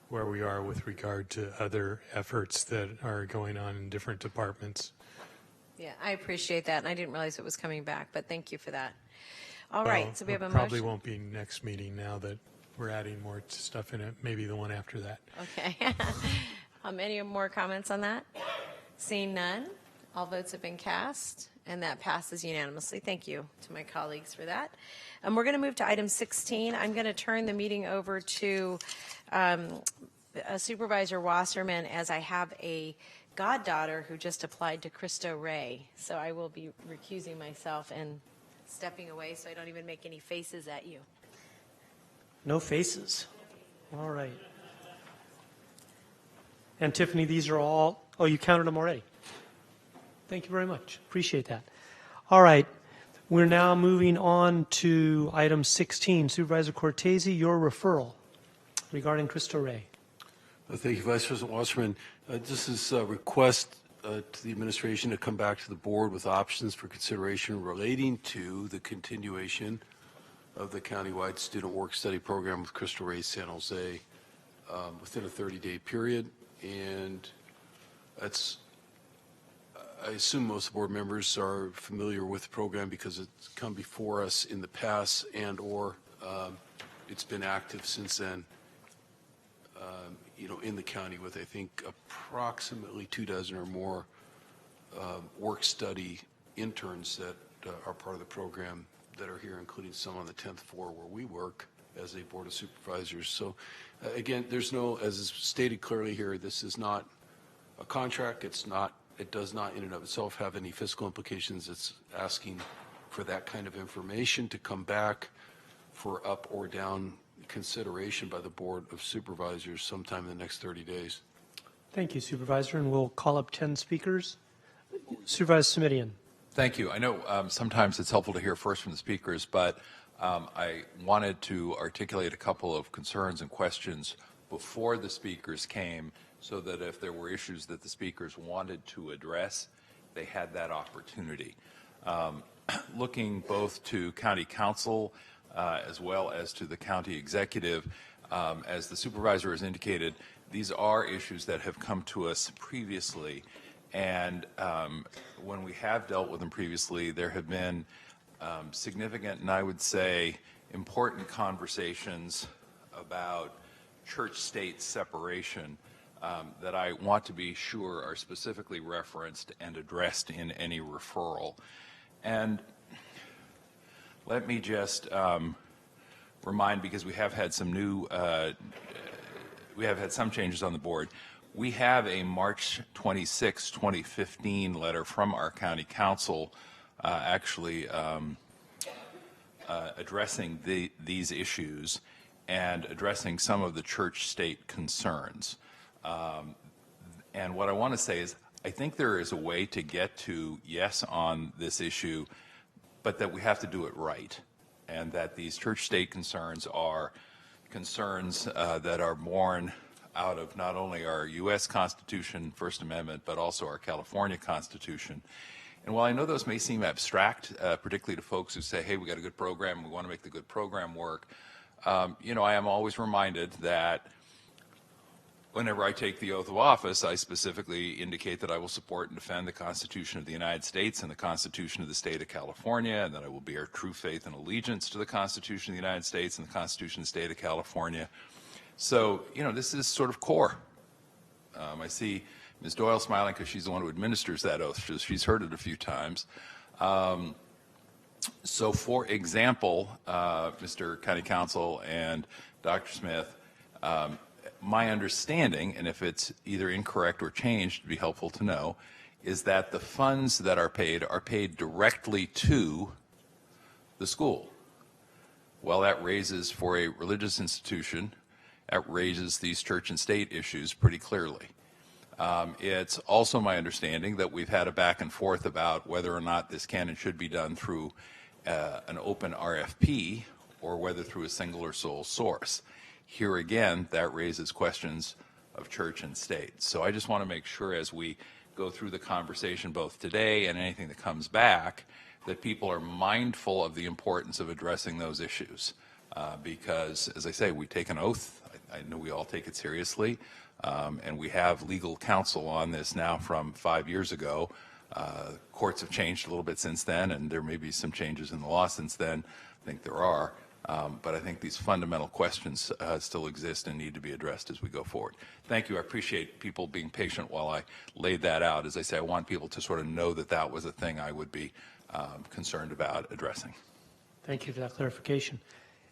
where we are with regard to other efforts that are going on in different departments. Yeah, I appreciate that, and I didn't realize it was coming back, but thank you for that. All right, so we have a probably motion. won't be next meeting now that we're adding more stuff in it, maybe the one after that. Okay. Any more comments on that? Seeing none, all votes have been cast, and that passes unanimously. Thank you to my colleagues for that. We're going to move to item 16. I'm going to turn the meeting over to Supervisor Wasserman, as I have a goddaughter who just applied to Cristo Rey. So I will be recusing myself and stepping away so I don't even make any faces at you. No faces. All right. And Tiffany, these are all, oh, you counted them already. Thank you very much. Appreciate that. All right. We're now moving on to item 16. Supervisor Cortese, your referral regarding Cristo Rey. Thank you, Vice President Wasserman. This is a request to the administration to come back to the board with options for consideration relating to the continuation of the countywide student work-study program with Cristo Rey San Jose within a 30-day period. And that's, I assume most board members are familiar with the program because it's come before us in the past, and or it's been active since then. In the county with, I think, approximately 24 or more work-study interns that are part of the program that are here, including some on the 10th floor where we work as a board of supervisors. So again, there's no, as is stated clearly here, this is not a contract. It does not in and of itself have any fiscal implications. It's asking for that kind of information to come back for up or down consideration by the Board of Supervisors sometime in the next 30 days. Thank you, Supervisor, and we'll call up 10 speakers. Supervisor Simidian. Thank you. I know sometimes it's helpful to hear first from the speakers, but I wanted to articulate a couple of concerns and questions before the speakers came, so that if there were issues that the speakers wanted to address, they had that opportunity. Looking both to County Council as well as to the County Executive, as the Supervisor has indicated, these are issues that have come to us previously, And when we have dealt with them previously, there have been significant, and I would say important conversations about church-state separation that I want to be sure are specifically referenced and addressed in any referral. And let me just remind, because we have had some some changes on the board. We have a March 26, 2015 letter from our county council addressing these issues and addressing some of the church-state concerns. And what I want to say is, I think there is a way to get to yes on this issue, but that we have to do it right, and that these church-state concerns are concerns that are born out of not only our U.S. Constitution, First Amendment, but also our California Constitution. And while I know those may seem abstract, particularly to folks who say, hey, we got a good program, we want to make the good program work, you know, I am always reminded that whenever I take the oath of office, I specifically indicate that I will support and defend the Constitution of the United States and the Constitution of the State of California, and that I will bear true faith and allegiance to the Constitution of the United States and the Constitution of the State of California. So, you know, this is sort of core. I see Ms. Doyle smiling because she's the one who administers that oath. She's heard it a few times. So, for example, Mr. County Counsel and Dr. Smith, my understanding, and if it's either incorrect or changed, it'd be helpful to know, is that the funds that are paid directly to the school. Well, that raises, for a religious institution, that raises these church and state issues pretty clearly. It's also my understanding that we've had a back and forth about whether or not this can and should be done through an open RFP or whether through a single or sole source. Here again, that raises questions of church and state. So I just want to make sure as we go through the conversation both today and anything that comes back, that people are mindful of the importance of addressing those issues. Because, as I say, we take an oath. I know we all take it seriously. And we have legal counsel on this now from 5 years ago. Courts have changed a little bit since then, and there may be some changes in the law since then. I think there are. But I think these fundamental questions still exist and need to be addressed as we go forward. Thank you. I appreciate people being patient while I laid that out. As I say, I want people to sort of know that that was a thing I would be concerned about addressing. Thank you for that clarification.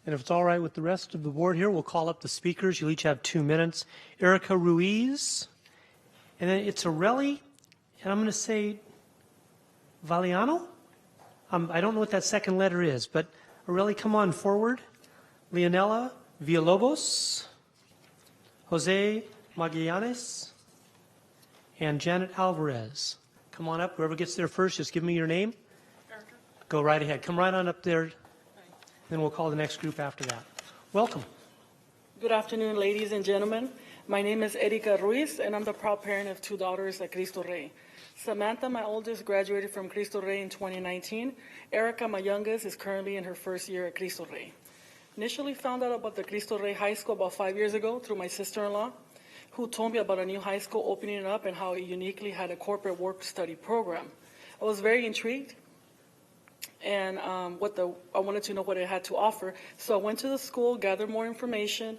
And if it's all right with the rest of the board here, we'll call up the speakers. You'll each have 2 minutes. Erica Ruiz, and then it's Areli, and I'm going to say Valiano? I don't know what that second letter is, but Areli, come on forward. Leonela Villalobos, Jose Magallanes, and Janet Alvarez. Come on up. Whoever gets there first, just give me your name. Erica. Go right ahead. Come right on up there. Then we'll call the next group after that. Welcome. Good afternoon, ladies and gentlemen. My name is Erica Ruiz, and I'm the proud parent of 2 daughters at Cristo Rey. Samantha, my oldest, graduated from Cristo Rey in 2019. Erica, my youngest, is currently in her first year at Cristo Rey. Initially found out about the Cristo Rey High School about 5 years ago through my sister-in-law, who told me about a new high school opening up and how it uniquely had a corporate work-study program. I was very intrigued, and I wanted to know what it had to offer. So I went to the school, gathered more information.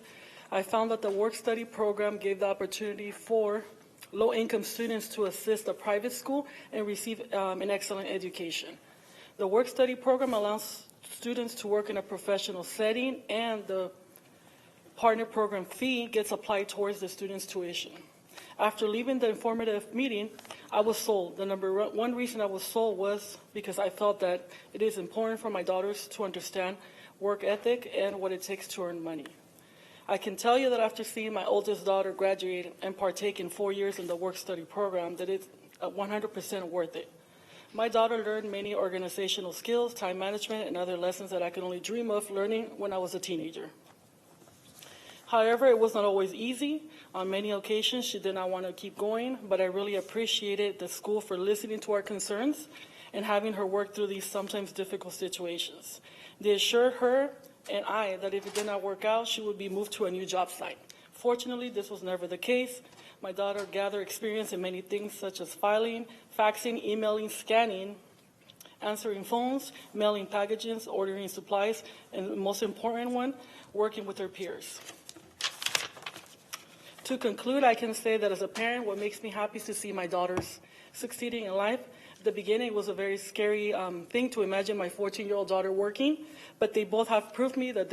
I found that the work-study program gave the opportunity for low-income students to assist a private school and receive an excellent education. The work-study program allows students to work in a professional setting, and the partner program fee gets applied towards the student's tuition. After leaving the informative meeting, I was sold. The number one reason I was sold was because I felt that it is important for my daughters to understand work ethic and what it takes to earn money. I can tell you that after seeing my oldest daughter graduate and partake in 4 years in the work-study program, that it's 100% worth it. My daughter learned many organizational skills, time management, and other lessons that I could only dream of learning when I was a teenager. However, it was not always easy. On many occasions, she did not want to keep going, but I really appreciated the school for listening to our concerns and having her work through these sometimes difficult situations. They assured her and I that if it did not work out, she would be moved to a new job site. Fortunately, this was never the case. My daughter gathered experience in many things such as filing, faxing, emailing, scanning, answering phones, mailing packages, ordering supplies, and the most important one, working with her peers. To conclude, I can say that as a parent, what makes me happy is to see my daughters succeeding in life. At the beginning, it was a very scary thing to imagine my 14-year-old daughter working, but they both have proved me that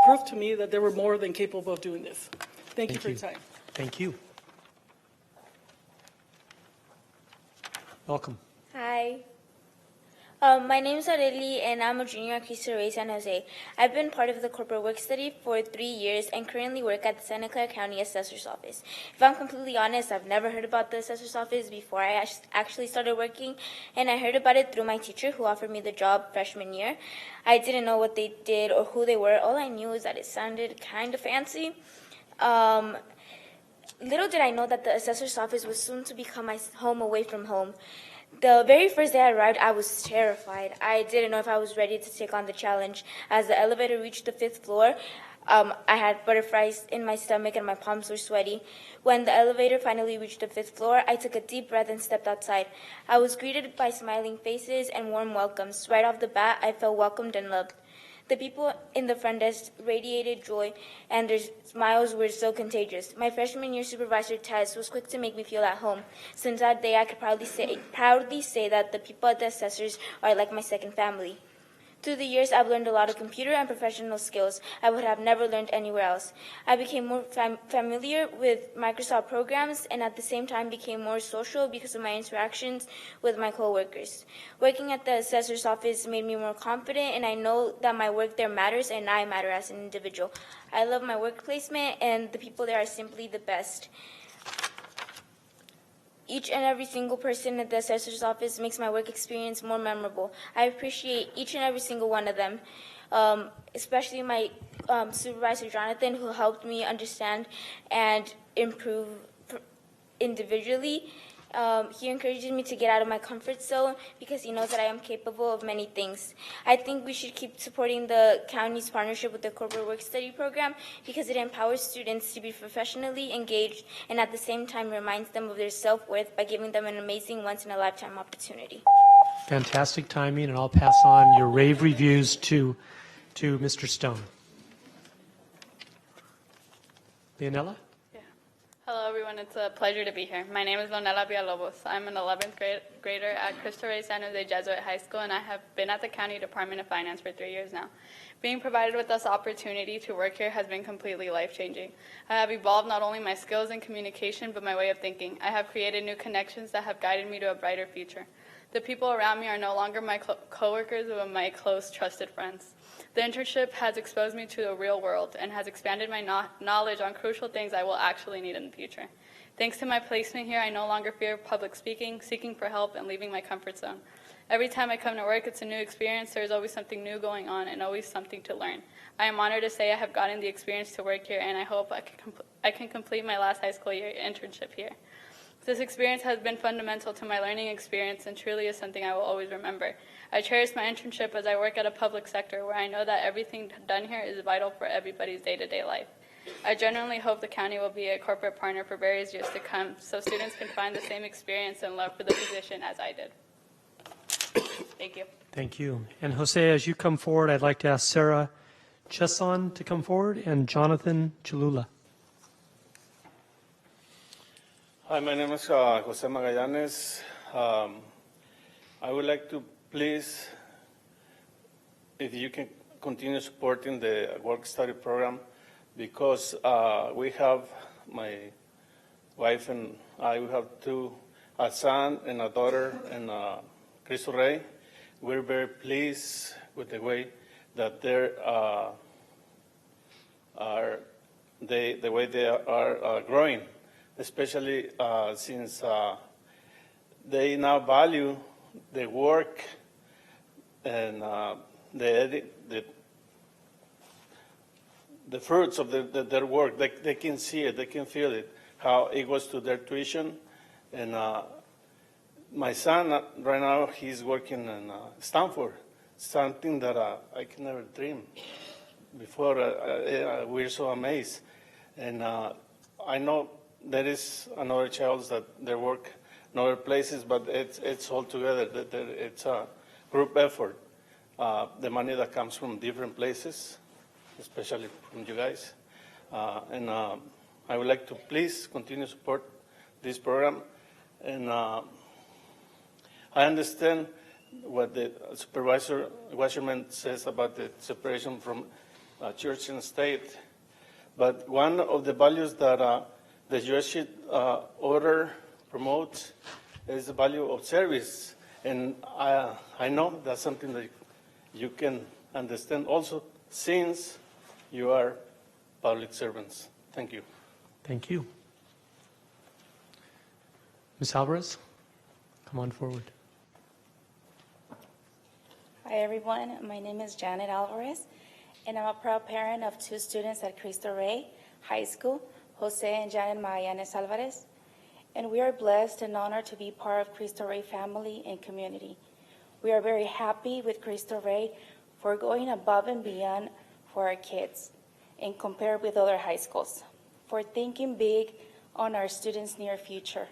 proved to me that they were more than capable of doing this. Thank you for your time. Thank you. Welcome. Hi. My name is Areli, and I'm a junior at Cristo Rey San Jose. I've been part of the corporate work study for 3 years and currently work at the Santa Clara County Assessor's Office. If I'm completely honest, I've never heard about the Assessor's Office before I actually started working, and I heard about it through my teacher who offered me the job freshman year. I didn't know what they did or who they were. All I knew is that it sounded kind of fancy. Little did I know that the Assessor's Office was soon to become my home away from home. The very first day I arrived, I was terrified. I didn't know if I was ready to take on the challenge. As the elevator reached the 5th floor, I had butterflies in my stomach and my palms were sweaty. When the elevator finally reached the 5th floor, I took a deep breath and stepped outside. I was greeted by smiling faces and warm welcomes. Right off the bat, I felt welcomed and loved. The people in the front desk radiated joy, and their smiles were so contagious. My freshman year supervisor, Tess, was quick to make me feel at home. Since that day, I could proudly say that the people at the assessors are like my second family. Through the years, I've learned a lot of computer and professional skills I would have never learned anywhere else. I became more familiar with Microsoft programs and at the same time became more social because of my interactions with my coworkers. Working at the assessor's office made me more confident, and I know that my work there matters and I matter as an individual. I love my work placement, and the people there are simply the best. Each and every single person at the assessor's office makes my work experience more memorable. I appreciate each and every single one of them, especially my supervisor, Jonathan, who helped me understand and improve individually. He encourages me to get out of my comfort zone because he knows that I am capable of many things. I think we should keep supporting the county's partnership with the corporate work study program because it empowers students to be professionally engaged and at the same time reminds them of their self-worth by giving them an amazing once-in-a-lifetime opportunity. Fantastic timing, and I'll pass on your rave reviews to Mr. Stone. Leonela? Hello, everyone. It's a pleasure to be here. My name is Leonela Villalobos. I'm an 11th grader at Cristo Rey San Jose Jesuit High School, and I have been at the County Department of Finance for 3 years now. Being provided with this opportunity to work here has been completely life-changing. I have evolved not only my skills in communication, but my way of thinking. I have created new connections that have guided me to a brighter future. The people around me are no longer my coworkers, but my close, trusted friends. The internship has exposed me to the real world and has expanded my knowledge on crucial things I will actually need in the future. Thanks to my placement here, I no longer fear public speaking, seeking for help, and leaving my comfort zone. Every time I come to work, it's a new experience. There is always something new going on and always something to learn. I am honored to say I have gotten the experience to work here, and I hope I can complete my last high school year internship here. This experience has been fundamental to my learning experience and truly is something I will always remember. I cherish my internship as I work at a public sector where I know that everything done here is vital for everybody's day-to-day life. I genuinely hope the county will be a corporate partner for various years to come so students can find the same experience and love for the position as I did. Thank you. Thank you. And Jose, as you come forward, I'd like to ask Sarah Chesson to come forward and Jonathan Cholula. Hi, my name is Jose Magallanes. I would like to please, if you can continue supporting the work-study program, because we have, my wife and I, we have a son and a daughter in Cristo Rey. We're very pleased with the way that they are growing, especially since they now value the work and the fruits of their work. They can see it, they can feel it, how it goes to their tuition. And my son, right now, he's working in Stanford, something that I can never dream before. We're so amazed. And I know there is another child that they work in other places, but it's all together. It's a group effort. The money that comes from different places, especially from you guys. And I would like to please continue to support this program. And I understand what the supervisor Wasserman says about the separation from church and state. But one of the values that the Jewish order promotes is the value of service. And I know that's something that you can understand also since you are public servants. Thank you. Thank you. Ms. Alvarez, come on forward. Hi, everyone. My name is Janet Alvarez, and I'm a proud parent of 2 students at Cristo Rey High School, Jose and Janet Magallanes Alvarez. And we are blessed and honored to be part of Cristo Rey family and community. We are very happy with Cristo Rey for going above and beyond for our kids and compared with other high schools, for thinking big on our students' near future.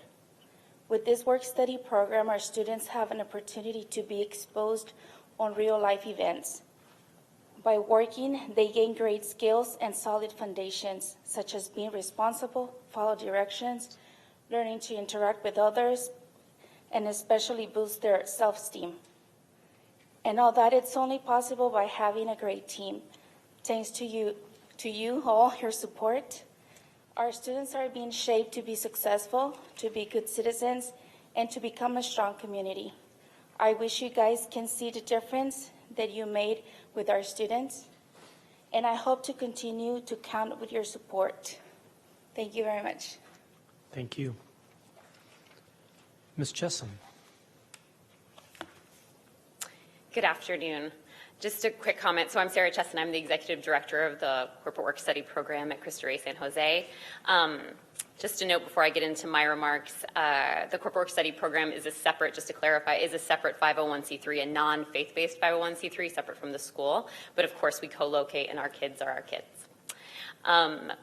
With this work-study program, our students have an opportunity to be exposed on real-life events. By working, they gain great skills and solid foundations, such as being responsible, follow directions, learning to interact with others, and especially boost their self-esteem. And all that, it's only possible by having a great team. Thanks to you all, your support, our students are being shaped to be successful, to be good citizens, and to become a strong community. I wish you guys can see the difference that you made with our students, and I hope to continue to count with your support. Thank you very much. Thank you. Ms. Chesson. Good afternoon. Just a quick comment. So I'm Sarah Chesson. I'm the Executive Director of the Corporate Work Study Program at Cristo Rey San Jose. Just a note before I get into my remarks, the Corporate Work Study Program is a separate, just to clarify, is a separate 501c3, a non-faith-based 501c3, separate from the school. But of course, we co-locate, and our kids are our kids.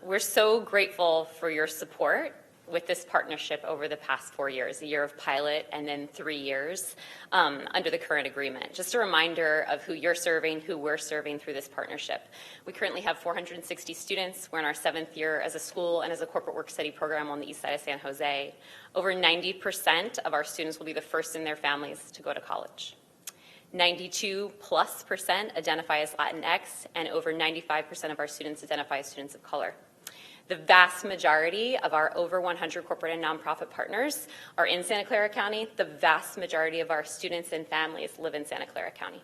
We're so grateful for your support with this partnership over the past 4 years, a year of pilot and then 3 years under the current agreement. Just a reminder of who you're serving, who we're serving through this partnership. We currently have 460 students. We're in our 7th year as a school and as a corporate work study program on the east side of San Jose. Over 90% of our students will be the first in their families to go to college. 92+% identify as Latinx, and over 95% of our students identify as students of color. The vast majority of our over 100 corporate and nonprofit partners are in Santa Clara County. The vast majority of our students and families live in Santa Clara County.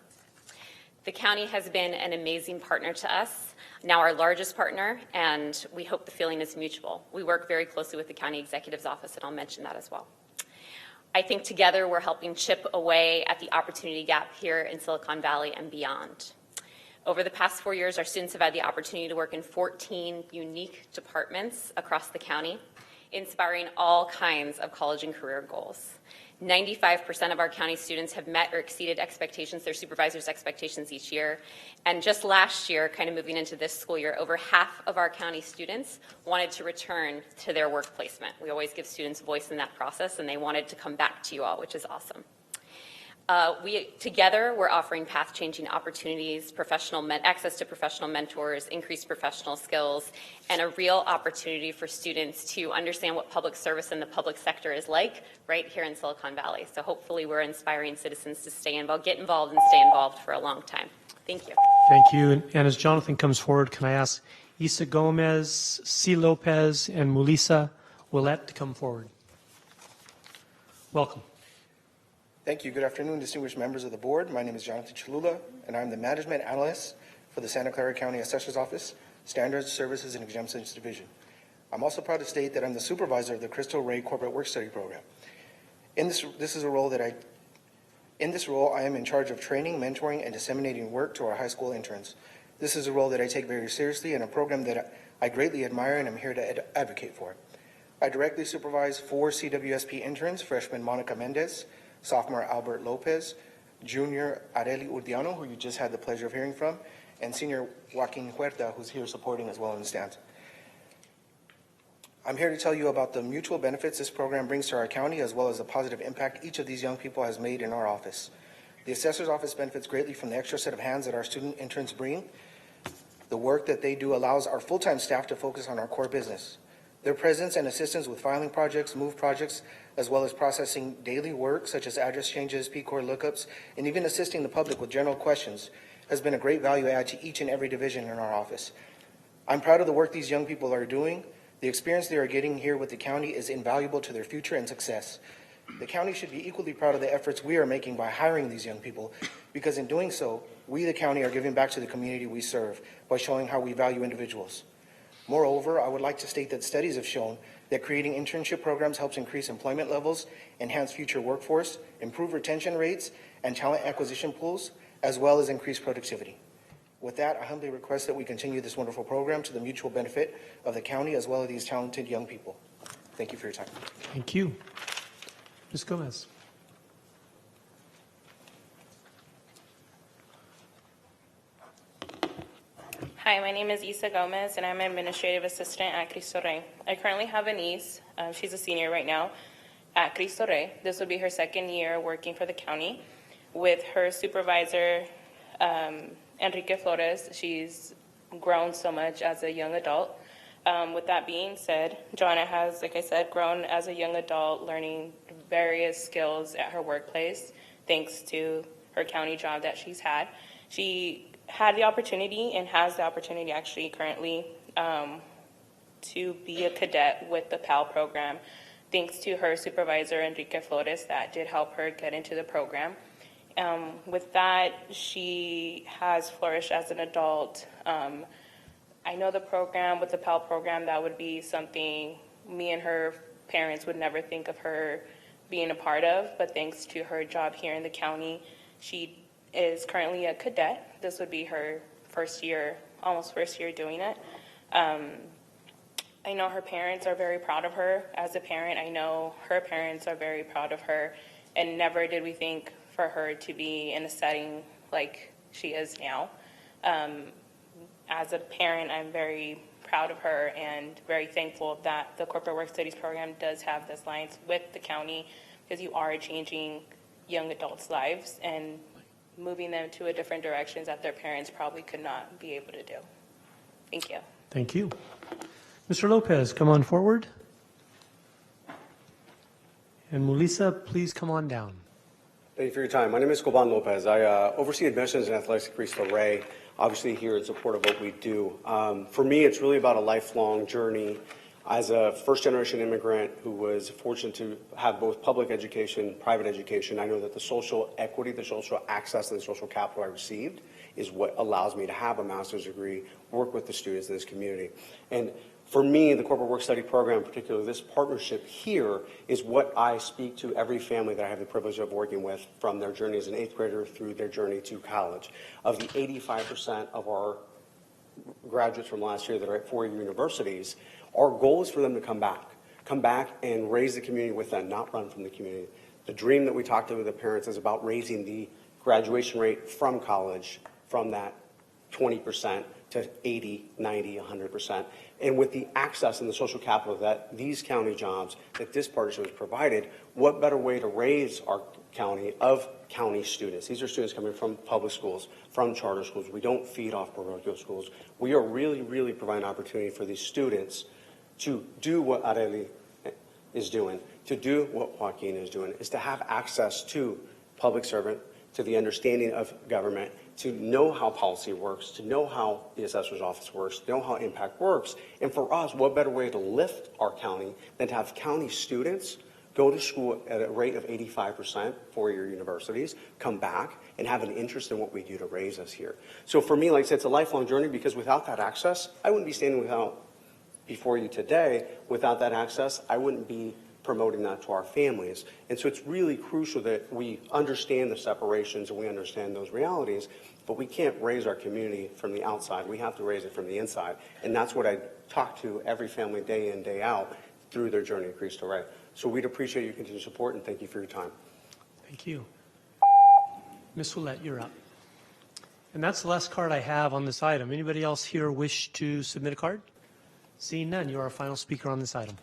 The county has been an amazing partner to us, now our largest partner, and we hope the feeling is mutual. We work very closely with the county executive's office, and I'll mention that as well. I think together we're helping chip away at the opportunity gap here in Silicon Valley and beyond. Over the past 4 years, our students have had the opportunity to work in 14 unique departments across the county, inspiring all kinds of college and career goals. 95% of our county students have met or exceeded expectations, their supervisors' expectations each year. And just last year, kind of moving into this school year, over half of our county students wanted to return to their work placement. We always give students a voice in that process, and they wanted to come back to you all, which is awesome. Together, we're offering path-changing opportunities, access to professional mentors, increased professional skills, and a real opportunity for students to understand what public service in the public sector is like right here in Silicon Valley. So hopefully we're inspiring citizens to get involved and stay involved for a long time. Thank you. Thank you. And as Jonathan comes forward, can I ask Isa Gomez, C. Lopez, and Mulisa Willette to come forward? Welcome. Thank you. Good afternoon, distinguished members of the board. My name is Jonathan Chalula, and I'm the Management Analyst for the Santa Clara County Assessor's Office, Standards, Services, and Exemptions Division. I'm also proud to state that I'm the supervisor of the Cristo Rey Corporate Work Study Program. In this role, I am in charge of training, mentoring, and disseminating work to our high school interns. This is a role that I take very seriously and a program that I greatly admire and I'm here to advocate for. I directly supervise 4 CWSP interns, freshman Monica Mendez, sophomore Albert Lopez, junior Areli Urdiano, who you just had the pleasure of hearing from, and senior Joaquin Huerta, who's here supporting as well in the stands. I'm here to tell you about the mutual benefits this program brings to our county, as well as the positive impact each of these young people has made in our office. The assessor's office benefits greatly from the extra set of hands that our student interns bring. The work that they do allows our full-time staff to focus on our core business. Their presence and assistance with filing projects, move projects, as well as processing daily work such as address changes, P-core lookups, and even assisting the public with general questions has been a great value add to each and every division in our office. I'm proud of the work these young people are doing. The experience they are getting here with the county is invaluable to their future and success. The county should be equally proud of the efforts we are making by hiring these young people, because in doing so, we, the county, are giving back to the community we serve by showing how we value individuals. Moreover, I would like to state that studies have shown that creating internship programs helps increase employment levels, enhance future workforce, improve retention rates and talent acquisition pools, as well as increase productivity. With that, I humbly request that we continue this wonderful program to the mutual benefit of the county as well as these talented young people. Thank you for your time. Thank you. Ms. Gomez. Hi, my name is Isa Gomez, and I'm an administrative assistant at Cristo Rey. I currently have a niece. She's a senior right now at Cristo Rey. This will be her second year working for the county with her supervisor, Enrique Flores. She's grown so much as a young adult. With that being said, Joanna has, like I said, grown as a young adult, learning various skills at her workplace, thanks to her county job that she's had. She had the opportunity and has the opportunity actually currently to be a cadet with the PAL program, thanks to her supervisor, Enrique Flores, that did help her get into the program. With that, she has flourished as an adult. I know the program, with the PAL program, that would be something me and her parents would never think of her being a part of, but thanks to her job here in the county, she is currently a cadet. This would be her first year, almost first year doing it. I know her parents are very proud of her. As a parent, I know her parents are very proud of her, and never did we think for her to be in a setting like she is now. As a parent, I'm very proud of her and very thankful that the Corporate Work Studies program does have this alliance with the county, because you are changing young adults' lives and moving them to a different directions that their parents probably could not be able to do. Thank you. Thank you. Mr. Lopez, come on forward. And Melissa, please come on down. Thank you for your time. My name is Coban Lopez. I oversee admissions and athletics at Cristo Rey, obviously here in support of what we do. For me, it's really about a lifelong journey. As a first-generation immigrant who was fortunate to have both public education, private education, I know that the social equity, the social access, and the social capital I received is what allows me to have a master's degree, work with the students in this community. And for me, the Corporate Work Study program, particularly this partnership here, is what I speak to every family that I have the privilege of working with, from their journey as an 8th grader through their journey to college. Of the 85% of our graduates from last year that are at 4 universities, our goal is for them to come back and raise the community with them, not run from the community. The dream that we talked to with the parents is about raising the graduation rate from college from that 20% to 80, 90, 100%. And with the access and the social capital that these county jobs, that this partnership has provided, what better way to raise our county of county students? These are students coming from public schools, from charter schools. We don't feed off parochial schools. We are really, really providing an opportunity for these students to do what Areli is doing, to do what Joaquin is doing, is to have access to public servant, to the understanding of government, to know how policy works, to know how the assessor's office works, to know how impact works. And for us, what better way to lift our county than to have county students go to school at a rate of 85%, 4-year universities, come back and have an interest in what we do to raise us here. So for me, like I said, it's a lifelong journey, because without that access, I wouldn't be standing before you today. Without that access, I wouldn't be promoting that to our families. And so it's really crucial that we understand the separations and we understand those realities, but we can't raise our community from the outside. We have to raise it from the inside. And that's what I talk to every family day in, day out through their journey at Cristo Rey. So we'd appreciate your continued support, and thank you for your time. Thank you. Ms. Willette, you're up. And that's the last card I have on this item. Anybody else here wish to submit a card? Seeing none, you are our final speaker on this item.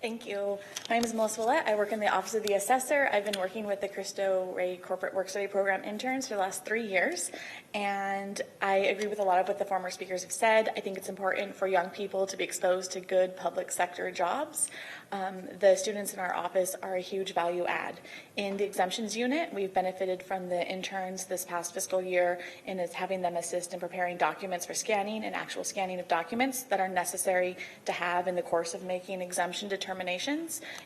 Thank you. My name is Melissa Willett. I work in the Office of the Assessor. I've been working with the Cristo Rey Corporate Work Study Program interns for the last 3 years, and I agree with a lot of what the former speakers have said. I think it's important for young people to be exposed to good public sector jobs. The students in our office are a huge value add. In the exemptions unit, we've benefited from the interns this past fiscal year in having them assist in preparing documents for scanning and actual scanning of documents that are necessary to have in the course of making exemption determinations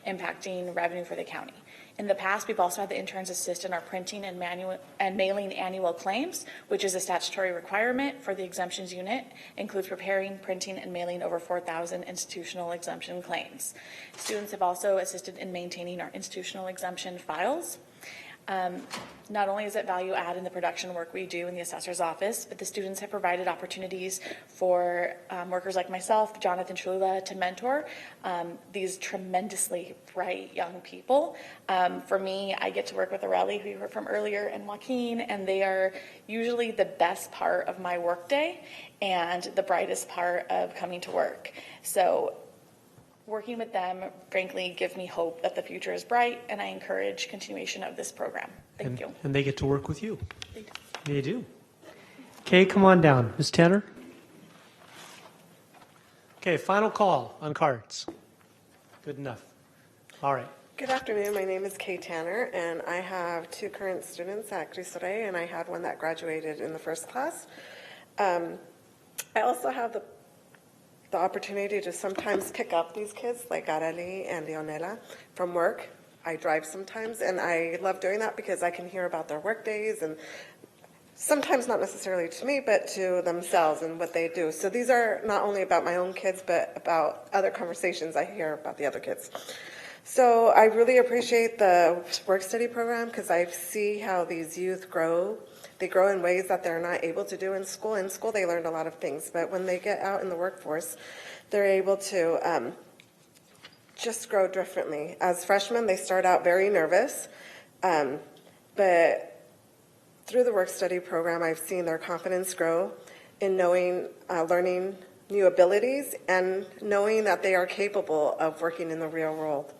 impacting revenue for the county. In the past, we've also had the interns assist in our printing and mailing annual claims, which is a statutory requirement for the exemptions unit, includes preparing, printing, and mailing over 4,000 institutional exemption claims. Students have also assisted in maintaining our institutional exemption files. Not only is it value add in the production work we do in the assessor's office, but the students have provided opportunities for workers like myself, Jonathan Cholula, to mentor these tremendously bright young people. For me, I get to work with Aurelie, who you heard from earlier, and Joaquin, and they are usually the best part of my workday and the brightest part of coming to work. So working with them, frankly, give me hope that the future is bright, and I encourage continuation of this program. Thank you. And they get to work with you. They do. Okay, come on down. Ms. Tanner? Okay, final call on cards. Good enough. All right. Good afternoon. My name is Kay Tanner, and I have 2 current students at Cristo Rey, and I had one that graduated in the first class. I also have the opportunity to sometimes pick up these kids like Areli and Leonela from work. I drive sometimes, and I love doing that because I can hear about their work days, and sometimes not necessarily to me, but to themselves and what they do. So these are not only about my own kids, but about other conversations I hear about the other kids. So I really appreciate the work study program because I see how these youth grow. They grow in ways that they're not able to do in school. In school, they learned a lot of things, but when they get out in the workforce, they're able to just grow differently. As freshmen, they start out very nervous, but through the work study program, I've seen their confidence grow in knowing, learning new abilities and knowing that they are capable of working in the real world.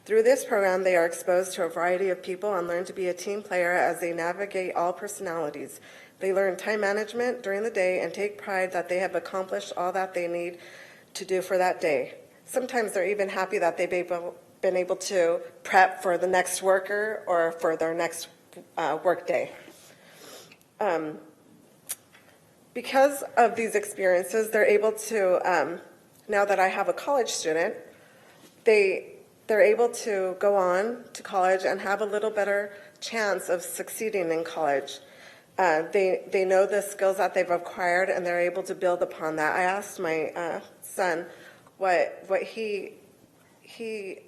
Through this program, they are exposed to a variety of people and learn to be a team player as they navigate all personalities. They learn time management during the day and take pride that they have accomplished all that they need to do for that day. Sometimes they're even happy that they've been able to prep for the next worker or for their next work day. Because of these experiences, they're able to, now that I have a college student, they're able to go on to college and have a little better chance of succeeding in college. They know the skills that they've acquired, and they're able to build upon that. I asked my son what he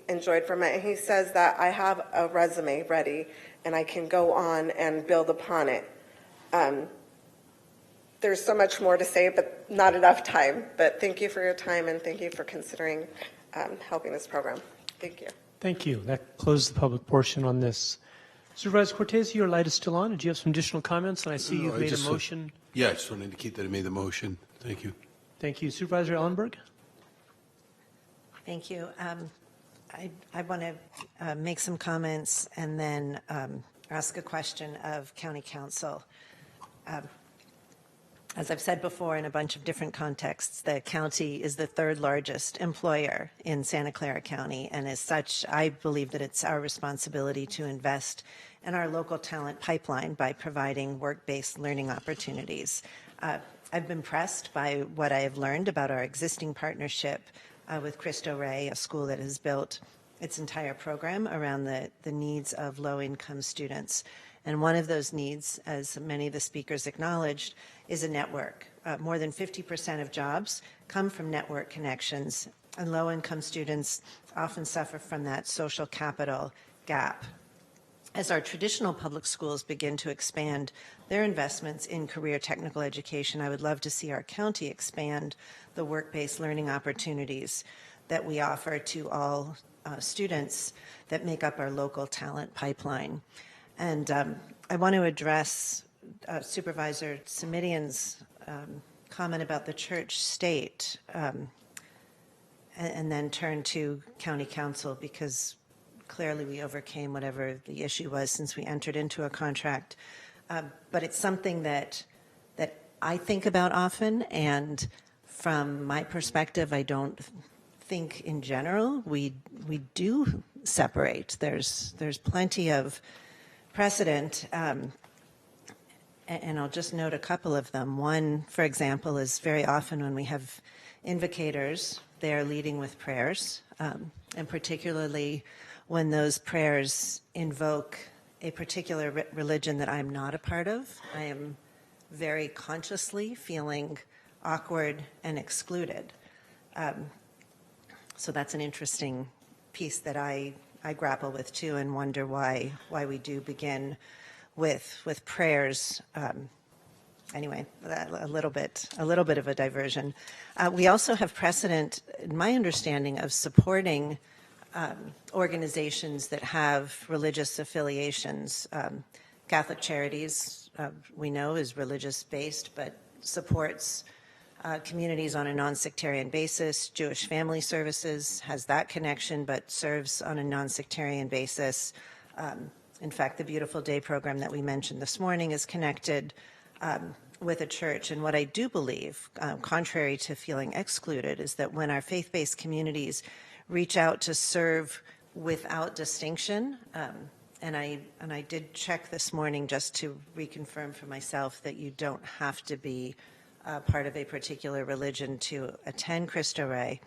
enjoyed from it, and he says that I have a resume ready, and I can go on and build upon it. There's so much more to say, but not enough time. But thank you for your time, and thank you for considering helping this program. Thank you. Thank you. That closes the public portion on this. Supervisor Cortez, your light is still on. Did you have some additional comments? And I see you've made a motion. Yeah, I just want to indicate that I made the motion. Thank you. Thank you. Supervisor Ellenberg? Thank you. I want to make some comments and then ask a question of County Council. As I've said before in a bunch of different contexts, the county is the 3rd largest employer in Santa Clara County, and as such, I believe that it's our responsibility to invest in our local talent pipeline by providing work-based learning opportunities. I've been impressed by what I have learned about our existing partnership with Cristo Rey, a school that has built its entire program around the needs of low-income students. And one of those needs, as many of the speakers acknowledged, is a network. More than 50% of jobs come from network connections, and low-income students often suffer from that social capital gap. As our traditional public schools begin to expand their investments in career technical education, I would love to see our county expand the work-based learning opportunities that we offer to all students that make up our local talent pipeline. And I want to address Supervisor Simidian's comment about the church state. and then turn to county council, because clearly we overcame whatever the issue was since we entered into a contract. But it's something that I think about often, and from my perspective, I don't think in general we do separate. There's plenty of precedent, and I'll just note a couple of them. One, for example, is very often when we have invocators, they are leading with prayers, and particularly when those prayers invoke a particular religion that I'm not a part of. I am very consciously feeling awkward and excluded. So that's an interesting piece that I grapple with too, and wonder why we do begin with prayers. Anyway, a little bit of a diversion. We also have precedent, in my understanding, of supporting organizations that have religious affiliations. Catholic Charities, we know, is religious-based, but supports communities on a non-sectarian basis. Jewish Family Services has that connection, but serves on a non-sectarian basis. In fact, the Beautiful Day program that we mentioned this morning is connected with a church. And what I do believe, contrary to feeling excluded, is that when our faith-based communities reach out to serve without distinction, and I did check this morning just to reconfirm for myself that you don't have to be part of a particular religion to attend Cristo Rey,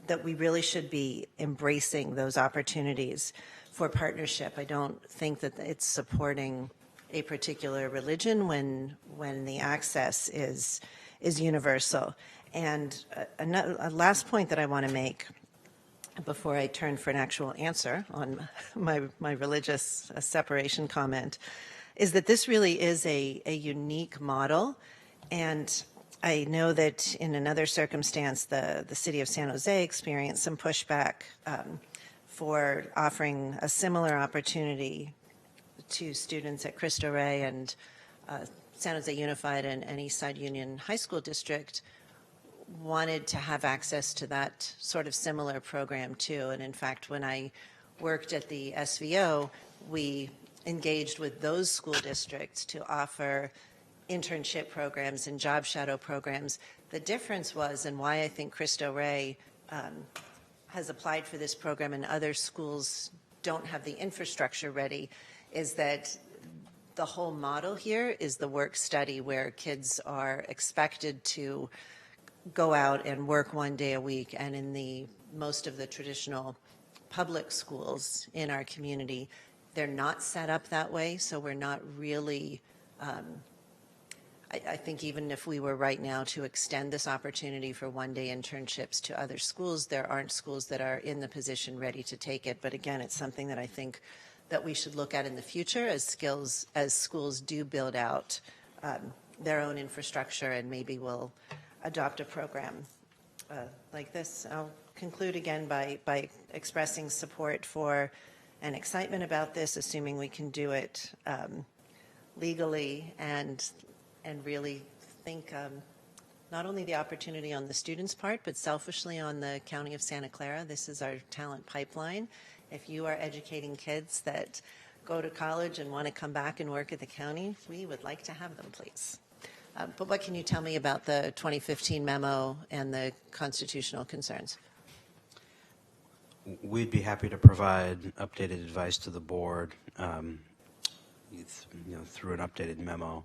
that we really should be embracing those opportunities for partnership. I don't think that it's supporting a particular religion when the access is universal. And a last point that I want to make before I turn for an actual answer on my religious separation comment is that this really is a unique model. And I know that in another circumstance, the city of San Jose experienced some pushback for offering a similar opportunity to students at Cristo Rey and San Jose Unified and Eastside Union High School District wanted to have access to that sort of similar program too. And in fact, when I worked at the SVO, we engaged with those school districts to offer internship programs and job shadow programs. The difference was, and why I think Cristo Rey has applied for this program and other schools don't have the infrastructure ready, is that the whole model here is the work study, where kids are expected to go out and work one day a week. And in most of the traditional public schools in our community, they're not set up that way. So we're not really, I think even if we were right now to extend this opportunity for one-day internships to other schools, there aren't schools that are in the position ready to take it. But again, it's something that I think that we should look at in the future as schools do build out their own infrastructure, and maybe we'll adopt a program like this. I'll conclude again by expressing support for and excitement about this, assuming we can do it legally and really think not only the opportunity on the students' part, but selfishly on the County of Santa Clara. This is our talent pipeline. If you are educating kids that go to college and want to come back and work at the county, we would like to have them, please. But what can you tell me about the 2015 memo and the constitutional concerns? We'd be happy to provide updated advice to the board through an updated memo.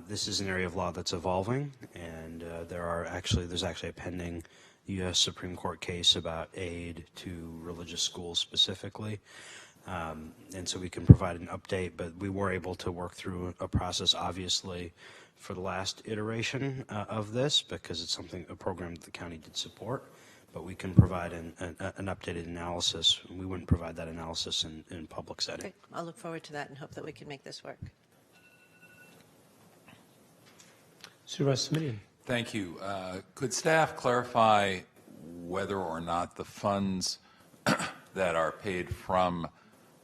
This is an area of law that's evolving, and there's actually a pending U.S. Supreme Court case about aid to religious schools specifically. And so we can provide an update, but we were able to work through a process, obviously, for the last iteration of this, because it's a program that the county did support, but we can provide an updated analysis. We wouldn't provide that analysis in public setting. Great. I'll look forward to that and hope that we can make this work. Supervisor Simonian. Thank you. Could staff clarify whether or not the funds that are paid from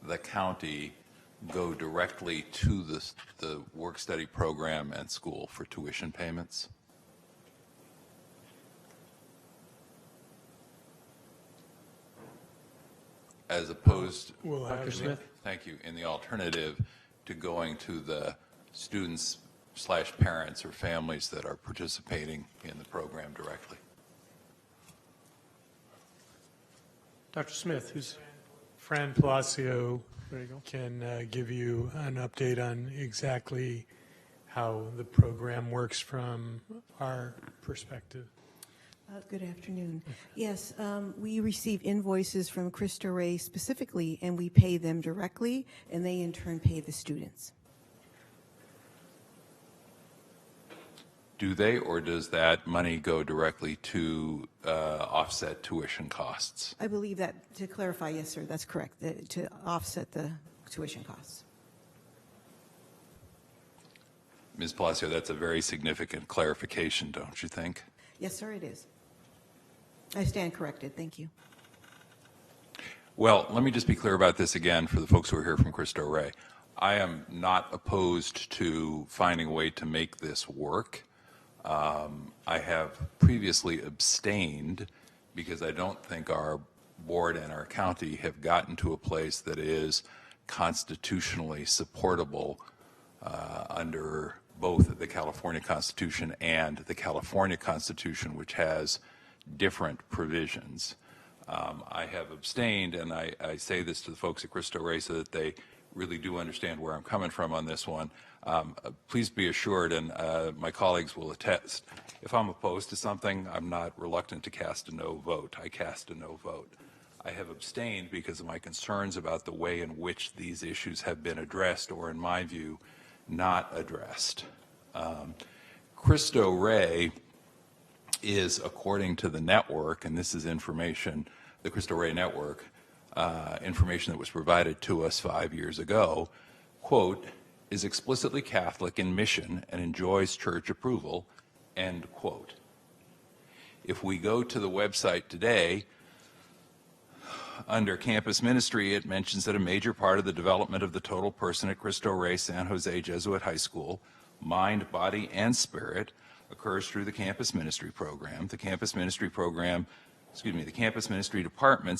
the county go directly to the work-study program and school for tuition payments? as opposed, We'll have Dr. Smith? thank you, in the alternative to going to the students/parents or families that are participating in the program directly. Dr. Smith, who's Fran Palacio can give you an update on exactly how the program works from our perspective. Good afternoon. Yes, we receive invoices from Cristo Rey specifically, and we pay them directly, and they in turn pay the students. Do they, or does that money go directly to offset tuition costs? I believe that, to clarify, yes, sir, that's correct, to offset the tuition costs. Ms. Palacio, that's a very significant clarification, don't you think? Yes, sir, it is. I stand corrected. Thank you. Well, let me just be clear about this again for the folks who are here from Cristo Rey. I am not opposed to finding a way to make this work. I have previously abstained because I don't think our board and our county have gotten to a place that is constitutionally supportable under both the California Constitution and the California Constitution, which has different provisions. I have abstained, and I say this to the folks at Cristo Rey so that they really do understand where I'm coming from on this one. Please be assured, and my colleagues will attest, if I'm opposed to something, I'm not reluctant to cast a no vote. I cast a no vote. I have abstained because of my concerns about the way in which these issues have been addressed, or in my view, not addressed. Cristo Rey is, according to the network, and this is information, the Cristo Rey network, information that was provided to us 5 years ago, quote, is explicitly Catholic in mission and enjoys church approval, end quote. If we go to the website today, under campus ministry, it mentions that a major part of the development of the total person at Cristo Rey San Jose Jesuit High School, mind, body, and spirit, occurs through the campus ministry program. The campus ministry department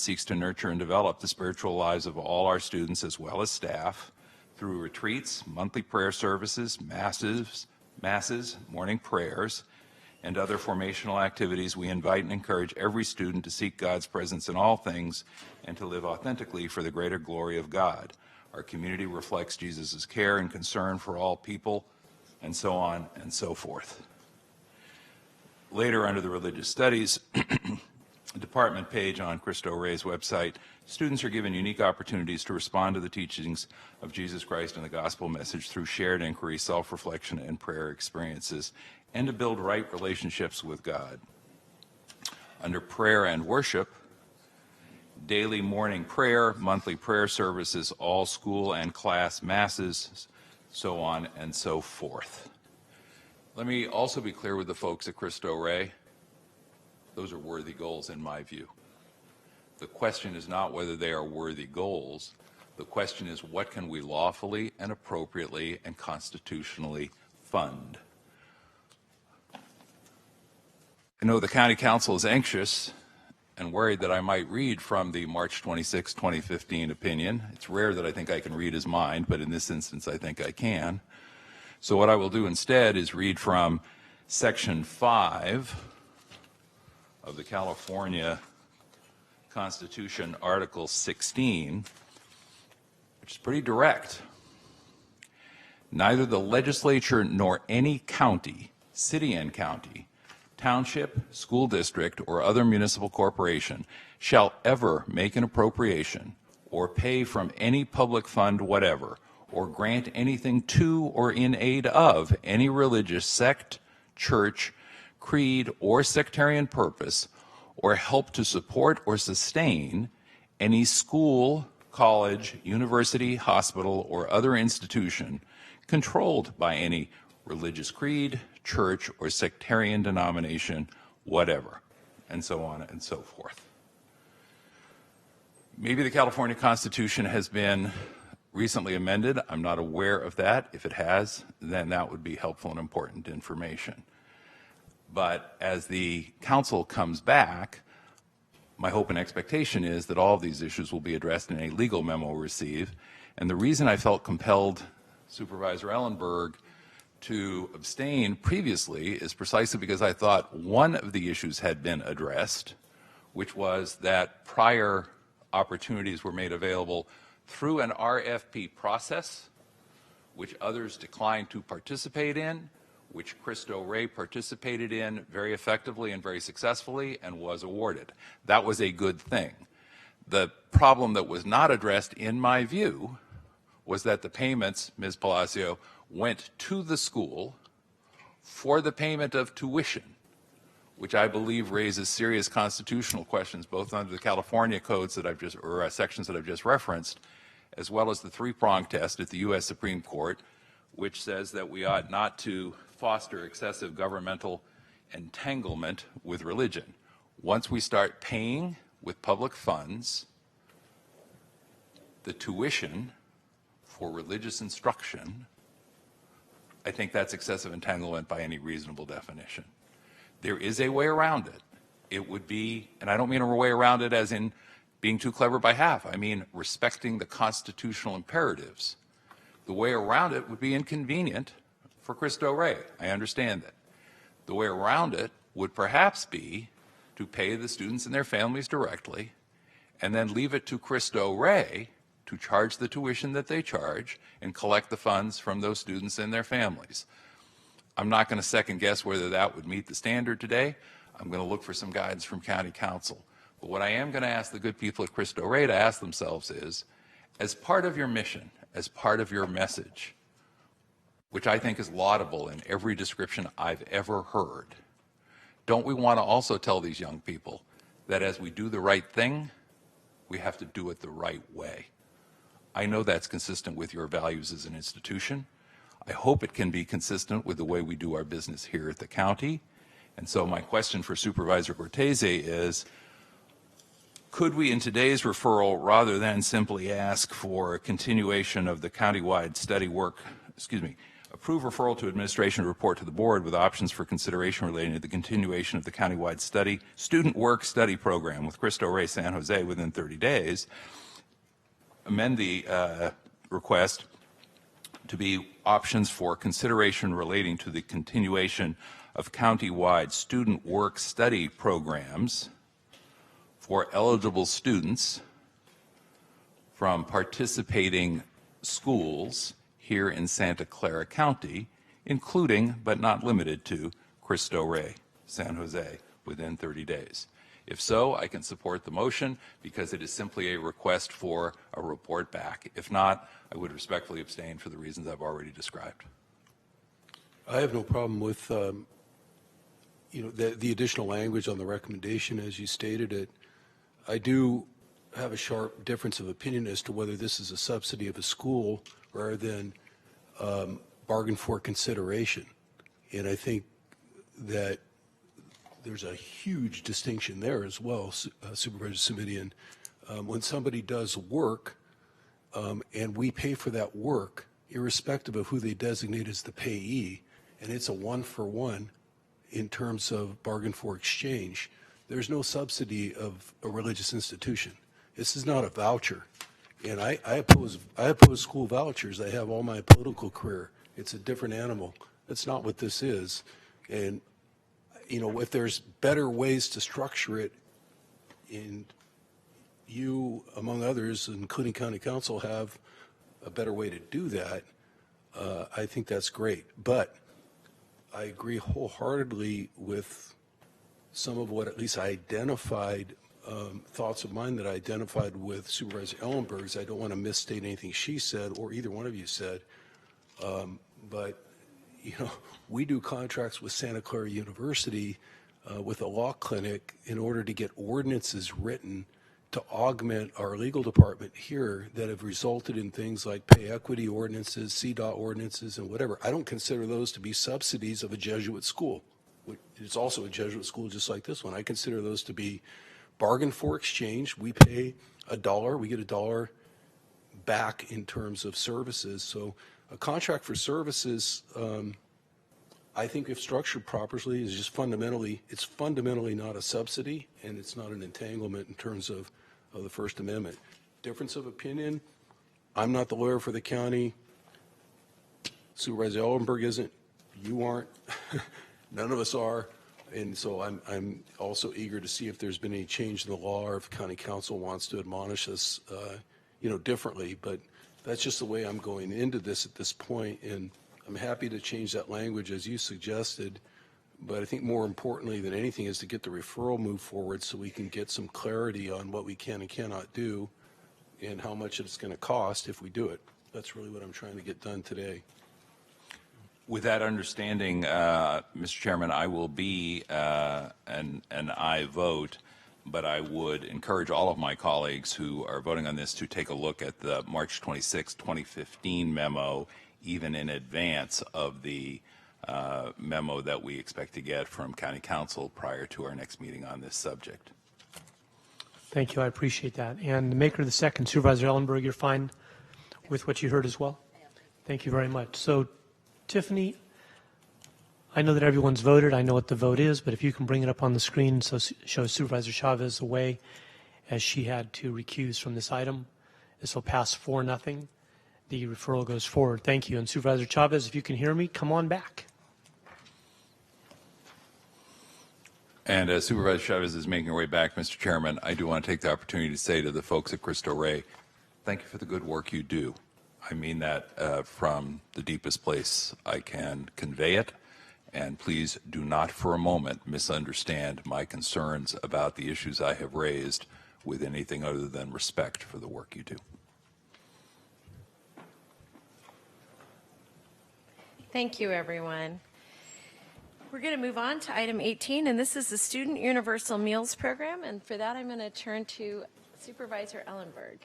seeks to nurture and develop the spiritual lives of all our students as well as staff through retreats, monthly prayer services, masses, morning prayers, and other formational activities. We invite and encourage every student to seek God's presence in all things and to live authentically for the greater glory of God. Our community reflects Jesus' care and concern for all people, and so on and so forth. Later, under the religious studies department page on Cristo Rey's website, students are given unique opportunities to respond to the teachings of Jesus Christ and the gospel message through shared inquiry, self-reflection, and prayer experiences, and to build right relationships with God. Under prayer and worship, daily morning prayer, monthly prayer services, all school and class masses, so on and so forth. Let me also be clear with the folks at Cristo Rey. Those are worthy goals in my view. The question is not whether they are worthy goals. The question is, what can we lawfully and appropriately and constitutionally fund? I know the County Council is anxious and worried that I might read from the March 26, 2015 opinion. It's rare that I think I can read his mind, but in this instance I think I can. So what I will do instead is read from Section 5 of the California Constitution, Article 16, which is pretty direct. Neither the legislature nor any county, city and county, township, school district, or other municipal corporation shall ever make an appropriation or pay from any public fund whatever, or grant anything to or in aid of any religious sect, church, creed, or sectarian purpose, or help to support or sustain any school, college, university, hospital, or other institution controlled by any religious creed, church, or sectarian denomination, whatever, and so on and so forth. Maybe the California Constitution has been recently amended. I'm not aware of that. If it has, then that would be helpful and important information. But as the council comes back, my hope and expectation is that all of these issues will be addressed in a legal memo received. And the reason I felt compelled, Supervisor Ellenberg, to abstain previously is precisely because I thought one of the issues had been addressed, which was that prior opportunities were made available through an RFP process, which others declined to participate in, which Cristo Rey participated in very effectively and very successfully and was awarded. That was a good thing. The problem that was not addressed, in my view, was that the payments, Ms. Palacio, went to the school for the payment of tuition, which I believe raises serious constitutional questions, both under the California codes that I've just, or sections that I've just referenced, as well as the three-prong test at the U.S. Supreme Court, which says that we ought not to foster excessive governmental entanglement with religion. Once we start paying with public funds the tuition for religious instruction, I think that's excessive entanglement by any reasonable definition. There is a way around it. It would be, and I don't mean a way around it as in being too clever by half. I mean respecting the constitutional imperatives. The way around it would be inconvenient for Cristo Rey. I understand that. The way around it would perhaps be to pay the students and their families directly and then leave it to Cristo Rey to charge the tuition that they charge and collect the funds from those students and their families. I'm not going to second guess whether that would meet the standard today. I'm going to look for some guidance from County Council. But what I am going to ask the good people at Cristo Rey to ask themselves is, as part of your mission, as part of your message, which I think is laudable in every description I've ever heard, don't we want to also tell these young people that as we do the right thing, we have to do it the right way? I know that's consistent with your values as an institution. I hope it can be consistent with the way we do our business here at the county. And so my question for Supervisor Cortese is, could we in today's referral, rather than simply ask for a continuation of the countywide study work, approve referral to administration report to the board with options for consideration relating to the continuation of the countywide student work study program with Cristo Rey San Jose within 30 days, amend the request to be options for consideration relating to the continuation of countywide student work study programs for eligible students from participating schools here in Santa Clara County, including but not limited to Cristo Rey San Jose within 30 days. If so, I can support the motion because it is simply a request for a report back. If not, I would respectfully abstain for the reasons I've already described. I have no problem with the additional language on the recommendation as you stated it. I do have a sharp difference of opinion as to whether this is a subsidy of a school rather than bargain for consideration. And I think that there's a huge distinction there as well, Supervisor Simitian. When somebody does work and we pay for that work, irrespective of who they designate as the payee, and it's a one-for-one in terms of bargain for exchange, there's no subsidy of a religious institution. This is not a voucher. And I oppose school vouchers. I have all my political career. It's a different animal. That's not what this is. And if there's better ways to structure it, and you, among others, including County Council, have a better way to do that, I think that's great. But I agree wholeheartedly with some of what at least I identified, thoughts of mine that I identified with Supervisor Ellenberg's. I don't want to misstate anything she said or either one of you said, but we do contracts with Santa Clara University with a law clinic in order to get ordinances written to augment our legal department here that have resulted in things like pay equity ordinances, CDOT ordinances, and whatever. I don't consider those to be subsidies of a Jesuit school. It's also a Jesuit school just like this one. I consider those to be bargain for exchange. We pay $1, we get $1 back in terms of services. So a contract for services, I think if structured properly, is just it's fundamentally not a subsidy, and it's not an entanglement in terms of the First Amendment. Difference of opinion, I'm not the lawyer for the county. Supervisor Ellenberg isn't. You aren't. None of us are. And so I'm also eager to see if there's been any change in the law or if county council wants to admonish us, differently. But that's just the way I'm going into this at this point. And I'm happy to change that language as you suggested. But I think more importantly than anything is to get the referral moved forward so we can get some clarity on what we can and cannot do and how much it's going to cost if we do it. That's really what I'm trying to get done today. With that understanding, Mr. Chairman, I will be an aye vote, but I would encourage all of my colleagues who are voting on this to take a look at the March 26, 2015 memo, even in advance of the memo that we expect to get from County Council prior to our next meeting on this subject. Thank you. I appreciate that. And the maker of the second, Supervisor Ellenberg, you're fine with what you heard as well? Thank you very much. So, Tiffany, I know that everyone's voted. I know what the vote is, but if you can bring it up on the screen so show Supervisor Chavez the way, as she had to recuse from this item. This will pass 4-0. The referral goes forward. Thank you. And Supervisor Chavez, if you can hear me, come on back. And as Supervisor Chavez is making her way back, Mr. Chairman, I do want to take the opportunity to say to the folks at Cristo Rey, thank you for the good work you do. I mean that from the deepest place I can convey it, and please do not for a moment misunderstand my concerns about the issues I have raised with anything other than respect for the work you do. Thank you, everyone. We're going to move on to item 18, and this is the Student Universal Meals Program, and for that I'm going to turn to Supervisor Ellenberg.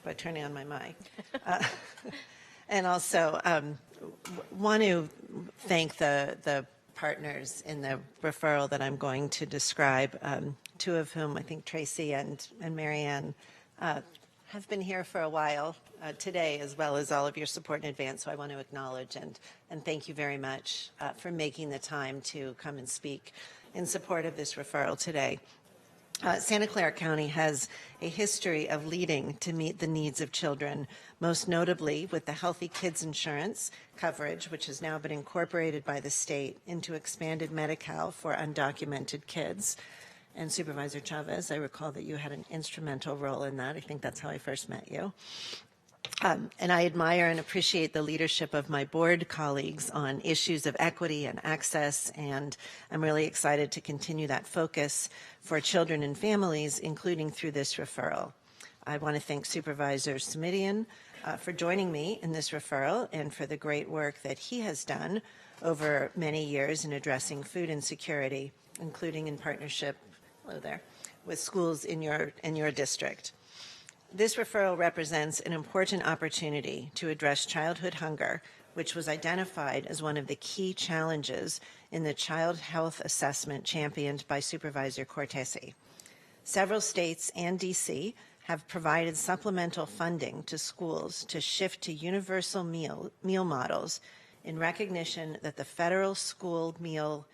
By turning on my mic. And also want to thank the partners in the referral that I'm going to describe, two of whom, I think Tracy and Marianne, have been here for a while today, as well as all of your support in advance. So I want to acknowledge and thank you very much for making the time to come and speak in support of this referral today. Santa Clara County has a history of leading to meet the needs of children, most notably with the Healthy Kids Insurance coverage, which has now been incorporated by the state into expanded Medi-Cal for undocumented kids. And Supervisor Chavez, I recall that you had an instrumental role in that. I think that's how I first met you. And I admire and appreciate the leadership of my board colleagues on issues of equity and access, and I'm really excited to continue that focus for children and families, including through this referral. I want to thank Supervisor Smidian for joining me in this referral and for the great work that he has done over many years in addressing food insecurity, including in partnership, hello there, with schools in your district. This referral represents an important opportunity to address childhood hunger, which was identified as one of the key challenges in the child health assessment championed by Supervisor Cortese. Several states and DC have provided supplemental funding to schools to shift to universal meal models in recognition that the federal school meal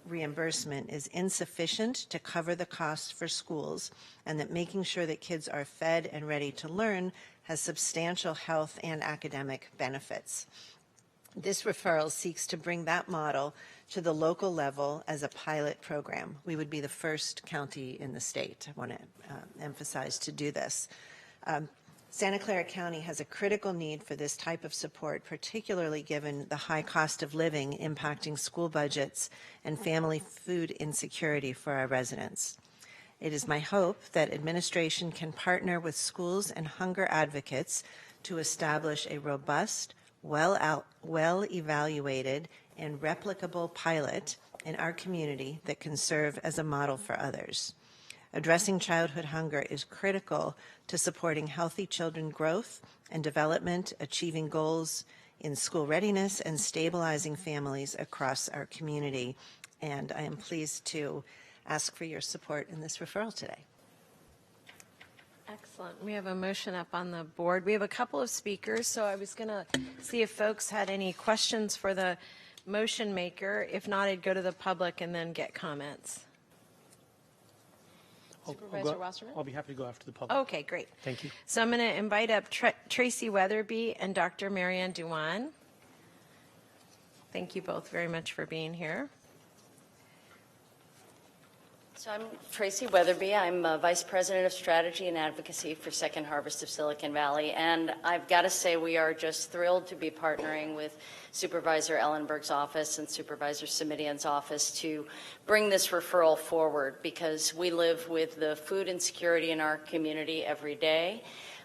reimbursement is insufficient to cover the costs for schools, and that making sure that kids are fed and ready to learn has substantial health and academic benefits. This referral seeks to bring that model to the local level as a pilot program. We would be the first county in the state, I want to emphasize, to do this. Santa Clara County has a critical need for this type of support, particularly given the high cost of living impacting school budgets and family food insecurity for our residents. It is my hope that administration can partner with schools and hunger advocates to establish a robust, well-evaluated, and replicable pilot in our community that can serve as a model for others. Addressing childhood hunger is critical to supporting healthy children growth and development, achieving goals in school readiness, and stabilizing families across our community. and I am pleased to ask for your support in this referral today. Excellent. We have a motion up on the board. We have a couple of speakers, so I was going to see if folks had any questions for the motion maker. If not, I'd go to the public and then get comments. Supervisor Wasserman? I'll be happy to go after the public. Okay, great. Thank you. So I'm going to invite up Tracy Weatherby and Dr. Marianne Duan. Thank you both very much for being here. So I'm Tracy Weatherby. I'm Vice President of Strategy and Advocacy for Second Harvest of Silicon Valley. And I've got to say we are just thrilled to be partnering with Supervisor Ellenberg's office and Supervisor Simidian's office to bring this referral forward, because we live with the food insecurity in our community every day.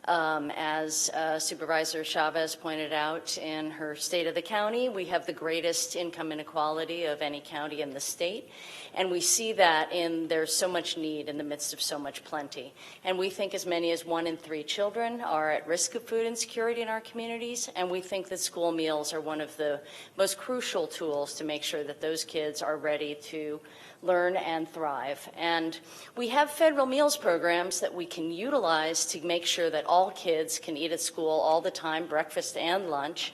As Supervisor Chavez pointed out in her State of the County, we have the greatest income inequality of any county in the state. And we see that there's so much need in the midst of so much plenty. And we think as many as 1 in 3 children are at risk of food insecurity in our communities. And we think that school meals are one of the most crucial tools to make sure that those kids are ready to learn and thrive. And we have federal meals programs that we can utilize to make sure that all kids can eat at school all the time, breakfast and lunch.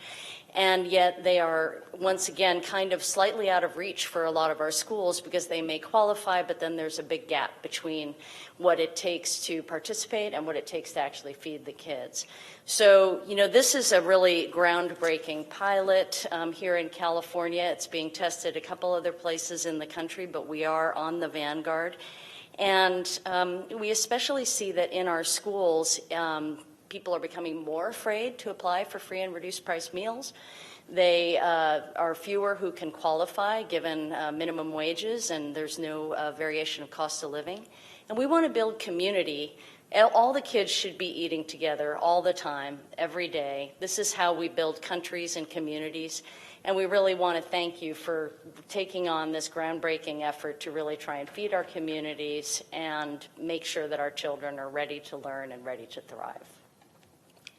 And yet they are, once again, kind of slightly out of reach for a lot of our schools, because they may qualify, but then there's a big gap between what it takes to participate and what it takes to actually feed the kids. So, this is a really groundbreaking pilot here in California. It's being tested a couple other places in the country, but we are on the vanguard. And we especially see that in our schools, people are becoming more afraid to apply for free and reduced price meals. They are fewer who can qualify given minimum wages, and there's no variation of cost of living. And we want to build community. All the kids should be eating together all the time, every day. This is how we build countries and communities. And we really want to thank you for taking on this groundbreaking effort to really try and feed our communities and make sure that our children are ready to learn and ready to thrive.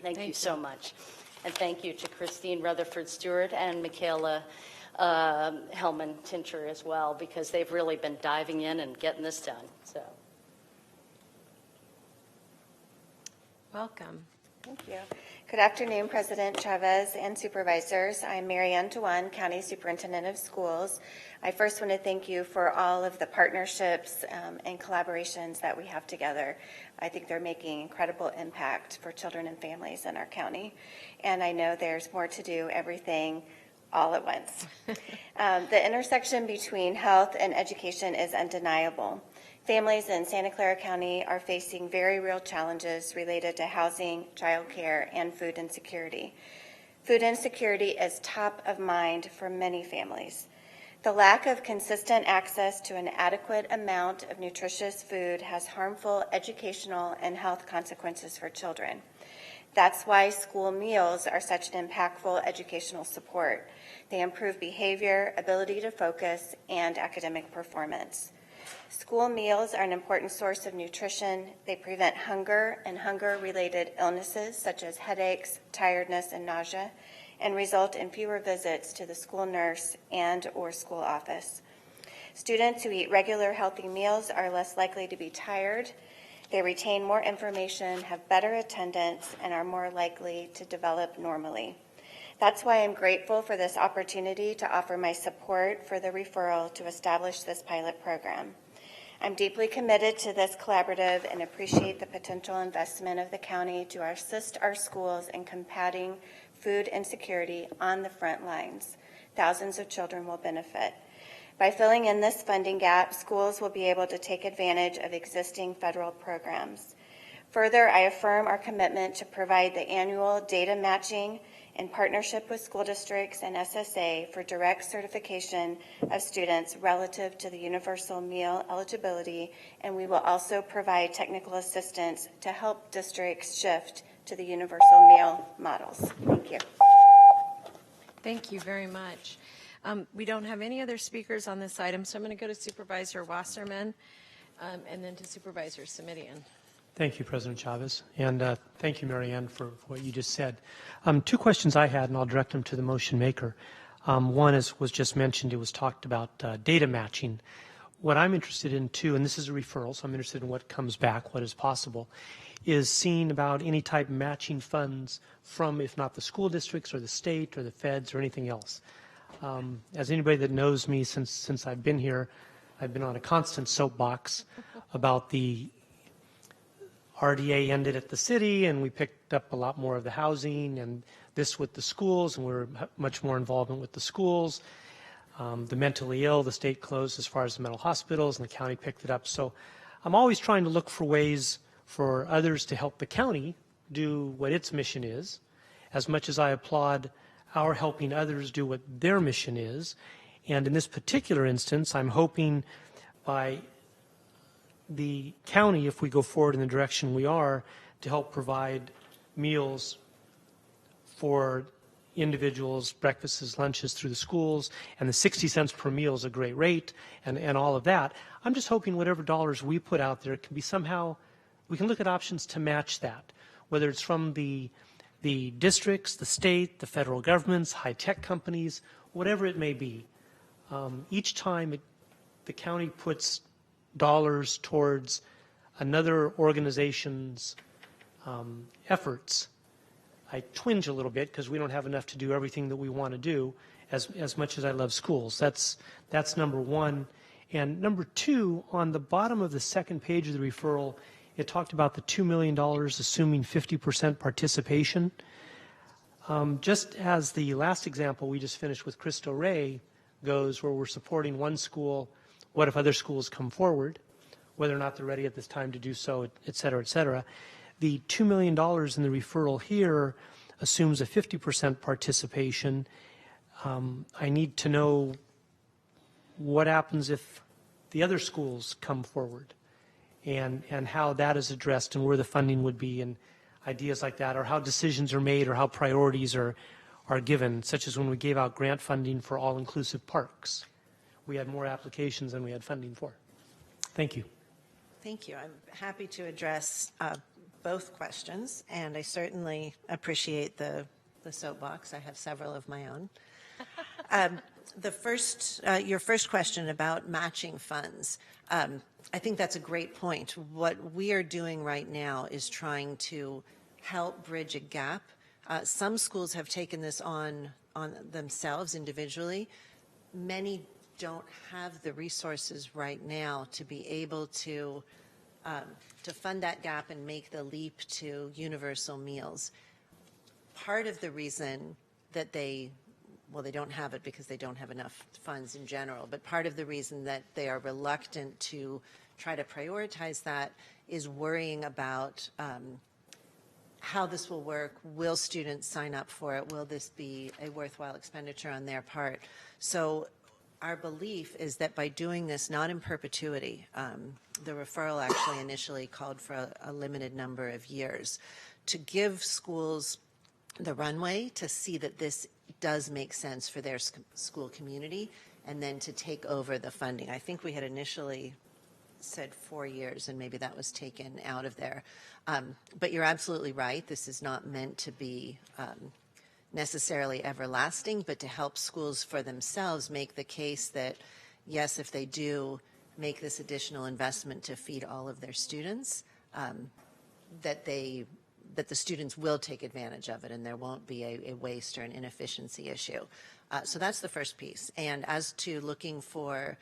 Thank you so much. And thank you to Christine Rutherford-Stewart and Michaela Hellman-Tincher as well, because they've really been diving in and getting this done. So, welcome. Thank you. Good afternoon, President Chavez and Supervisors. I'm Marianne Duan, County Superintendent of Schools. I first want to thank you for all of the partnerships and collaborations that we have together. I think they're making incredible impact for children and families in our county. And I know there's more to do, everything all at once. The intersection between health and education is undeniable. Families in Santa Clara County are facing very real challenges related to housing, childcare, and food insecurity. Food insecurity is top of mind for many families. The lack of consistent access to an adequate amount of nutritious food has harmful educational and health consequences for children. That's why school meals are such an impactful educational support. They improve behavior, ability to focus, and academic performance. School meals are an important source of nutrition. They prevent hunger and hunger-related illnesses such as headaches, tiredness, and nausea, and result in fewer visits to the school nurse and or school office. Students who eat regular healthy meals are less likely to be tired. They retain more information, have better attendance, and are more likely to develop normally. That's why I'm grateful for this opportunity to offer my support for the referral to establish this pilot program. I'm deeply committed to this collaborative and appreciate the potential investment of the county to assist our schools in combating food insecurity on the front lines. Thousands of children will benefit. By filling in this funding gap, schools will be able to take advantage of existing federal programs. Further, I affirm our commitment to provide the annual data matching in partnership with school districts and SSA for direct certification of students relative to the universal meal eligibility, and we will also provide technical assistance to help districts shift to the universal meal models. Thank you. Thank you very much. We don't have any other speakers on this item, so I'm going to go to Supervisor Wasserman and then to Supervisor Simidian. Thank you, President Chavez, and thank you, Marianne, for what you just said. 2 questions I had, and I'll direct them to the motion maker. One was just mentioned, it was talked about data matching. What I'm interested in too, and this is a referral, so I'm interested in what comes back, what is possible, is seeing about any type of matching funds from, if not the school districts or the state or the feds or anything else. As anybody that knows me since I've been here, I've been on a constant soapbox about the RDA ended at the city and we picked up a lot more of the housing and this with the schools, and we're much more involvement with the schools. The mentally ill, the state closed as far as the mental hospitals, and the county picked it up. So I'm always trying to look for ways for others to help the county do what its mission is, as much as I applaud our helping others do what their mission is. And in this particular instance, I'm hoping by the county, if we go forward in the direction we are, to help provide meals for individuals, breakfasts, lunches through the schools, and the 60 cents per meal is a great rate, and all of that. I'm just hoping whatever dollars we put out there can be somehow, we can look at options to match that, whether it's from the districts, the state, the federal governments, high-tech companies, whatever it may be. Each time the county puts dollars towards another organization's efforts, I twinge a little bit because we don't have enough to do everything that we want to do as much as I love schools. That's number one. And number two, on the bottom of the second page of the referral, it talked about the $2 million assuming 50% participation. Just as the last example we just finished with Cristo Rey goes, where we're supporting one school, what if other schools come forward, whether or not they're ready at this time to do so, et cetera, et cetera. The $2 million in the referral here assumes a 50% participation. I need to know what happens if the other schools come forward and how that is addressed and where the funding would be and ideas like that, or how decisions are made or how priorities are given, such as when we gave out grant funding for all-inclusive parks. We had more applications than we had funding for. Thank you. Thank you. I'm happy to address both questions, and I certainly appreciate the soapbox. I have several of my own. Your first question about matching funds, I think that's a great point. What we are doing right now is trying to help bridge a gap. Some schools have taken this on themselves individually. Many don't have the resources right now to be able to fund that gap and make the leap to universal meals. Part of the reason that they don't have it because they don't have enough funds in general, but part of the reason that they are reluctant to try to prioritize that is worrying about how this will work. Will students sign up for it? Will this be a worthwhile expenditure on their part? So our belief is that by doing this not in perpetuity, the referral actually initially called for a limited number of years, to give schools the runway to see that this does make sense for their school community, and then to take over the funding. I think we had initially said 4 years, and maybe that was taken out of there. But you're absolutely right. This is not meant to be necessarily everlasting, but to help schools for themselves make the case that, yes, if they do make this additional investment to feed all of their students, that the students will take advantage of it and there won't be a waste or an inefficiency issue. So that's the first piece. And as to looking for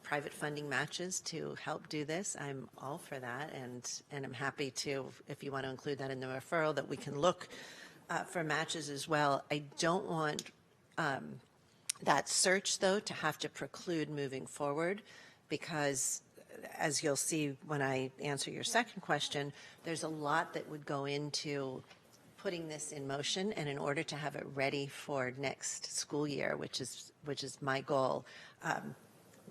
private funding matches to help do this, I'm all for that, and I'm happy to, if you want to include that in the referral, that we can look for matches as well. I don't want that search, though, to have to preclude moving forward, because as you'll see when I answer your second question, there's a lot that would go into putting this in motion, and in order to have it ready for next school year, which is my goal,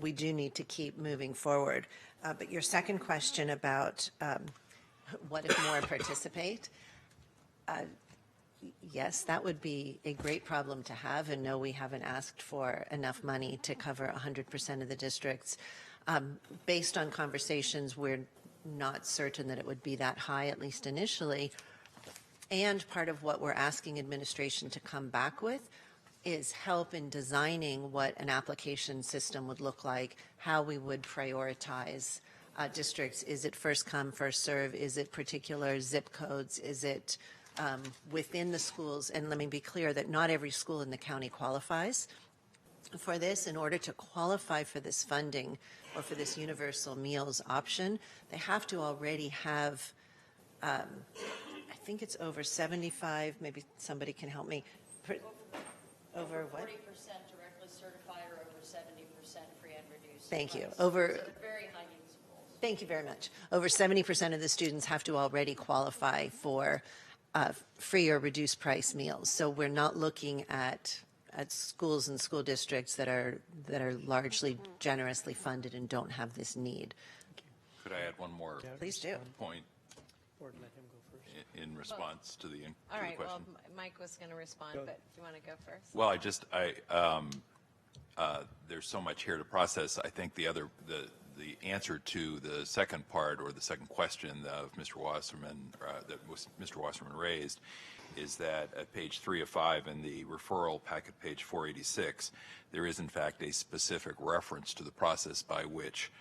we do need to keep moving forward. But your second question about what if more participate, yes, that would be a great problem to have, and no, we haven't asked for enough money to cover 100% of the districts. Based on conversations, we're not certain that it would be that high, at least initially. And part of what we're asking administration to come back with is help in designing what an application system would look like, how we would prioritize districts. Is it first come, first serve? Is it particular zip codes? Is it within the schools? And let me be clear that not every school in the county qualifies for this. In order to qualify for this funding or for this universal meals option, they have to already have, I think it's over 75, maybe somebody can help me. Over what? 40% directly certified or over 70% free and reduced. Thank you. price. Over. So they're very high need schools. Thank you very much. Over 70% of the students have to already qualify for free or reduced price meals. So we're not looking at schools and school districts that are largely generously funded and don't have this need. Could I add one more Please do. point Or let him go first. in response to the All right, well, question? Mike was going to respond, but do you want to go first? Well, there's so much here to process. I think the answer to the second part or the second question of Mr. Wasserman, Mr. Wasserman raised, is that at page 3 of 5 in the referral packet, page 486, there is in fact a specific reference to the process by which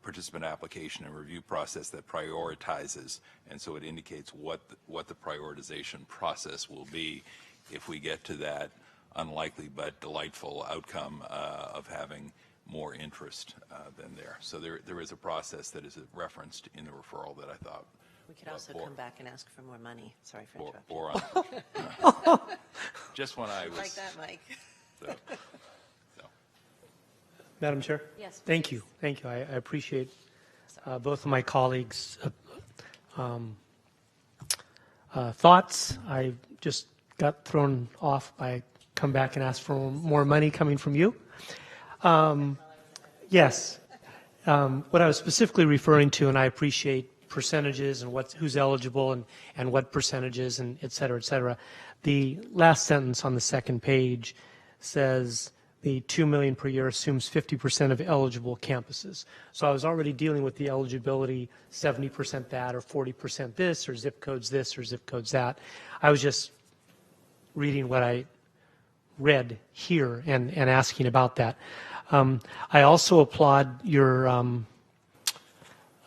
participant application and review process that prioritizes, and so it indicates what the prioritization process will be if we get to that unlikely but delightful outcome of having more interest than there. So there is a process that is referenced in the referral that I thought. We could also come back and ask for more money. Sorry for interrupting. Or just when I was like that, Mike. So. Madam Chair? Yes. Thank you. Thank you. I appreciate both of my colleagues' thoughts. I just got thrown off by come back and ask for more money coming from you. Yes. What I was specifically referring to, and I appreciate percentages and who's eligible and what percentages and et cetera, the last sentence on the second page says the $2 million per year assumes 50% of eligible campuses. So I was already dealing with the eligibility, 70% that or 40% this or zip codes this or zip codes that. I was just reading what I read here and asking about that. I also applaud your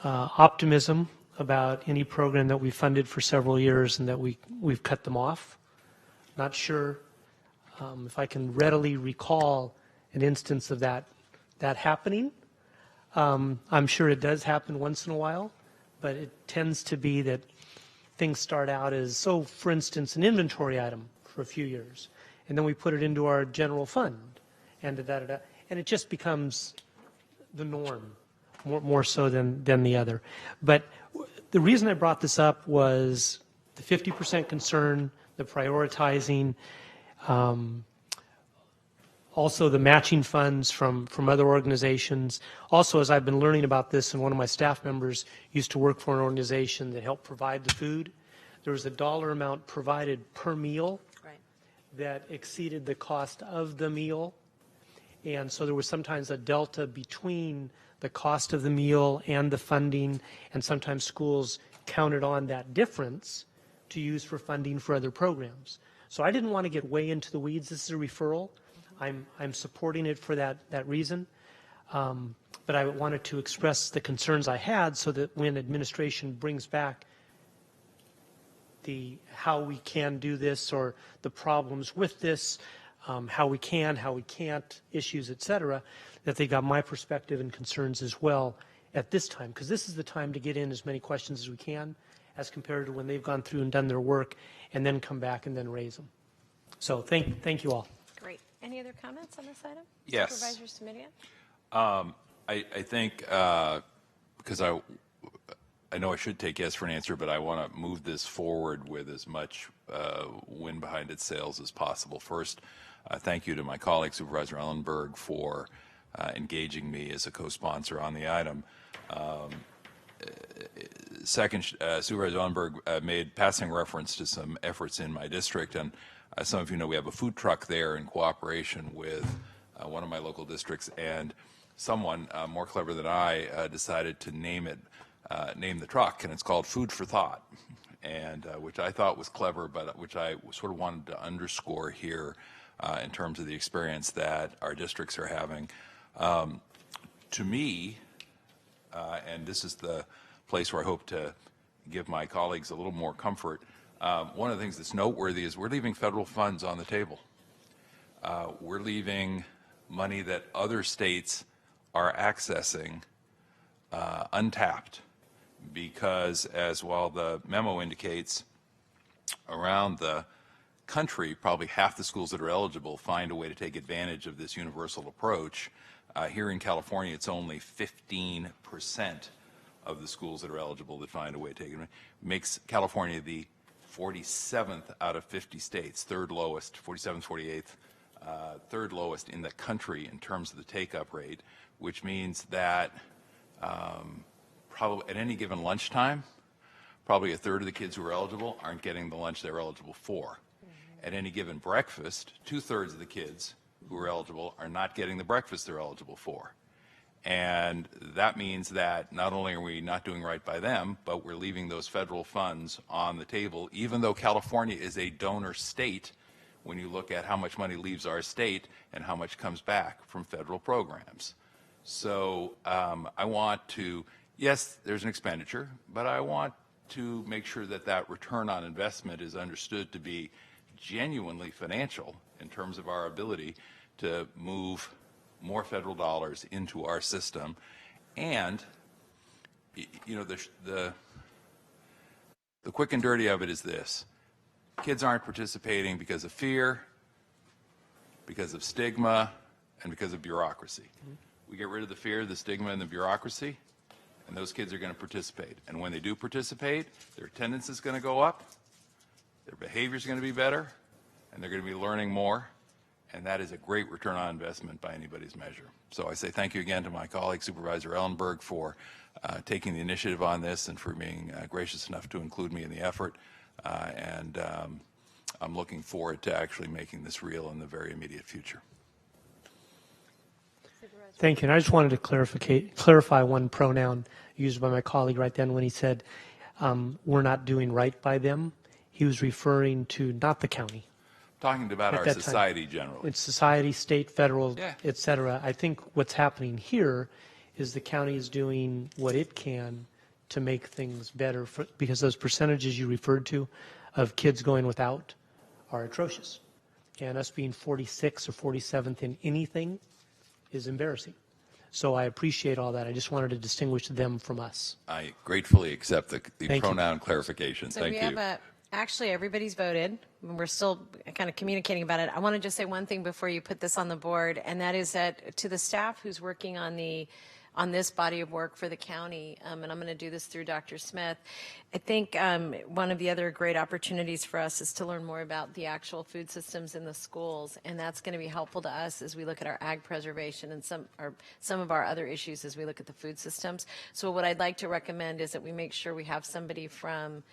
optimism about any program that we funded for several years and that we've cut them off. Not sure if I can readily recall an instance of that happening. I'm sure it does happen once in a while, but it tends to be that things start out as, so for instance, an inventory item for a few years, and then we put it into our general fund, and and it just becomes the norm, more so than the other. But the reason I brought this up was the 50% concern, the prioritizing, also the matching funds from other organizations. Also, as I've been learning about this, and one of my staff members used to work for an organization that helped provide the food, there was a dollar amount provided per meal that exceeded the cost of the meal. And so there was sometimes a delta between the cost of the meal and the funding, and sometimes schools counted on that difference to use for funding for other programs. So I didn't want to get way into the weeds. This is a referral. I'm supporting it for that reason. But I wanted to express the concerns I had so that when administration brings back how we can do this or the problems with this, how we can, how we can't, issues, et cetera, that they got my perspective and concerns as well at this time, because this is the time to get in as many questions as we can as compared to when they've gone through and done their work and then come back and then raise them. So thank you all. Great. Any other comments on this item? Yes. Supervisor Simidian? I think, because I know I should take yes for an answer, but I want to move this forward with as much wind behind its sails as possible. First, thank you to my colleague, Supervisor Ellenberg, for engaging me as a co-sponsor on the item. Second, Supervisor Ellenberg made passing reference to some efforts in my district, and some of you know we have a food truck there in cooperation with one of my local districts, and someone more clever than I decided to name the truck, and it's called Food for Thought, and which I thought was clever, but which I sort of wanted to underscore here in terms of the experience that our districts are having. To me, and this is the place where I hope to give my colleagues a little more comfort, one of the things that's noteworthy is we're leaving federal funds on the table. We're leaving money that other states are accessing untapped, because as while the memo indicates, around the country, probably half the schools that are eligible find a way to take advantage of this universal approach. Here in California, it's only 15% of the schools that are eligible that find a way to take advantage. Makes California the 47th out of 50 states, third lowest, 47th, 48th, third lowest in the country in terms of the take-up rate, which means that probably at any given lunchtime, probably a third of the kids who are eligible aren't getting the lunch they're eligible for. At any given breakfast, 2/3 of the kids who are eligible are not getting the breakfast they're eligible for. And that means that not only are we not doing right by them, but we're leaving those federal funds on the table, even though California is a donor state when you look at how much money leaves our state and how much comes back from federal programs. So I want to, yes, there's an expenditure, but I want to make sure that that return on investment is understood to be genuinely financial in terms of our ability to move more federal dollars into our system. And you know, the quick and dirty of it is this: kids aren't participating because of fear, because of stigma, and because of bureaucracy. We get rid of the fear, the stigma, and the bureaucracy, and those kids are going to participate. And when they do participate, their attendance is going to go up, their behavior is going to be better, and they're going to be learning more. And that is a great return on investment by anybody's measure. So I say thank you again to my colleague, Supervisor Ellenberg, for taking the initiative on this and for being gracious enough to include me in the effort. I'm looking forward to actually making this real in the very immediate future. Thank you. And I just wanted to clarify one pronoun used by my colleague right then when he said we're not doing right by them. He was referring to not the county. Talking about our society generally. It's society, state, federal, yeah, et cetera. I think what's happening here is the county is doing what it can to make things better because those percentages you referred to of kids going without are atrocious. And us being 46th or 47th in anything is embarrassing. So I appreciate all that. I just wanted to distinguish them from us. I gratefully accept the pronoun clarification. So Thank you. Actually, everybody's voted. We're still kind of communicating about it. I want to just say one thing before you put this on the board, and that is that to the staff who's working on this body of work for the county, and I'm going to do this through Dr. Smith, I think one of the other great opportunities for us is to learn more about the actual food systems in the schools, and that's going to be helpful to us as we look at our ag preservation and some of our other issues as we look at the food systems. So what I'd like to recommend is that we make sure we have somebody from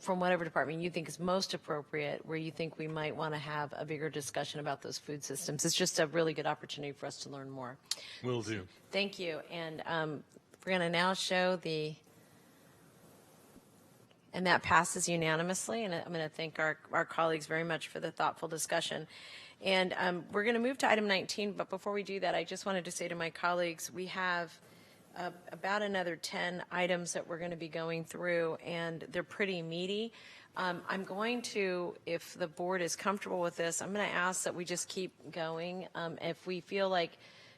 whatever department you think is most appropriate, where you think we might want to have a bigger discussion about those food systems. It's just a really good opportunity for us to learn more. Will do. Thank you. And we're going to now show and that passes unanimously. And I'm going to thank our colleagues very much for the thoughtful discussion. And we're going to move to item 19. But before we do that, I just wanted to say to my colleagues, we have about another 10 items that we're going to be going through, and they're pretty meaty. I'm going to, if the board is comfortable with this, I'm going to ask that we just keep going.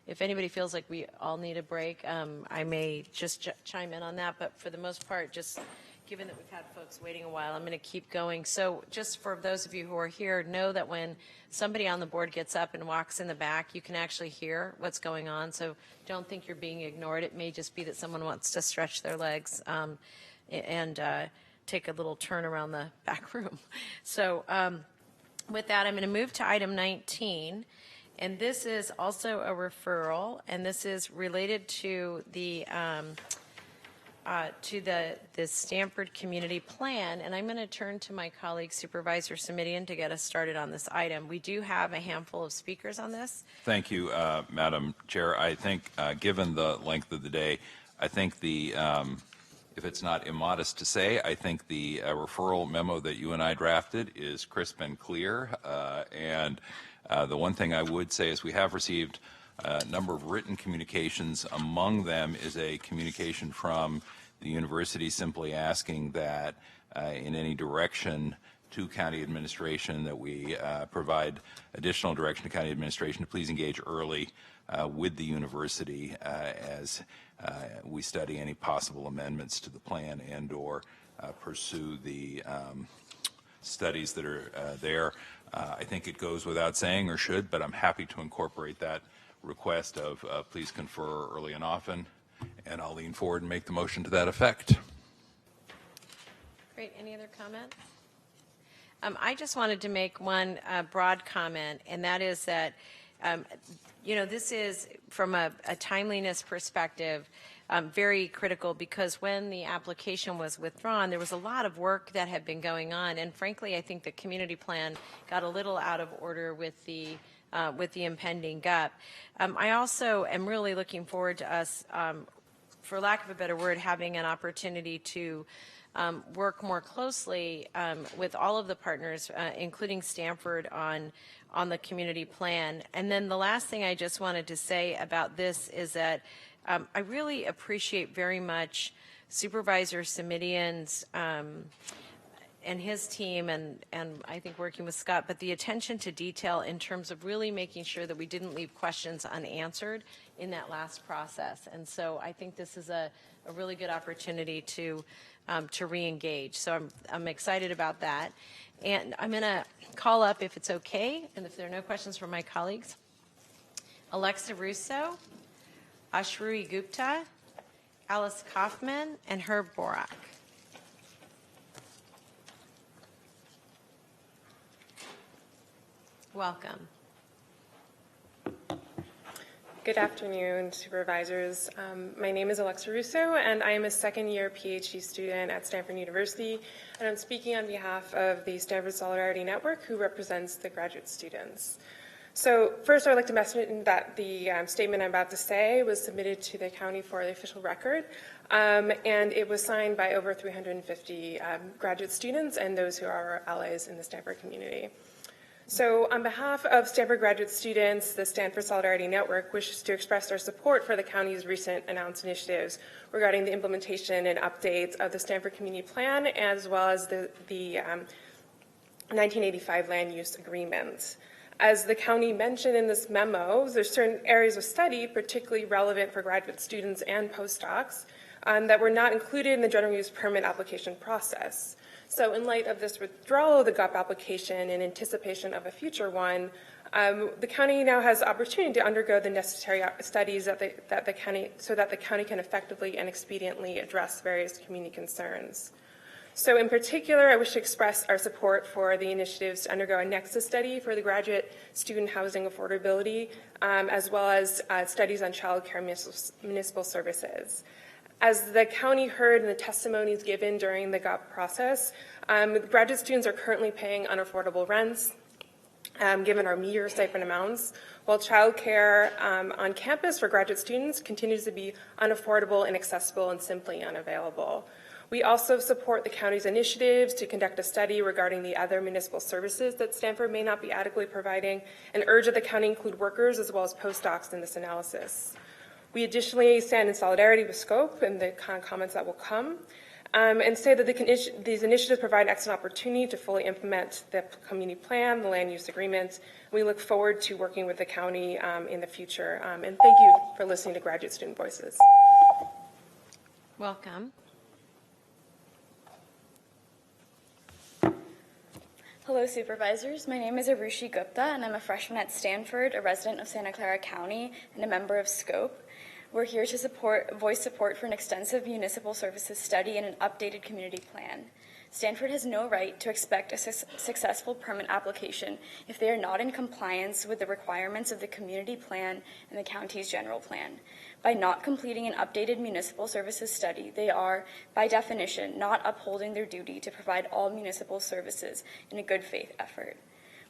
If anybody feels like we all need a break, I may just chime in on that. But for the most part, just given that we've had folks waiting a while, I'm going to keep going. So just for those of you who are here, know that when somebody on the board gets up and walks in the back, you can actually hear what's going on. So don't think you're being ignored. It may just be that someone wants to stretch their legs and take a little turn around the back room. So with that, I'm going to move to item 19. And this is also a referral, and this is related to the Stanford Community Plan, and I'm going to turn to my colleague Supervisor Simidian to get us started on this item. We do have a handful of speakers on this. Thank you, Madam Chair. I think given the length of the day, I think if if it's not immodest to say, I think the referral memo that you and I drafted is crisp and clear. The one thing I would say is we have received a number of written communications. Among them is a communication from the university simply asking that in any direction to county administration that we provide additional direction to county administration to please engage early with the university as we study any possible amendments to the plan and or pursue the studies that are there. I think it goes without saying or should, but I'm happy to incorporate that request of please confer early and often, and I'll lean forward and make the motion to that effect. Great. Any other comments? I just wanted to make one broad comment, and that is that, this is, from a timeliness perspective, very critical, because when the application was withdrawn, there was a lot of work that had been going on, and frankly, I think the community plan got a little out of order with the impending GUP. I also am really looking forward to us, for lack of a better word, having an opportunity to work more closely with all of the partners, including Stanford, on the community plan. And then the last thing I just wanted to say about this is that I really appreciate very much Supervisor Simidian's and his team, and I think working with Scott, but the attention to detail in terms of really making sure that we didn't leave questions unanswered in that last process. And so I think this is a really good opportunity to re-engage. So I'm excited about that. And I'm going to call up, if it's okay, and if there are no questions from my colleagues, Alexa Russo, Ashruhi Gupta, Alice Kaufman, and Herb Borak. Welcome. Good afternoon, supervisors. My name is Alexa Russo, and I am a second-year PhD student at Stanford University, and I'm speaking on behalf of the Stanford Solidarity Network, who represents the graduate students. So first, I'd like to mention that the statement I'm about to say was submitted to the county for the official record, and it was signed by over 350 graduate students and those who are our allies in the Stanford community. So on behalf of Stanford graduate students, the Stanford Solidarity Network wishes to express our support for the county's recent announced initiatives regarding the implementation and updates of the Stanford Community Plan, as well as the 1985 Land Use Agreement. As the county mentioned in this memo, there's certain areas of study, particularly relevant for graduate students and postdocs, that were not included in the general use permit application process. So in light of this withdrawal of the GUP application in anticipation of a future one, the county now has the opportunity to undergo the necessary studies so that the county can effectively and expediently address various community concerns. So in particular, I wish to express our support for the initiatives to undergo a nexus study for the graduate student housing affordability, as well as studies on child care municipal services. As the county heard in the testimonies given during the GUP process, graduate students are currently paying unaffordable rents, given our meager stipend amounts, while child care on campus for graduate students continues to be unaffordable, inaccessible, and simply unavailable. We also support the county's initiatives to conduct a study regarding the other municipal services that Stanford may not be adequately providing, and urge that the county include workers as well as postdocs in this analysis. We additionally stand in solidarity with SCOPE and the kind of comments that will come, and say that these initiatives provide an excellent opportunity to fully implement the community plan, the land use agreement. We look forward to working with the county in the future. And thank you for listening to graduate student voices. Welcome. Hello, supervisors. My name is Arushi Gupta, and I'm a freshman at Stanford, a resident of Santa Clara County, and a member of SCOPE. We're here to voice support for an extensive municipal services study and an updated community plan. Stanford has no right to expect a successful permit application if they are not in compliance with the requirements of the community plan and the county's general plan. By not completing an updated municipal services study, they are, by definition, not upholding their duty to provide all municipal services in a good faith effort.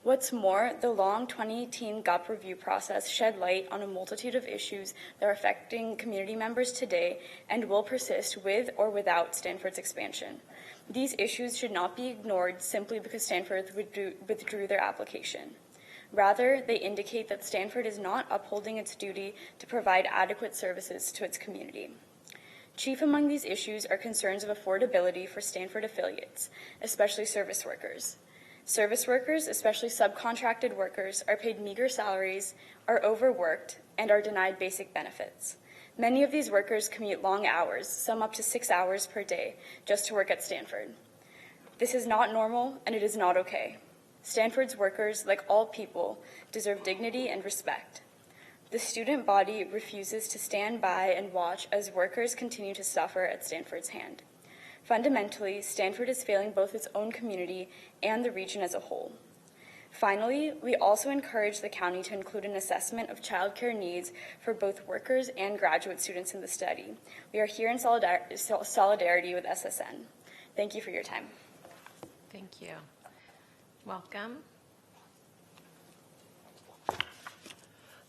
What's more, the long 2018 GUP review process shed light on a multitude of issues that are affecting community members today and will persist with or without Stanford's expansion. These issues should not be ignored simply because Stanford withdrew their application. Rather, they indicate that Stanford is not upholding its duty to provide adequate services to its community. Chief among these issues are concerns of affordability for Stanford affiliates, especially service workers. Service workers, especially subcontracted workers, are paid meager salaries, are overworked, and are denied basic benefits. Many of these workers commute long hours, some up to 6 hours per day, just to work at Stanford. This is not normal, and it is not okay. Stanford's workers, like all people, deserve dignity and respect. The student body refuses to stand by and watch as workers continue to suffer at Stanford's hand. Fundamentally, Stanford is failing both its own community and the region as a whole. Finally, we also encourage the county to include an assessment of childcare needs for both workers and graduate students in the study. We are here in solidarity with SSN. Thank you for your time. Thank you. Welcome.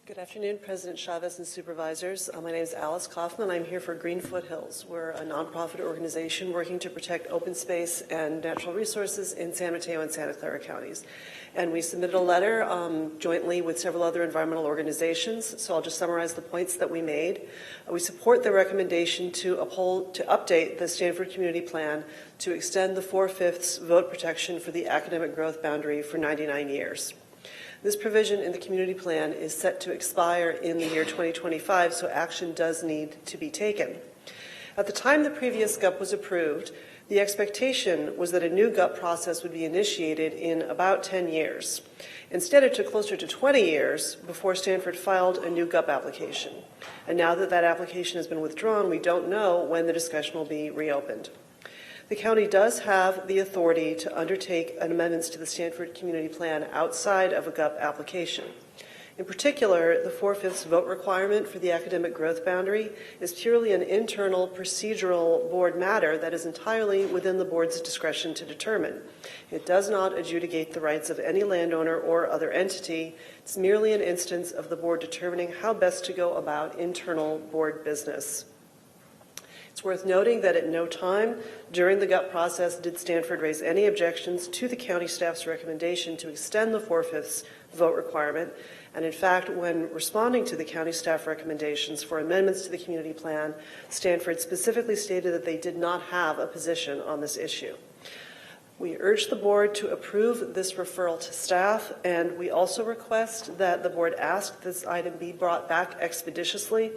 Good afternoon, President Chavez and Supervisors. My name is Alice Kaufman. I'm here for Green Foothills. We're a nonprofit organization working to protect open space and natural resources in San Mateo and Santa Clara counties. And we submitted a letter jointly with several other environmental organizations, so I'll just summarize the points that we made. We support the recommendation to update the Stanford Community Plan to extend the 4/5 vote protection for the academic growth boundary for 99 years. This provision in the community plan is set to expire in the year 2025, so action does need to be taken. At the time the previous GUP was approved, the expectation was that a new GUP process would be initiated in about 10 years. Instead, it took closer to 20 years before Stanford filed a new GUP application. And now that that application has been withdrawn, we don't know when the discussion will be reopened. The county does have the authority to undertake amendments to the Stanford Community Plan outside of a GUP application. In particular, the 4/5 vote requirement for the academic growth boundary is purely an internal procedural board matter that is entirely within the board's discretion to determine. It does not adjudicate the rights of any landowner or other entity. It's merely an instance of the board determining how best to go about internal board business. It's worth noting that at no time during the GUP process did Stanford raise any objections to the county staff's recommendation to extend the 4/5 vote requirement. And in fact, when responding to the county staff recommendations for amendments to the community plan, Stanford specifically stated that they did not have a position on this issue. We urge the board to approve this referral to staff, and we also request that the board ask this item be brought back expeditiously.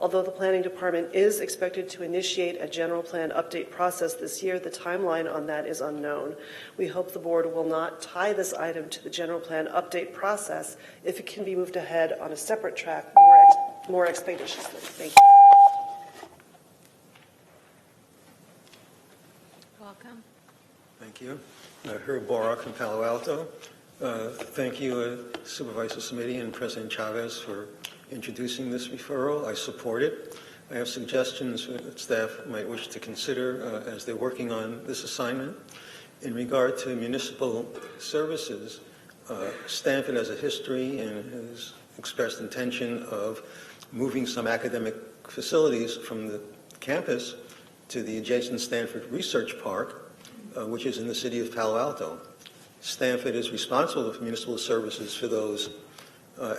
Although the planning department is expected to initiate a general plan update process this year, the timeline on that is unknown. We hope the board will not tie this item to the general plan update process if it can be moved ahead on a separate track more expeditiously. Thank you. Welcome. Thank you. Herb Borak from Palo Alto. Thank you, Supervisor Smitty and President Chavez, for introducing this referral. I support it. I have suggestions that staff might wish to consider as they're working on this assignment. In regard to municipal services, Stanford has a history and has expressed intention of moving some academic facilities from the campus to the adjacent Stanford Research Park, which is in the city of Palo Alto. Stanford is responsible for municipal services for those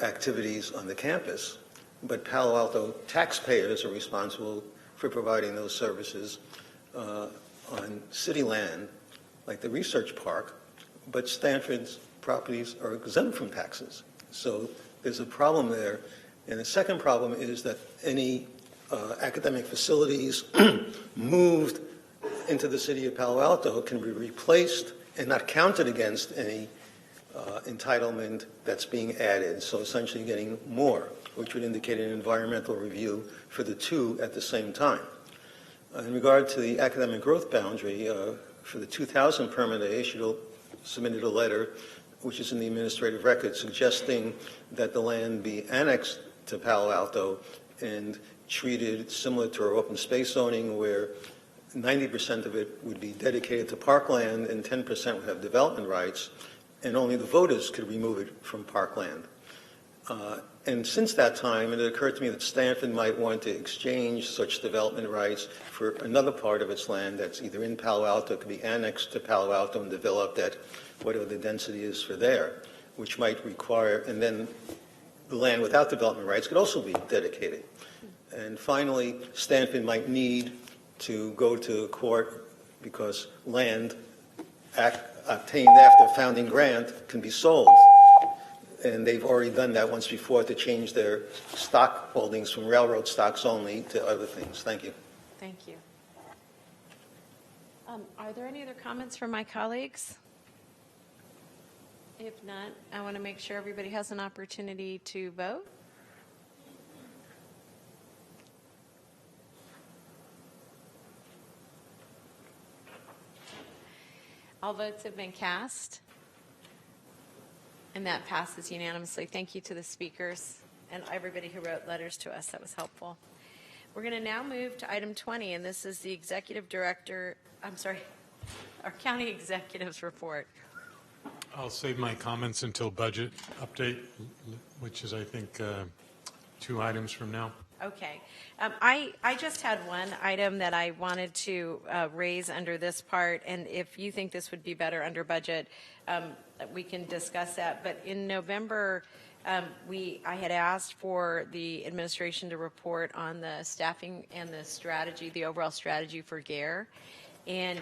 activities on the campus, but Palo Alto taxpayers are responsible for providing those services on city land, like the research park, but Stanford's properties are exempt from taxes. So there's a problem there. And the second problem is that any academic facilities moved into the city of Palo Alto can be replaced and not counted against any entitlement that's being added. So essentially getting more, which would indicate an environmental review for the two at the same time. In regard to the academic growth boundary, for the 2000 permit, I submitted a letter, which is in the administrative record, suggesting that the land be annexed to Palo Alto and treated similar to our open space zoning, where 90% of it would be dedicated to parkland and 10% would have development rights. and only the voters could remove it from parkland. And since that time, it occurred to me that Stanford might want to exchange such development rights for another part of its land that's either in Palo Alto, could be annexed to Palo Alto and developed at whatever the density is for there, which might require, and then the land without development rights could also be dedicated. And finally, Stanford might need to go to court because land obtained after a founding grant can be sold. And they've already done that once before to change their stock holdings from railroad stocks only to other things. Thank you. Thank you. Are there any other comments from my colleagues? If not, I want to make sure everybody has an opportunity to vote. All votes have been cast, and that passes unanimously. Thank you to the speakers and everybody who wrote letters to us. That was helpful. We're going to now move to item 20, and this is the executive director, our county executive's report. I'll save my comments until budget update, which is, I think, 2 items from now. Okay. I just had one item that I wanted to raise under this part, and if you think this would be better under budget, we can discuss that. But in November, I had asked for the administration to report on the staffing and the strategy, the overall strategy for GARE. And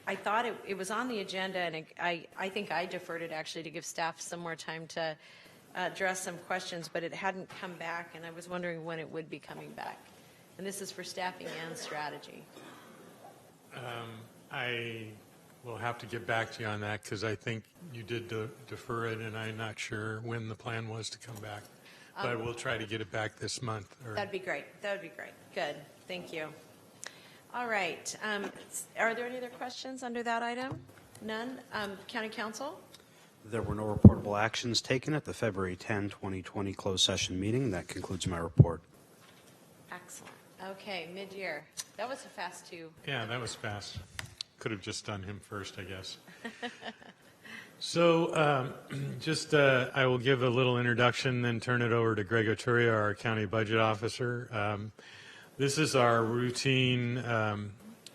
I thought it was on the agenda, and I think I deferred it actually to give staff some more time to address some questions, but it hadn't come back, and I was wondering when it would be coming back. And this is for staffing and strategy. I will have to get back to you on that because I think you did defer it, and I'm not sure when the plan was to come back. But we'll try to get it back this month. That'd be great. That would be great. Good. Thank you. All right. Are there any other questions under that item? None? County Council? There were no reportable actions taken at the February 10, 2020 closed session meeting. That concludes my report. Excellent. Okay, mid-year. That was a fast 2. Yeah, that was fast. Could have just done him first, I guess. So I will give a little introduction, then turn it over to Greg Oturia, our county budget officer. This is our routine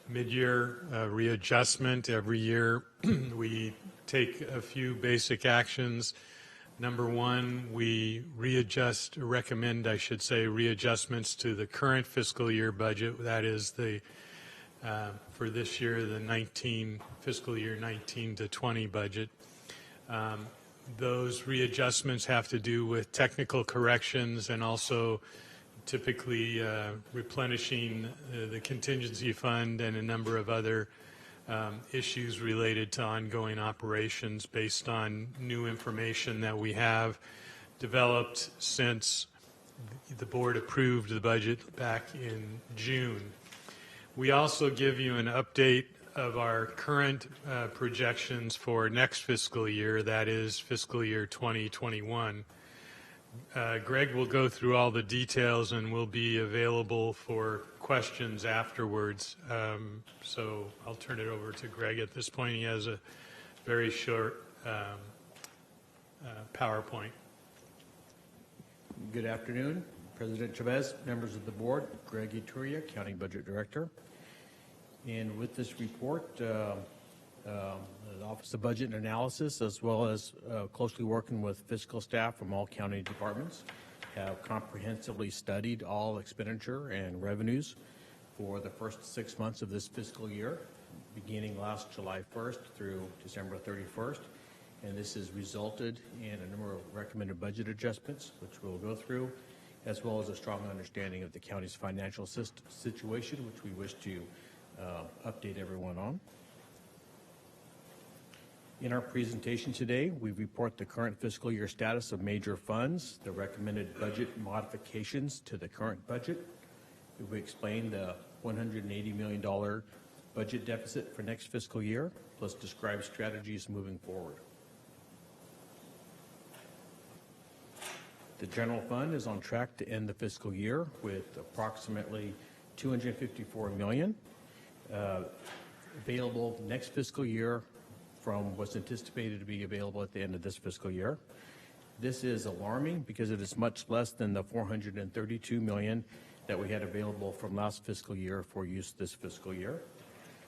mid-year readjustment. Every year we take a few basic actions. Number one, we recommend readjustments to the current fiscal year budget. That is for this year, the fiscal year 19 to 20 budget. Those readjustments have to do with technical corrections and also typically replenishing the contingency fund and a number of other issues related to ongoing operations based on new information that we have developed since the board approved the budget back in June. We also give you an update of our current projections for next fiscal year, that is fiscal year 2021. Greg will go through all the details and will be available for questions afterwards. So I'll turn it over to Greg at this point. He has a very short PowerPoint. Good afternoon, President Chavez, members of the board, Greg Oturia, County Budget Director. And with this report, the Office of Budget and Analysis, as well as closely working with fiscal staff from all county departments, have comprehensively studied all expenditure and revenues for the first 6 months of this fiscal year, beginning last July 1st through December 31st. And this has resulted in a number of recommended budget adjustments, which we'll go through, as well as a strong understanding of the county's financial situation, which we wish to update everyone on. In our presentation today, we report the current fiscal year status of major funds, the recommended budget modifications to the current budget. We explain the $180 million budget deficit for next fiscal year, plus describe strategies moving forward. The general fund is on track to end the fiscal year with approximately $254 million available next fiscal year from what's anticipated to be available at the end of this fiscal year. This is alarming because it is much less than the $432 million that we had available from last fiscal year for use this fiscal year.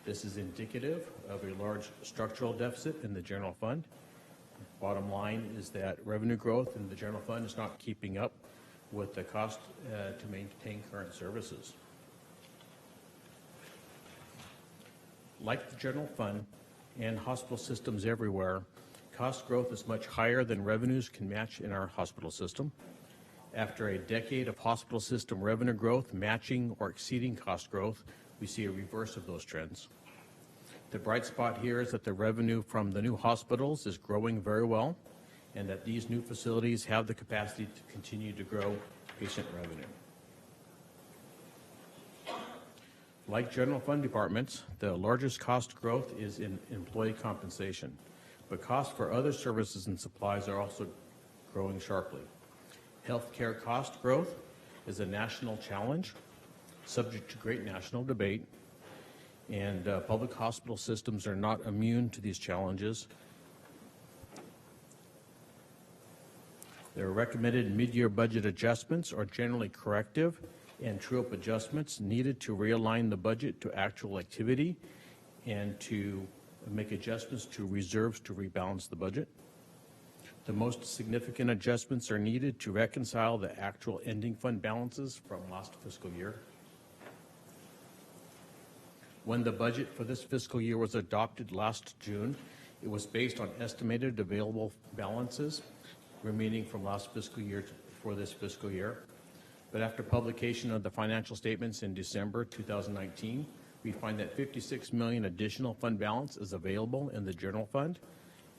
This is indicative of a large structural deficit in the general fund. Bottom line is that revenue growth in the general fund is not keeping up with the cost to maintain current services. Like the general fund and hospital systems everywhere, cost growth is much higher than revenues can match in our hospital system. After a decade of hospital system revenue growth matching or exceeding cost growth, we see a reverse of those trends. The bright spot here is that the revenue from the new hospitals is growing very well, and that these new facilities have the capacity to continue to grow patient revenue. Like general fund departments, the largest cost growth is in employee compensation, but costs for other services and supplies are also growing sharply. Healthcare cost growth is a national challenge, subject to great national debate, and public hospital systems are not immune to these challenges. Their recommended mid-year budget adjustments are generally corrective and true-up adjustments needed to realign the budget to actual activity and to make adjustments to reserves to rebalance the budget. The most significant adjustments are needed to reconcile the actual ending fund balances from last fiscal year. When the budget for this fiscal year was adopted last June, it was based on estimated available balances remaining from last fiscal year for this fiscal year. But after publication of the financial statements in December 2019, we find that $56 million additional fund balance is available in the general fund,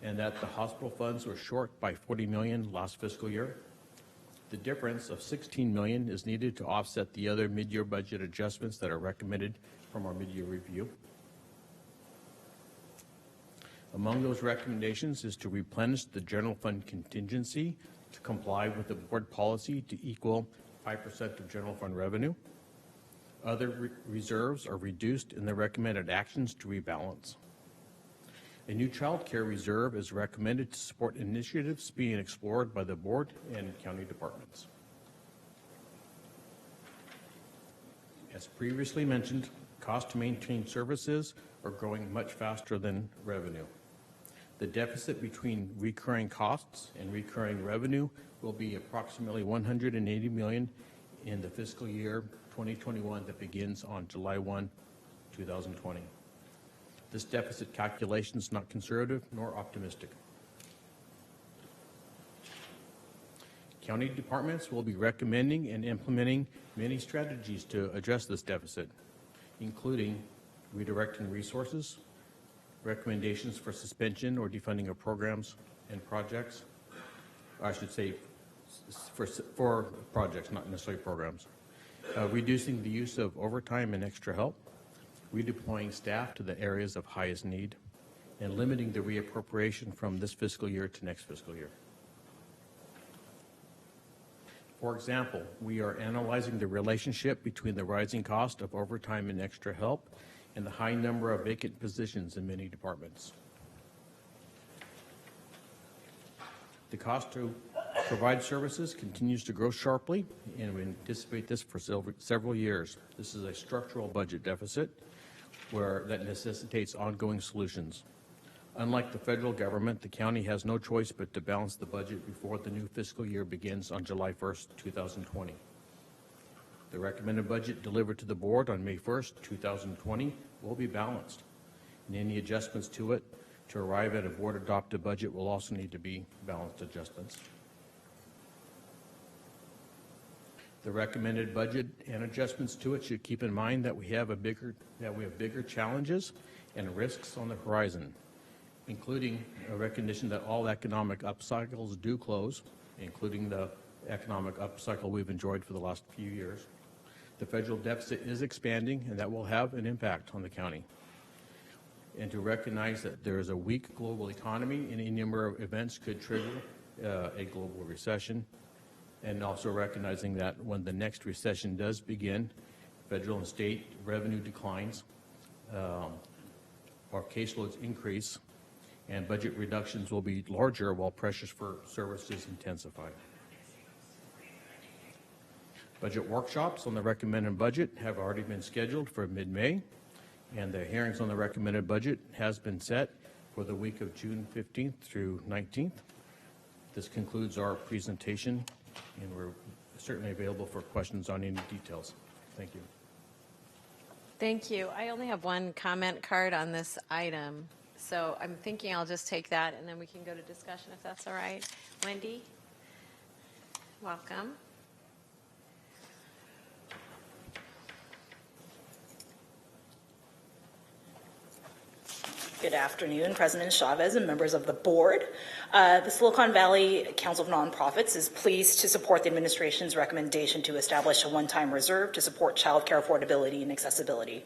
and that the hospital funds were short by $40 million last fiscal year. The difference of $16 million is needed to offset the other mid-year budget adjustments that are recommended from our mid-year review. Among those recommendations is to replenish the general fund contingency to comply with the board policy to equal 5% of general fund revenue. Other reserves are reduced in the recommended actions to rebalance. A new child care reserve is recommended to support initiatives being explored by the board and county departments. As previously mentioned, cost to maintain services are growing much faster than revenue. The deficit between recurring costs and recurring revenue will be approximately $180 million in the fiscal year 2021 that begins on July 1, 2020. This deficit calculation is not conservative nor optimistic. County departments will be recommending and implementing many strategies to address this deficit, including redirecting resources, recommendations for suspension or defunding of programs and projects. I should say for projects, not necessarily programs. Reducing the use of overtime and extra help, redeploying staff to the areas of highest need, and limiting the reappropriation from this fiscal year to next fiscal year. For example, we are analyzing the relationship between the rising cost of overtime and extra help and the high number of vacant positions in many departments. The cost to provide services continues to grow sharply, and we anticipate this for several years. This is a structural budget deficit that necessitates ongoing solutions. Unlike the federal government, the county has no choice but to balance the budget before the new fiscal year begins on July 1st, 2020. The recommended budget delivered to the board on May 1st, 2020 will be balanced, and any adjustments to it to arrive at a board-adopted budget will also need to be balanced adjustments. The recommended budget and adjustments to it should keep in mind that we have bigger challenges and risks on the horizon, including a recognition that all economic upcycles do close, including the economic upcycle we've enjoyed for the last few years. The federal deficit is expanding, and that will have an impact on the county. And to recognize that there is a weak global economy and a number of events could trigger a global recession, and also recognizing that when the next recession does begin, federal and state revenue declines, or caseloads increase, and budget reductions will be larger while pressures for services intensify. Budget workshops on the recommended budget have already been scheduled for mid-May, and the hearings on the recommended budget has been set for the week of June 15th through 19th. This concludes our presentation, and we're certainly available for questions on any details. Thank you. Thank you. I only have one comment card on this item, so I'm thinking I'll just take that and then we can go to discussion if that's all right. Wendy, welcome. Good afternoon, President Chavez and members of the board. The Silicon Valley Council of Nonprofits is pleased to support the administration's recommendation to establish a one-time reserve to support child care affordability and accessibility.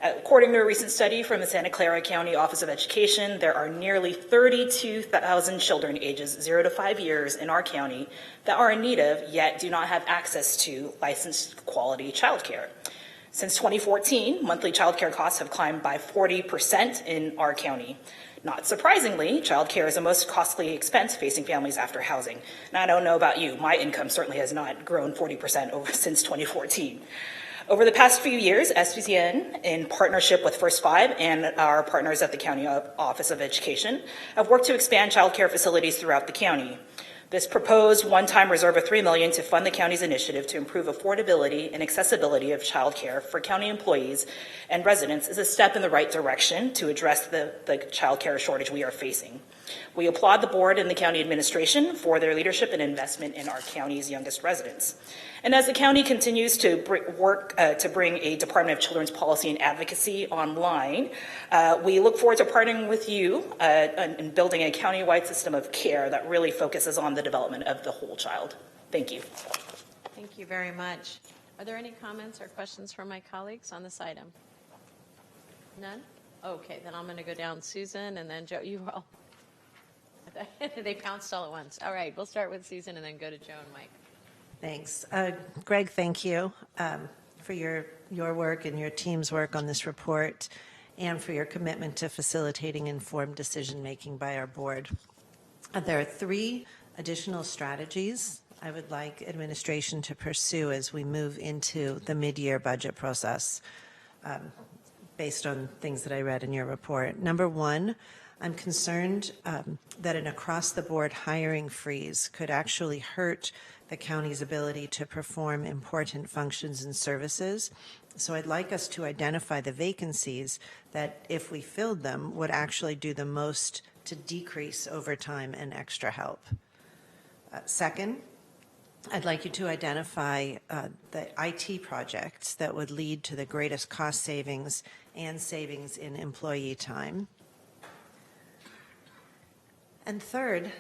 According to a recent study from the Santa Clara County Office of Education, there are nearly 32,000 children ages 0 to 5 years in our county that are in need of, yet do not have access to licensed quality child care. Since 2014, monthly child care costs have climbed by 40% in our county. Not surprisingly, child care is the most costly expense facing families after housing. And I don't know about you, my income certainly has not grown 40% since 2014. Over the past few years, SPCN, in partnership with First Five and our partners at the County Office of Education, have worked to expand child care facilities throughout the county. This proposed one-time reserve of $3 million to fund the county's initiative to improve affordability and accessibility of child care for county employees and residents is a step in the right direction to address the child care shortage we are facing. We applaud the board and the county administration for their leadership and investment in our county's youngest residents. And as the county continues to work to bring a Department of Children's Policy and Advocacy online, we look forward to partnering with you in building a county-wide system of care that really focuses on the development of the whole child. Thank you. Thank you very much. Are there any comments or questions from my colleagues on this item? None? Okay, then I'm going to go down Susan and then Joe. You all. They pounced all at once. All right, we'll start with Susan and then go to Joe and Mike. Thanks. Greg, thank you for your work and your team's work on this report and for your commitment to facilitating informed decision-making by our board. There are 3 additional strategies I would like administration to pursue as we move into the mid-year budget process based on things that I read in your report. Number 1, I'm concerned that an across-the-board hiring freeze could actually hurt the county's ability to perform important functions and services. So I'd like us to identify the vacancies that, if we filled them, would actually do the most to decrease overtime and extra help. Second, I'd like you to identify the IT projects that would lead to the greatest cost savings and savings in employee time. And third,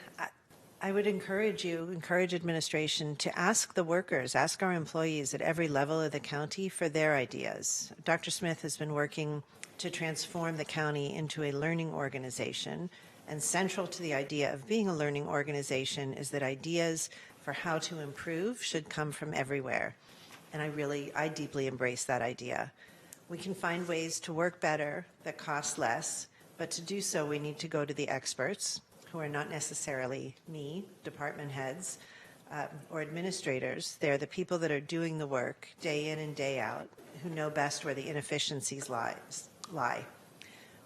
I would encourage administration to ask the workers, ask our employees at every level of the county for their ideas. Dr. Smith has been working to transform the county into a learning organization, and central to the idea of being a learning organization is that ideas for how to improve should come from everywhere. And I deeply embrace that idea. We can find ways to work better that cost less, but to do so we need to go to the experts, who are not necessarily me, department heads, or administrators. They're the people that are doing the work day in and day out, who know best where the inefficiencies lie.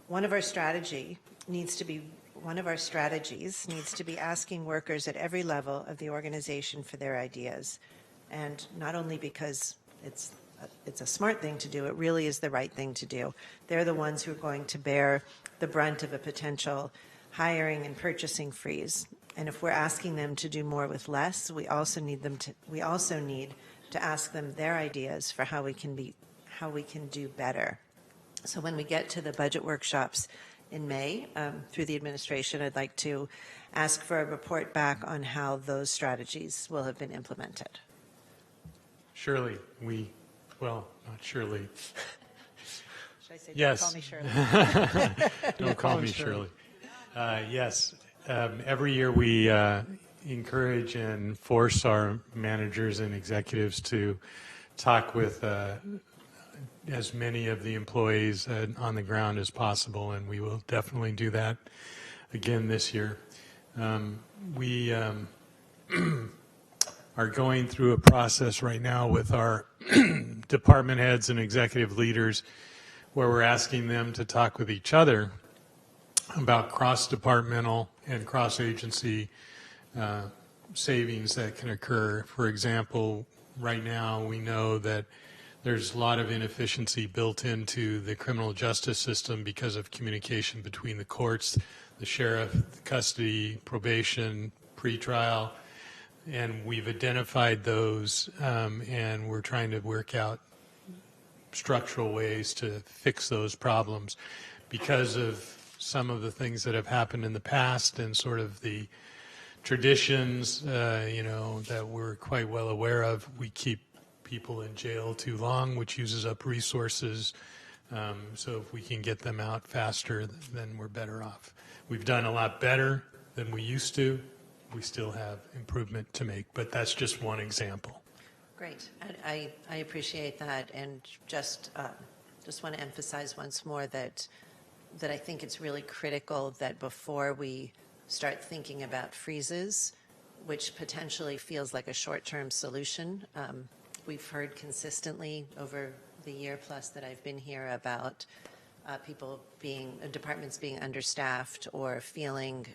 One of our strategies needs to be asking workers at every level of the organization for their ideas. And not only because it's a smart thing to do, it really is the right thing to do. They're the ones who are going to bear the brunt of a potential hiring and purchasing freeze. And if we're asking them to do more with less, we also need to ask them their ideas for how we can do better. So when we get to the budget workshops in May, through the administration, I'd like to ask for a report back on how those strategies will have been implemented. Shirley, not Shirley. Should I say, yes. Don't call me Shirley? Don't call me Shirley. Yes, every year we encourage and force our managers and executives to talk with as many of the employees on the ground as possible, and we will definitely do that again this year. We are going through a process right now with our department heads and executive leaders where we're asking them to talk with each other about cross-departmental and cross-agency savings that can occur. For example, right now we know that there's a lot of inefficiency built into the criminal justice system because of communication between the courts, the sheriff, the custody, probation, pretrial, and we've identified those and we're trying to work out structural ways to fix those problems because of some of the things that have happened in the past and sort of the traditions, that we're quite well aware of. We keep people in jail too long, which uses up resources. So if we can get them out faster, then we're better off. We've done a lot better than we used to. We still have improvement to make, but that's just one example. Great. I appreciate that, and just want to emphasize once more that I think it's really critical that before we start thinking about freezes, which potentially feels like a short-term solution, we've heard consistently over the year plus that I've been here about departments being understaffed or feeling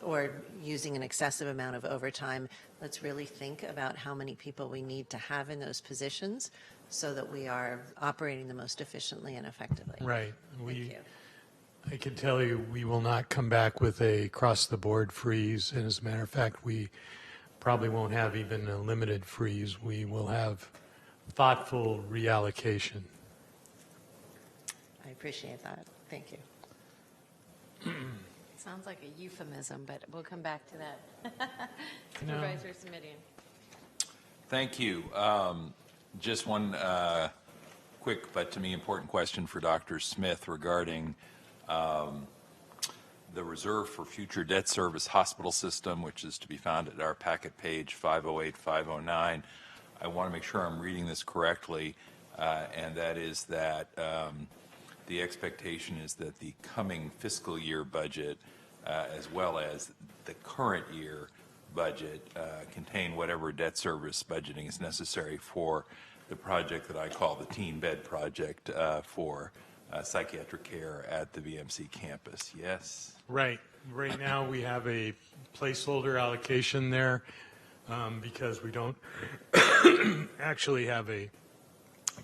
or using an excessive amount of overtime. Let's really think about how many people we need to have in those positions so that we are operating the most efficiently and effectively. Right. Thank you. I can tell you we will not come back with a across-the-board freeze, and as a matter of fact, we probably won't have even a limited freeze. We will have thoughtful reallocation. I appreciate that. Thank you. Sounds like a euphemism, but we'll come back to that. Supervisor Semidian. Thank you. Just one quick but to me important question for Dr. Smith regarding the reserve for future debt service hospital system, which is to be found at our packet page 508, 509. I want to make sure I'm reading this correctly, and that is that the expectation is that the coming fiscal year budget, as well as the current year budget, contain whatever debt service budgeting is necessary for the project that I call the teen bed project for psychiatric care at the VMC campus. Yes? Right. Right now we have a placeholder allocation there because we don't actually have a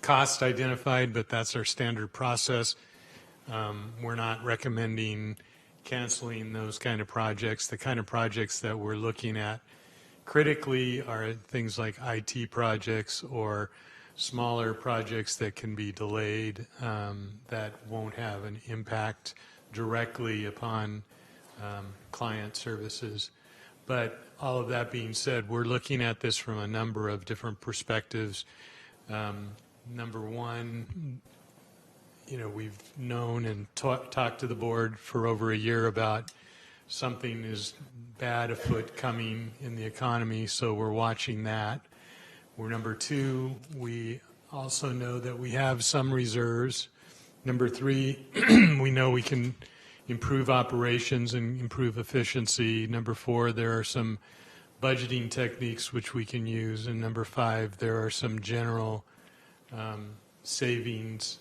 cost identified, but that's our standard process. We're not recommending canceling those kind of projects. The kind of projects that we're looking at critically are things like IT projects or smaller projects that can be delayed that won't have an impact directly upon client services. But all of that being said, we're looking at this from a number of different perspectives. Number one, we've known and talked to the board for over a year about something is bad afoot coming in the economy, so we're watching that. Number two, we also know that we have some reserves. Number three, we know we can improve operations and improve efficiency. Number four, there are some budgeting techniques which we can use. And number five, there are some general savings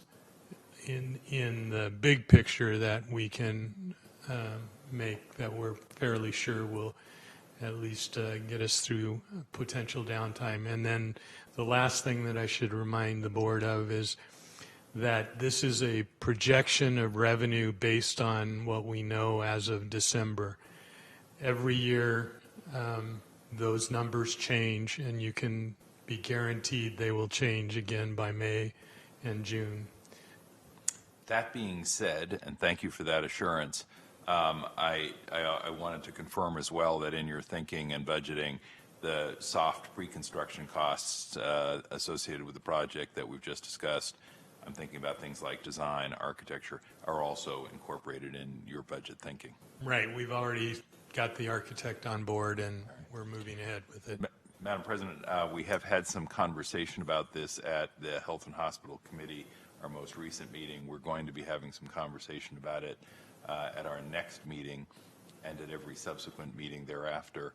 in the big picture that we can make that we're fairly sure will at least get us through potential downtime. And then the last thing that I should remind the board of is that this is a projection of revenue based on what we know as of December. Every year those numbers change, and you can be guaranteed they will change again by May and June. That being said, and thank you for that assurance, I wanted to confirm as well that in your thinking and budgeting, the soft pre-construction costs associated with the project that we've just discussed, I'm thinking about things like design, architecture, are also incorporated in your budget thinking. Right. We've already got the architect on board, and we're moving ahead with it. Madam President, we have had some conversation about this at the Health and Hospital Committee, our most recent meeting. We're going to be having some conversation about it at our next meeting and at every subsequent meeting thereafter.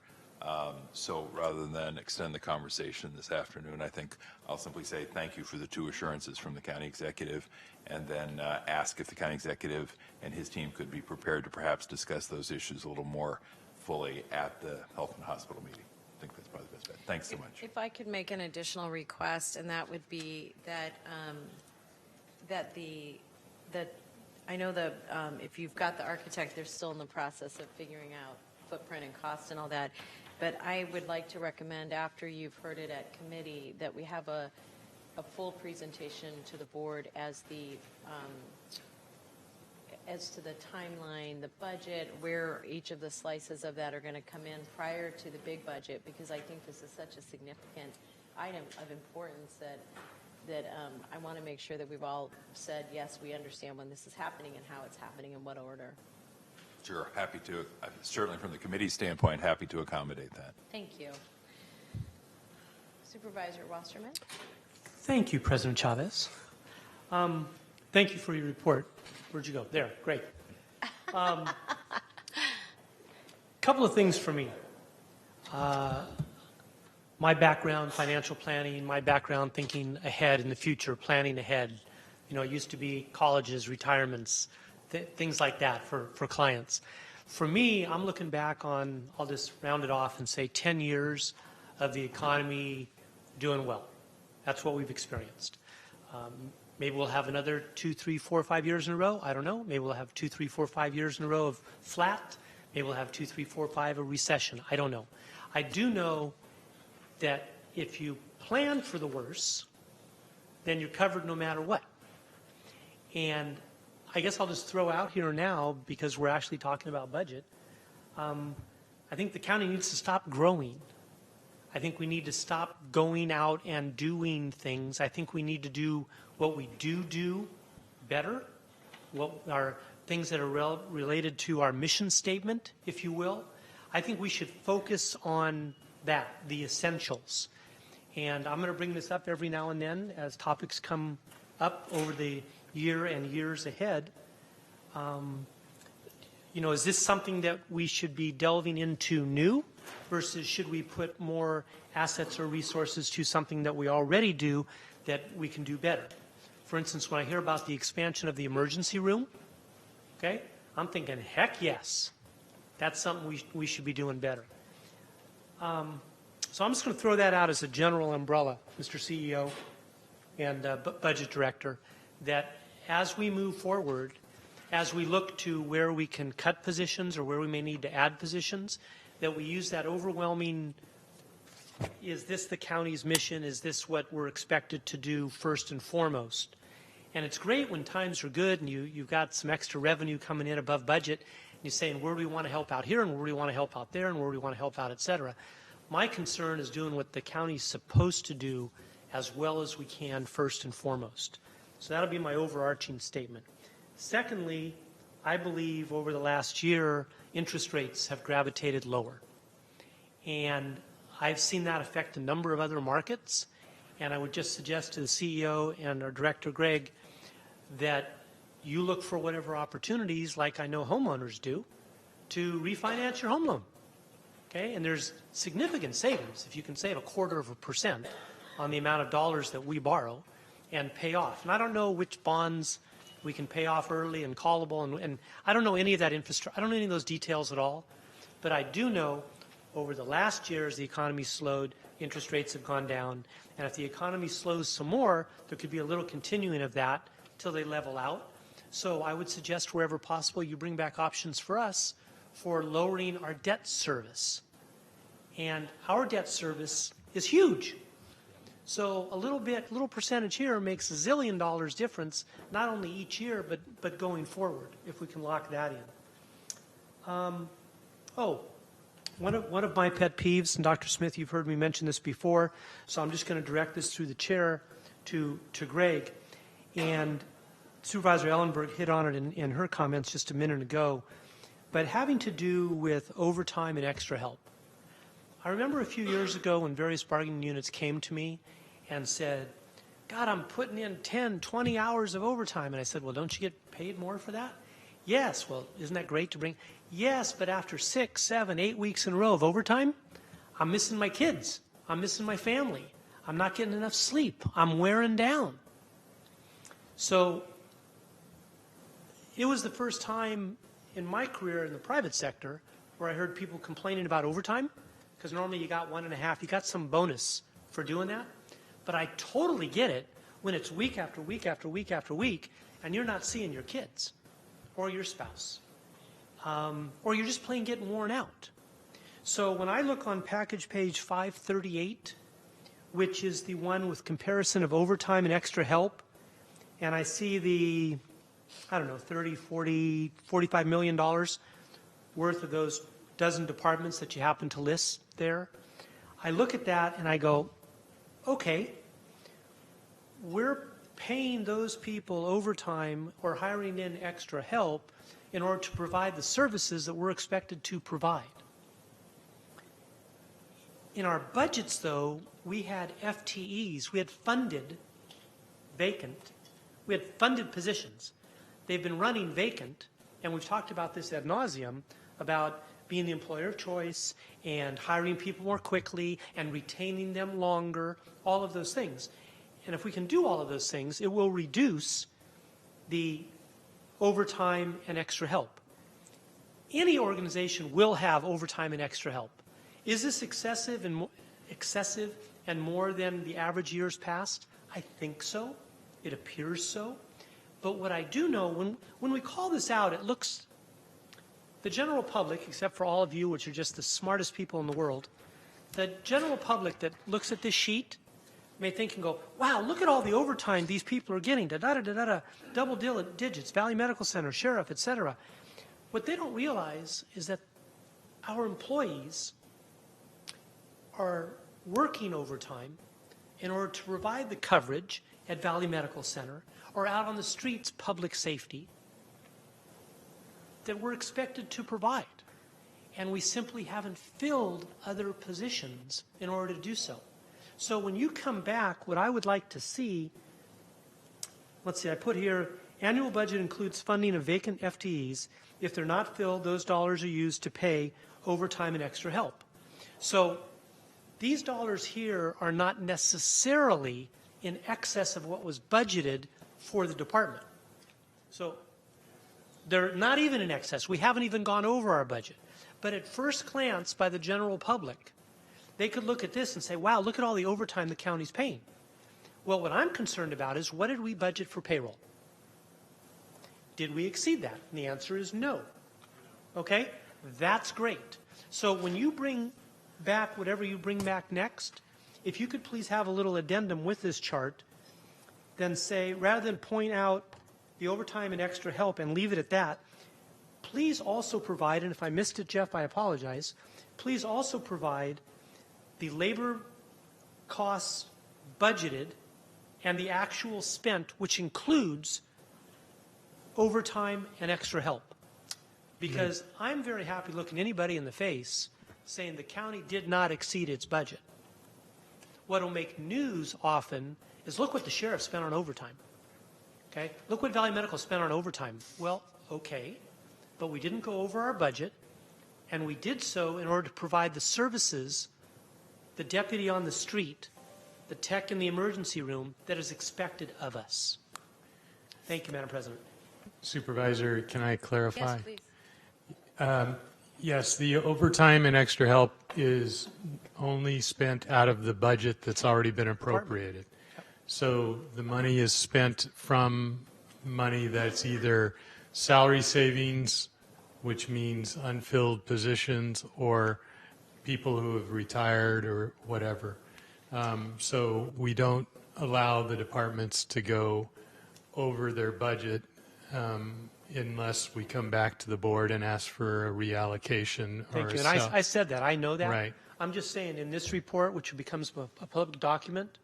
So rather than extend the conversation this afternoon, I think I'll simply say thank you for the 2 assurances from the county executive, and then ask if the county executive and his team could be prepared to perhaps discuss those issues a little more fully at the Health and Hospital meeting. I think that's probably the best bet. Thanks so much. If I could make an additional request, and that would be that I know if you've got the architect, they're still in the process of figuring out footprint and cost and all that. But I would like to recommend, after you've heard it at committee, that we have a full presentation to the board as to the timeline, the budget, where each of the slices of that are going to come in prior to the big budget, because I think this is such a significant item of importance that I want to make sure that we've all said, yes, we understand when this is happening and how it's happening, in what order. Sure, happy to. Certainly from the committee standpoint, happy to accommodate that. Thank you. Supervisor Wasserman. Thank you, President Chavez. Thank you for your report. Where'd you go? There, great. Couple of things for me. My background, financial planning, my background thinking ahead in the future, planning ahead. You know, it used to be colleges, retirements, things like that for clients. For me, I'm looking back on, I'll just round it off and say 10 years of the economy doing well. That's what we've experienced. Maybe we'll have another 2, 3, 4, 5 years in a row. I don't know. Maybe we'll have 2, 3, 4, 5 years in a row of flat. Maybe we'll have 2, 3, 4, 5 a recession. I don't know. I do know that if you plan for the worst, then you're covered no matter what. And I guess I'll just throw out here now, because we're actually talking about budget, I think the county needs to stop growing. I think we need to stop going out and doing things. I think we need to do what we do better, what are things that are related to our mission statement, if you will. I think we should focus on that, the essentials. And I'm going to bring this up every now and then as topics come up over the year and years ahead. You know, is this something that we should be delving into new, versus should we put more assets or resources to something that we already do that we can do better? For instance, when I hear about the expansion of the emergency room, okay, I'm thinking, heck yes, that's something we should be doing better. So I'm just going to throw that out as a general umbrella, Mr. CEO and Budget Director, that as we move forward, as we look to where we can cut positions or where we may need to add positions, that we use that overwhelming, is this the county's mission? Is this what we're expected to do first and foremost? And it's great when times are good and you've got some extra revenue coming in above budget, and you're saying, where do we want to help out here, and where do we want to help out there, and where do we want to help out, et cetera. My concern is doing what the county's supposed to do as well as we can first and foremost. So that'll be my overarching statement. Secondly, I believe over the last year, interest rates have gravitated lower. And I've seen that affect a number of other markets. And I would just suggest to the CEO and our Director, Greg, that you look for whatever opportunities, like I know homeowners do, to refinance your home loan. Okay? And there's significant savings if you can save 0.25% on the amount of dollars that we borrow and pay off. And I don't know which bonds we can pay off early and callable, and I don't know any of that infrastructure. I don't know any of those details at all. But I do know over the last year, as the economy slowed, interest rates have gone down. And if the economy slows some more, there could be a little continuing of that till they level out. So I would suggest wherever possible, you bring back options for us for lowering our debt service. And our debt service is huge. So a little percentage here makes $1 zillion difference, not only each year, but going forward, if we can lock that in. One of my pet peeves, and Dr. Smith, you've heard me mention this before, so I'm just going to direct this through the chair to Greg. And Supervisor Ellenberg hit on it in her comments just a minute ago, but having to do with overtime and extra help. I remember a few years ago when various bargaining units came to me and said, God, I'm putting in 10, 20 hours of overtime. And I said, well, don't you get paid more for that? Yes, well, isn't that great to bring? Yes, but after 6, 7, 8 weeks in a row of overtime, I'm missing my kids. I'm missing my family. I'm not getting enough sleep. I'm wearing down. So it was the first time in my career in the private sector where I heard people complaining about overtime, because normally you got 1.5, you got some bonus for doing that. But I totally get it when it's week after week after week after week, and you're not seeing your kids or your spouse, or you're just plain getting worn out. So when I look on package page 538, which is the one with comparison of overtime and extra help, and I see the, I don't know, 30, 40, $45 million worth of those dozen departments that you happen to list there, I look at that and I go, okay, we're paying those people overtime or hiring in extra help in order to provide the services that we're expected to provide. In our budgets, though, we had FTEs. We had funded vacant. We had funded positions. They've been running vacant, and we've talked about this ad nauseum, about being the employer of choice and hiring people more quickly and retaining them longer, all of those things. And if we can do all of those things, it will reduce the overtime and extra help. Any organization will have overtime and extra help. Is this excessive and more than the average years past? I think so. It appears so. But what I do know, when we call this out, it looks, the general public, except for all of you, which are just the smartest people in the world, the general public that looks at this sheet may think and go, wow, look at all the overtime these people are getting, da-da-da-da-da, double digits, Valley Medical Center, sheriff, etc. What they don't realize is that our employees are working overtime in order to provide the coverage at Valley Medical Center or out on the streets, public safety, that we're expected to provide. And we simply haven't filled other positions in order to do so. So when you come back, what I would like to see, let's see, I put here, annual budget includes funding of vacant FTEs. If they're not filled, those dollars are used to pay overtime and extra help. So these dollars here are not necessarily in excess of what was budgeted for the department. So they're not even in excess. We haven't even gone over our budget. But at first glance, by the general public, they could look at this and say, wow, look at all the overtime the county's paying. Well, what I'm concerned about is, what did we budget for payroll? Did we exceed that? And the answer is no. Okay? That's great. So when you bring back whatever you bring back next, if you could please have a little addendum with this chart, then say, rather than point out the overtime and extra help and leave it at that, please also provide, and if I missed it, Jeff, I apologize, please also provide the labor costs budgeted and the actual spent, which includes overtime and extra help. Because I'm very happy looking anybody in the face saying the county did not exceed its budget. What will make news often is, look what the sheriff spent on overtime. Okay? Look what Valley Medical spent on overtime. Well, okay, but we didn't go over our budget, and we did so in order to provide the services, the deputy on the street, the tech in the emergency room, that is expected of us. Thank you, Madam President. Supervisor, can I clarify? Yes, please. Yes, the overtime and extra help is only spent out of the budget that's already been appropriated. So the money is spent from money that's either salary savings, which means unfilled positions, or people who have retired or whatever. So we don't allow the departments to go over their budget unless we come back to the board and ask for a reallocation. Thank you. And I said that. I know that. Right. I'm just saying, in this report, which becomes a public document,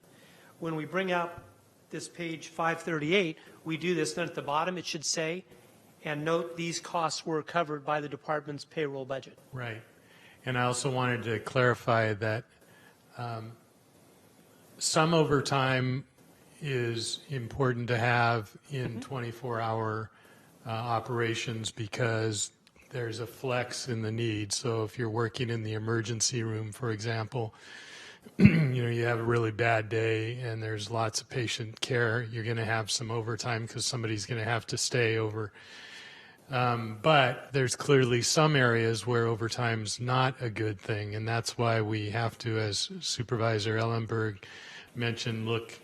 when we bring out this page 538, we do this. Then at the bottom it should say, and note these costs were covered by the department's payroll budget. Right. And I also wanted to clarify that some overtime is important to have in 24-hour operations because there's a flex in the need. So if you're working in the emergency room, for example, you have a really bad day and there's lots of patient care, you're going to have some overtime because somebody's going to have to stay over. But there's clearly some areas where overtime's not a good thing, and that's why we have to, as Supervisor Ellenberg mentioned, look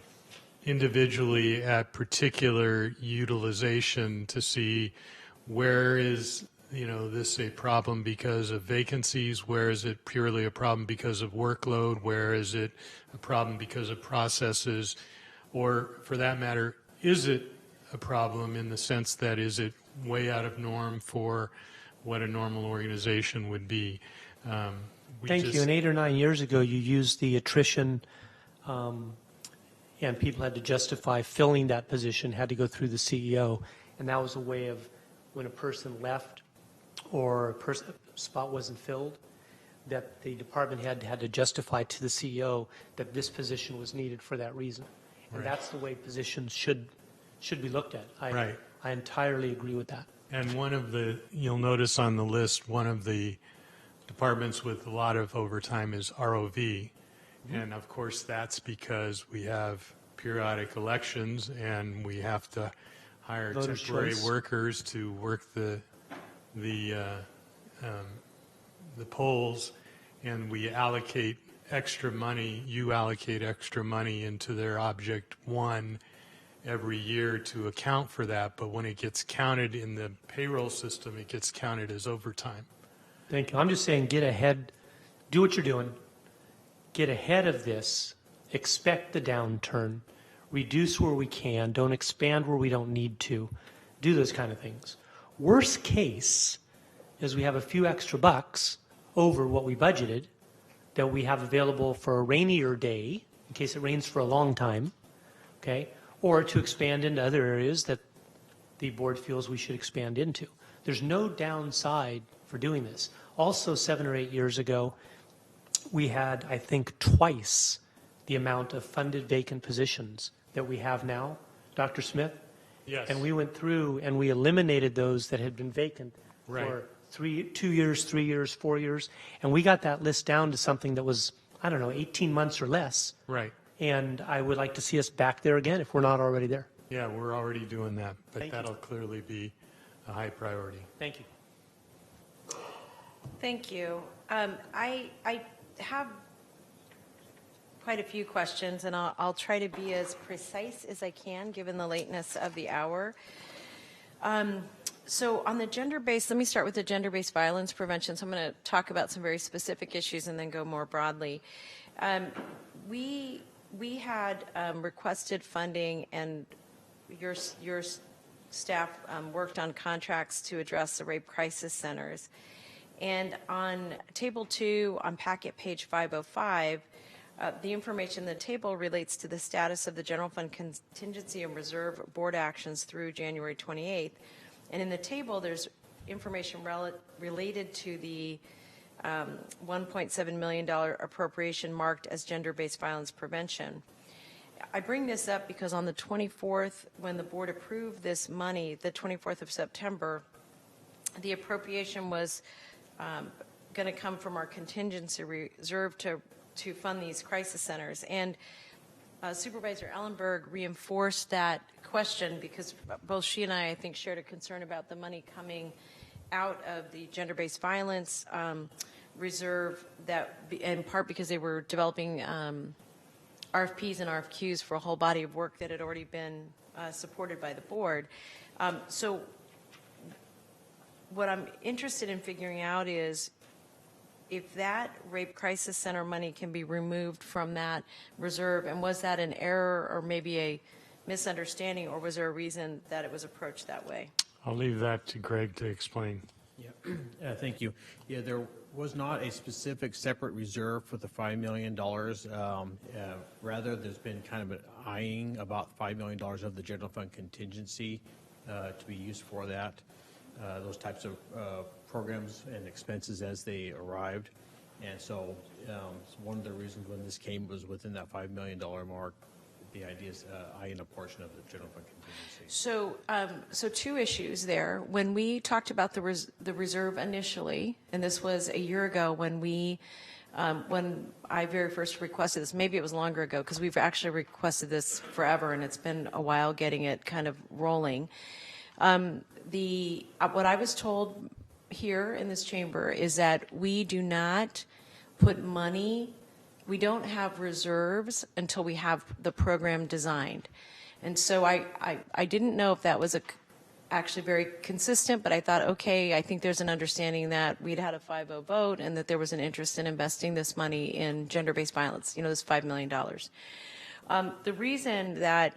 individually at particular utilization to see where is this a problem because of vacancies, where is it purely a problem because of workload, where is it a problem because of processes, or for that matter, is it a problem in the sense that is it way out of norm for what a normal organization would be. Thank you. And 8 or 9 years ago, you used the attrition, and people had to justify filling that position, had to go through the CEO, and that was a way of when a person left or a spot wasn't filled, that the department head had to justify to the CEO that this position was needed for that reason. And that's the way positions should be looked at. I entirely agree with that. And you'll notice on the list, one of the departments with a lot of overtime is ROV. Mm-hmm. And of course, that's because we have periodic elections and we have to hire temporary workers to work the polls, and we allocate extra money, you allocate extra money into their Object 1 every year to account for that, but when it gets counted in the payroll system, it gets counted as overtime. Thank you. I'm just saying get ahead, do what you're doing, get ahead of this, expect the downturn, reduce where we can, don't expand where we don't need to, do those kind of things. Worst case is we have a few extra bucks over what we budgeted that we have available for a rainier day, in case it rains for a long time, okay? Or to expand into other areas that the board feels we should expand into. There's no downside for doing this. Also, 7 or 8 years ago, we had, I think, twice the amount of funded vacant positions that we have now, Dr. Smith. Yes. And we went through and we eliminated those that had been vacant for 2 years, 3 years, 4 years. And we got that list down to something that was, 18 months or less. Right. And I would like to see us back there again if we're not already there. Yeah, we're already doing that, but that'll clearly be a high priority. Thank you. Thank you. I have quite a few questions, and I'll try to be as precise as I can given the lateness of the hour. So on the gender-based, let me start with the gender-based violence prevention. So I'm going to talk about some very specific issues and then go more broadly. We had requested funding, and your staff worked on contracts to address the rape crisis centers. And on Table 2, on packet page 505, the information in the table relates to the status of the General Fund Contingency and Reserve Board actions through January 28th. And in the table, there's information related to the $1.7 million appropriation marked as gender-based violence prevention. I bring this up because on the 24th, when the board approved this money, the 24th of September, the appropriation was going to come from our contingency reserve to fund these crisis centers. And Supervisor Ellenberg reinforced that question because both she and I think, shared a concern about the money coming out of the gender-based violence reserve, that in part because they were developing RFPs and RFQs for a whole body of work that had already been supported by the board. So what I'm interested in figuring out is if that rape crisis center money can be removed from that reserve, and was that an error or maybe a misunderstanding, or was there a reason that it was approached that way? I'll leave that to Greg to explain. Yeah, thank you. Yeah, there was not a specific separate reserve for the $5 million. Rather, there's been kind of an eyeing about $5 million of the general fund contingency to be used for that, those types of programs and expenses as they arrived. And so one of the reasons when this came was within that $5 million mark the idea is eyeing a portion of the general fund contingency. So two issues there. When we talked about the reserve initially, and this was a year ago when I very first requested this, maybe it was longer ago because we've actually requested this forever and it's been a while getting it kind of rolling. What I was told here in this chamber is that we do not put money, we don't have reserves until we have the program designed. And so I didn't know if that was actually very consistent, but I thought, okay, I think there's an understanding that we'd had a 5-0 vote and that there was an interest in investing this money in gender-based violence, this $5 million. The reason that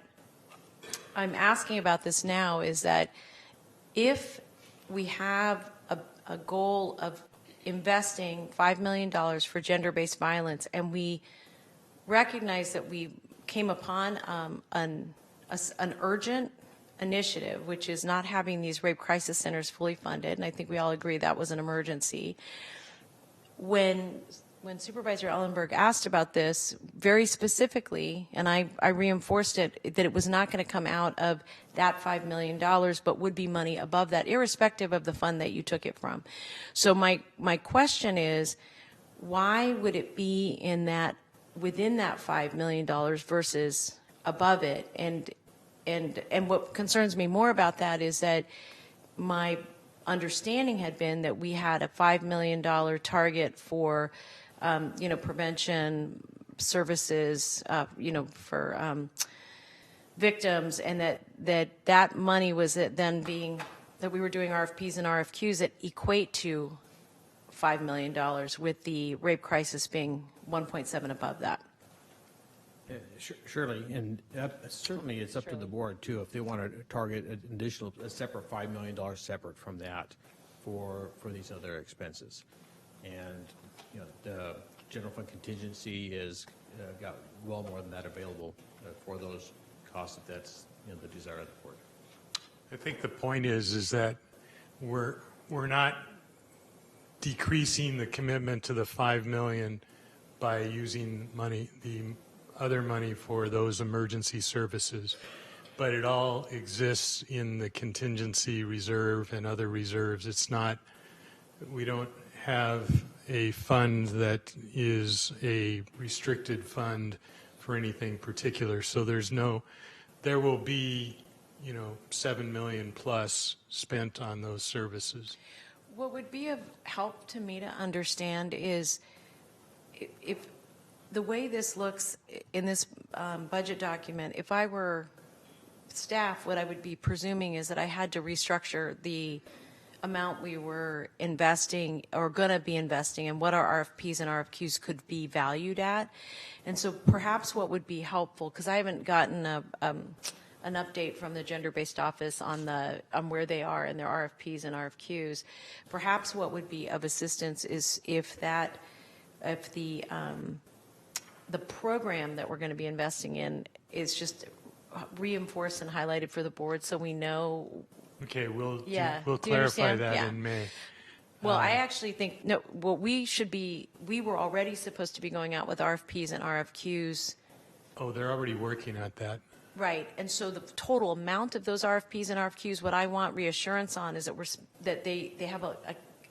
I'm asking about this now is that if we have a goal of investing $5 million for gender-based violence and we recognize that we came upon an urgent initiative, which is not having these rape crisis centers fully funded, and I think we all agree that was an emergency. When Supervisor Ellenberg asked about this very specifically, and I reinforced it, that it was not going to come out of that $5 million, but would be money above that, irrespective of the fund that you took it from. So my question is, why would it be within that $5 million versus above it? And what concerns me more about that is that my understanding had been that we had a $5 million target for, prevention services, for victims, and that money was then that we were doing RFPs and RFQs that equate to $5 million, with the rape crisis being 1.7 above that. Surely, and certainly it's up to the board too if they want to target a separate $5 million separate from that for these other expenses. And the general fund contingency is got well more than that available for those costs if that's the desire of the board. I think the point is that we're not decreasing the commitment to the $5 million by using the other money for those emergency services, but it all exists in the contingency reserve and other reserves. It's not, we don't have a fund that is a restricted fund for anything particular. So there will be, $7 million plus spent on those services. What would be of help to me to understand is if the way this looks in this budget document, if I were staff, what I would be presuming is that I had to restructure the amount we were investing or going to be investing and what our RFPs and RFQs could be valued at. And so perhaps what would be helpful, because I haven't gotten an update from the gender-based office on where they are in their RFPs and RFQs, perhaps what would be of assistance is if the program that we're going to be investing in is just reinforced and highlighted for the board so we know. Okay, we'll Do you clarify understand? that in May. Well, I actually think, we were already supposed to be going out with RFPs and RFQs. Oh, they're already working at that. Right, and so the total amount of those RFPs and RFQs, what I want reassurance on is that they have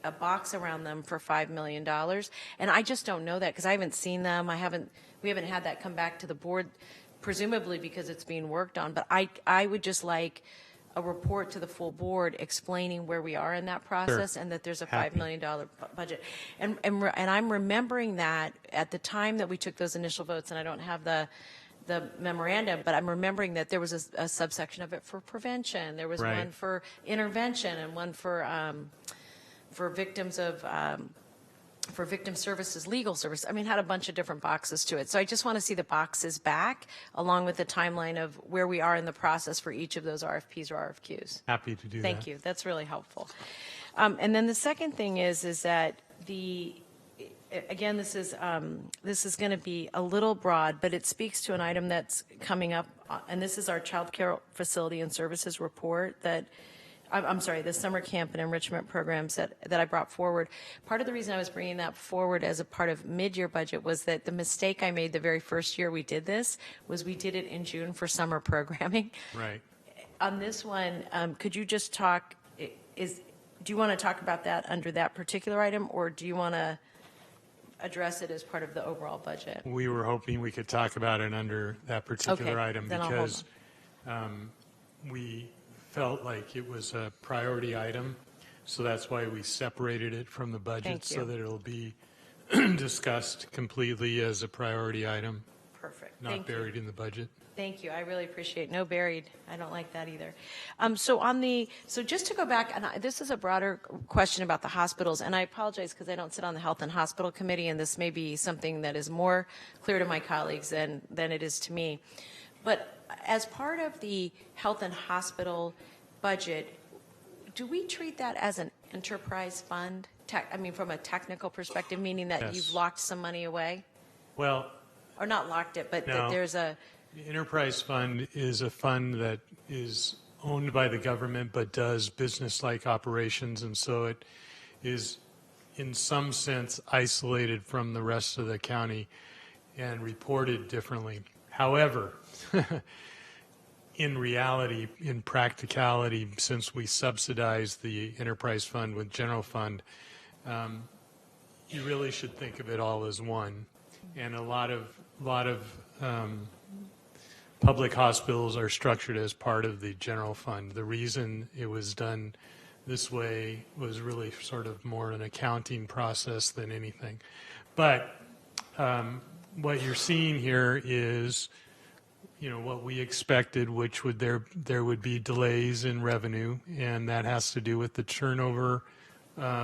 a box around them for $5 million, and I just don't know that because I haven't seen them. We haven't had that come back to the board, presumably because it's being worked on. But I would just like a report to the full board explaining where we are in that process, and that there's a $5 million budget. And I'm remembering that at the time that we took those initial votes, and I don't have the memorandum, but I'm remembering that there was a subsection of it for prevention. There was one for intervention and one for victims of for victim services, legal service. I mean, had a bunch of different boxes to it. So I just want to see the boxes back along with the timeline of where we are in the process for each of those RFPs or RFQs. Happy to do that. Thank you. That's really helpful. And then the second thing is that again, this is going to be a little broad, but it speaks to an item that's coming up, and this is our child care facility and services report that I'm sorry, the summer camp and enrichment programs that I brought forward. Part of the reason I was bringing that forward as a part of mid-year budget was that the mistake I made the very first year we did this was we did it in June for summer programming. Right. On this one, could you just talk, do you want to talk about that under that particular item, or do you want to address it as part of the overall budget? We were hoping we could talk about it under that particular Okay, item then I'll hold because we felt like it was a priority item, so that's why we separated it from the budget. Thank So you. that it'll be discussed completely as a priority item. Perfect. Not Thank you. buried in the budget. Thank you. I really appreciate no buried. I don't like that either. So just to go back, and this is a broader question about the hospitals, and I apologize because I don't sit on the Health and Hospital Committee, and this may be something that is more clear to my colleagues than it is to me. But as part of the Health and Hospital budget, do we treat that as an enterprise fund? From a technical perspective, meaning that Yes. you've locked some money away? Well, Or not locked it, but that No. there's a... the enterprise fund is a fund that is owned by the government but does business-like operations, and so it is in some sense isolated from the rest of the county and reported differently. However, in reality, in practicality, since we subsidize the enterprise fund with general fund, you really should think of it all as one. And a lot of public hospitals are structured as part of the general fund. The reason it was done this way was really sort of more an accounting process than anything. But what you're seeing here is, what we expected, which would there would be delays in revenue, and that has to do with the turnover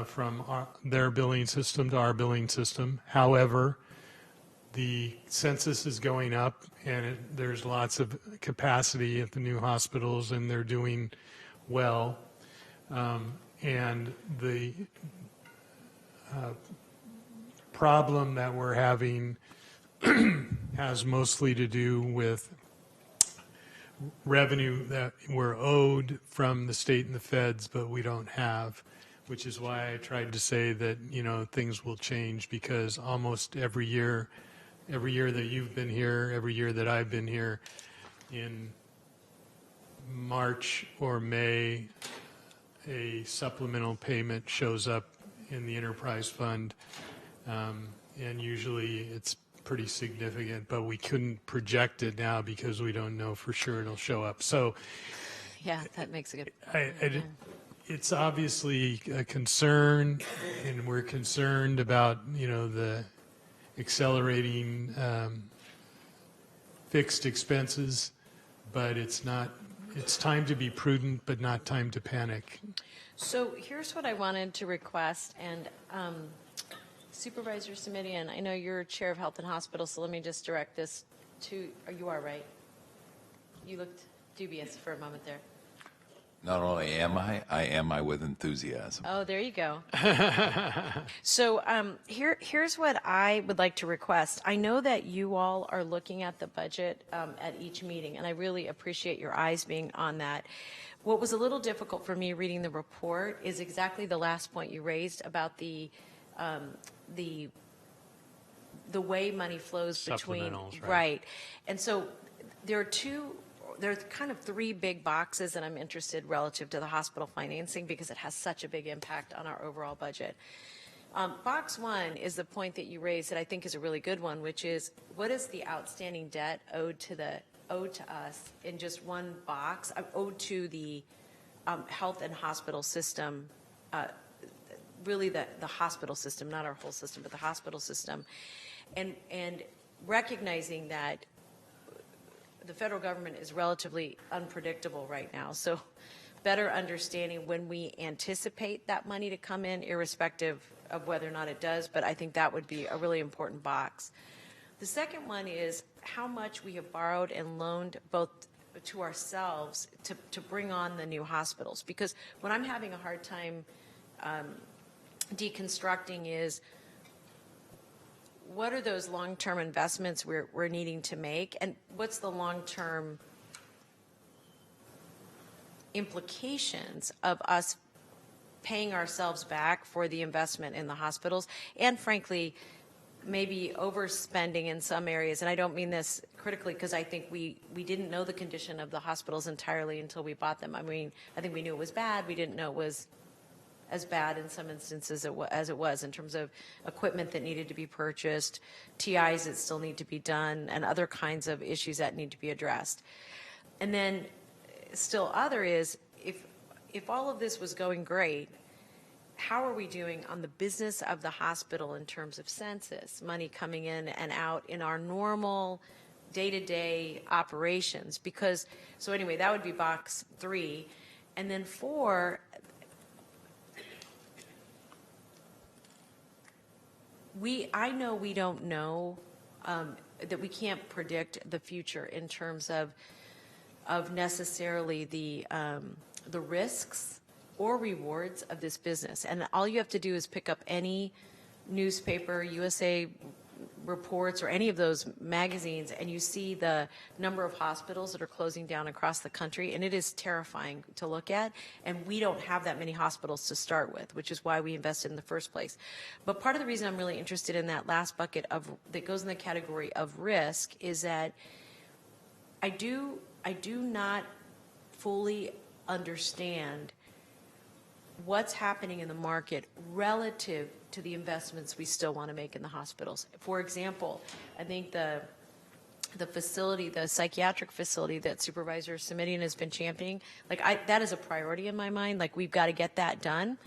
from their billing system to our billing system. However, the census is going up, and there's lots of capacity at the new hospitals, and they're doing well. And the problem that we're having has mostly to do with revenue that we're owed from the state and the feds, but we don't have, which is why I tried to say that, things will change, because almost every year that you've been here, every year that I've been here, in March or May, a supplemental payment shows up in the enterprise fund, and usually it's pretty significant, but we couldn't project it now because we don't know for sure it'll show up. So Yeah, that makes a good... it's obviously a concern, and we're concerned about, the accelerating fixed expenses, but it's time to be prudent, but not time to panic. So here's what I wanted to request, and Supervisor Simidian, I know you're chair of Health and Hospital, so let me just direct this to, you are right. You looked dubious for a moment there. Not only am I with enthusiasm. Oh, there you go. So here's what I would like to request. I know that you all are looking at the budget at each meeting, and I really appreciate your eyes being on that. What was a little difficult for me reading the report is exactly the last point you raised about the way money flows between, Supplementals, right. And so there's kind of three big boxes that I'm interested relative to the hospital financing, because it has such a big impact on our overall budget. Box one is the point that you raised that I think is a really good one, which is, what is the outstanding debt owed to us in just one box, owed to the health and hospital system, really the hospital system, not our whole system, but the hospital system, and recognizing that the federal government is relatively unpredictable right now. So better understanding when we anticipate that money to come in, irrespective of whether or not it does, but I think that would be a really important box. The second one is how much we have borrowed and loaned both to ourselves to bring on the new hospitals. Because what I'm having a hard time deconstructing is, what are those long-term investments we're needing to make, and what's the long-term implications of us paying ourselves back for the investment in the hospitals, and frankly, maybe overspending in some areas. And I don't mean this critically, because I think we didn't know the condition of the hospitals entirely until we bought them. I mean, I think we knew it was bad. We didn't know it was as bad in some instances as it was in terms of equipment that needed to be purchased, TIs that still need to be done, and other kinds of issues that need to be addressed. And then still other is, if all of this was going great, how are we doing on the business of the hospital in terms of census, money coming in and out in our normal day-to-day operations? Because, so anyway, that would be box 3. And then 4, I know we don't know, that we can't predict the future in terms of necessarily the risks or rewards of this business. And all you have to do is pick up any newspaper, USA Reports, or any of those magazines, and you see the number of hospitals that are closing down across the country, and it is terrifying to look at. And we don't have that many hospitals to start with, which is why we invested in the first place. But part of the reason I'm really interested in that last bucket that goes in the category of risk is that I do not fully understand what's happening in the market relative to the investments we still want to make in the hospitals. For example, I think the facility, the psychiatric facility that Supervisor Simitian has been championing, that is a priority in my mind. We've got to get that done.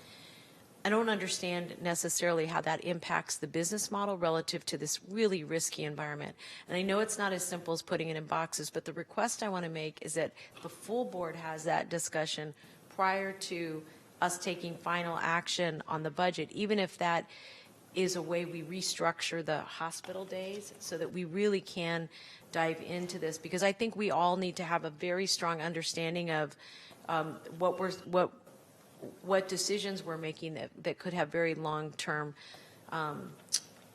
I don't understand necessarily how that impacts the business model relative to this really risky environment. And I know it's not as simple as putting it in boxes, but the request I want to make is that the full board has that discussion prior to us taking final action on the budget, even if that is a way we restructure the hospital days so that we really can dive into this. Because I think we all need to have a very strong understanding of what decisions we're making that could have very long-term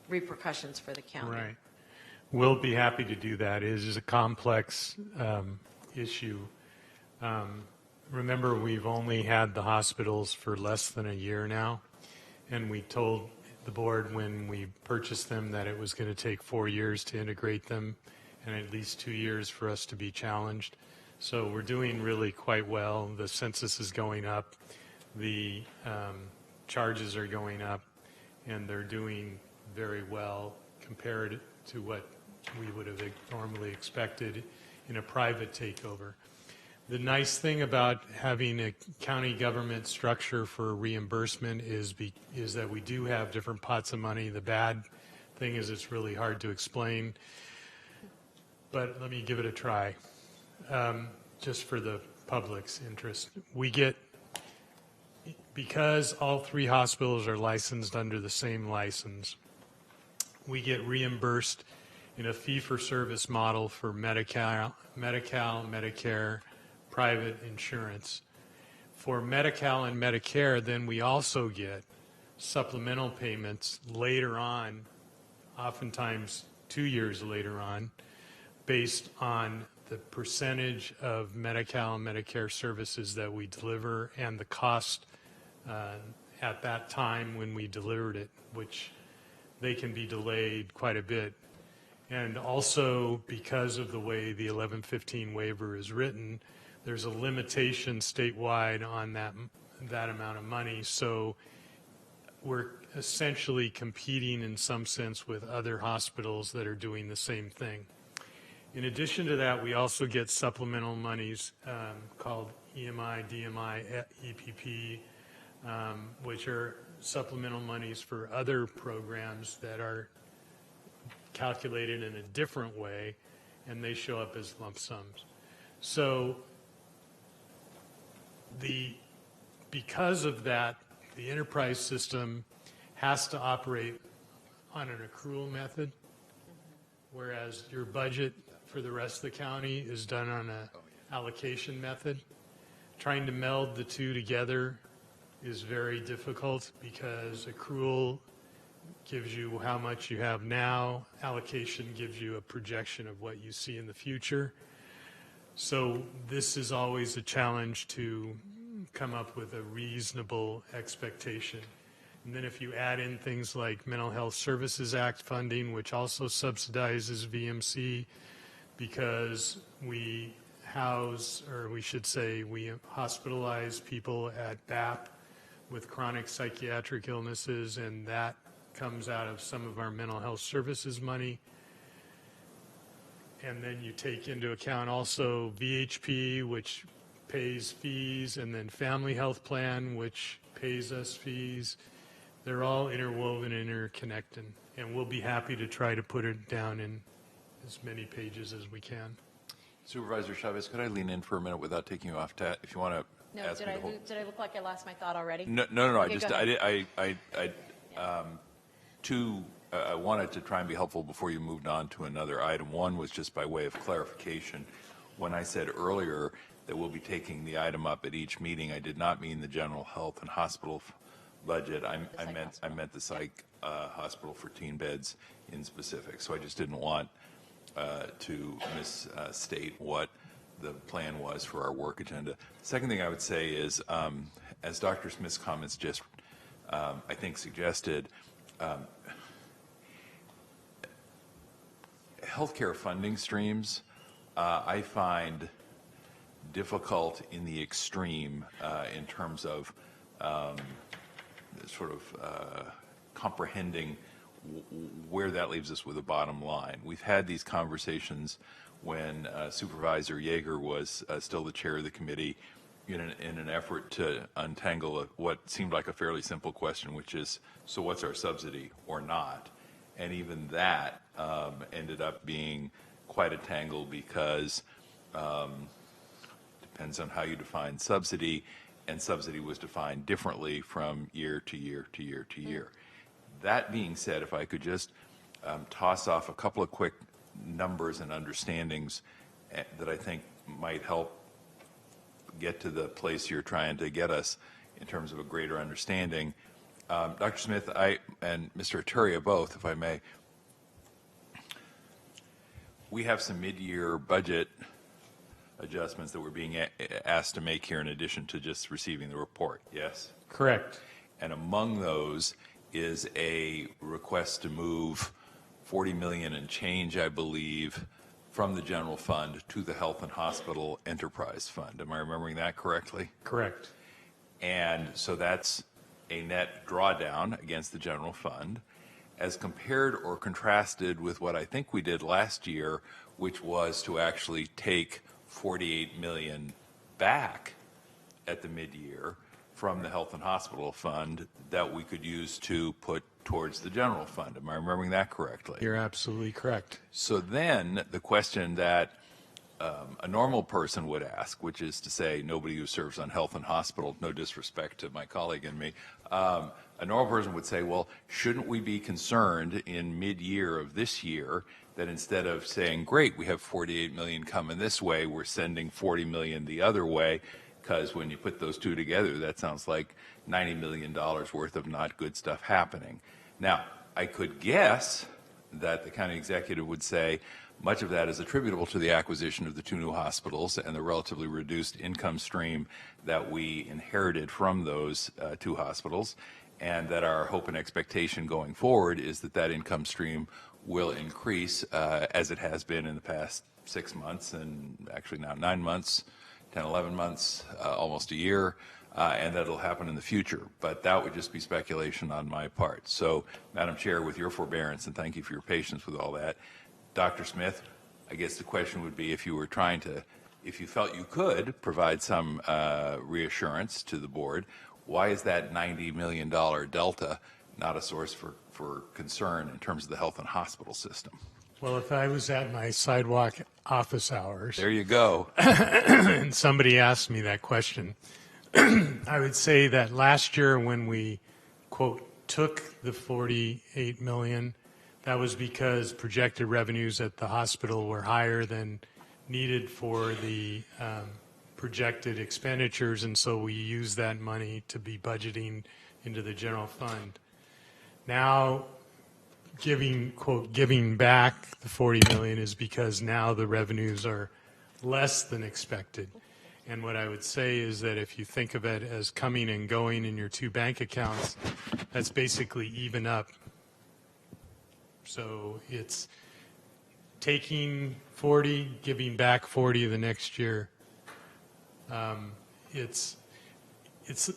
repercussions for the county. Right. We'll be happy to do that. It is a complex issue. Remember, we've only had the hospitals for less than a year now, and we told the board when we purchased them that it was going to take 4 years to integrate them and at least 2 years for us to be challenged. So we're doing really quite well. The census is going up. The charges are going up, and they're doing very well compared to what we would have normally expected in a private takeover. The nice thing about having a county government structure for reimbursement is that we do have different pots of money. The bad thing is it's really hard to explain, but let me give it a try, just for the public's interest. We get, because all 3 hospitals are licensed under the same license, we get reimbursed in a fee-for-service model for Medi-Cal, Medicare, private insurance. For Medi-Cal and Medicare, then we also get supplemental payments later on, oftentimes 2 years later on, based on the percentage of Medi-Cal and Medicare services that we deliver and the cost at that time when we delivered it, which they can be delayed quite a bit. And also, because of the way the 1115 waiver is written, there's a limitation statewide on that amount of money. So we're essentially competing in some sense with other hospitals that are doing the same thing. In addition to that, we also get supplemental monies called EMI, DMI, EPP, which are supplemental monies for other programs that are calculated in a different way, and they show up as lump sums. So because of that, the enterprise system has to operate on an accrual method, whereas your budget for the rest of the county is done on an allocation method. Trying to meld the two together is very difficult because accrual gives you how much you have now, allocation gives you a projection of what you see in the future. So this is always a challenge to come up with a reasonable expectation. And then if you add in things like Mental Health Services Act funding, which also subsidizes VMC because we house, or we should say we hospitalize people at BAP with chronic psychiatric illnesses, and that comes out of some of our mental health services money. And then you take into account also VHP, which pays fees, and then Family Health Plan, which pays us fees. They're all interwoven and interconnected, and we'll be happy to try to put it down in as many pages as we can. Supervisor Chavez, could I lean in for a minute without taking you off if you want to No, ask did me I, to hold? did I look like I lost my thought already? No, Okay, go ahead. I wanted to try and be helpful before you moved on to another item. One was just by way of clarification. When I said earlier that we'll be taking the item up at each meeting, I did not mean the general health and hospital budget. I meant the psych hospital for teen beds in specific. So I just didn't want to misstate what the plan was for our work agenda. The second thing I would say is, as Dr. Smith's comments just, I think, suggested, healthcare funding streams, I find difficult in the extreme in terms of comprehending where that leaves us with a bottom line. We've had these conversations when Supervisor Yeager was still the chair of the committee in an effort to untangle what seemed like a fairly simple question, which is, so what's our subsidy or not? And even that ended up being quite a tangle because depends on how you define subsidy, and subsidy was defined differently from year to year to year to year. That being said, if I could just toss off a couple of quick numbers and understandings that I think might help get to the place you're trying to get us in terms of a greater understanding. Dr. Smith, and Mr. Atturia both, if I may, we have some mid-year budget adjustments that we're being asked to make here in addition to just receiving the report, yes? Correct. And among those is a request to move $40 million and change, I believe, from the general fund to the Health and Hospital Enterprise Fund. Am I remembering that correctly? Correct. And so that's a net drawdown against the general fund, as compared or contrasted with what I think we did last year, which was to actually take $48 million back at the mid-year from the Health and Hospital Fund that we could use to put towards the general fund. Am I remembering that correctly? You're absolutely correct. So then the question that a normal person would ask, which is to say nobody who serves on health and hospital, no disrespect to my colleague and me, a normal person would say, well, shouldn't we be concerned in mid-year of this year that instead of saying, great, we have 48 million coming this way, we're sending 40 million the other way, because when you put those two together, that sounds like $90 million worth of not good stuff happening. Now, I could guess that the county executive would say much of that is attributable to the acquisition of the two new hospitals and the relatively reduced income stream that we inherited from those two hospitals, and that our hope and expectation going forward is that that income stream will increase as it has been in the past 6 months and actually now 9 months, 10, 11 months, almost a year, and that it'll happen in the future. But that would just be speculation on my part. So, Madam Chair, with your forbearance, and thank you for your patience with all that, Dr. Smith, I guess the question would be if you were trying to, if you felt you could provide some reassurance to the board, why is that $90 million delta not a source for concern in terms of the health and hospital system? Well, if I was at my sidewalk office hours. There you go. And somebody asked me that question, I would say that last year when we, quote, took the 48 million, that was because projected revenues at the hospital were higher than needed for the projected expenditures, and so we used that money to be budgeting into the general fund. Now, giving back the 40 million is because now the revenues are less than expected. And what I would say is that if you think of it as coming and going in your two bank accounts, that's basically even up. So it's taking 40, giving back 40 the next year. It's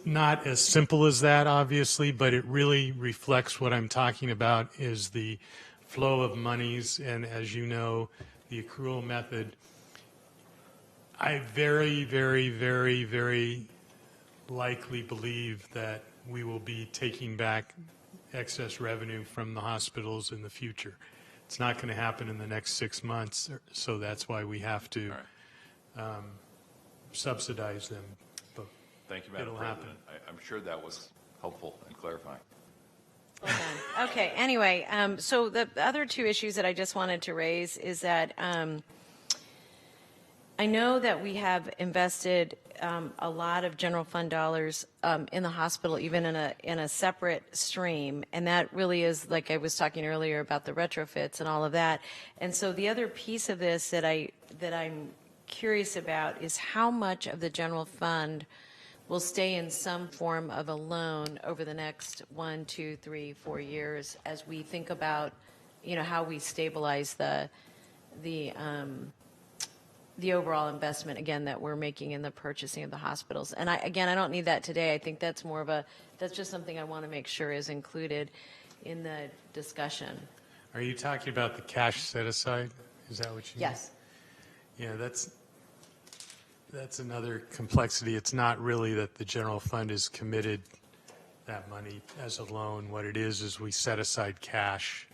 not as simple as that, obviously, but it really reflects what I'm talking about is the flow of monies, and as you know, the accrual method. I very, very, very, very likely believe that we will be taking back excess revenue from the hospitals in the future. It's not going to happen in the next 6 months, so that's why we have to subsidize them. But thank you, Madam President. I'm sure that was helpful and clarifying. Well done. Okay, anyway, so the other two issues that I just wanted to raise is that I know that we have invested a lot of general fund dollars in the hospital, even in a separate stream, and that really is, like I was talking earlier about the retrofits and all of that. And so the other piece of this that I'm curious about is how much of the general fund will stay in some form of a loan over the next 1, 2, 3, 4 years as we think about, how we stabilize the overall investment, again, that we're making in the purchasing of the hospitals. And I don't need that today. I think that's that's just something I want to make sure is included in the discussion. Are you talking about the cash set aside? Is that what you mean? Yes. Yeah, that's another complexity. It's not really that the general fund is committed that money as a loan. What it is we set aside cash,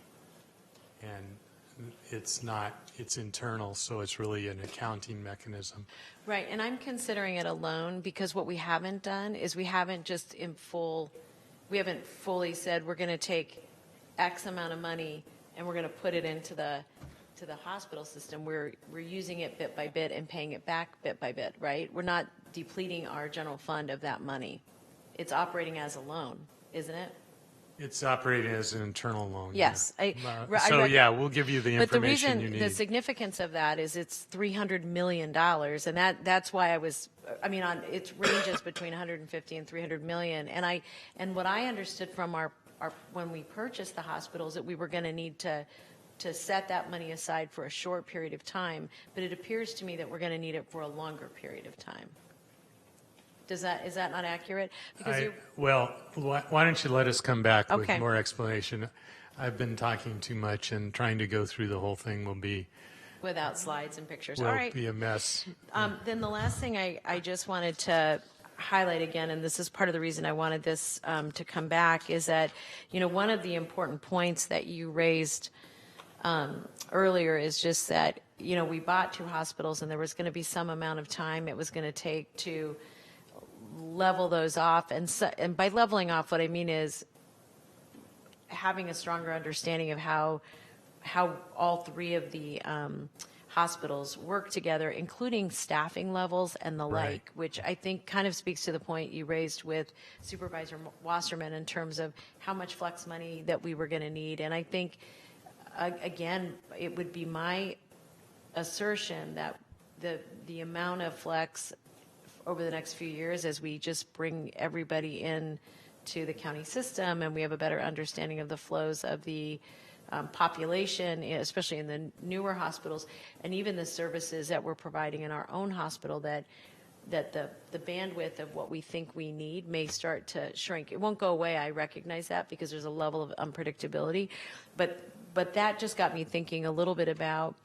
and it's internal, so it's really an accounting mechanism. Right, and I'm considering it a loan because what we haven't done is we haven't fully said we're going to take X amount of money and we're going to put it into the hospital system. We're using it bit by bit and paying it back bit by bit, right? We're not depleting our general fund of that money. It's operating as a loan, isn't it? It's operating as an internal loan. Yes. Yeah. We'll give you the information you need. The significance of that is it's $300 million, and that's why it ranges between 150 and 300 million. And what I understood from our when we purchased the hospitals that we were going to need to set that money aside for a short period of time, but it appears to me that we're going to need it for a longer period of time. Is that not accurate? Well, why don't you let us come back with Okay. more explanation? I've been talking too much, and trying to go through the whole thing will be Without slides and pictures. All right. be a mess. Then the last thing I just wanted to highlight again, and this is part of the reason I wanted this to come back, is that, one of the important points that you raised earlier is just that, we bought 2 hospitals and there was going to be some amount of time it was going to take to level those off. And by leveling off, what I mean is having a stronger understanding of how all 3 of the hospitals work together, including staffing levels and the Right. like, which I think kind of speaks to the point you raised with Supervisor Wasserman in terms of how much flex money that we were going to need. And I think, again, it would be my assertion that the amount of flex over the next few years, as we just bring everybody in to the county system and we have a better understanding of the flows of the population, especially in the newer hospitals, and even the services that we're providing in our own hospital, that the bandwidth of what we think we need may start to shrink. It won't go away, I recognize that, because there's a level of unpredictability, but that just got me thinking a little bit about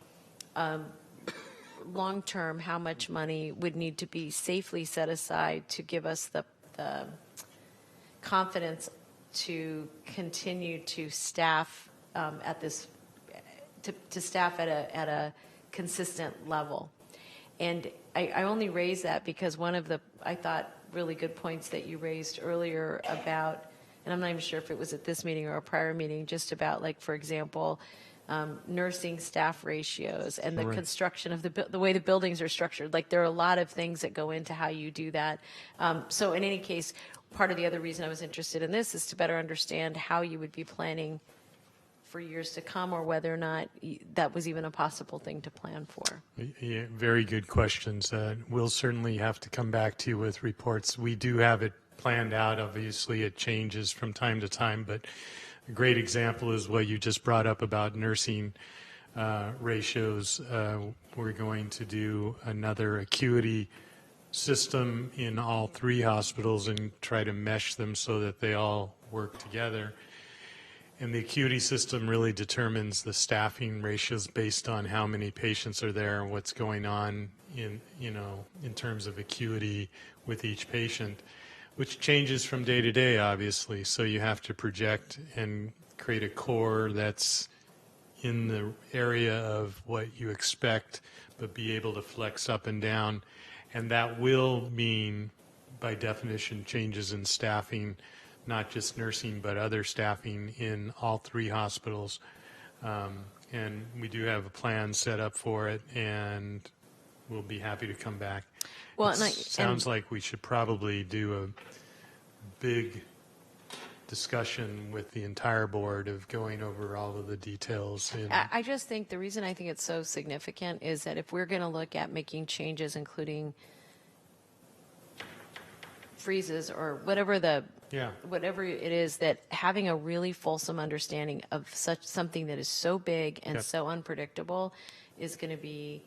long-term, how much money would need to be safely set aside to give us the confidence to continue to staff staff at a consistent level. And I only raise that because one of the, I thought, really good points that you raised earlier about, and I'm not even sure if it was at this meeting or a prior meeting, just about, like, for example, nursing staff ratios and the Right. construction of the way the buildings are structured. Like, there are a lot of things that go into how you do that. So in any case, part of the other reason I was interested in this is to better understand how you would be planning for years to come, or whether or not that was even a possible thing to plan for. Yeah, very good questions. We'll certainly have to come back to you with reports. We do have it planned out. Obviously, it changes from time to time, but a great example is what you just brought up about nursing ratios. We're going to do another acuity system in all 3 hospitals and try to mesh them so that they all work together. And the acuity system really determines the staffing ratios based on how many patients are there and what's going on in terms of acuity with each patient, which changes from day to day, obviously. So you have to project and create a core that's in the area of what you expect, but be able to flex up and down. And that will mean, by definition, changes in staffing, not just nursing, but other staffing in all 3 hospitals. And we do have a plan set up for it, and we'll be happy to come back. Well, sounds like we should probably do a big discussion with the entire board of going over all of the details. I just think the reason I think it's so significant is that if we're going to look at making changes, including freezes or whatever whatever it is, that having a really fulsome understanding of such something that is so big and so unpredictable is going to be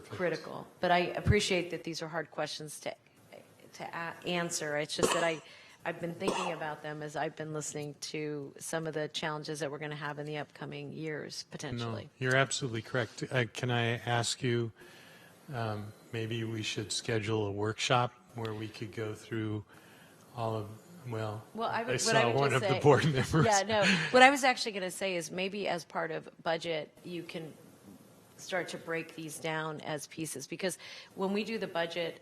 critical. But I appreciate that these are hard questions to answer. It's just that I've been thinking about them as I've been listening to some of the challenges that we're going to have in the upcoming years, potentially. No, you're absolutely correct. Can I ask you, maybe we should schedule a workshop where we could go through all of, I saw one of the board members. Yeah, no. What I was actually going to say is maybe as part of budget, you can start to break these down as pieces. Because when we do the budget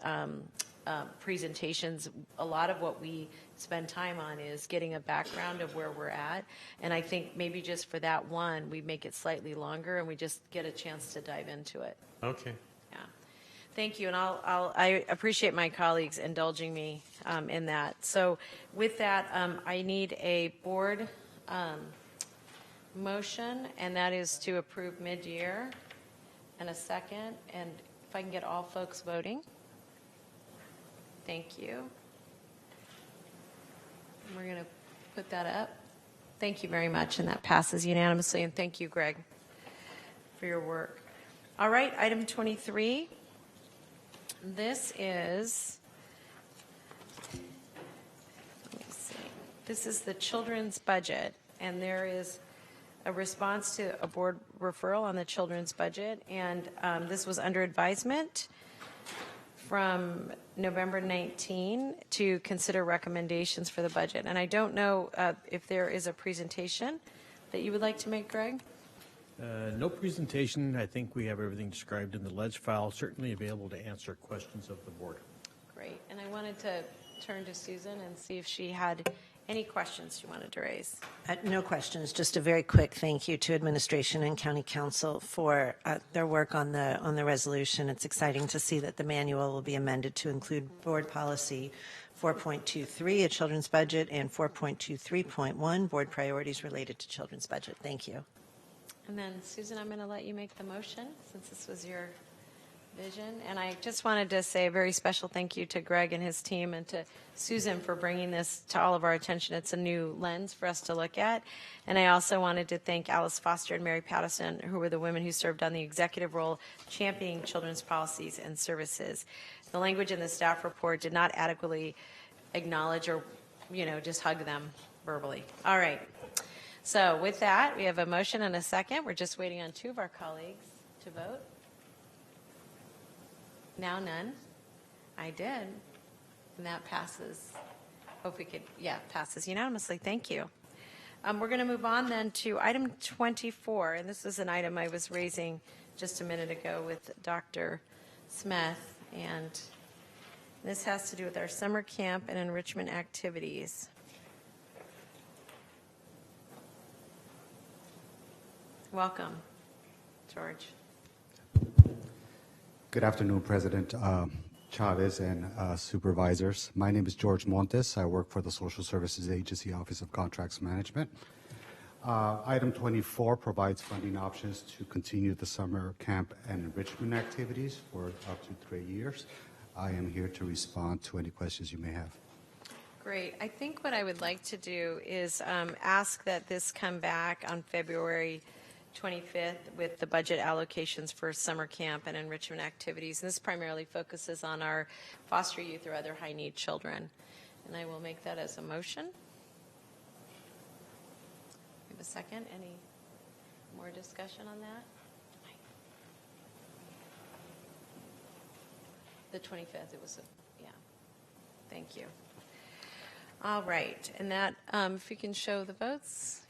presentations, a lot of what we spend time on is getting a background of where we're at. And I think maybe just for that one, we make it slightly longer and we just get a chance to dive into it. Okay. Yeah. Thank you. And I appreciate my colleagues indulging me in that. So with that, I need a board motion, and that is to approve mid-year, and a second. And if I can get all folks voting. Thank you. We're going to put that up. Thank you very much, and that passes unanimously. And thank you, Greg, for your work. All right, item 23. This is, let me see. This is the children's budget, and there is a response to a board referral on the children's budget, and this was under advisement from November 19 to consider recommendations for the budget. And I don't know if there is a presentation that you would like to make, Greg? No presentation. I think we have everything described in the ledge file, certainly available to answer questions of the board. Great. And I wanted to turn to Susan and see if she had any questions she wanted to raise. No questions. Just a very quick thank you to administration and county council for their work on the resolution. It's exciting to see that the manual will be amended to include board policy 4.23, a children's budget, and 4.23.1, board priorities related to children's budget. Thank you. And then Susan, I'm going to let you make the motion since this was your vision. And I just wanted to say a very special thank you to Greg and his team, and to Susan for bringing this to all of our attention. It's a new lens for us to look at. And I also wanted to thank Alice Foster and Mary Pattison, who were the women who served on the executive role championing children's policies and services. The language in the staff report did not adequately acknowledge or, just hug them verbally. All right. So with that, we have a motion and a second. We're just waiting on 2 of our colleagues to vote. Now none. I did. And that passes. Hope we could, passes unanimously. Thank you. We're going to move on then to item 24. And this is an item I was raising just a minute ago with Dr. Smith. And this has to do with our summer camp and enrichment activities. Welcome, George. Good afternoon, President Chavez and supervisors. My name is George Montes. I work for the Social Services Agency Office of Contracts Management. Item 24 provides funding options to continue the summer camp and enrichment activities for up to 3 years. I am here to respond to any questions you may have. Great. I think what I would like to do is ask that this come back on February 25th with the budget allocations for summer camp and enrichment activities. And this primarily focuses on our foster youth or other high-need children. And I will make that as a motion. Give a second. Any more discussion on that? The 25th, it was, yeah. Thank you. All right. And that, if you can show the votes,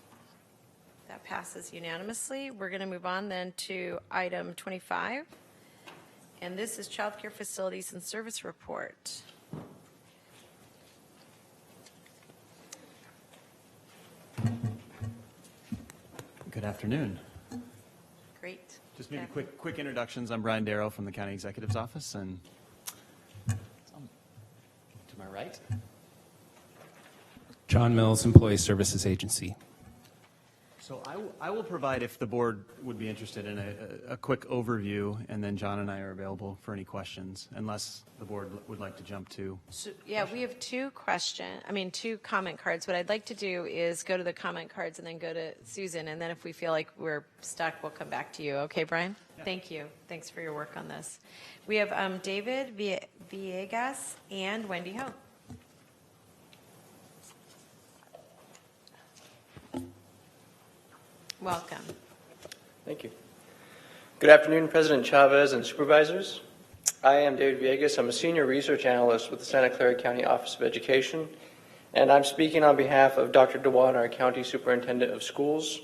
that passes unanimously. We're going to move on then to item 25. And this is Child Care Facilities and Service Report. Good afternoon. Great. Just maybe quick introductions. I'm Brian Darrow from the County Executive's Office, and to my right, John Mills, Employee Services Agency. So I will provide, if the board would be interested in a quick overview, and then John and I are available for any questions, unless the board would like to jump to. So, yeah, we have two comment cards. What I'd like to do is go to the comment cards and then go to Susan, and then if we feel like we're stuck, we'll come back to you. Okay, Brian? Yeah. Thank you. Thanks for your work on this. We have David Villegas and Wendy Ho. Welcome. Thank you. Good afternoon, President Chavez and Supervisors. I am David Villegas. I'm a Senior Research Analyst with the Santa Clara County Office of Education, and I'm speaking on behalf of Dr. Dewan, our County Superintendent of Schools.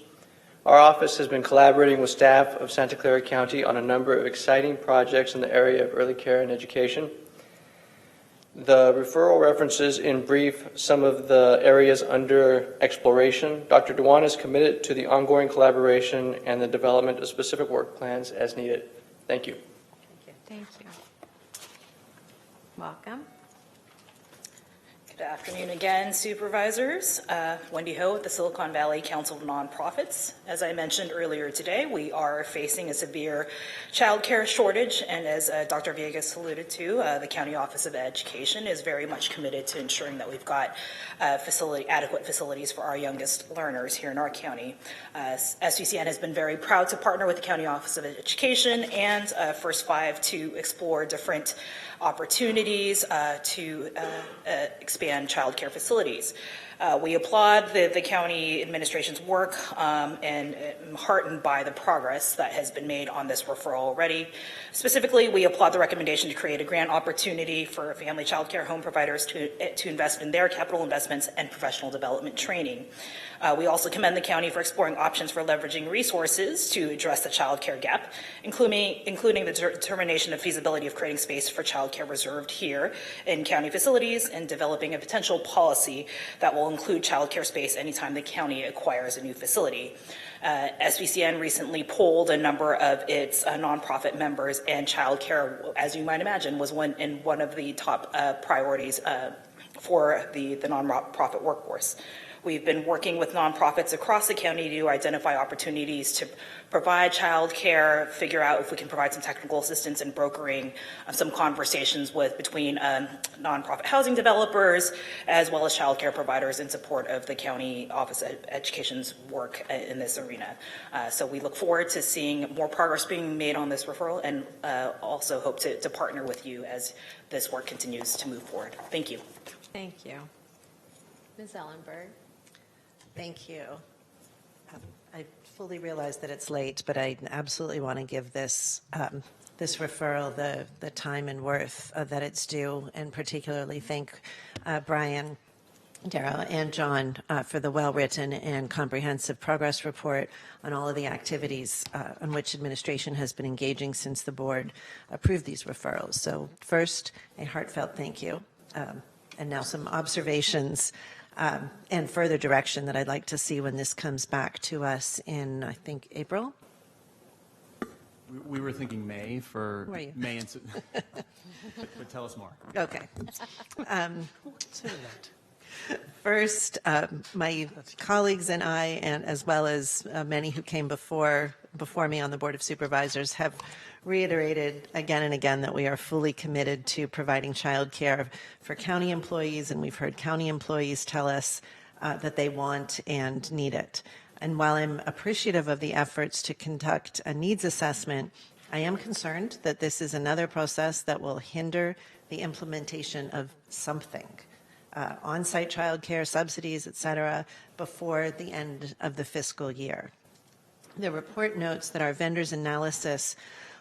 Our office has been collaborating with staff of Santa Clara County on a number of exciting projects in the area of early care and education. The referral references in brief some of the areas under exploration. Dr. Dewan is committed to the ongoing collaboration and the development of specific work plans as needed. Thank you. Thank you. Welcome. Good afternoon again, Supervisors. Wendy Ho with the Silicon Valley Council of Nonprofits. As I mentioned earlier today, we are facing a severe child care shortage, and as Dr. Villegas alluded to, the County Office of Education is very much committed to ensuring that we've got adequate facilities for our youngest learners here in our county. SVCN has been very proud to partner with the County Office of Education and First Five to explore different opportunities to expand child care facilities. We applaud the county administration's work and heartened by the progress that has been made on this referral already. Specifically, we applaud the recommendation to create a grant opportunity for family child care home providers to invest in their capital investments and professional development training. We also commend the county for exploring options for leveraging resources to address the child care gap, including the determination of feasibility of creating space for child care reserved here in county facilities and developing a potential policy that will include child care space anytime the county acquires a new facility. SVCN recently polled a number of its nonprofit members, and child care, as you might imagine, was one of the top priorities for the nonprofit workforce. We've been working with nonprofits across the county to identify opportunities to provide child care, figure out if we can provide some technical assistance in brokering some conversations between nonprofit housing developers as well as child care providers in support of the County Office of Education's work in this arena. So we look forward to seeing more progress being made on this referral, and also hope to partner with you as this work continues to move forward. Thank you. Thank you. Ms. Ellenberg. Thank you. I fully realize that it's late, but I absolutely want to give this this referral the time and worth that it's due, and particularly thank Brian Darrow and John for the well-written and comprehensive progress report on all of the activities on which administration has been engaging since the board approved these referrals. So first, a heartfelt thank you, and now some observations and further direction that I'd like to see when this comes back to us in, I think, April. We were thinking May for Were you? May, but tell us more. Okay. Consider that. First, my colleagues and I, and as well as many who came before me on the Board of Supervisors, have reiterated again and again that we are fully committed to providing child care for county employees, and we've heard county employees tell us that they want and need it. And while I'm appreciative of the efforts to conduct a needs assessment, I am concerned that this is another process that will hinder the implementation of something. On-site childcare, subsidies, et cetera, before the end of the fiscal year. The report notes that our vendors' analysis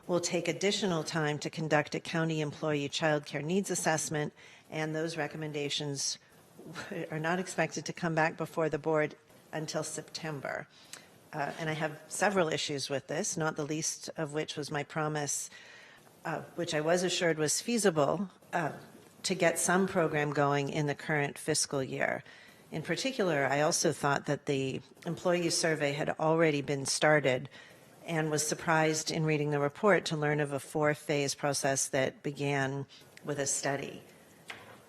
will take additional time to conduct a county employee childcare needs assessment, and those recommendations are not expected to come back before the board until September. And I have several issues with this, not the least of which was my promise, which I was assured was feasible, to get some program going in the current fiscal year. In particular, I also thought that the employee survey had already been started, and was surprised in reading the report to learn of a 4-phase process that began with a study.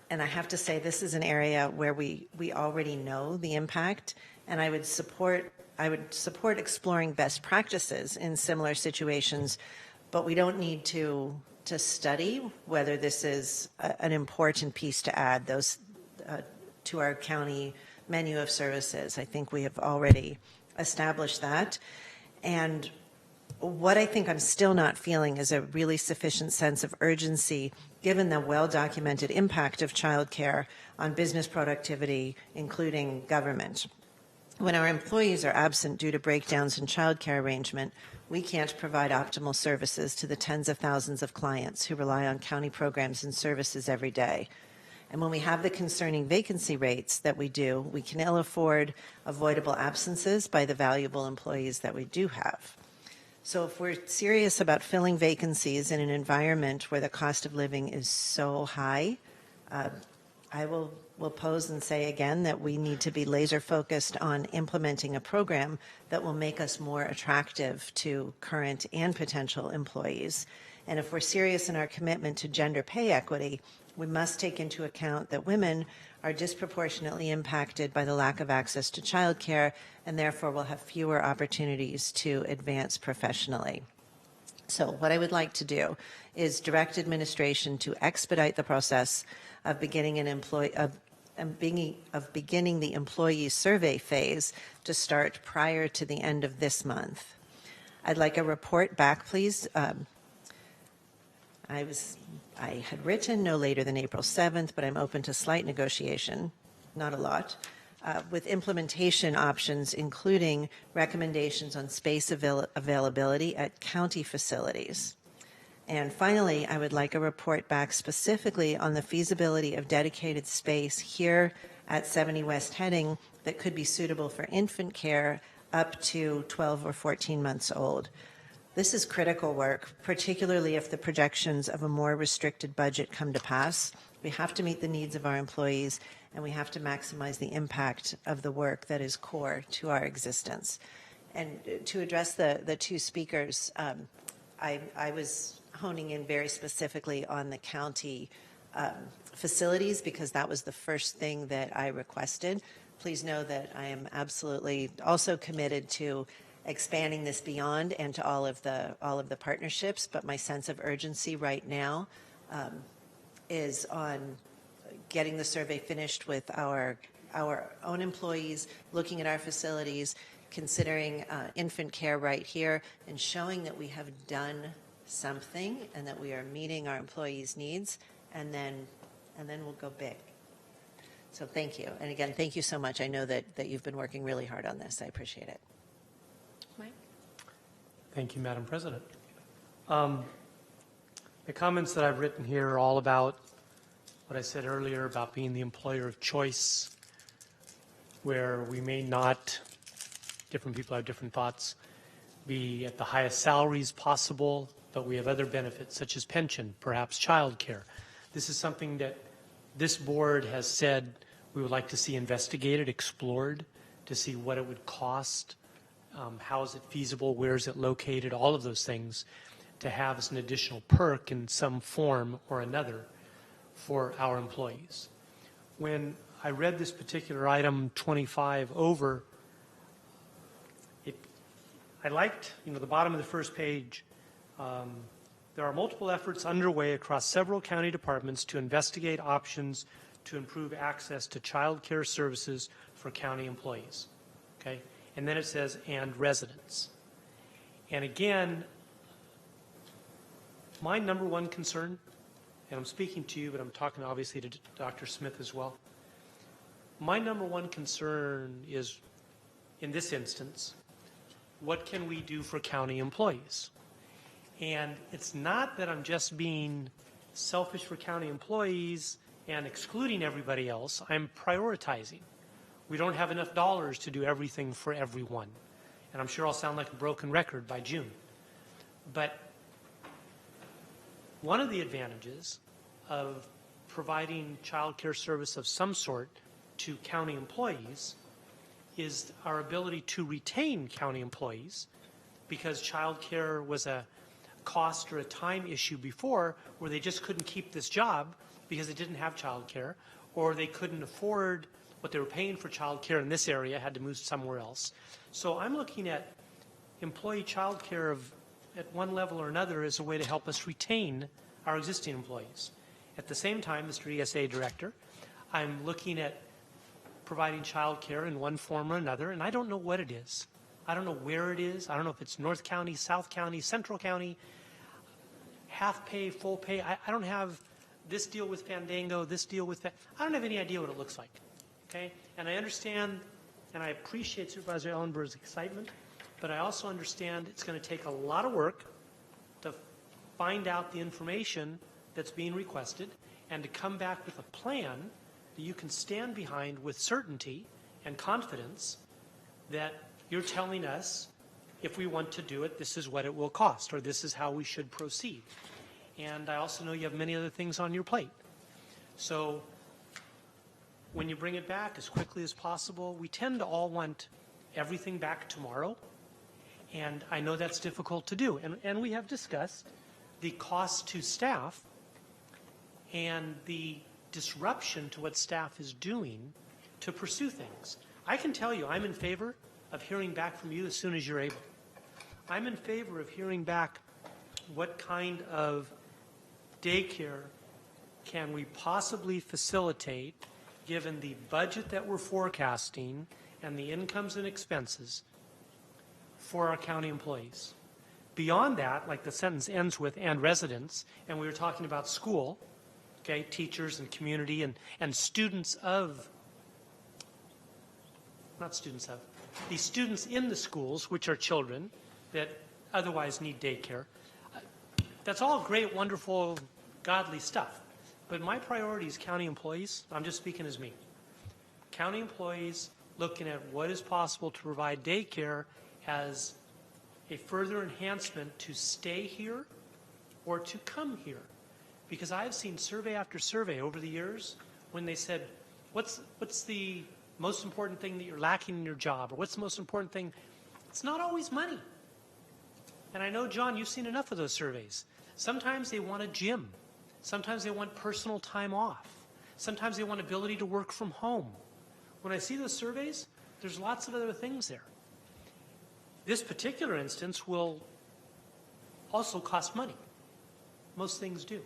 And I have to say, this is an area where we already know the impact, and I would support exploring best practices in similar situations, but we don't need to study whether this is an important piece to add those to our county menu of services. I think we have already established that. And what I think I'm still not feeling is a really sufficient sense of urgency, given the well-documented impact of childcare on business productivity, including government. When our employees are absent due to breakdowns in childcare arrangement, we can't provide optimal services to the tens of thousands of clients who rely on county programs and services every day. And when we have the concerning vacancy rates that we do, we can ill afford avoidable absences by the valuable employees that we do have. So if we're serious about filling vacancies in an environment where the cost of living is so high, I will pose and say again that we need to be laser focused on implementing a program that will make us more attractive to current and potential employees. And if we're serious in our commitment to gender pay equity, we must take into account that women are disproportionately impacted by the lack of access to childcare, and therefore will have fewer opportunities to advance professionally. So what I would like to do is direct administration to expedite the process of beginning the employee survey phase to start prior to the end of this month. I'd like a report back, please. I had written no later than April 7th, but I'm open to slight negotiation, not a lot, with implementation options, including recommendations on space availability at county facilities. And finally, I would like a report back specifically on the feasibility of dedicated space here at 70 West Heading that could be suitable for infant care up to 12 or 14 months old. This is critical work, particularly if the projections of a more restricted budget come to pass. We have to meet the needs of our employees, and we have to maximize the impact of the work that is core to our existence. And to address the two speakers, I was honing in very specifically on the county facilities, because that was the first thing that I requested. Please know that I am absolutely also committed to expanding this beyond and to all of the partnerships, but my sense of urgency right now is on getting the survey finished with our own employees, looking at our facilities, considering infant care right here, and showing that we have done something and that we are meeting our employees' needs, and then we'll go big. So thank you. And again, thank you so much. I know that you've been working really hard on this. I appreciate it. Mike? Thank you, Madam President. The comments that I've written here are all about what I said earlier about being the employer of choice, where we may not, different people have different thoughts, be at the highest salaries possible, but we have other benefits such as pension, perhaps child care. This is something that this board has said we would like to see investigated, explored, to see what it would cost, how is it feasible, where is it located, all of those things, to have as an additional perk in some form or another for our employees. When I read this particular item 25 over. I liked, the bottom of the first page. There are multiple efforts underway across several county departments to investigate options to improve access to child care services for county employees. Okay? And then it says, and residents. And again, my number one concern, and I'm speaking to you, but I'm talking obviously to Dr. Smith as well. My number one concern is, in this instance, what can we do for county employees? And it's not that I'm just being selfish for county employees and excluding everybody else. I'm prioritizing. We don't have enough dollars to do everything for everyone. And I'm sure I'll sound like a broken record by June. But one of the advantages of providing child care service of some sort to county employees is our ability to retain county employees, because child care was a cost or a time issue before where they just couldn't keep this job because they didn't have child care, or they couldn't afford what they were paying for child care in this area, had to move somewhere else. So I'm looking at employee child care at one level or another as a way to help us retain our existing employees. At the same time, Mr. ESA Director, I'm looking at providing child care in one form or another, and I don't know what it is. I don't know where it is. I don't know if it's North County, South County, Central County, half pay, full pay. I don't have this deal with Fandango, this deal with that. I don't have any idea what it looks like. Okay? And I understand and I appreciate Supervisor Ellenberg's excitement, but I also understand it's going to take a lot of work to find out the information that's being requested and to come back with a plan that you can stand behind with certainty and confidence that you're telling us, if we want to do it, this is what it will cost, or this is how we should proceed. And I also know you have many other things on your plate. So when you bring it back as quickly as possible, we tend to all want everything back tomorrow. And I know that's difficult to do. And we have discussed the cost to staff and the disruption to what staff is doing to pursue things. I can tell you I'm in favor of hearing back from you as soon as you're able. I'm in favor of hearing back what kind of daycare can we possibly facilitate given the budget that we're forecasting and the incomes and expenses for our county employees. Beyond that, like the sentence ends with "and residents," and we were talking about school, okay, teachers and community and students of, not students of, the students in the schools, which are children that otherwise need daycare. That's all great, wonderful, godly stuff. But my priority is county employees. I'm just speaking as me. County employees looking at what is possible to provide daycare as a further enhancement to stay here or to come here. Because I've seen survey after survey over the years when they said, what's the most important thing that you're lacking in your job, or what's the most important thing? It's not always money. And I know, John, you've seen enough of those surveys. Sometimes they want a gym. Sometimes they want personal time off. Sometimes they want ability to work from home. When I see those surveys, there's lots of other things there. This particular instance will also cost money. Most things do.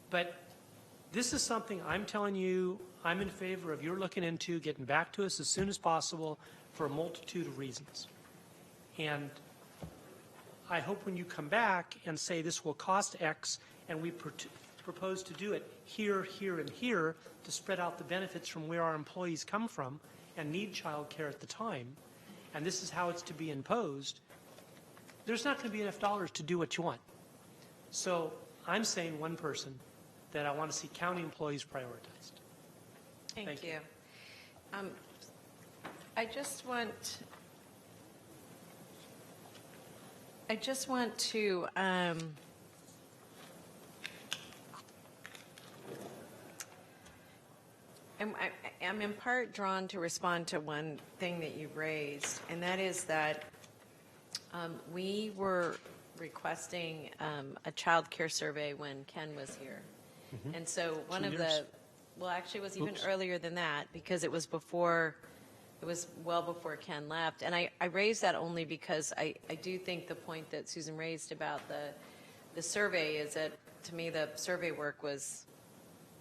But this is something I'm telling you I'm in favor of your looking into, getting back to us as soon as possible for a multitude of reasons. And I hope when you come back and say this will cost X and we propose to do it here, here, and here to spread out the benefits from where our employees come from and need child care at the time, and this is how it's to be imposed, there's not going to be enough dollars to do what you want. So I'm saying one person that I want to see county employees prioritized. Thank you. I just want to I'm in part drawn to respond to one thing that you raised, and that is that we were requesting a child care survey when Ken was here. And so one of the Well, actually, it was even Oops. earlier than that because it was well before Ken left. And I raised that only because I do think the point that Susan raised about the survey is that, to me, the survey work was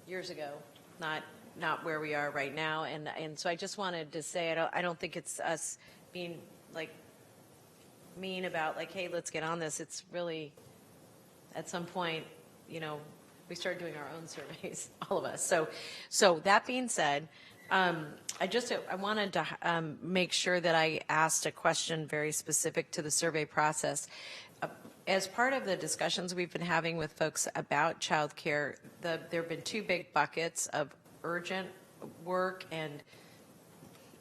years ago, not where we are right now. And so I just wanted to say, I don't think it's us being like mean about like, hey, let's get on this. It's really, at some point, we started doing our own surveys, all of us. So that being said, I wanted to make sure that I asked a question very specific to the survey process. As part of the discussions we've been having with folks about childcare, there have been two big buckets of urgent work and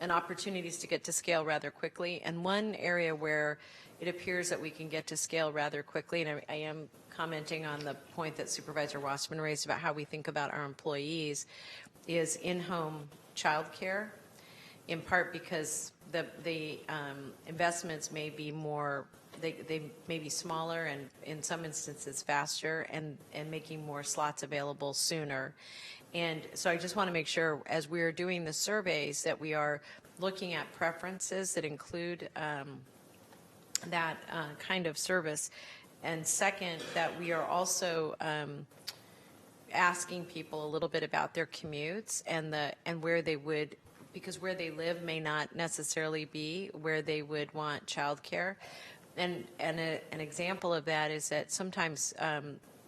opportunities to get to scale rather quickly. And one area where it appears that we can get to scale rather quickly, and I am commenting on the point that Supervisor Wasserman raised about how we think about our employees, is in-home childcare, in part because the investments may be more, they may be smaller and in some instances faster, and making more slots available sooner. And so I just want to make sure, as we're doing the surveys, that we are looking at preferences that include that kind of service. And second, that we are also asking people a little bit about their commutes and where they would, because where they live may not necessarily be where they would want childcare. And an example of that is that sometimes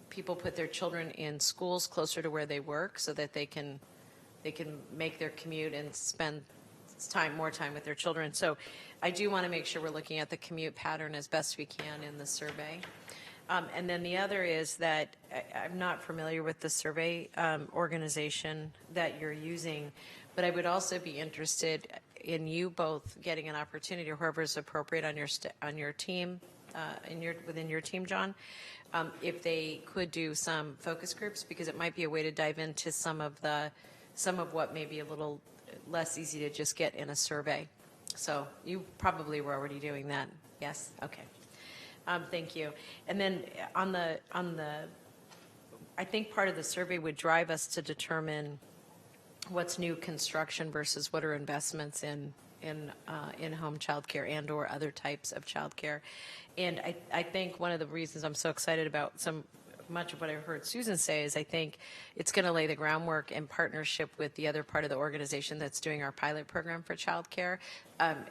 people put their children in schools closer to where they work so that they can make their commute and spend more time with their children. So I do want to make sure we're looking at the commute pattern as best we can in the survey. And then the other is that I'm not familiar with the survey organization that you're using, but I would also be interested in you both getting an opportunity, or whoever is appropriate on your team, within your team, John, if they could do some focus groups, because it might be a way to dive into some of what may be a little less easy to just get in a survey. So you probably were already doing that. Yes. Okay. Thank you. And then on the, I think part of the survey would drive us to determine what's new construction versus what are investments in in-home childcare and or other types of childcare. And I think one of the reasons I'm so excited about much of what I've heard Susan say is I think it's going to lay the groundwork in partnership with the other part of the organization that's doing our pilot program for childcare,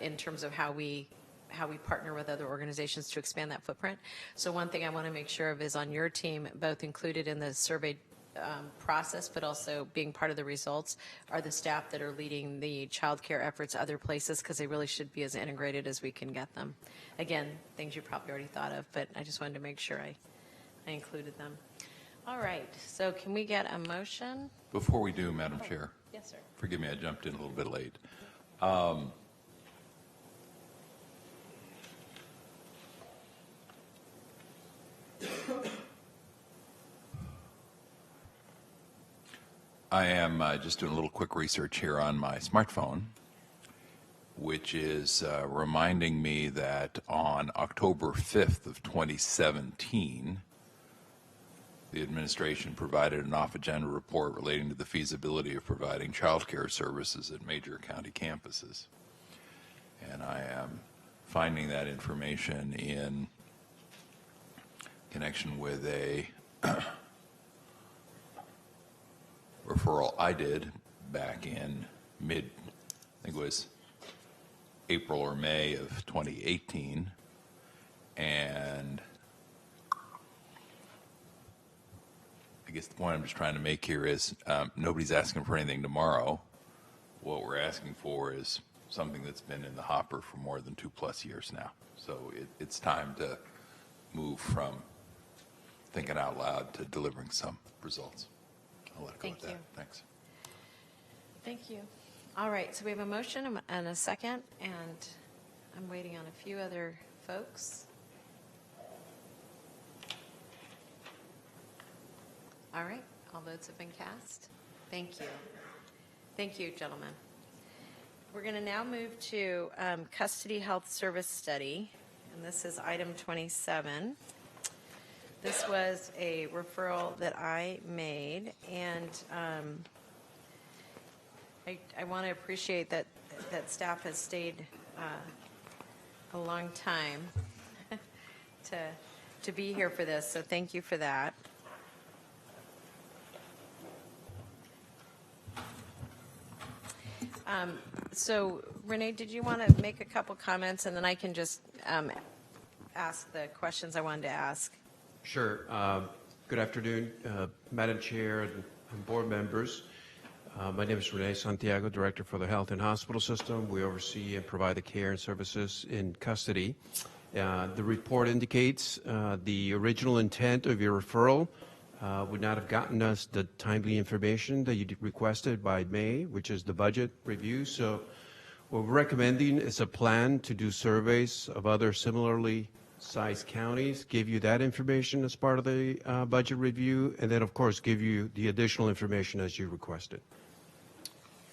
in terms of how we partner with other organizations to expand that footprint. So one thing I want to make sure of is on your team, both included in the survey process, but also being part of the results, are the staff that are leading the childcare efforts other places, because they really should be as integrated as we can get them. Again, things you probably already thought of, but I just wanted to make sure I included them. All right, so can we get a motion? Before we do, Madam Chair. Yes, sir. Forgive me, I jumped in a little bit late. I am just doing a little quick research here on my smartphone, which is reminding me that on October 5th of 2017, the administration provided an off-agenda report relating to the feasibility of providing child care services at major county campuses. And I am finding that information in connection with a referral I did back in I think it was April or May of 2018, and I guess the point I'm just trying to make here is nobody's asking for anything tomorrow. What we're asking for is something that's been in the hopper for more than 2+ years now. So it's time to move from thinking out loud to delivering some results. I'll let it go with that. Thanks. Thank you. All right, so we have a motion and a second, and I'm waiting on a few other folks. All right, all votes have been cast. Thank you. Thank you, gentlemen. We're going to now move to custody health service study, and this is item 27. This was a referral that I made, and I want to appreciate that staff has stayed a long time to be here for this, so thank you for that. So Renee, did you want to make a couple comments, and then I can just ask the questions I wanted to ask? Sure. Good afternoon, Madam Chair and board members. My name is Renee Santiago, Director for the Health and Hospital System. We oversee and provide the care and services in custody. The report indicates the original intent of your referral would not have gotten us the timely information that you requested by May, which is the budget review. So what we're recommending is a plan to do surveys of other similarly sized counties, give you that information as part of the budget review, and then, of course, give you the additional information as you requested.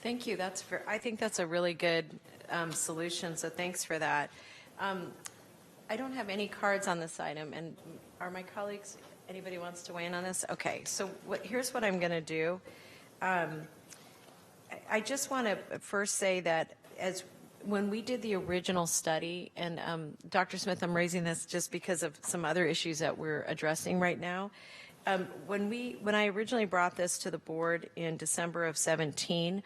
Thank you. I think that's a really good solution, so thanks for that. I don't have any cards on this item, and are my colleagues, anybody wants to weigh in on this? Okay, so here's what I'm going to do. I just want to first say that when we did the original study, and Dr. Smith, I'm raising this just because of some other issues that we're addressing right now. When I originally brought this to the board in December of 17,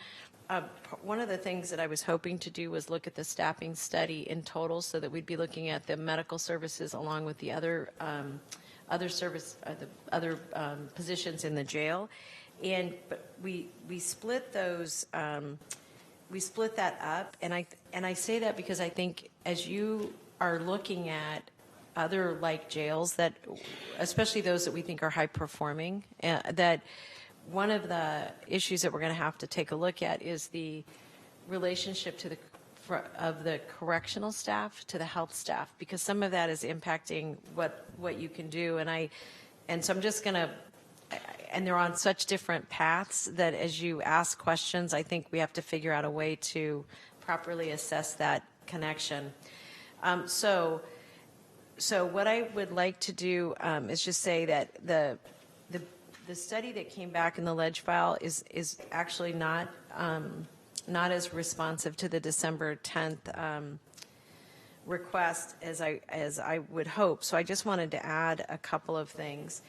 one of the things that I was hoping to do was look at the staffing study in total, so that we'd be looking at the medical services along with the other positions in the jail, but we split those. We split that up, and I say that because I think as you are looking at other like jails, that especially those that we think are high performing, that one of the issues that we're going to have to take a look at is the relationship of the correctional staff to the health staff, because some of that is impacting what you can do, and so I'm just going to. And they're on such different paths that as you ask questions, I think we have to figure out a way to properly assess that connection. So what I would like to do is just say that the study that came back in the ledge file is actually not as responsive to the December 10th request as I would hope. So I just wanted to add a couple of things.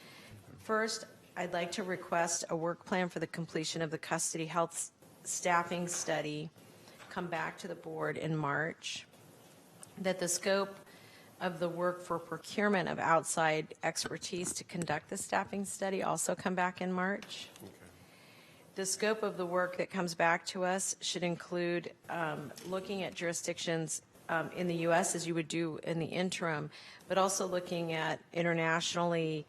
First, I'd like to request a work plan for the completion of the custody health staffing study come back to the board in March, that the scope of the work for procurement of outside expertise to conduct the staffing study also come back in March. Okay. The scope of the work that comes back to us should include looking at jurisdictions in the U.S. as you would do in the interim, but also looking at internationally,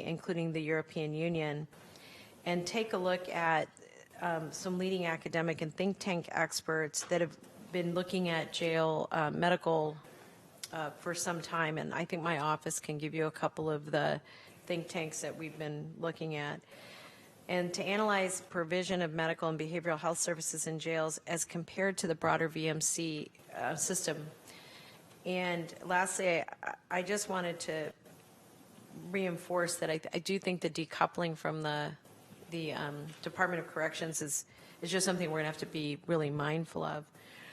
including the European Union, and take a look at some leading academic and think tank experts that have been looking at jail medical for some time, and I think my office can give you a couple of the think tanks that we've been looking at, and to analyze provision of medical and behavioral health services in jails as compared to the broader VMC system. And lastly, I just wanted to reinforce that I do think the decoupling from the Department of Corrections is just something we're going to have to be really mindful of.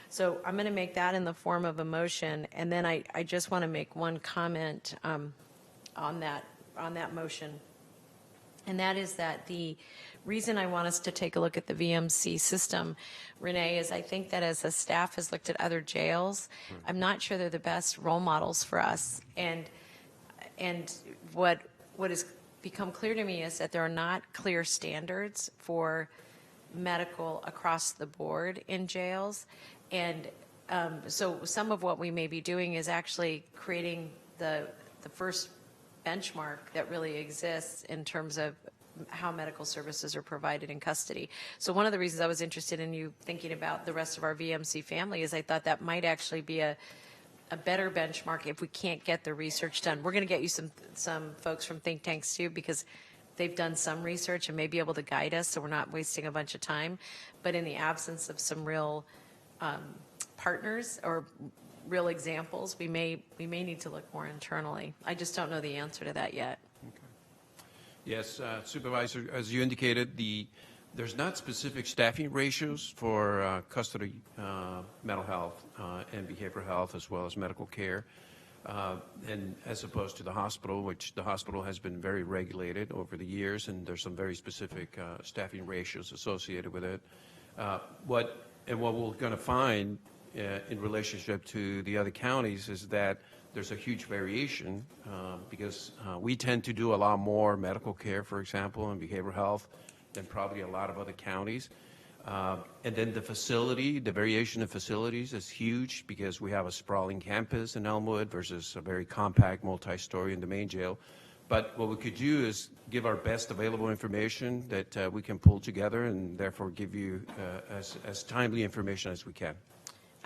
So I'm going to make that in the form of a motion, and then I just want to make one comment on that motion, and that is that the reason I want us to take a look at the VMC system, Renee, is I think that as the staff has looked at other jails, I'm not sure they're the best role models for us. And what has become clear to me is that there are not clear standards for medical across the board in jails. And so some of what we may be doing is actually creating the first benchmark that really exists in terms of how medical services are provided in custody. So one of the reasons I was interested in you thinking about the rest of our VMC family is I thought that might actually be a better benchmark if we can't get the research done. We're going to get you some folks from think tanks too, because they've done some research and may be able to guide us, so we're not wasting a bunch of time. But in the absence of some real partners or real examples, we may need to look more internally. I just don't know the answer to that yet. Yes, Supervisor, as you indicated, there's not specific staffing ratios for custody, mental health, and behavioral health, as well as medical care. And as opposed to the hospital, which the hospital has been very regulated over the years, and there's some very specific staffing ratios associated with it. What we're going to find in relationship to the other counties is that there's a huge variation because we tend to do a lot more medical care, for example, and behavioral health than probably a lot of other counties. And then the variation of facilities is huge because we have a sprawling campus in Elmwood versus a very compact multi-story in the main jail. But what we could do is give our best available information that we can pull together and therefore give you as timely information as we can.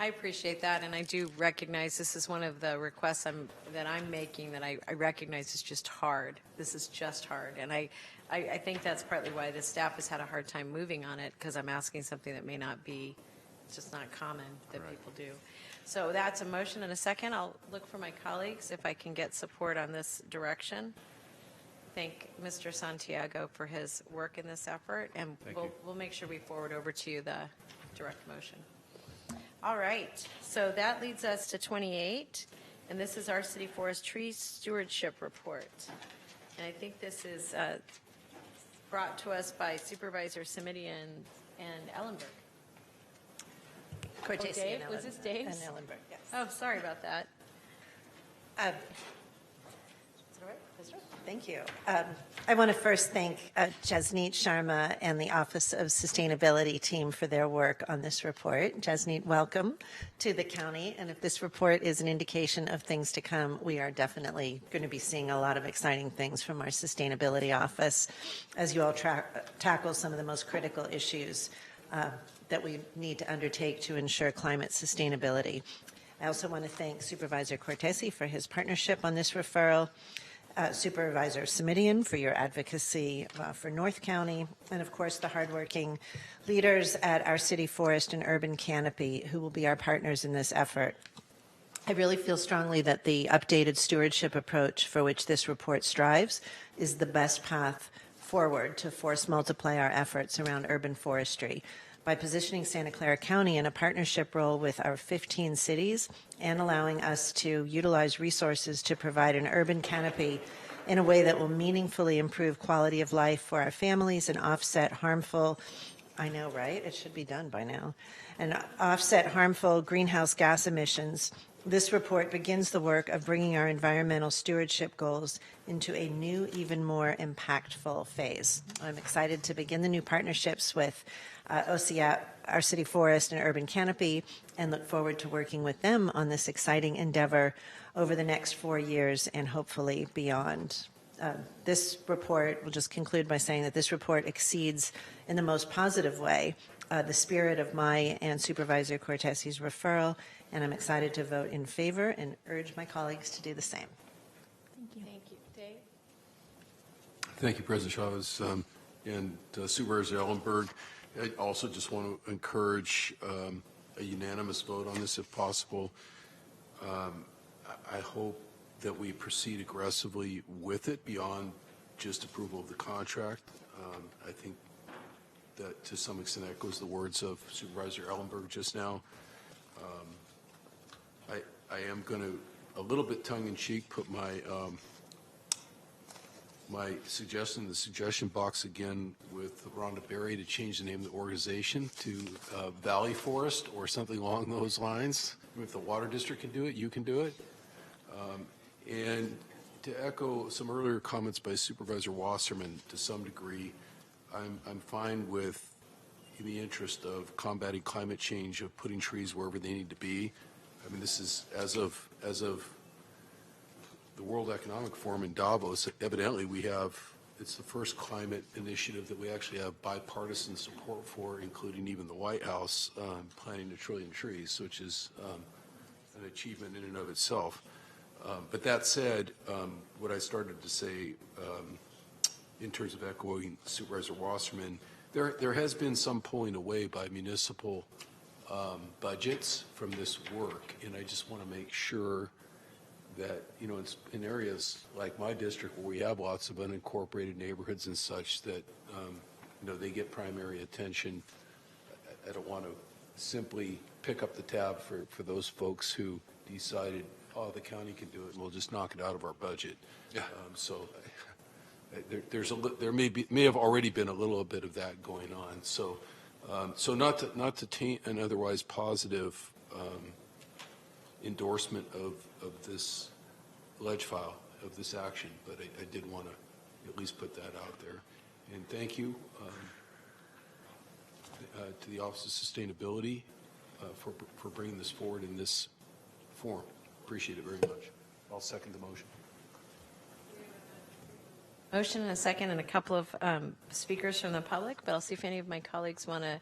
I appreciate that, and I do recognize this is one of the requests that I'm making that I recognize is just hard. This is just hard, and I think that's partly why the staff has had a hard time moving on it, because I'm asking something that may not be, it's just not common that people do. So that's a motion and a second. I'll look for my colleagues if I can get support on this direction. Thank Mr. Santiago for his work in this effort, and we'll make sure we forward over to you the direct motion. All right, so that leads us to 28, and this is our City Forest Tree Stewardship Report. And I think this is brought to us by Supervisor Simidian and Ellenberg. Cortese Dave? and Was this Dave's? And Ellenberg, yes. Oh, sorry about that. Is it all right? That's right. Thank you. I want to first thank Jasneet Sharma and the Office of Sustainability team for their work on this report. Jasneet, welcome to the county. And if this report is an indication of things to come, we are definitely going to be seeing a lot of exciting things from our Sustainability Office as you all tackle some of the most critical issues that we need to undertake to ensure climate sustainability. I also want to thank Supervisor Cortese for his partnership on this referral. Supervisor Simidian for your advocacy for North County, and of course the hardworking leaders at our City Forest and Urban Canopy who will be our partners in this effort. I really feel strongly that the updated stewardship approach for which this report strives is the best path forward to force multiply our efforts around urban forestry by positioning Santa Clara County in a partnership role with our 15 cities and allowing us to utilize resources to provide an urban canopy in a way that will meaningfully improve quality of life for our families and offset harmful, I know, right? It should be done by now, and offset harmful greenhouse gas emissions. This report begins the work of bringing our environmental stewardship goals into a new, even more impactful phase. I'm excited to begin the new partnerships with OCA, our City Forest and Urban Canopy, and look forward to working with them on this exciting endeavor over the next 4 years and hopefully beyond. This report, we'll just conclude by saying that this report exceeds in the most positive way the spirit of my and Supervisor Cortese's referral, and I'm excited to vote in favor and urge my colleagues to do the same. Thank you. Thank you. Dave? Thank you, President Chavez, and Supervisor Ellenberg. I also just want to encourage a unanimous vote on this if possible. I hope that we proceed aggressively with it beyond just approval of the contract. I think that to some extent echoes the words of Supervisor Ellenberg just now. I am going to, a little bit tongue-in-cheek, put my my suggestion in the suggestion box again with Rhonda Berry to change the name of the organization to Valley Forest or something along those lines. If the Water District can do it, you can do it. And to echo some earlier comments by Supervisor Wasserman to some degree, I'm fine with, in the interest of combating climate change, of putting trees wherever they need to be. I mean, this is as of the World Economic Forum in Davos. Evidently, it's the first climate initiative that we actually have bipartisan support for, including even the White House planting 1 trillion trees, which is an achievement in and of itself. But that said, what I started to say in terms of echoing Supervisor Wasserman, there has been some pulling away by municipal budgets from this work, and I just want to make sure that, you know, in areas like my district where we have lots of unincorporated neighborhoods and such that, you know, they get primary attention. I don't want to simply pick up the tab for those folks who decided, oh, the county can do it, and we'll just knock it out of our budget. Yeah. So there may have already been a little bit of that going on. So not to taint an otherwise positive endorsement of this ledge file, of this action, but I did want to at least put that out there. And thank you to the Office of Sustainability for bringing this forward in this form. Appreciate it very much. I'll second the motion. Motion and a second and a couple of speakers from the public, but I'll see if any of my colleagues want to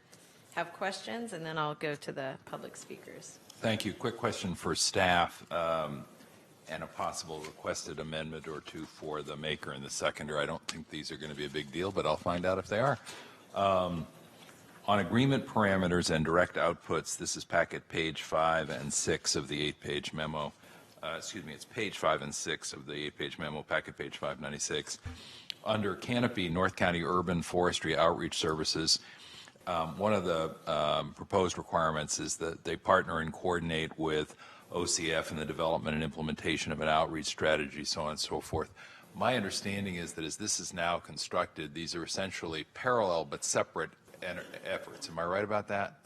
have questions, and then I'll go to the public speakers. Thank you. Quick question for staff and a possible requested amendment or two for the maker and the seconder. I don't think these are going to be a big deal, but I'll find out if they are. On agreement parameters and direct outputs, this is packet page 5 and 6 of the 8-page memo. Excuse me, it's page 5 and 6 of the 8-page memo, packet page 596. Under Canopy, North County Urban Forestry Outreach Services, one of the proposed requirements is that they partner and coordinate with OCF in the development and implementation of an outreach strategy, so on and so forth. My understanding is that as this is now constructed, these are essentially parallel but separate efforts. Am I right about that?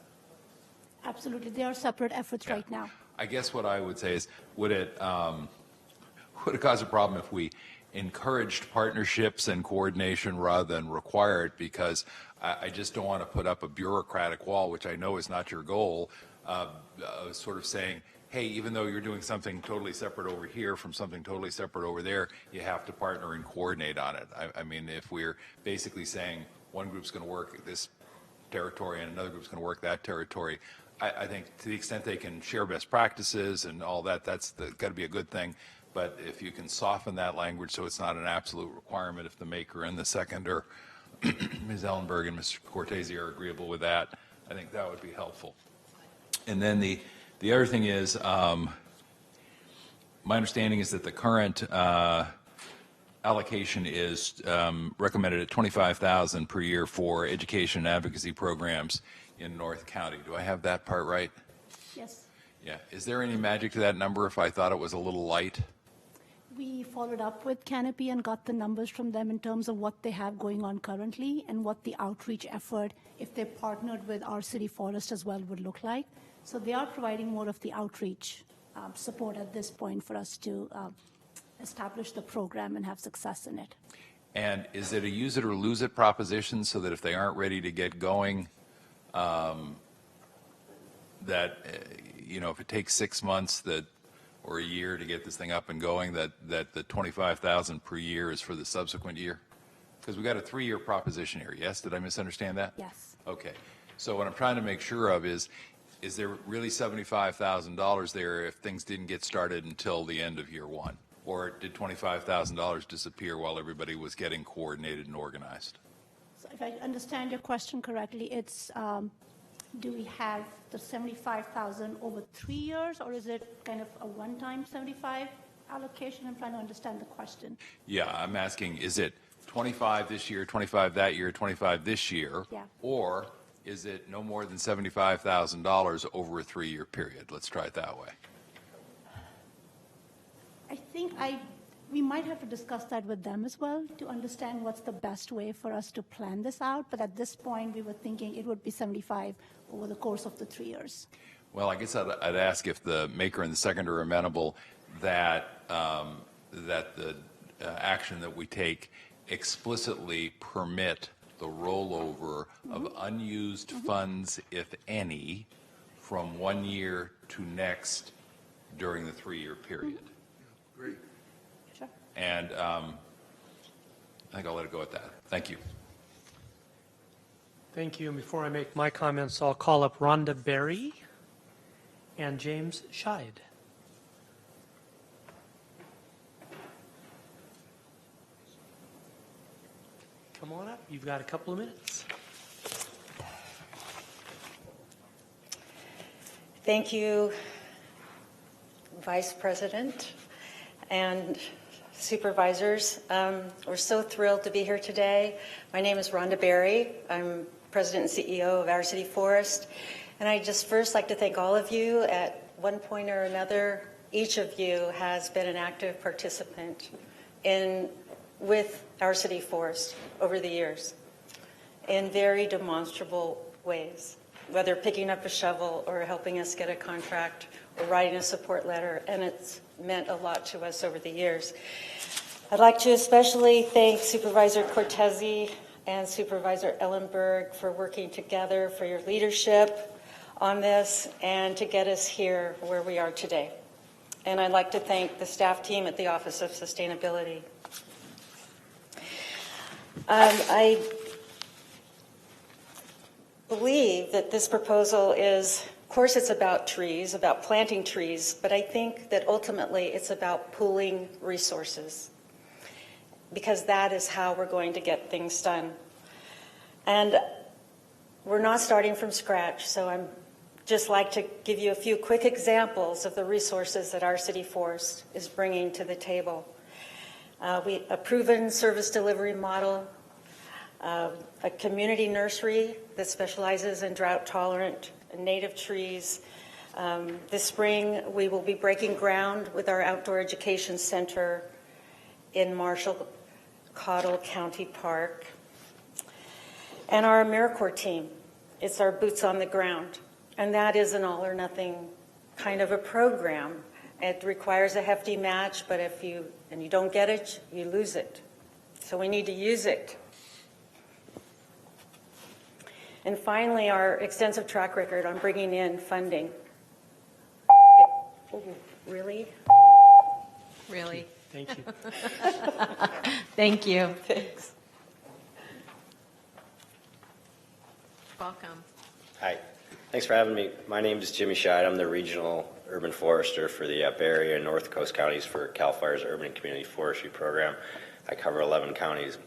Absolutely. They are separate efforts right now. I guess what I would say is, would it cause a problem if we encouraged partnerships and coordination rather than require it? Because I just don't want to put up a bureaucratic wall, which I know is not your goal, sort of saying, hey, even though you're doing something totally separate over here from something totally separate over there, you have to partner and coordinate on it. I mean, if we're basically saying one group's going to work this territory and another group's going to work that territory, I think to the extent they can share best practices and all that, that's got to be a good thing. But if you can soften that language so it's not an absolute requirement, if the maker and the seconder, Ms. Ellenberg and Mr. Cortese, are agreeable with that, I think that would be helpful. And then the other thing is, my understanding is that the current allocation is recommended at $25,000 per year for education and advocacy programs in North County. Do I have that part right? Yes. Yeah. Is there any magic to that number if I thought it was a little light? We followed up with Canopy and got the numbers from them in terms of what they have going on currently and what the outreach effort, if they partnered with our city forest as well, would look like. So they are providing more of the outreach support at this point for us to establish the program and have success in it. And is it a use it or lose it proposition, so that if they aren't ready to get going, that you know, if it takes 6 months or a year to get this thing up and going, that the $25,000 per year is for the subsequent year? Because we got a 3-year proposition here. Yes, did I misunderstand that? Yes. Okay. So what I'm trying to make sure of is there really $75,000 there if things didn't get started until the end of year 1? Or did $25,000 disappear while everybody was getting coordinated and organized? So if I understand your question correctly, it's do we have the $75,000 over 3 years, or is it kind of a one-time 75 allocation? I'm trying to understand the question. Yeah, I'm asking, is it 25 this year, 25 that year, 25 this year? Yeah. Or is it no more than $75,000 over a 3-year period? Let's try it that way. I think we might have to discuss that with them as well to understand what's the best way for us to plan this out. But at this point, we were thinking it would be 75 over the course of the 3 years. Well, I guess I'd ask if the maker and the seconder are amenable that the action that we take explicitly permit the rollover of unused funds, if any, from 1 year to next during the 3-year period. Great. Sure. And I think I'll let it go at that. Thank you. Thank you. And before I make my comments, I'll call up Rhonda Berry and James Scheid. Come on up. You've got a couple of minutes. Thank you, Vice President. and supervisors. We're so thrilled to be here today. My name is Rhonda Berry. I'm President and CEO of Our City Forest. And I'd just first like to thank all of you. At one point or another, each of you has been an active participant with Our City Forest over the years in very demonstrable ways, whether picking up a shovel or helping us get a contract or writing a support letter, and it's meant a lot to us over the years. I'd like to especially thank Supervisor Cortese and Supervisor Ellenberg for working together, for your leadership on this, and to get us here where we are today. And I'd like to thank the staff team at the Office of Sustainability. I believe that this proposal is, of course, it's about trees, about planting trees, but I think that ultimately it's about pooling resources, because that is how we're going to get things done. And we're not starting from scratch, so I'm just like to give you a few quick examples of the resources that our city forest is bringing to the table. A proven service delivery model, a community nursery that specializes in drought-tolerant native trees. This spring, we will be breaking ground with our outdoor education center in Marshall-Cottle County Park. And our AmeriCorps team, it's our boots on the ground. And that is an all-or-nothing kind of a program. It requires a hefty match, but if you don't get it, you lose it. So we need to use it. And finally, our extensive track record on bringing in funding. Oh, really? Really? Thank you. Thank you. Thanks. Welcome. Hi. Thanks for having me. My name is Jimmy Scheid. I'm the Regional Urban Forester for the Bay Area and North Coast counties for CAL FIRE's Urban and Community Forestry Program. I cover 11 counties.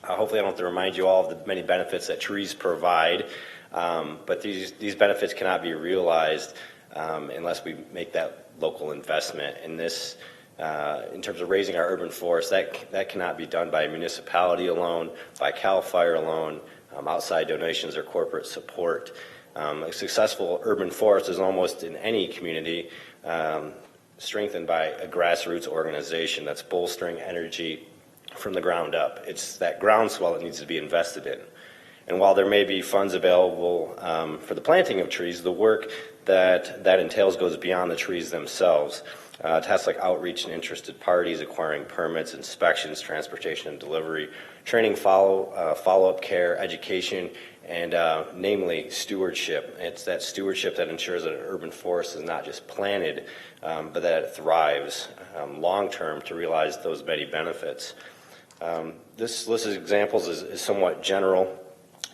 Hopefully I don't have to remind you all of the many benefits that trees provide, but these benefits cannot be realized unless we make that local investment. In this, in terms of raising our urban forest, that cannot be done by a municipality alone, by CAL FIRE alone, outside donations or corporate support. A successful urban forest is almost in any community strengthened by a grassroots organization that's bolstering energy from the ground up. It's that groundswell that needs to be invested in. And while there may be funds available for the planting of trees, the work that entails goes beyond the trees themselves. Tasks like outreach and interested parties, acquiring permits, inspections, transportation and delivery, training, follow-up care, education, and namely stewardship. It's that stewardship that ensures that an urban forest is not just planted, but that it thrives long-term to realize those many benefits. This list of examples is somewhat general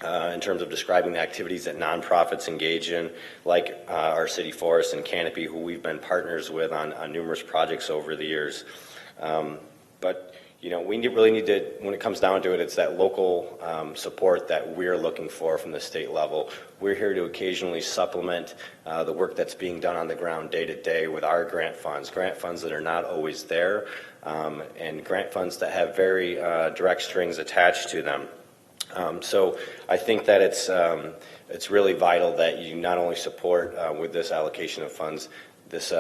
in terms of describing the activities that nonprofits engage in, like our city forest and Canopy, who we've been partners with on numerous projects over the years. But you know, we really need to, when it comes down to it, it's that local support that we're looking for from the state level. We're here to occasionally supplement the work that's being done on the ground day to day with our grant funds that are not always there, and grant funds that have very direct strings attached to them. So I think that it's really vital that you not only support with this allocation of funds this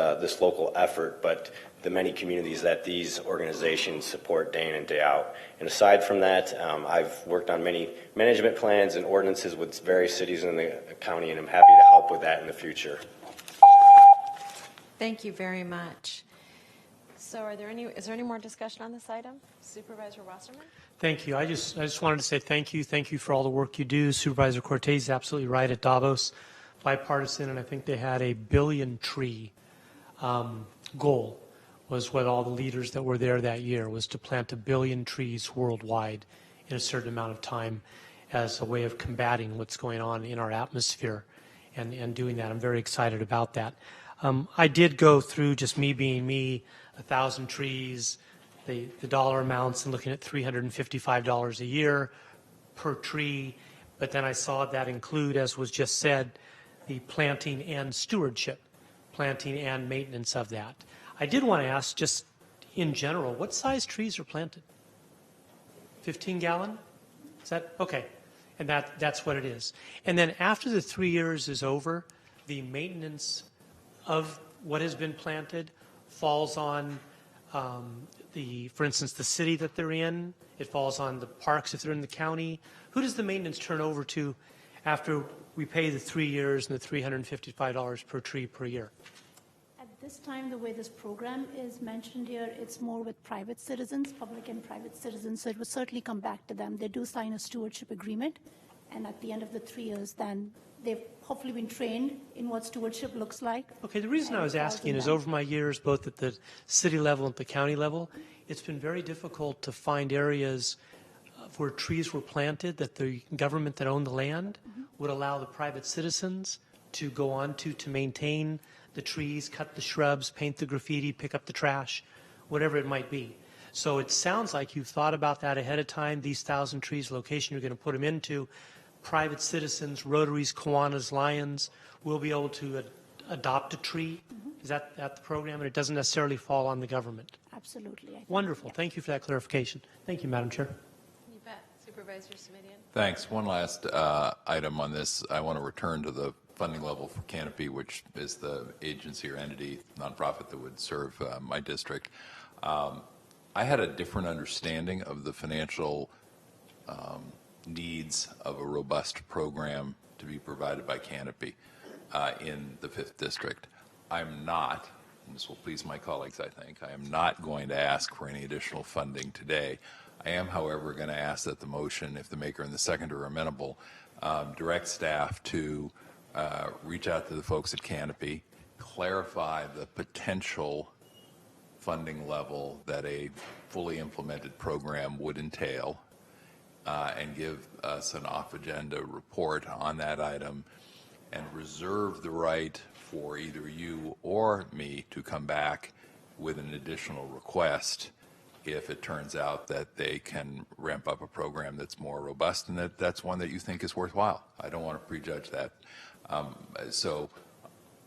local effort, but the many communities that these organizations support day in and day out. And aside from that, I've worked on many management plans and ordinances with various cities in the county, and I'm happy to help with that in the future. Thank you very much. So is there any more discussion on this item? Supervisor Wasserman? Thank you. I just wanted to say thank you. Thank you for all the work you do. Supervisor Cortese is absolutely right. At Davos, bipartisan, and I think they had a 1 billion tree goal, was what all the leaders that were there that year, was to plant 1 billion trees worldwide in a certain amount of time as a way of combating what's going on in our atmosphere and doing that. I'm very excited about that. I did go through, just me being me, 1,000 trees, the dollar amounts, and looking at $355 a year per tree. But then I saw that include, as was just said, the planting and stewardship, planting and maintenance of that. I did want to ask, just in general, what size trees are planted? 15 gallon? Is that, okay. And that's what it is. And then after the 3 years is over, the maintenance of what has been planted falls on for instance, the city that they're in. It falls on the parks if they're in the county. Who does the maintenance turn over to after we pay the 3 years and the $355 per tree per year? At this time, the way this program is mentioned here, it's more with private citizens, public and private citizens, so it would certainly come back to them. They do sign a stewardship agreement, and at the end of the 3 years, then they've hopefully been trained in what stewardship looks like. Okay, the reason I was asking is over my years, both at the city level and at the county level, it's been very difficult to find areas where trees were planted that the government that owned the land would allow the private citizens to go on to maintain the trees, cut the shrubs, paint the graffiti, pick up the trash, whatever it might be. So it sounds like you've thought about that ahead of time, these 1,000 trees, location you're going to put them into. Private citizens, Rotaries, Kiwanis, Lions will be able to adopt a tree. Is that the program? And it doesn't necessarily fall on the government. Absolutely. Wonderful. Thank you for that clarification. Thank you, Madam Chair. You bet. Supervisor Simitian. Thanks. One last item on this. I want to return to the funding level for Canopy, which is the agency or entity, nonprofit that would serve my district. I had a different understanding of the financial needs of a robust program to be provided by Canopy in the 5th District. I'm not, and this will please my colleagues, I think, I am not going to ask for any additional funding today. I am, however, going to ask that the motion, if the maker and the seconder are amenable, direct staff to reach out to the folks at Canopy, clarify the potential funding level that a fully implemented program would entail, and give us an off-agenda report on that item, and reserve the right for either you or me to come back with an additional request if it turns out that they can ramp up a program that's more robust and that's one that you think is worthwhile. I don't want to prejudge that. So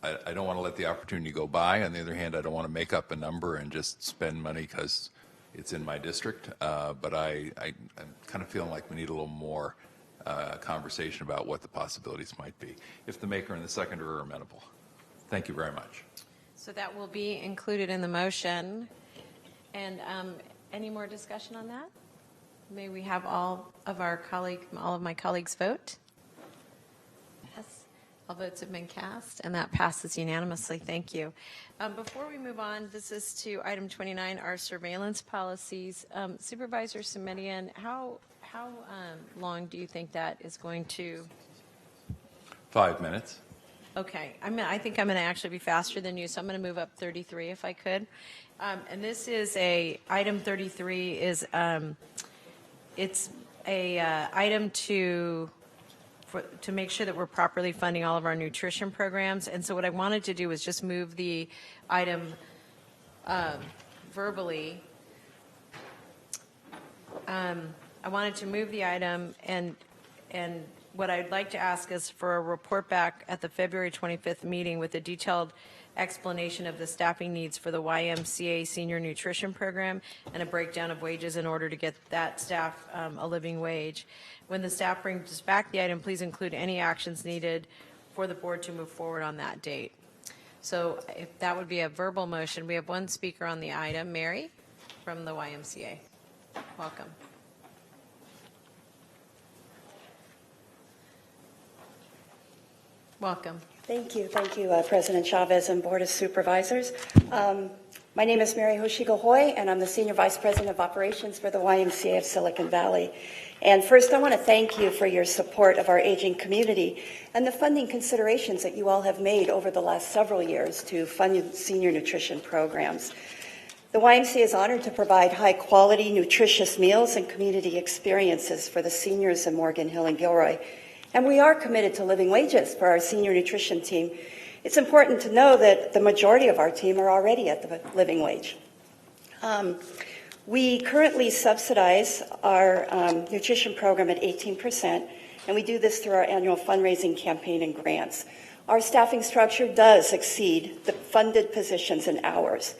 I don't want to let the opportunity go by. On the other hand, I don't want to make up a number and just spend money because it's in my district. But I'm kind of feeling like we need a little more conversation about what the possibilities might be, if the maker and the seconder are amenable. Thank you very much. So that will be included in the motion. And any more discussion on that? May we have all of my colleagues vote? Yes, all votes have been cast, and that passes unanimously. Thank you. Before we move on, this is to item 29, our surveillance policies. Supervisor Simitian, how long do you think that is going to? 5 minutes. Okay, I think I'm going to actually be faster than you, so I'm going to move up 33 if I could. And this is item 33 is it's a item to make sure that we're properly funding all of our nutrition programs. And so what I wanted to do was just move the item verbally. I wanted to move the item, and what I'd like to ask is for a report back at the February 25th meeting with a detailed explanation of the staffing needs for the YMCA Senior Nutrition Program and a breakdown of wages in order to get that staff a living wage. When the staff brings back the item, please include any actions needed for the board to move forward on that date. So if that would be a verbal motion, we have one speaker on the item, Mary from the YMCA. Welcome. Welcome. Thank you, President Chavez and Board of Supervisors. My name is Mary Hoshigo Hoy, and I'm the Senior Vice President of Operations for the YMCA of Silicon Valley. And first, I want to thank you for your support of our aging community and the funding considerations that you all have made over the last several years to fund senior nutrition programs. The YMCA is honored to provide high-quality, nutritious meals and community experiences for the seniors in Morgan Hill and Gilroy. And we are committed to living wages for our senior nutrition team. It's important to know that the majority of our team are already at the living wage. We currently subsidize our nutrition program at 18%, and we do this through our annual fundraising campaign and grants. Our staffing structure does exceed the funded positions in hours,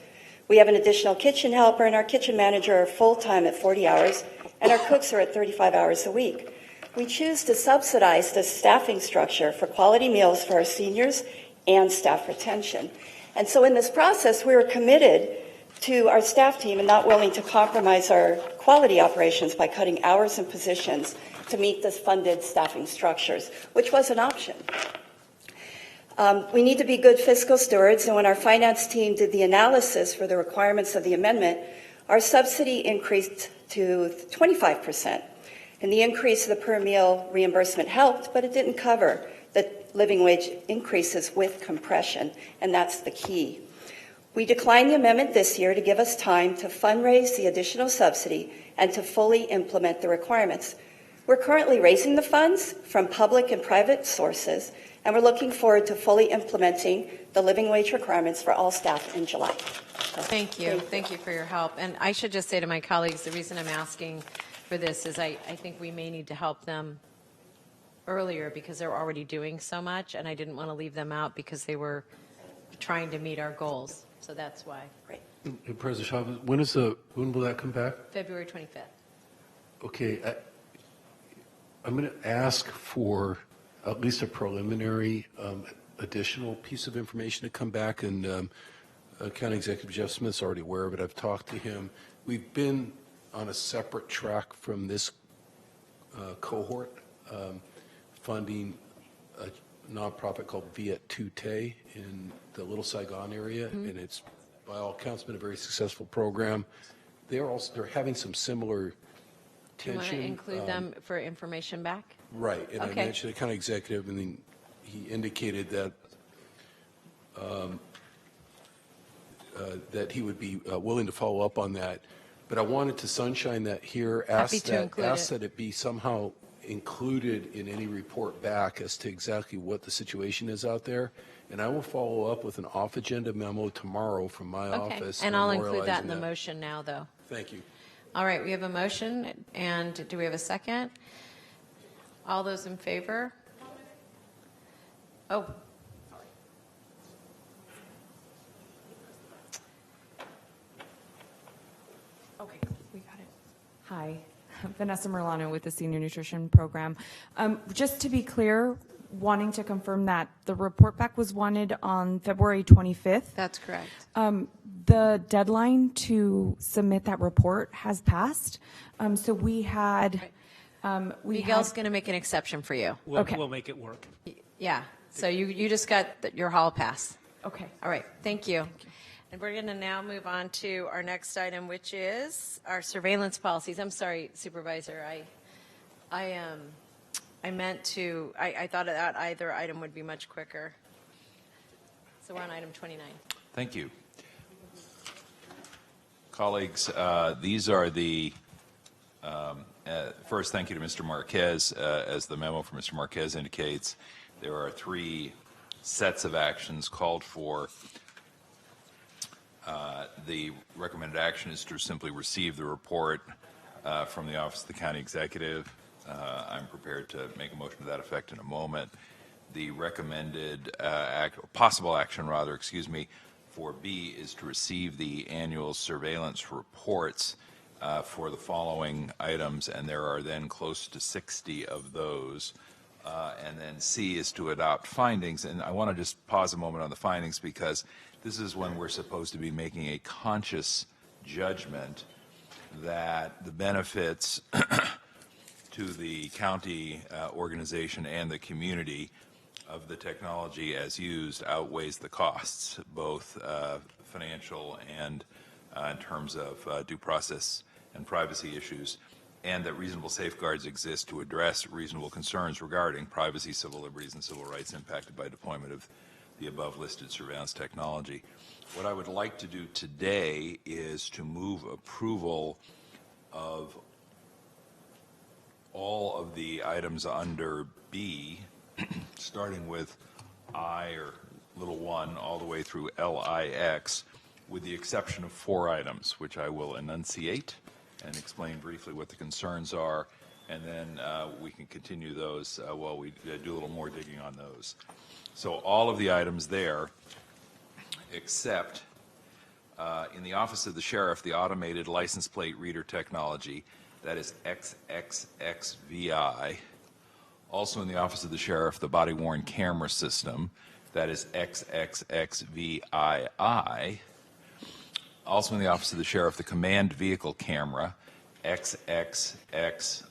We have an additional kitchen helper, and our kitchen manager are full-time at 40 hours, and our cooks are at 35 hours a week. We choose to subsidize this staffing structure for quality meals for our seniors and staff retention. And so in this process, we were committed to our staff team and not willing to compromise our quality operations by cutting hours and positions to meet this funded staffing structures, which was an option. We need to be good fiscal stewards, and when our finance team did the analysis for the requirements of the amendment, our subsidy increased to 25%. And the increase of the per meal reimbursement helped, but it didn't cover the living wage increases with compression, and that's the key. We declined the amendment this year to give us time to fundraise the additional subsidy and to fully implement the requirements. We're currently raising the funds from public and private sources, and we're looking forward to fully implementing the living wage requirements for all staff in July. So, thank you. Thank you for your help. And I should just say to my colleagues, the reason I'm asking for this is I think we may need to help them earlier because they're already doing so much, and I didn't want to leave them out because they were trying to meet our goals. So that's why. Great. Hey, President Chavez, when will that come back? February 25th. Okay, I'm going to ask for at least a preliminary additional piece of information to come back, and County Executive Jeff Smith's already aware of it. I've talked to him. We've been on a separate track from this cohort, funding a nonprofit called Viet Tute in the Little Saigon area, and it's by all accounts been a very successful program. They're having some similar tension. Do you want to include them for information back? Right, and okay. I mentioned the county executive, and then he indicated that that he would be willing to follow up on that. But I wanted to sunshine that here, ask that it be somehow included in any report back as to exactly what the situation is out there. And I will follow up with an off-agenda memo tomorrow from my office. And I'll include that in the motion now, though. Thank you. All right, we have a motion, and do we have a second? All those in favor? Oh. Okay, we got it. Hi, Vanessa Merlano with the Senior Nutrition Program. Just to be clear, wanting to confirm that the report back was wanted on February 25th. That's correct. The deadline to submit that report has passed. So we had... Miguel's going to make an exception for you. We'll make it work. Yeah. So you just got your hall pass. Okay. All right. Thank you. And we're going to now move on to our next item, which is our surveillance policies. I'm sorry, Supervisor. I meant to. I thought that either item would be much quicker. So we're on item 29. Thank you. Colleagues, these are the first, thank you to Mr. Marquez. As the memo from Mr. Marquez indicates, there are 3 sets of actions called for. The recommended action is to simply receive the report from the Office of the County Executive. I'm prepared to make a motion to that effect in a moment. The recommended possible action, for B is to receive the annual surveillance reports for the following items, and there are then close to 60 of those. And then C is to adopt findings, and I want to just pause a moment on the findings because this is when we're supposed to be making a conscious judgment that the benefits to the county organization and the community of the technology as used outweighs the costs, both financial and in terms of due process and privacy issues, and that reasonable safeguards exist to address reasonable concerns regarding privacy, civil liberties, and civil rights impacted by deployment of the above listed surveillance technology. What I would like to do today is to move approval of all of the items under B, starting with I or little 1 all the way through LIX, with the exception of 4 items, which I will enunciate and explain briefly what the concerns are, and then we can continue those while we do a little more digging on those. So all of the items there, except in the Office of the Sheriff, the automated license plate reader technology, that is XXXVI. Also in the Office of the Sheriff, the body-worn camera system, that is XXXVII. Also in the Office of the Sheriff, the command vehicle camera, XXXIX.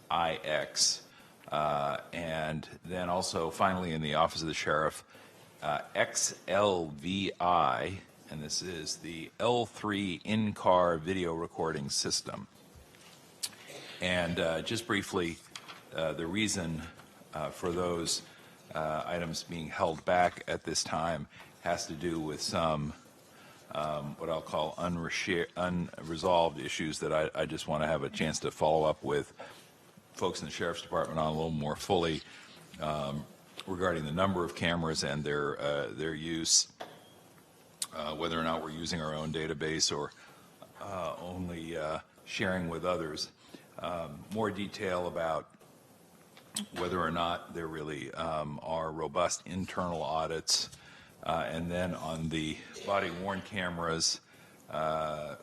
And then also finally in the Office of the Sheriff, XLVI, and this is the L3 in-car video recording system. And just briefly, the reason for those items being held back at this time has to do with some what I'll call unresolved issues that I just want to have a chance to follow up with folks in the Sheriff's Department on a little more fully regarding the number of cameras and their use, whether or not we're using our own database or only sharing with others. More detail about whether or not there really are robust internal audits. And then on the body-worn cameras, the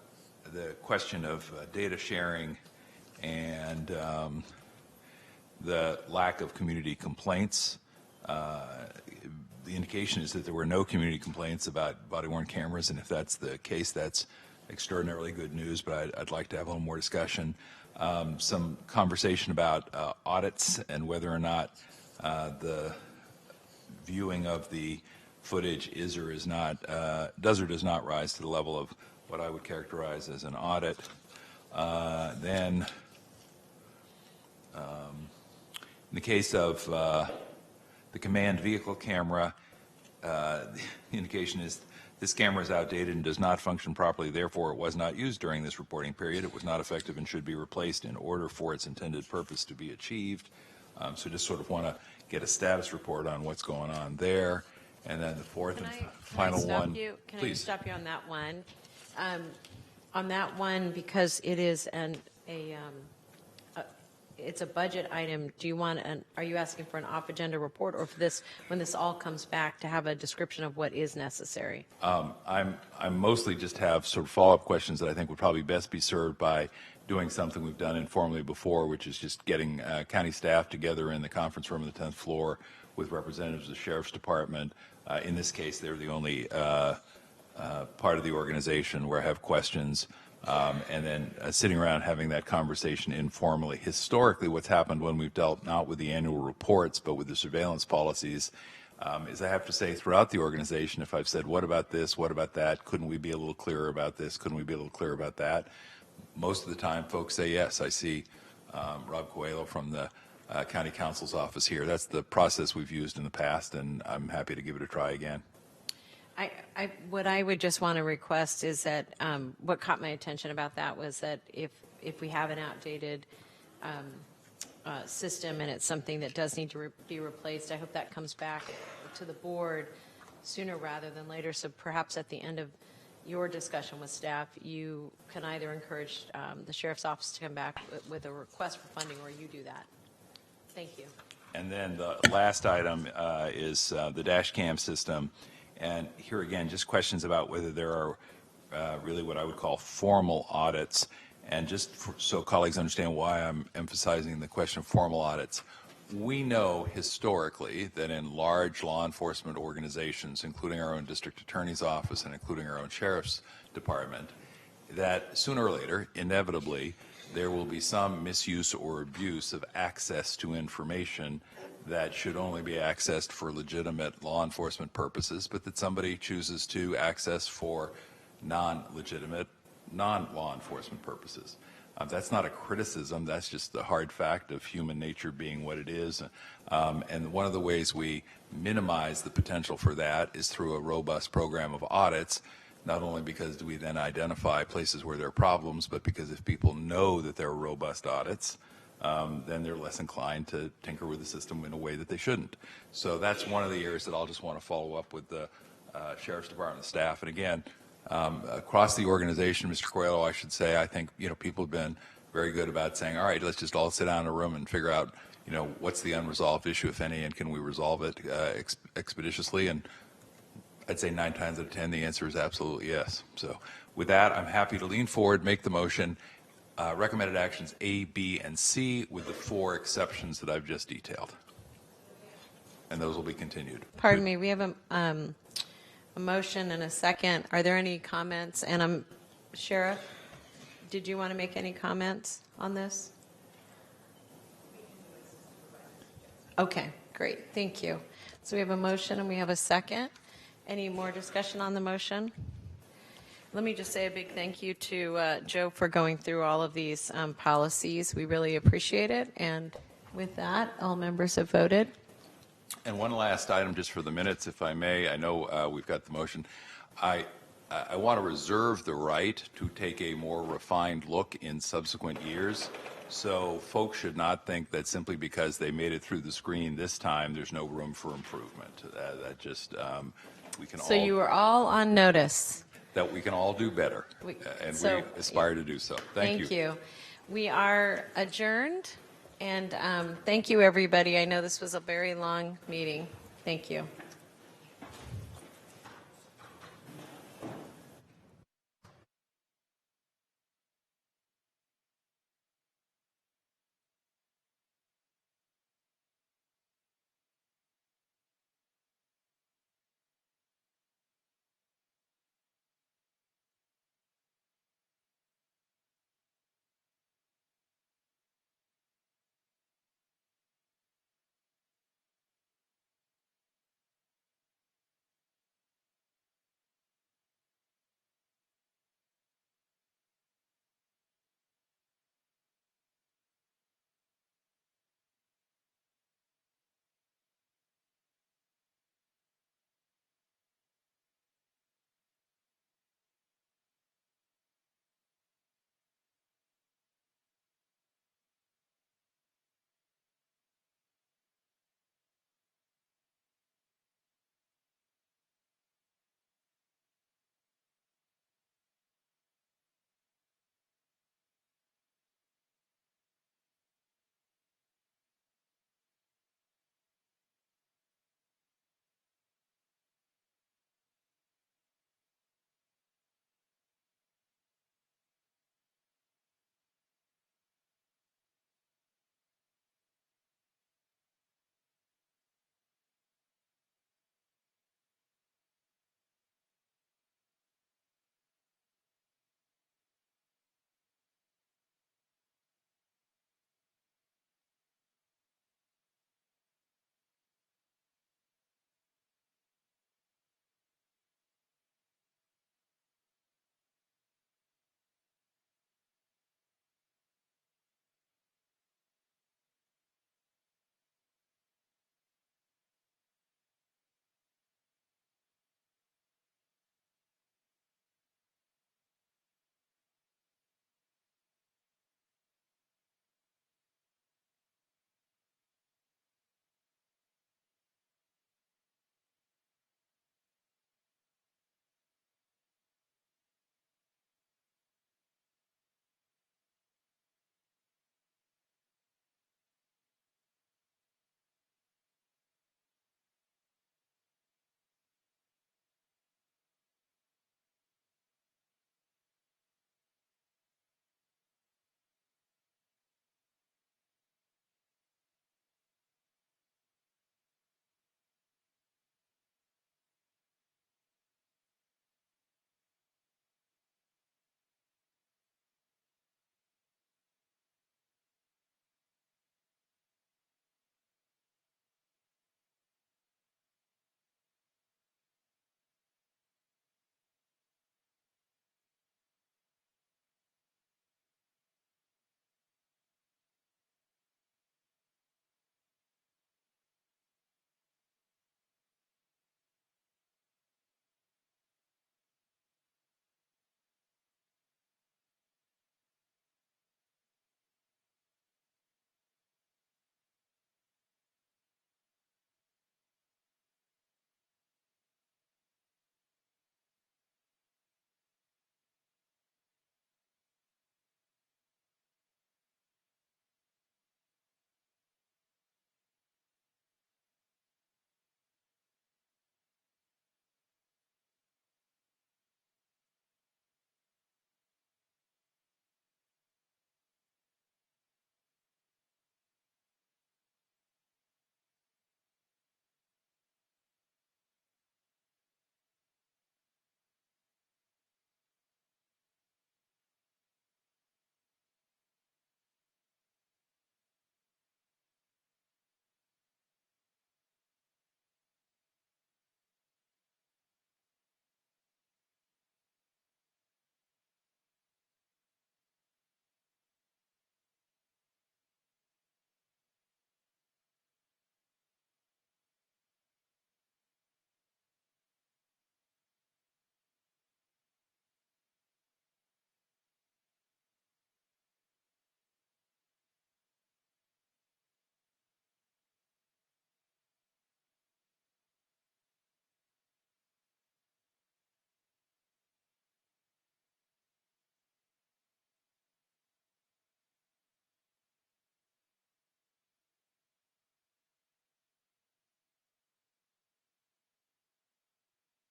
question of data sharing and the lack of community complaints. The indication is that there were no community complaints about body-worn cameras, and if that's the case, that's extraordinarily good news, but I'd like to have a little more discussion. Some conversation about audits and whether or not the viewing of the footage is or is not, does or does not rise to the level of what I would characterize as an audit. Then, in the case of the command vehicle camera, the indication is this camera is outdated and does not function properly, therefore it was not used during this reporting period. It was not effective and should be replaced in order for its intended purpose to be achieved. So just sort of want to get a status report on what's going on there. And then the fourth and final one. Can I stop you on that one? On that one, because it is it's a budget item, do you want are you asking for an off-agenda report, or for this, when this all comes back, to have a description of what is necessary? I'm mostly just have sort of follow-up questions that I think would probably best be served by doing something we've done informally before, which is just getting county staff together in the conference room on the 10th floor with representatives of the Sheriff's Department. In this case, they're the only part of the organization where I have questions. And then sitting around having that conversation informally. Historically, what's happened when we've dealt not with the annual reports but with the surveillance policies is I have to say throughout the organization, if I've said, what about this, what about that, couldn't we be a little clearer about this, couldn't we be a little clearer about that, most of the time folks say yes. I see Rob Coelho from the County Counsel's office here. That's the process we've used in the past, and I'm happy to give it a try again. What I would just want to request is that what caught my attention about that was that if we have an outdated system and it's something that does need to be replaced, I hope that comes back to the board sooner rather than later. So perhaps at the end of your discussion with staff, you can either encourage the Sheriff's Office to come back with a request for funding, or you do that. Thank you. And then the last item is the dash cam system. And here again, just questions about whether there are really what I would call formal audits. And just so colleagues understand why I'm emphasizing the question of formal audits, we know historically that in large law enforcement organizations, including our own district attorney's office and including our own sheriff's department, that sooner or later, inevitably, there will be some misuse or abuse of access to information that should only be accessed for legitimate law enforcement purposes, but that somebody chooses to access for non-legitimate, non-law enforcement purposes. That's not a criticism, that's just the hard fact of human nature being what it is. And one of the ways we minimize the potential for that is through a robust program of audits, not only because we then identify places where there are problems, but because if people know that there are robust audits, then they're less inclined to tinker with the system in a way that they shouldn't. So that's one of the areas that I'll just want to follow up with the Sheriff's Department staff. And again, across the organization, Mr. Coelho, I should say, I think people have been very good about saying, all right, let's just all sit down in a room and figure out, what's the unresolved issue, if any, and can we resolve it expeditiously? And I'd say 9 times out of 10, the answer is absolutely yes. So With that, I'm happy to lean forward, make the motion, recommended actions A, B, and C with the 4 exceptions that I've just detailed. And those will be continued. Pardon me, we have a motion and a second. Are there any comments? And Sheriff, did you want to make any comments on this? Okay, great, thank you. So we have a motion and we have a second. Any more discussion on the motion? Let me just say a big thank you to Joe for going through all of these policies. We really appreciate it. And with that, all members have voted. And one last item just for the minutes, if I may. I know we've got the motion. I want to reserve the right to take a more refined look in subsequent years. So folks should not think that simply because they made it through the screen this time, there's no room for improvement. That just, we can all... So you were all on notice. That we can all do better, and we aspire to do so. Thank you. We are adjourned, and thank you, everybody. I know this was a very long meeting. Thank you.